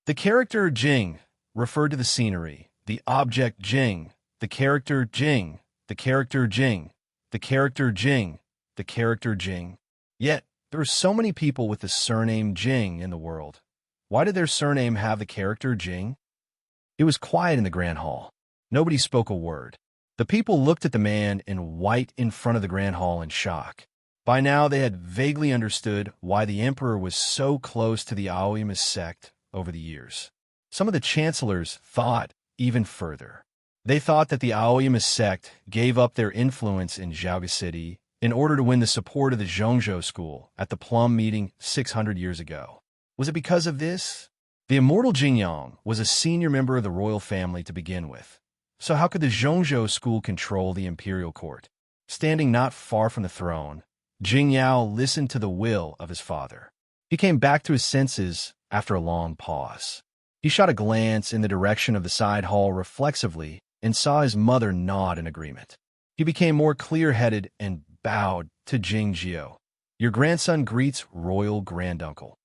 The character Jing referred to the scenery, the object Jing, the character Jing, the character Jing, the character Jing, the character Jing. Yet, there are so many people with the surname Jing in the world. Why did their surname have the character Jing? It was quiet in the grand hall. Nobody spoke a word. The people looked at the man in white in front of the grand hall in shock. By now, they had vaguely understood why the emperor was so close to the Aoyama sect over the years. Some of the chancellors thought even further. They thought that the Aoyama sect gave up their influence in Zhaoga City in order to win the support of the Zhongzhou school at the Plum meeting 600 years ago. Was it because of this? The immortal Jingyang was a senior member of the royal family to begin with. So how could the Zhongzhou school control the imperial court? Standing not far from the throne, Jingyao listened to the will of his father. He came back to his senses after a long pause. He shot a glance in the direction of the side hall reflexively and saw his mother nod in agreement. He became more clear-headed and bowed to Jingjio. "Your grandson greets royal granduncle."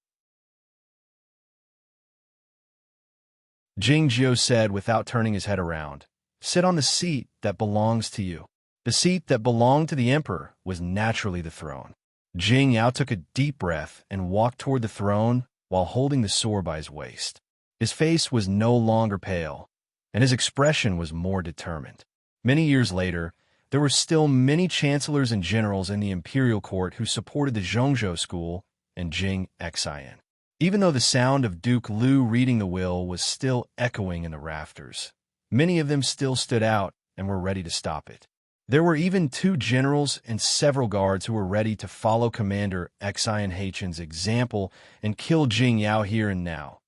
Jingjio said without turning his head around, "Sit on the seat that belongs to you." The seat that belonged to the emperor was naturally the throne. Jingyao took a deep breath and walked toward the throne while holding the sword by his waist. His face was no longer pale, and his expression was more determined. Many years later, there were still many chancellors and generals in the imperial court who supported the Zhongzhou school and Jing Xian. Even though the sound of Duke Lu reading the will was still echoing in the rafters, many of them still stood out and were ready to stop it. There were even 2 generals and several guards who were ready to follow Commander Xian Haichen's example and kill Jing Yao here and now,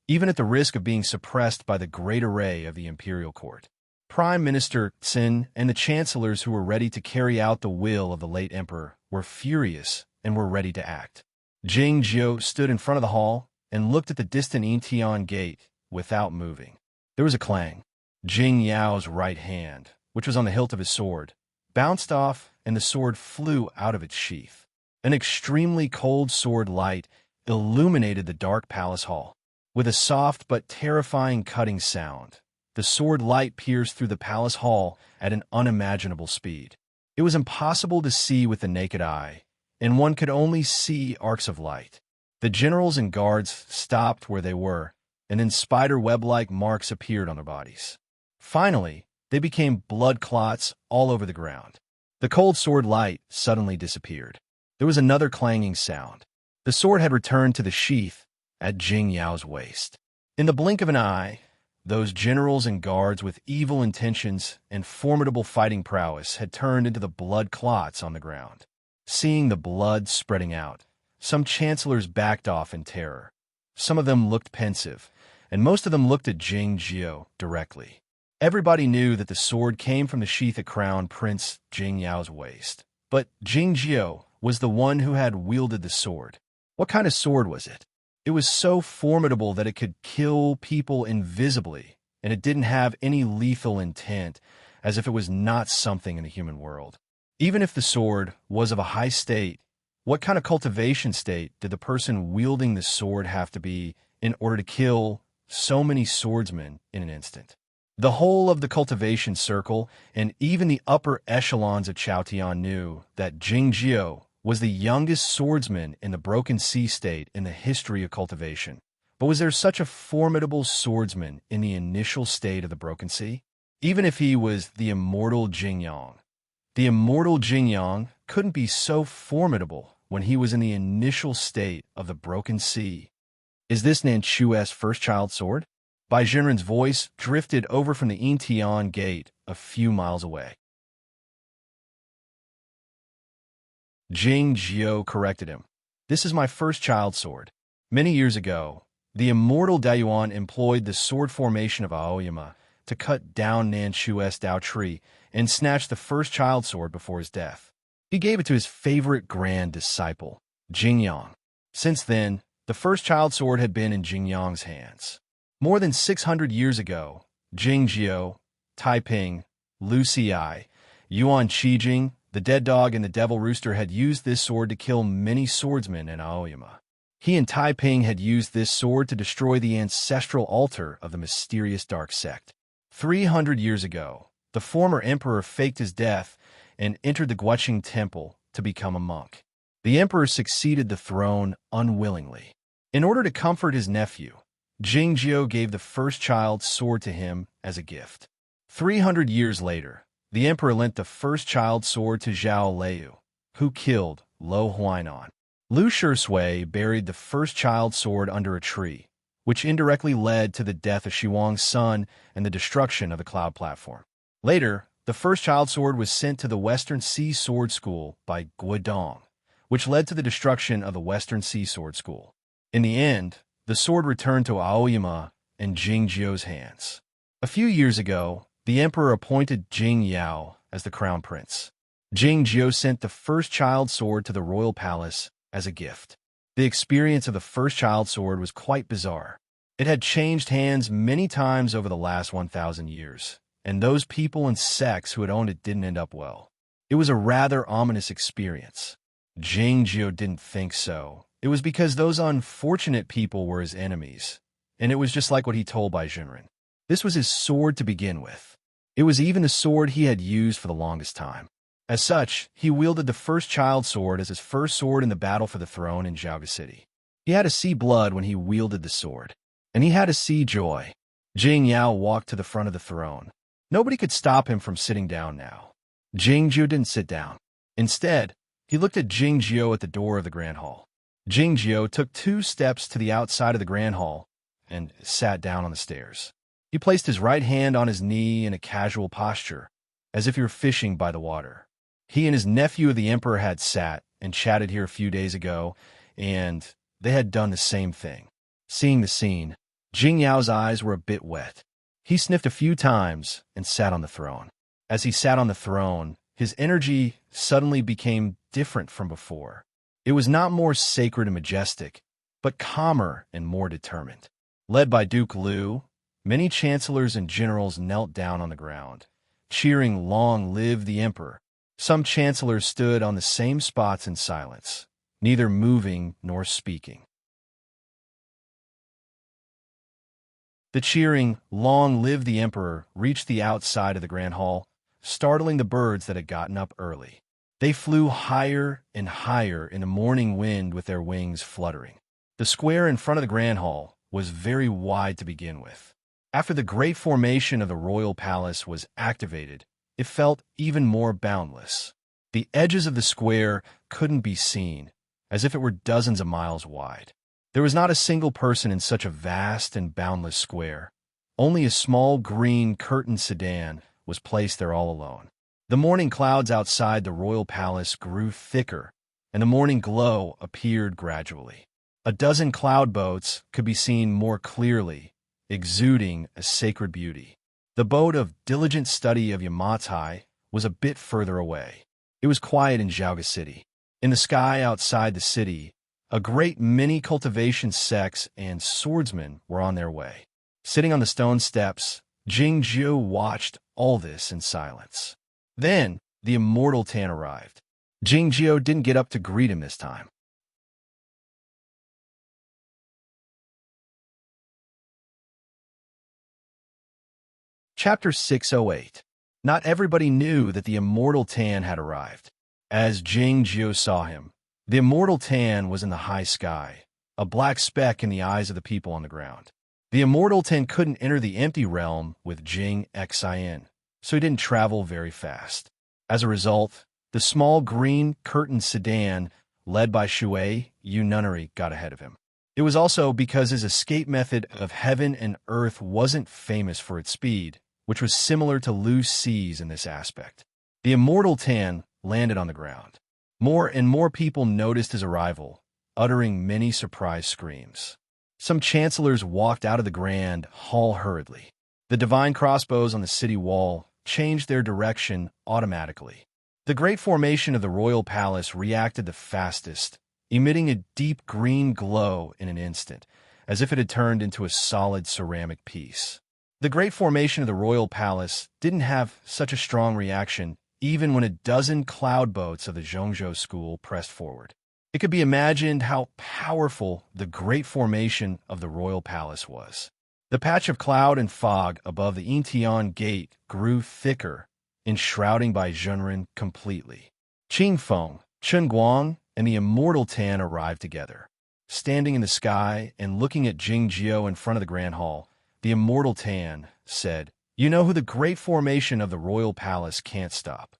even at the risk of being suppressed by the great array of the imperial court. Prime Minister Xin and the chancellors who were ready to carry out the will of the late emperor were furious and were ready to act. Jing Jiu stood in front of the hall and looked at the distant Intian gate without moving. There was a clang. Jing Yao's right hand, which was on the hilt of his sword, bounced off and the sword flew out of its sheath. An extremely cold sword light illuminated the dark palace hall. With a soft but terrifying cutting sound, the sword light pierced through the palace hall at an unimaginable speed. It was impossible to see with the naked eye, and one could only see arcs of light. The generals and guards stopped where they were, and then spider web-like marks appeared on their bodies. Finally, they became blood clots all over the ground. The cold sword light suddenly disappeared. There was another clanging sound. The sword had returned to the sheath at Jing Yao's waist. In the blink of an eye, those generals and guards with evil intentions and formidable fighting prowess had turned into the blood clots on the ground. Seeing the blood spreading out, some chancellors backed off in terror. Some of them looked pensive, and most of them looked at Jing Jiao directly. Everybody knew that the sword came from the sheath at Crown Prince Jing Yao's waist. But Jing Jiao was the one who had wielded the sword. What kind of sword was it? It was so formidable that it could kill people invisibly, and it didn't have any lethal intent, as if it was not something in the human world. Even if the sword was of a high state, what kind of cultivation state did the person wielding the sword have to be in order to kill so many swordsmen in an instant? The whole of the cultivation circle and even the upper echelons of Chaotian knew that Jing Jiao was the youngest swordsman in the Broken Sea state in the history of cultivation. But was there such a formidable swordsman in the initial state of the Broken Sea? Even if he was the immortal Jingyang, the immortal Jingyang couldn't be so formidable when he was in the initial state of the Broken Sea. Is this Nanchu's first child sword? Bai Jinren's voice drifted over from the Yintian gate a few miles away. Jing Jiao corrected him. This is my first child sword. Many years ago, the immortal Daiyuan employed the sword formation of Aoyama to cut down Nanchu's Dao tree and snatch the first child sword before his death. He gave it to his favorite grand disciple, Jingyang. Since then, the first child sword had been in Jingyang's hands. More than 600 years ago, Jing Jiao, Taiping, Lu Xi, Yuan Qijing, the dead dog and the devil rooster had used this sword to kill many swordsmen in Aoyama. He and Taiping had used this sword to destroy the ancestral altar of the mysterious dark sect. 300 years ago, the former emperor faked his death and entered the Guoqing temple to become a monk. The emperor succeeded the throne unwillingly. In order to comfort his nephew, Jing Jiao gave the first child's sword to him as a gift. 300 years later, the emperor lent the first child's sword to Zhao Liu, who killed Lo Huainan. Lu Shisui buried the first child's sword under a tree, which indirectly led to the death of Shiwang's son and the destruction of the cloud platform. Later, the first child's sword was sent to the Western Sea Sword School by Guodong, which led to the destruction of the Western Sea Sword School. In the end, the sword returned to Aoyama and Jing Jiao's hands. A few years ago, the emperor appointed Jing Yao as the crown prince. Jing Jiao sent the first child sword to the royal palace as a gift. The experience of the first child sword was quite bizarre. It had changed hands many times over the last 1,000 years, and those people and sects who had owned it didn't end up well. It was a rather ominous experience. Jing Jiao didn't think so. It was because those unfortunate people were his enemies, and it was just like what he told Bai Jinren. This was his sword to begin with. It was even the sword he had used for the longest time. As such, he wielded the first child sword as his first sword in the battle for the throne in Zhaoga City. He had to see blood when he wielded the sword, and he had to see joy. Jing Yao walked to the front of the throne. Nobody could stop him from sitting down now. Jing Jiao didn't sit down. Instead, he looked at Jing Jiao at the door of the Grand Hall. Jing Jiao took 2 steps to the outside of the Grand Hall and sat down on the stairs. He placed his right hand on his knee in a casual posture, as if he were fishing by the water. He and his nephew of the emperor had sat and chatted here a few days ago, and they had done the same thing. Seeing the scene, Jing Yao's eyes were a bit wet. He sniffed a few times and sat on the throne. As he sat on the throne, his energy suddenly became different from before. It was not more sacred and majestic, but calmer and more determined. Led by Duke Liu, many chancellors and generals knelt down on the ground, cheering "Long live the Emperor." Some chancellors stood on the same spots in silence, neither moving nor speaking. The cheering "Long live the Emperor" reached the outside of the Grand Hall, startling the birds that had gotten up early. They flew higher and higher in the morning wind with their wings fluttering. The square in front of the Grand Hall was very wide to begin with. After the great formation of the royal palace was activated, it felt even more boundless. The edges of the square couldn't be seen, as if it were dozens of miles wide. There was not a single person in such a vast and boundless square. Only a small green curtained sedan was placed there all alone. The morning clouds outside the royal palace grew thicker, and the morning glow appeared gradually. A dozen cloud boats could be seen more clearly, exuding a sacred beauty. The boat of diligent study of Yamatai was a bit further away. It was quiet in Xiaoga City. In the sky outside the city, a great many cultivation sects and swordsmen were on their way. Sitting on the stone steps, Jing Jiu watched all this in silence. Then, the immortal Tan arrived. Jing Jiu didn't get up to greet him this time. Chapter 608. Not everybody knew that the immortal Tan had arrived. As Jing Jiu saw him, the immortal Tan was in the high sky, a black speck in the eyes of the people on the ground. The immortal Tan couldn't enter the empty realm with Jing Xin, so he didn't travel very fast. As a result, the small green curtained sedan, led by Shui Yu Nunnery, got ahead of him. It was also because his escape method of heaven and earth wasn't famous for its speed, which was similar to loose seas in this aspect. The immortal Tan landed on the ground. More and more people noticed his arrival, uttering many surprise screams. Some chancellors walked out of the grand hall hurriedly. The divine crossbows on the city wall changed their direction automatically. The great formation of the royal palace reacted the fastest, emitting a deep green glow in an instant, as if it had turned into a solid ceramic piece. The great formation of the royal palace didn't have such a strong reaction even when a dozen cloud boats of the Zhongzhou school pressed forward. It could be imagined how powerful the great formation of the royal palace was. The patch of cloud and fog above the Yintian gate grew thicker, enshrouding by Zhenren completely. Qingfeng, Chen Guang, and the immortal Tan arrived together. Standing in the sky and looking at Jing Jiu in front of the Grand Hall, the immortal Tan said, "You know who the great formation of the royal palace can't stop.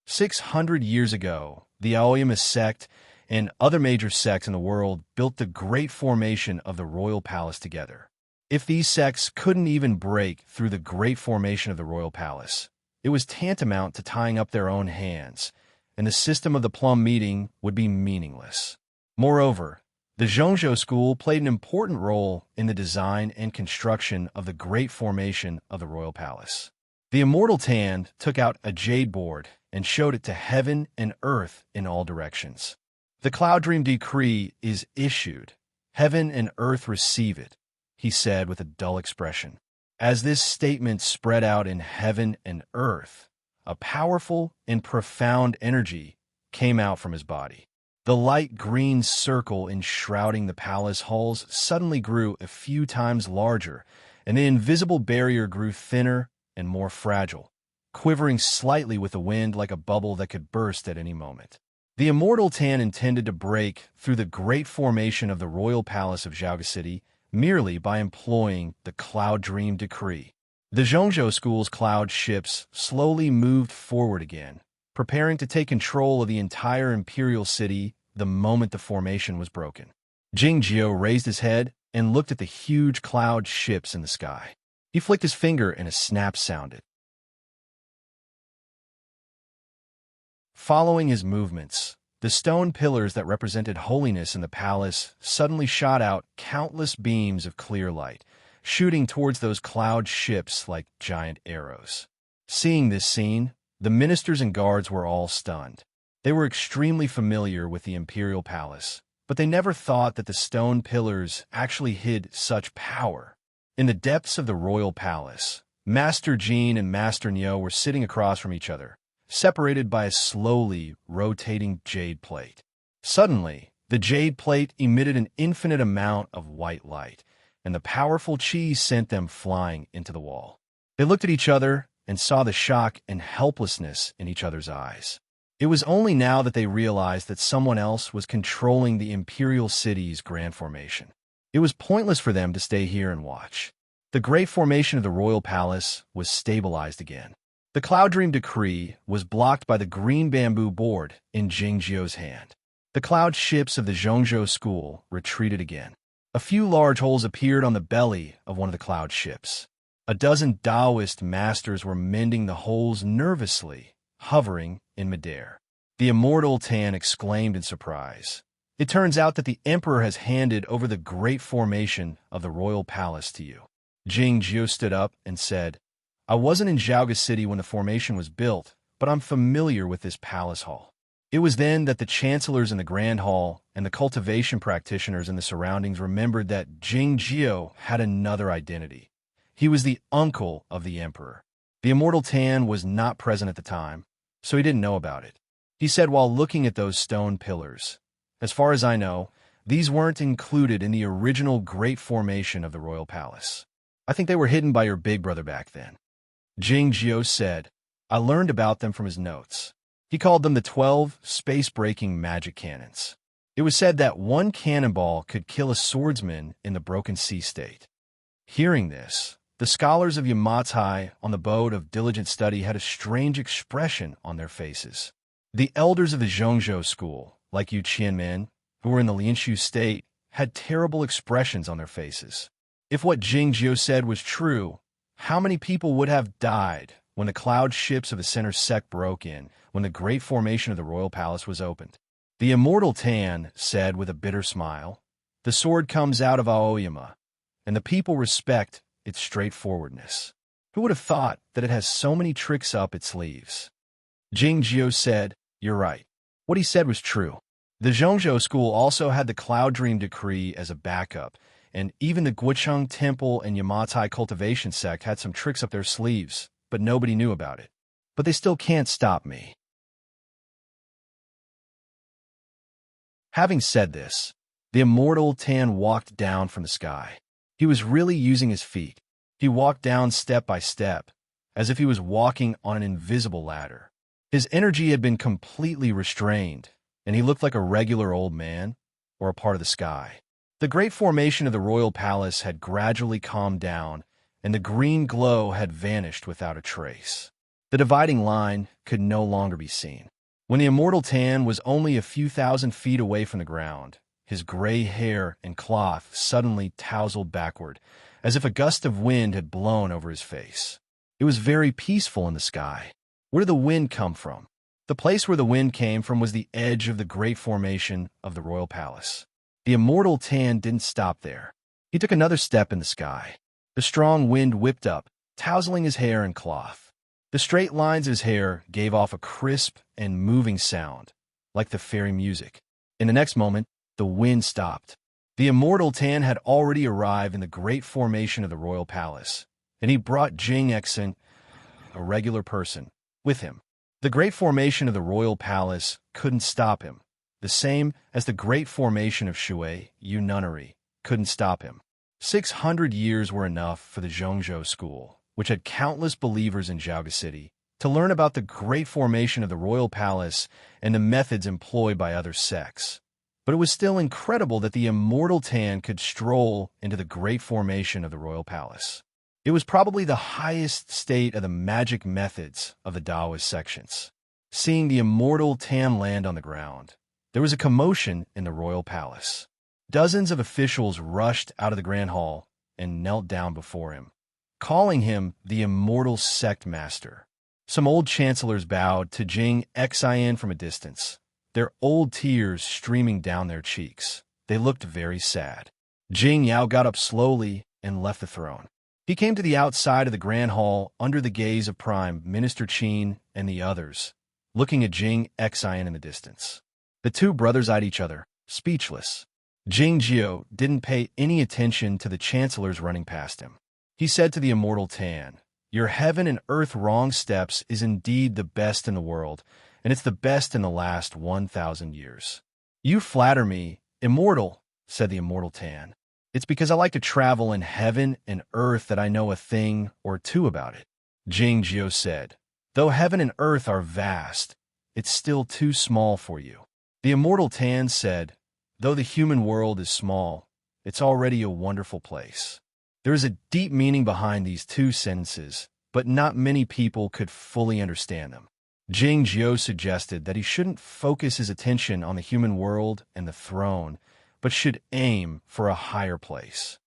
600 years ago, the Aoyama sect and other major sects in the world built the great formation of the royal palace together. If these sects couldn't even break through the great formation of the royal palace, it was tantamount to tying up their own hands, and the system of the plum meeting would be meaningless. Moreover, the Zhongzhou school played an important role in the design and construction of the great formation of the royal palace." The immortal Tan took out a jade board and showed it to heaven and earth in all directions. "The Cloud Dream Decree is issued. Heaven and earth receive it," he said with a dull expression. As this statement spread out in heaven and earth, a powerful and profound energy came out from his body. The light green circle enshrouding the palace halls suddenly grew a few times larger, and the invisible barrier grew thinner and more fragile, quivering slightly with the wind like a bubble that could burst at any moment. The immortal Tan intended to break through the great formation of the royal palace of Xiaoga City merely by employing the Cloud Dream Decree. The Zhongzhou school's cloud ships slowly moved forward again, preparing to take control of the entire imperial city the moment the formation was broken. Jing Jiu raised his head and looked at the huge cloud ships in the sky. He flicked his finger and a snap sounded. Following his movements, the stone pillars that represented holiness in the palace suddenly shot out countless beams of clear light, shooting towards those cloud ships like giant arrows. Seeing this scene, the ministers and guards were all stunned. They were extremely familiar with the imperial palace, but they never thought that the stone pillars actually hid such power. In the depths of the royal palace, Master Jean and Master Nyo were sitting across from each other, separated by a slowly rotating jade plate. Suddenly, the jade plate emitted an infinite amount of white light, and the powerful chi sent them flying into the wall. They looked at each other and saw the shock and helplessness in each other's eyes. It was only now that they realized that someone else was controlling the Imperial City's grand formation. It was pointless for them to stay here and watch. The great formation of the royal palace was stabilized again. The Cloud Dream Decree was blocked by the green bamboo board in Jingjiu's hand. The cloud ships of the Zhongzhou school retreated again. A few large holes appeared on the belly of one of the cloud ships. A dozen Taoist masters were mending the holes nervously, hovering in midair. The immortal Tan exclaimed in surprise. It turns out that the emperor has handed over the great formation of the royal palace to you. Jingjiu stood up and said, I wasn't in Zhaoga City when the formation was built, but I'm familiar with this palace hall. It was then that the chancellors in the Grand Hall and the cultivation practitioners in the surroundings remembered that Jingjiu had another identity. He was the uncle of the emperor. The immortal Tan was not present at the time, so he didn't know about it. He said while looking at those stone pillars, as far as I know, these weren't included in the original great formation of the royal palace. I think they were hidden by your big brother back then. Jingjiu said, I learned about them from his notes. He called them the 12 space-breaking magic cannons. It was said that one cannonball could kill a swordsman in the Broken Sea state. Hearing this, the scholars of Yamatai on the boat of diligent study had a strange expression on their faces. The elders of the Zhongzhou school, like Yu Qianmen, who were in the Lianshu state, had terrible expressions on their faces. If what Jingjiu said was true, how many people would have died when the cloud ships of the center sect broke in, when the great formation of the royal palace was opened? The immortal Tan said with a bitter smile, the sword comes out of Aoyama, and the people respect its straightforwardness. Who would have thought that it has so many tricks up its sleeves? Jingjiu said, you're right. What he said was true. The Zhongzhou school also had the Cloud Dream Decree as a backup, and even the Guocheng Temple and Yamatai Cultivation Sect had some tricks up their sleeves, but nobody knew about it. But they still can't stop me. Having said this, the immortal Tan walked down from the sky. He was really using his feet. He walked down step by step, as if he was walking on an invisible ladder. His energy had been completely restrained, and he looked like a regular old man, or a part of the sky. The great formation of the royal palace had gradually calmed down, and the green glow had vanished without a trace. The dividing line could no longer be seen. When the immortal Tan was only a few thousand feet away from the ground, his gray hair and cloth suddenly tousled backward, as if a gust of wind had blown over his face. It was very peaceful in the sky. Where did the wind come from? The place where the wind came from was the edge of the great formation of the royal palace. The immortal Tan didn't stop there. He took another step in the sky. The strong wind whipped up, tousling his hair and cloth. The straight lines of his hair gave off a crisp and moving sound, like the fairy music. In the next moment, the wind stopped. The immortal Tan had already arrived in the great formation of the royal palace, and he brought Jing Exen, a regular person, with him. The great formation of the royal palace couldn't stop him, the same as the great formation of Shui, Yu Nunnery, couldn't stop him. 600 years were enough for the Zhongzhou school, which had countless believers in Zhaoga City, to learn about the great formation of the royal palace and the methods employed by other sects. But it was still incredible that the immortal Tan could stroll into the great formation of the royal palace. It was probably the highest state of the magic methods of the Taoist sections. Seeing the immortal Tan land on the ground, there was a commotion in the royal palace. Dozens of officials rushed out of the grand hall and knelt down before him, calling him the immortal sect master. Some old chancellors bowed to Jing Xian from a distance, their old tears streaming down their cheeks. They looked very sad. Jing Yao got up slowly and left the throne. He came to the outside of the grand hall under the gaze of Prime Minister Qin and the others, looking at Jing Xian in the distance. The two brothers eyed each other, speechless. Jingjiu didn't pay any attention to the chancellors running past him. He said to the immortal Tan, Your heaven and earth wrong steps is indeed the best in the world, and it's the best in the last 1,000 years. You flatter me, immortal, said the immortal Tan. It's because I like to travel in heaven and earth that I know a thing or two about it. Jing Jiu said, though heaven and earth are vast, it's still too small for you. The immortal Tan said, though the human world is small, it's already a wonderful place. There is a deep meaning behind these two sentences, but not many people could fully understand them. Jing Jiu suggested that he shouldn't focus his attention on the human world and the throne, but should aim for a higher place.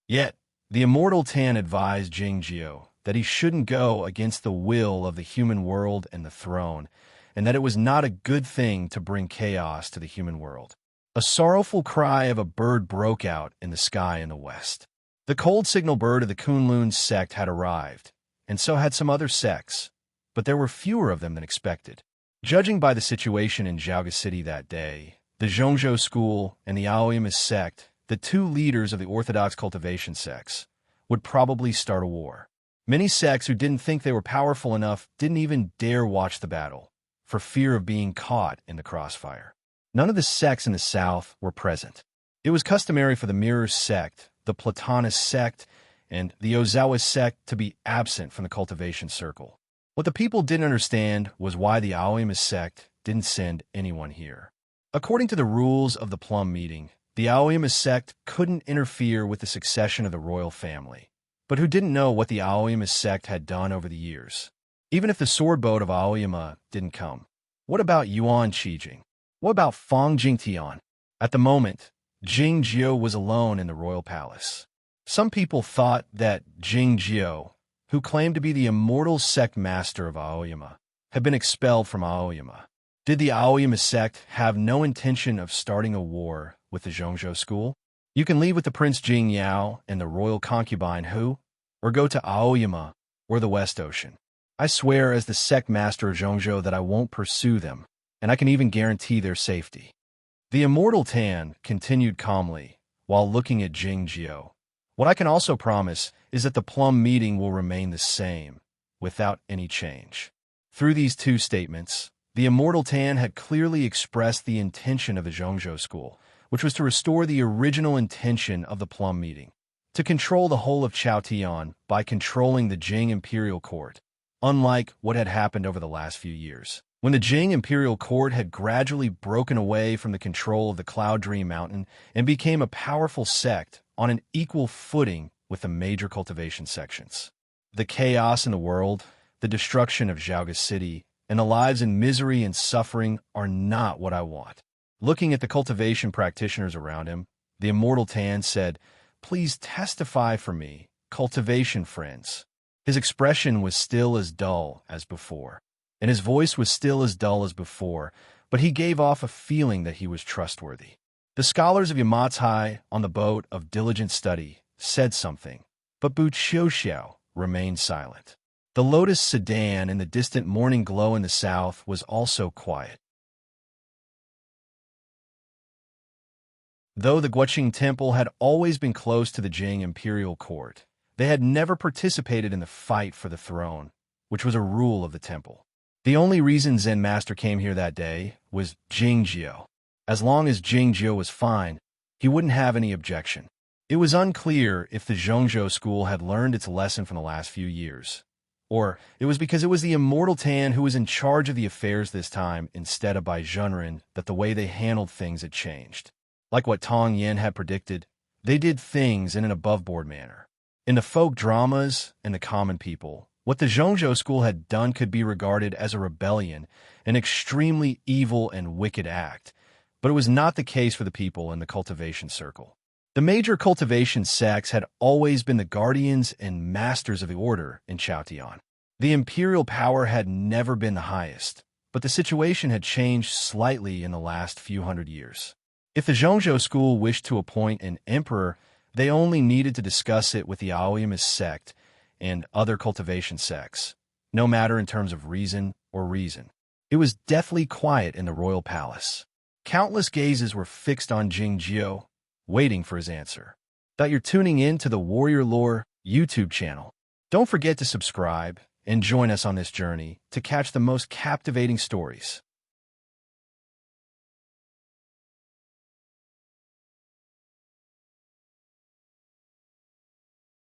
Yet, the immortal Tan advised Jing Jiu that he shouldn't go against the will of the human world and the throne, and that it was not a good thing to bring chaos to the human world. A sorrowful cry of a bird broke out in the sky in the west. The cold signal bird of the Kunlun sect had arrived, and so had some other sects, but there were fewer of them than expected. Judging by the situation in Jiaoga City that day, the Zhongzhou school and the Aoyama sect, the two leaders of the orthodox cultivation sects, would probably start a war. Many sects who didn't think they were powerful enough didn't even dare watch the battle, for fear of being caught in the crossfire. None of the sects in the south were present. It was customary for the Mirror sect, the Platonist sect, and the Ozawa sect to be absent from the cultivation circle. What the people didn't understand was why the Aoyama sect didn't send anyone here. According to the rules of the Plum meeting, the Aoyama sect couldn't interfere with the succession of the royal family. But who didn't know what the Aoyama sect had done over the years? Even if the sword boat of Aoyama didn't come, what about Yuan Qijing? What about Fang Jingtian? At the moment, Jing Jiu was alone in the royal palace. Some people thought that Jing Jiu, who claimed to be the immortal sect master of Aoyama, had been expelled from Aoyama. Did the Aoyama sect have no intention of starting a war with the Zhongzhou school? You can leave with the Prince Jing Yao and the royal concubine Hu, or go to Aoyama or the West Ocean. I swear as the sect master of Zhongzhou that I won't pursue them, and I can even guarantee their safety. The immortal Tan continued calmly while looking at Jing Jiu. What I can also promise is that the Plum meeting will remain the same, without any change. Through these two statements, the immortal Tan had clearly expressed the intention of the Zhongzhou school, which was to restore the original intention of the Plum meeting, to control the whole of Chaotian by controlling the Jing imperial court, unlike what had happened over the last few years, when the Jing imperial court had gradually broken away from the control of the Cloud Dream Mountain and became a powerful sect on an equal footing with the major cultivation sections. The chaos in the world, the destruction of Jiaoga City, and the lives in misery and suffering are not what I want. Looking at the cultivation practitioners around him, the immortal Tan said, "Please testify for me, cultivation friends." His expression was still as dull as before, and his voice was still as dull as before, but he gave off a feeling that he was trustworthy. The scholars of Yamatsai on the boat of diligent study said something, but Bu Xiuxiao remained silent. The lotus sedan in the distant morning glow in the south was also quiet. Though the Guoqing Temple had always been close to the Jing imperial court, they had never participated in the fight for the throne, which was a rule of the temple. The only reason Zen Master came here that day was Jing Jiu. As long as Jing Jiu was fine, he wouldn't have any objection. It was unclear if the Zhongzhou school had learned its lesson from the last few years, or it was because it was the immortal Tan who was in charge of the affairs this time instead of Bai Zhenren that the way they handled things had changed. Like what Tong Yin had predicted, they did things in an above-board manner. In the folk dramas and the common people, what the Zhongzhou school had done could be regarded as a rebellion, an extremely evil and wicked act, but it was not the case for the people in the cultivation circle. The major cultivation sects had always been the guardians and masters of the order in Chaotian. The imperial power had never been the highest, but the situation had changed slightly in the last few hundred years. If the Zhongzhou school wished to appoint an emperor, they only needed to discuss it with the Aoyama sect and other cultivation sects, no matter in terms of reason or reason. It was deathly quiet in the royal palace. Countless gazes were fixed on Jing Jiu, waiting for his answer. that you're tuning in to the Warrior Lore YouTube channel. Don't forget to subscribe and join us on this journey to catch the most captivating stories.